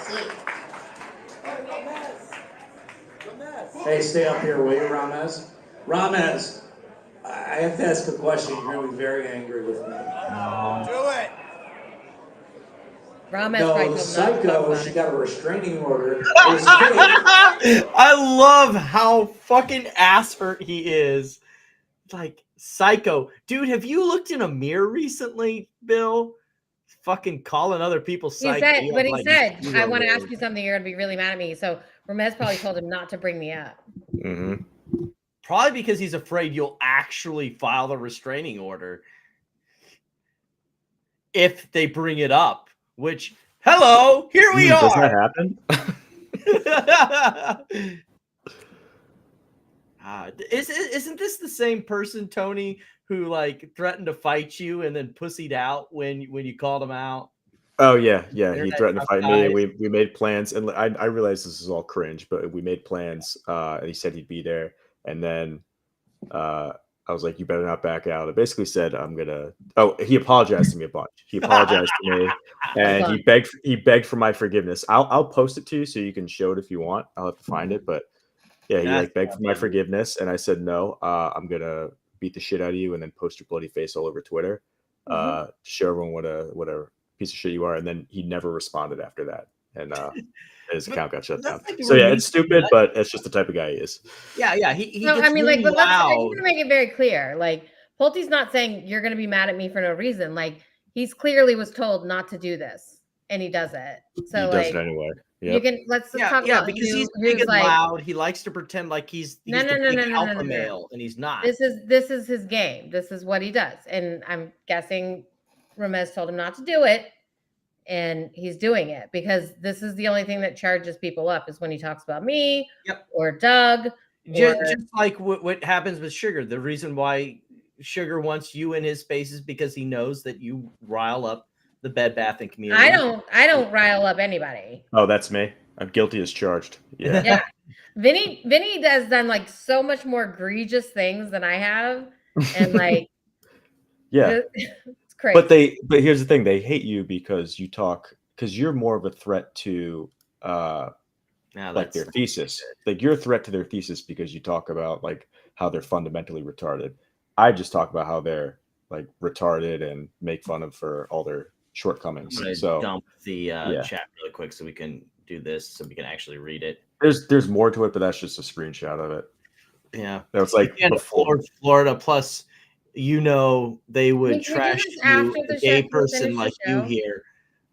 Hey, stay up here, will you, Ramez? Ramez, I have to ask a question. You're going to be very angry with me. Do it. Ramesh No, probably the told him not to talk psycho, about she it. got a restraining order. I love how fucking ass hurt he is. Like, psycho. Dude, have you looked in a mirror recently, Bill? Fucking calling other people He psycho. said, You but have, he like, said, zero I want to words. ask you something. You're going to be really mad at me. So Ramez probably told him not to bring me up. Mm-hmm. Probably because he's afraid you'll actually file the restraining order if they bring it up. Which, hello, here we Does are. that happen? Isn't this the same person, Tony, who like threatened to fight you and then pussied out when you called him out? Oh yeah. He Internet threatened to tough fight me, and guys. we made plans. And I realized this is all cringe, but we made plans. And he said he'd be there, and then I was like, "You better not back out." I basically said, "I'm gonna." Oh, he apologized to me a bunch. He apologized to me, and he begged for my forgiveness. I'll post it to you so you can show it if you want. I'll have to find it, but yeah, he like begged for my forgiveness, and I said no. I'm gonna beat the shit out of you, and then post your bloody face all over Twitter to show everyone what a piece of shit you are. And then he never responded after that, and his account got shut down. like So yeah, it's remedial, stupid, right? but it's just the type of guy he is. Yeah. He No, gets I mean, really like, but I loud. want to make it very clear. Like, Pulte's not saying you're going to be mad at me for no reason. Like, he's clearly was told not to do this, and he does it. So, He does like, it anyway. you Yep. can let's Yeah, talk yeah, about because who- he's big who's and like, loud. He likes to pretend like he's No, the no, no, big no, no, alpha no, no. male, and he's not. This is his game. This is what he does, and I'm guessing Ramez told him not to do it, and he's doing it because this is the only thing that charges people up is when he talks about me or Doug. Just, or- just like what happens with Sugar. The reason why Sugar wants you in his space is because he knows that you rile up the Bed Bath and community. I don't rile up anybody. Oh, that's me. I'm guilty as charged. Yeah. Yeah. Vinny has done like so much more egregious things than I have. And like Yeah. it's crazy. But here's the thing, they hate you because you're more of a threat to like their thesis. Like you're a threat to their thesis because you talk about like how they're fundamentally retarded. I just talk about how they're like retarded and make fun of for all their shortcomings. I'm gonna So dump the chat really quick so we can do this, so we can actually read it. there's more to it, but that's just a screenshot of it. Yeah, that was like Again, before. Florida. Plus, they would We do trash this after you, the a gay show, person finish the like you show. here.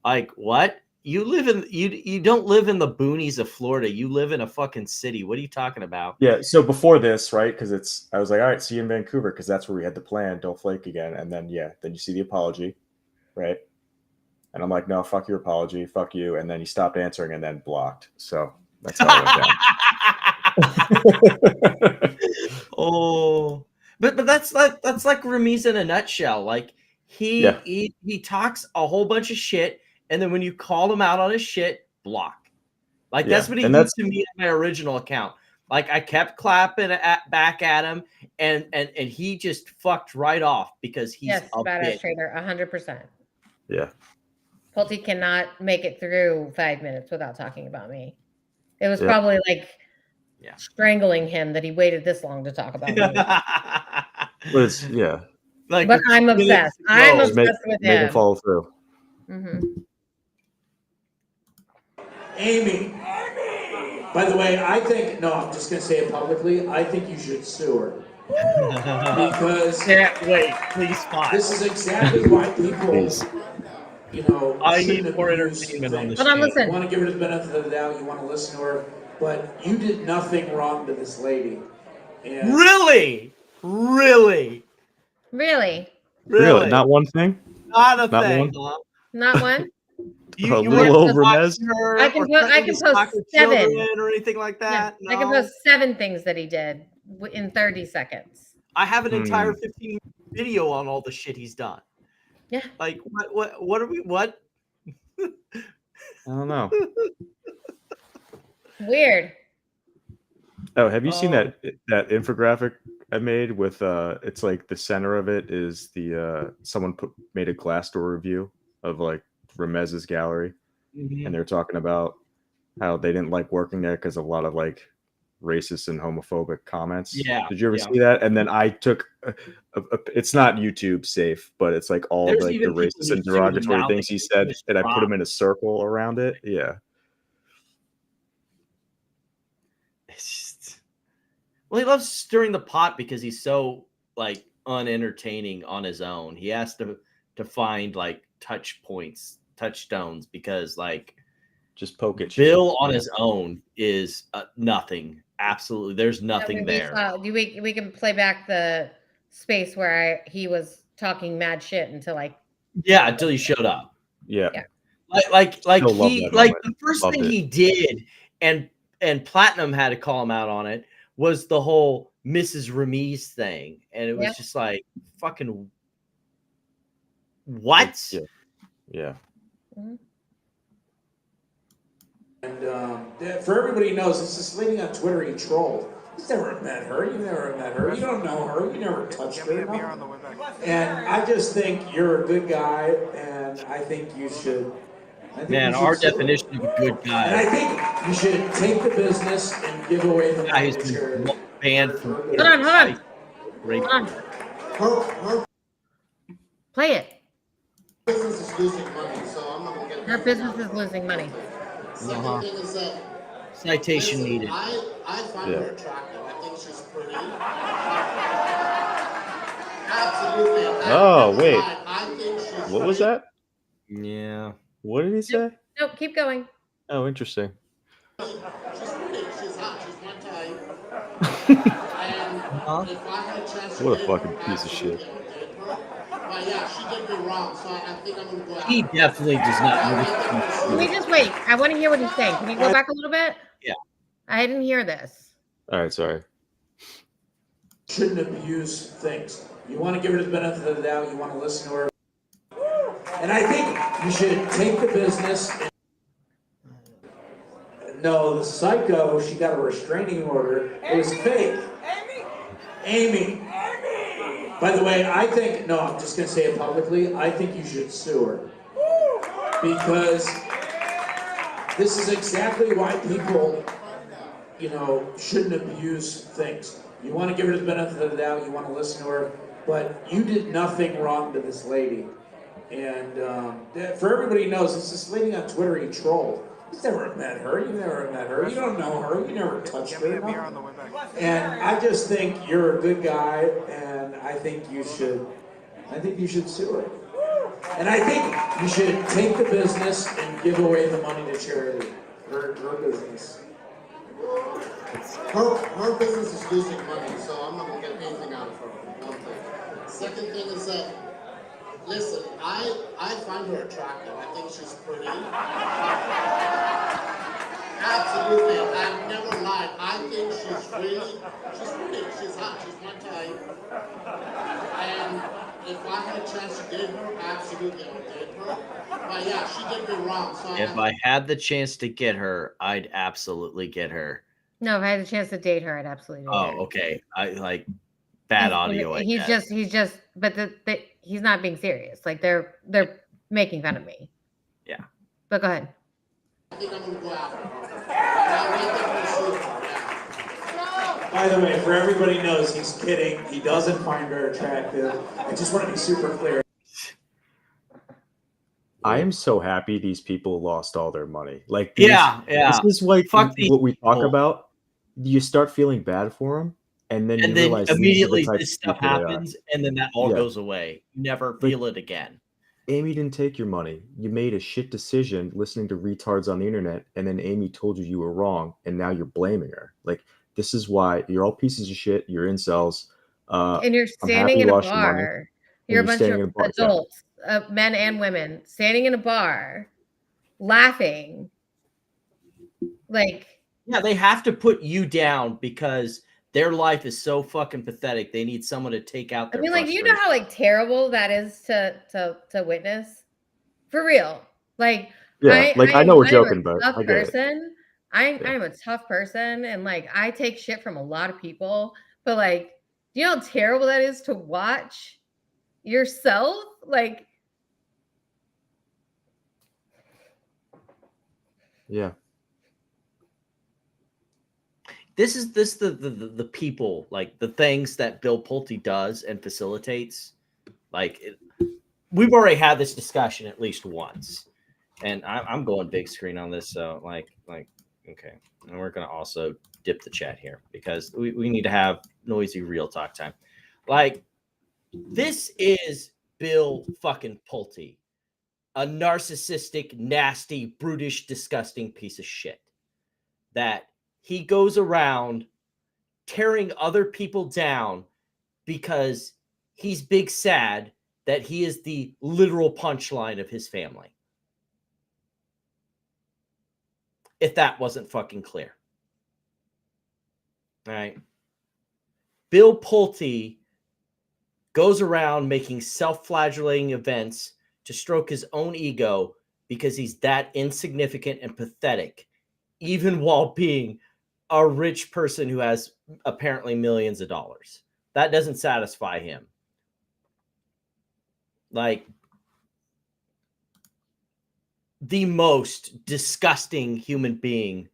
Like what? You don't live in the boonies of Florida. You live in a fucking city. What are you talking about? Yeah. So before this, right? Because I was like, all right, see you in Vancouver, because that's where we had the plan. Don't flake again. And then then you see the apology, right? And I'm like, no, fuck your apology, fuck you. And then he stopped answering and then blocked. So that's how it went down. Oh, but that's like Ramiz in a nutshell. Like he talks a whole bunch of shit, and then when you call him out on his shit, block. Like that's what he did to me on my original account. Like I kept clapping back at him, and he just fucked right off because he's a badass bitch. trader, 100%. Yeah. Pulte cannot make it through 5 minutes without talking about me. It was probably like strangling him that he waited this long to talk about me. But I'm obsessed. I'm obsessed with him. Make him follow through. Amy. By the way, I'm just going to say it publicly. I think you should sue her. Because please spot. This is exactly why people, I need more entertainment on this. Hold on, listen. You want to give her the benefit of the doubt. You want to listen to her, but you did nothing wrong to this lady. And Really? Not one thing. Not a thing. One? Not one. A little over Mez. I can post 7 or anything like that. Yeah, I can post 7 things that he did in 30 seconds. I have an entire 15-minute video on all the shit he's done. Yeah. Like what are we? What? I don't know. Weird. Oh, have you seen that infographic I made with it's like the center of it is the someone made a Glassdoor review of like Ramez's gallery, and they're talking about how they didn't like working there because of a lot of like racist and homophobic comments. Yeah. Did you ever see that? And then I took it's not YouTube safe, but it's like all like the racist and derogatory things he said, and I put them in a circle around it. Yeah. Well, he loves stirring the pot because he's so like unentertaining on his own. He has to find like touchstones because like just poke it. Bill on his own is nothing. Absolutely, there's nothing there. We can play back the space where he was talking mad shit until until he showed up. Yeah. Like the first thing he did, and Platinum had to call him out on it, was the whole Mrs. Ramiz thing. And it was just like, fucking what? Yeah. And for everybody who knows, it's this lady on Twitter he trolled. You've never met her. You don't know her. You never touched her. No? And I just think you're a good guy, and I think you should. Our definition of a good guy. And I think you should take the business and give away the money. He's been banned from. Hold on. Play it. Business is losing money, so I'm not gonna get it. Her business is losing money. Second thing is that Citation needed. I find her attractive. I think she's pretty. Absolutely. Oh wait. I think she's what was that? Yeah. What did he say? Nope, keep going. Oh, interesting. She's pretty. She's hot. She's my type. And if I had a chance to What a fucking piece of shit. But yeah, she did me wrong, so I think I'm gonna go out. He definitely does not. Can we just wait? I want to hear what he's saying. Can you go back a little bit? Yeah. I didn't hear this. All right, sorry. Shouldn't abuse things. You want to give her the benefit of the doubt. You want to listen to her. And I think you should take the business. No, the psycho, she got a restraining order. It was fake. Amy. By the way, I'm just going to say it publicly. I think you should sue her. Because this is exactly why people, shouldn't abuse things. You want to give her the benefit of the doubt. You want to listen to her. But you did nothing wrong to this lady. And for everybody who knows, it's this lady on Twitter he trolled. You've never met her. You don't know her. You never touched her. No? And I just think you're a good guy, and I think you should sue her. And I think you should take the business and give away the money to charity. Her business. Her business is losing money, so I'm not gonna get anything out of her. One thing. Second thing is that, listen, I find her attractive. I think she's pretty. Absolutely, I've never lied. I think she's pretty. She's hot. She's my type. And if I had a chance to date her, absolutely I would date her. But yeah, she did me wrong. So If I had the chance to get her, I'd absolutely get her. No, if I had the chance to date her, I'd absolutely date her. Oh, okay. I like bad audio. He's just, but he's not being serious. Like they're making fun of me. Yeah. But go ahead. I think I'm gonna go after her. By the way, for everybody knows, he's kidding. He doesn't find her attractive. I just want to be super clear. I am so happy these people lost all their money. Like, yeah. This is like Fuck what we talk people. about. You start feeling bad for them, and then you realize immediately these this stuff happens, and then that all goes away. You never feel it again. Amy didn't take your money. You made a shit decision listening to retards on the internet, and then Amy told you were wrong, and now you're blaming her. Like, this is why you're all pieces of shit. You're incels. And you're standing in a bar. You're a bunch of adults, men and women, standing in a bar, laughing. Like, yeah, they have to put you down because their life is so fucking pathetic. They need someone to take out their like, you know how like terrible that is to witness? For real. Like, yeah, I know we're joking, but I get it. I'm a tough person, and like I take shit from a lot of people, but like, do you know how terrible that is to watch yourself? Like, yeah. This is the people, like the things that Bill Pulte does and facilitates. Like, we've already had this discussion at least once, and I'm going big screen on this. So like, okay. And we're going to also dip the chat here because we need to have noisy real talk time. Like, this is Bill fucking Pulte, a narcissistic, nasty, brutish, disgusting piece of shit that he goes around tearing other people down because he's big sad that he is the literal punchline of his family. If that wasn't fucking clear. All right. Bill Pulte goes around making self-flagellating events to stroke his own ego because he's that insignificant and pathetic, even while being a rich person who has apparently millions of dollars. That doesn't satisfy him. Like, the most disgusting human being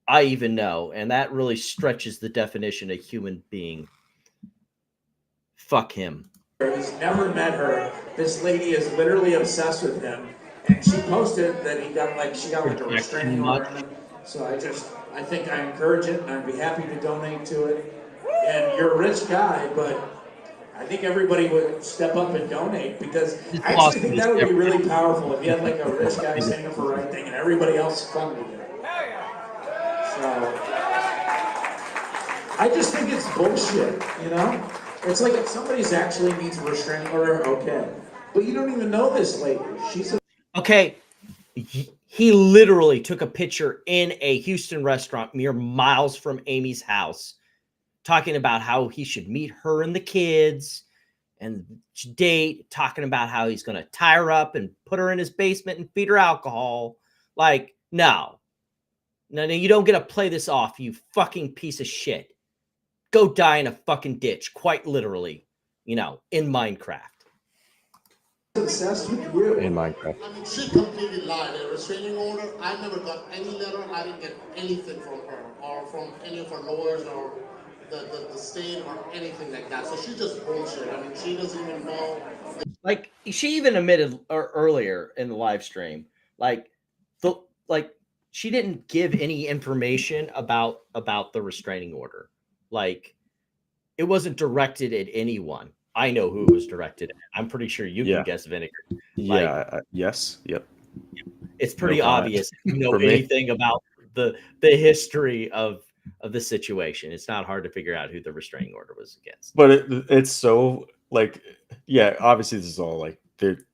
I even know. And that really stretches the definition of human being. Fuck him. He's never met her. This lady is literally obsessed with him. And she posted that she got like a restraining order. So I think I encourage it, and I'd be happy to donate to it. And you're a rich guy, but I think everybody would step up and donate, because I actually think that would be really powerful if you had like a rich guy standing up for the right thing and everybody else funded it. So I just think it's bullshit, you know? It's like if somebody's actually needs a restraining order, okay. But you don't even know this lady. She's a... Okay. He literally took a picture in a Houston restaurant mere miles from Amy's house, talking about how he should meet her and the kids and date, talking about how he's going to tie her up and put her in his basement and feed her alcohol. Like, no, you don't get to play this off, you fucking piece of shit. Go die in a fucking ditch, quite literally, in Minecraft. Obsessed with you. In Minecraft. I mean, she completely lied. A restraining order, I never got any letter. I didn't get anything from her or from any of her lawyers or the state or anything like that. So she just bullshit. I mean, she doesn't even know. Like, she even admitted earlier in the live stream, she didn't give any information about the restraining order. Like, it wasn't directed at anyone. I know who it was directed at. I'm pretty sure you can guess vinegar. Yeah. Yes. Yep. It's pretty No comment. obvious if you know For me. anything about the history of the situation. It's not hard to figure out who the restraining order was against. But it's so like, yeah, obviously this is all like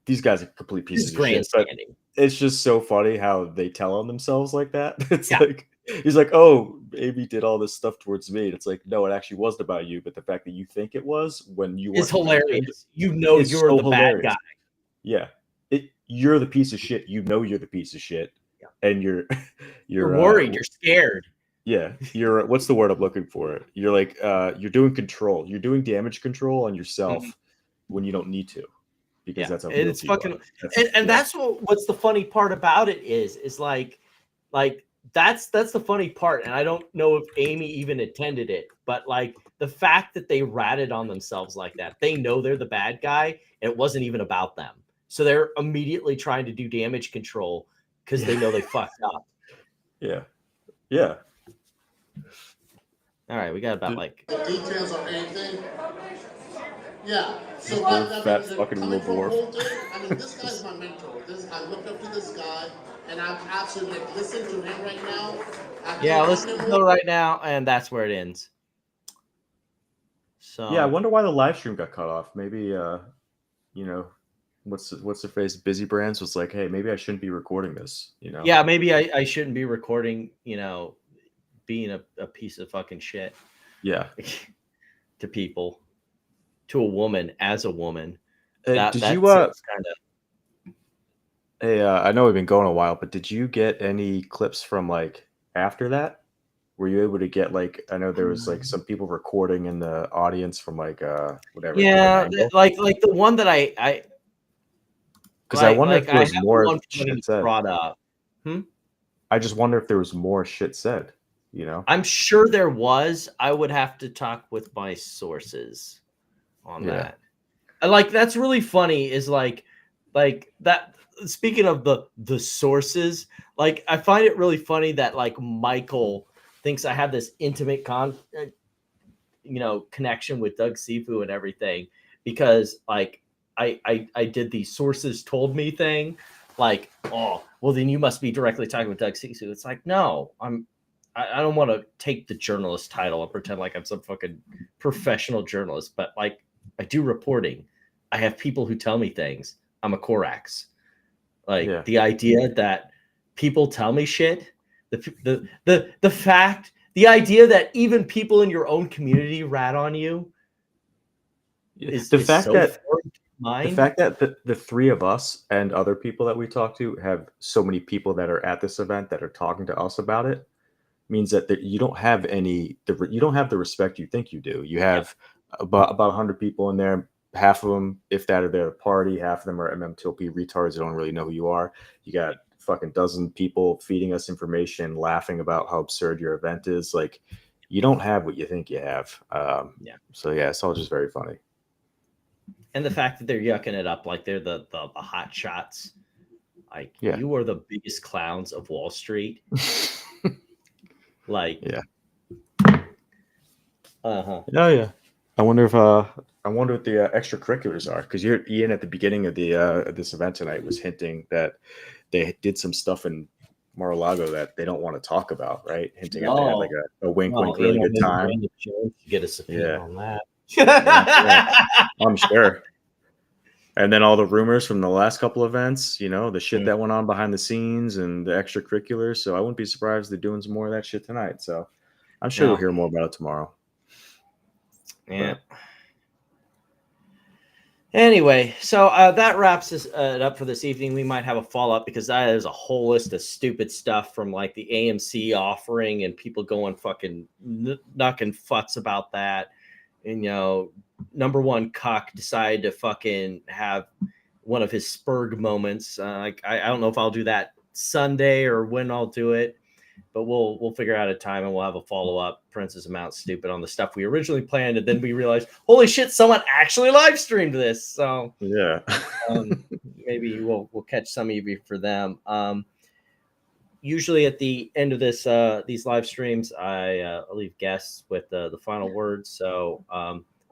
these guys are complete pieces of shit. But it's just so funny how they tell on themselves like that. It's like he's like, oh, Amy did all this stuff towards me. And it's like, no, it actually wasn't about you, but the fact that you think it was when you is weren't hilarious. You know it's you're so the bad guy. Yeah. You're the piece of shit. You know you're the piece of shit. And you're worried, you're scared. Yeah, you're what's the word I'm looking for? You're like you're doing control. You're doing damage control on yourself when you don't need to, because that's how it's fucking and that's what's the funny part about it is like that's the funny part. And I don't know if Amy even intended it, but like the fact that they ratted on themselves like that, they know they're the bad guy. And it wasn't even about them, so they're immediately trying to do damage control because they know they fucked up. Yeah. All right, we got about like the details or anything. Yeah. So fat fucking little dwarf. I mean, this guy's my mentor. I look up to this guy, and I'm absolutely like, listen to him right now. Listen to him right now, and that's where it ends. So yeah, I wonder why the live stream got cut off. Maybe what's the phrase? Busy Brands was like, hey, maybe I shouldn't be recording this. Yeah, maybe I shouldn't be recording. Being a piece of fucking shit. Yeah. To people, to a woman, as a woman. Did you kind of? Hey, I know we've been going a while, but did you get any clips from like after that? Were you able to get like? I know there was like some people recording in the audience from like whatever. Yeah, like the one that I. Because I wonder if there was more shit said. Brought up. I just wonder if there was more shit said. I'm sure there was. I would have to talk with my sources on that. And like that's really funny is like that. Speaking of the sources, like I find it really funny that like Michael thinks I have this intimate connection with Doug Sifu and everything because like I did the sources told me thing. Like, oh, well then you must be directly talking with Doug Sifu. It's like, no, I don't want to take the journalist title and pretend like I'm some fucking professional journalist, but like I do reporting. I have people who tell me things. I'm a Corax. Like the idea that people tell me shit, the idea that even people in your own community rat on you. The fact that the three of us and other people that we talk to have so many people that are at this event that are talking to us about it means that you don't have the respect you think you do. You have about 100 people in there. Half of them, if that, are there to party. Half of them are MMTLP retards that don't really know who you are. You got fucking dozen people feeding us information, laughing about how absurd your event is. Like, you don't have what you think you have. So yeah, it's all just very funny. And the fact that they're yucking it up like they're the hot shots. Like you are the biggest clowns of Wall Street. Like Oh yeah. I wonder what the extracurriculars are, because Ian at the beginning of this event tonight was hinting that they did some stuff in Mar-a-Lago that they don't want to talk about, right? Hinting that they had like a wink, really good time. Get a subpoena on that. I'm sure. And then all the rumors from the last couple events, the shit that went on behind the scenes and the extracurriculars. So I wouldn't be surprised they're doing some more of that shit tonight. So I'm sure we'll hear more about it tomorrow. Yeah. Anyway, so that wraps us up for this evening. We might have a follow-up because that is a whole list of stupid stuff from like the AMC offering and people going fucking knocking futs about that. And, number one cuck decided to fucking have one of his Spurg moments. Like I don't know if I'll do that Sunday or when I'll do it, but we'll figure out a time and we'll have a follow-up Princess Amount Stupid on the stuff we originally planned. And then we realized, holy shit, someone actually live streamed this. So yeah, maybe we'll catch some of you for them. Usually at the end of these live streams, I leave guests with the final words. So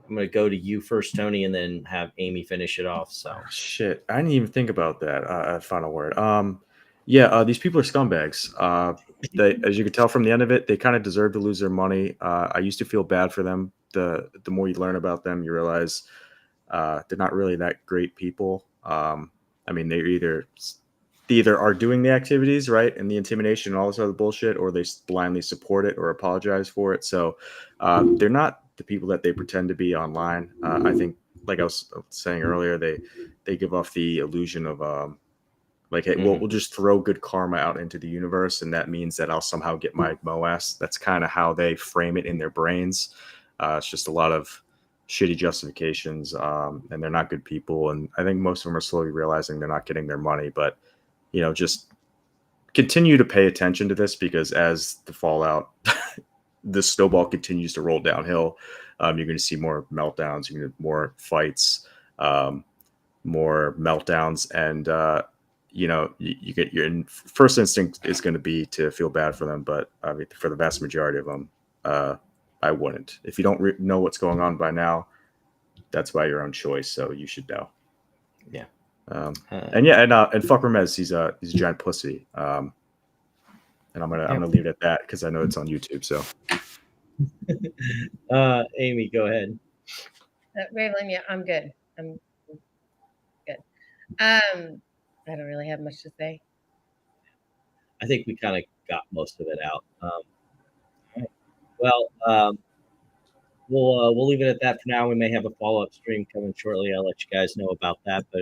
I'm gonna go to you first, Tony, and then have Amy finish it off. So Shit, I didn't even think about that. Final word. Yeah, these people are scumbags. They, as you can tell from the end of it, they kind of deserve to lose their money. I used to feel bad for them. The more you learn about them, you realize they're not really that great people. I mean, they either are doing the activities, right, and the intimidation and all this other bullshit, or they blindly support it or apologize for it. So they're not the people that they pretend to be online. I think, like I was saying earlier, they give off the illusion of like, hey, we'll just throw good karma out into the universe, and that means that I'll somehow get my MOS. That's kind of how they frame it in their brains. It's just a lot of shitty justifications, and they're not good people. And I think most of them are slowly realizing they're not getting their money. But, you know, just continue to pay attention to this, because as the fallout, the snowball continues to roll downhill, you're going to see more meltdowns, you're going to more fights, more meltdowns, and you know, you get your first instinct is going to be to feel bad for them, but I mean, for the vast majority of them, I wouldn't. If you don't know what's going on by now, that's by your own choice, so you should know. Yeah. And yeah, and fuck Ramez, he's a giant pussy. And I'm gonna leave it at that because I know it's on YouTube. So, Amy, go ahead. Raylan, yeah, I'm good. I'm good. I don't really have much to say. I think we kind of got most of it out. Well, we'll leave it at that for now. We may have a follow-up stream coming shortly. I'll let you guys know about that. But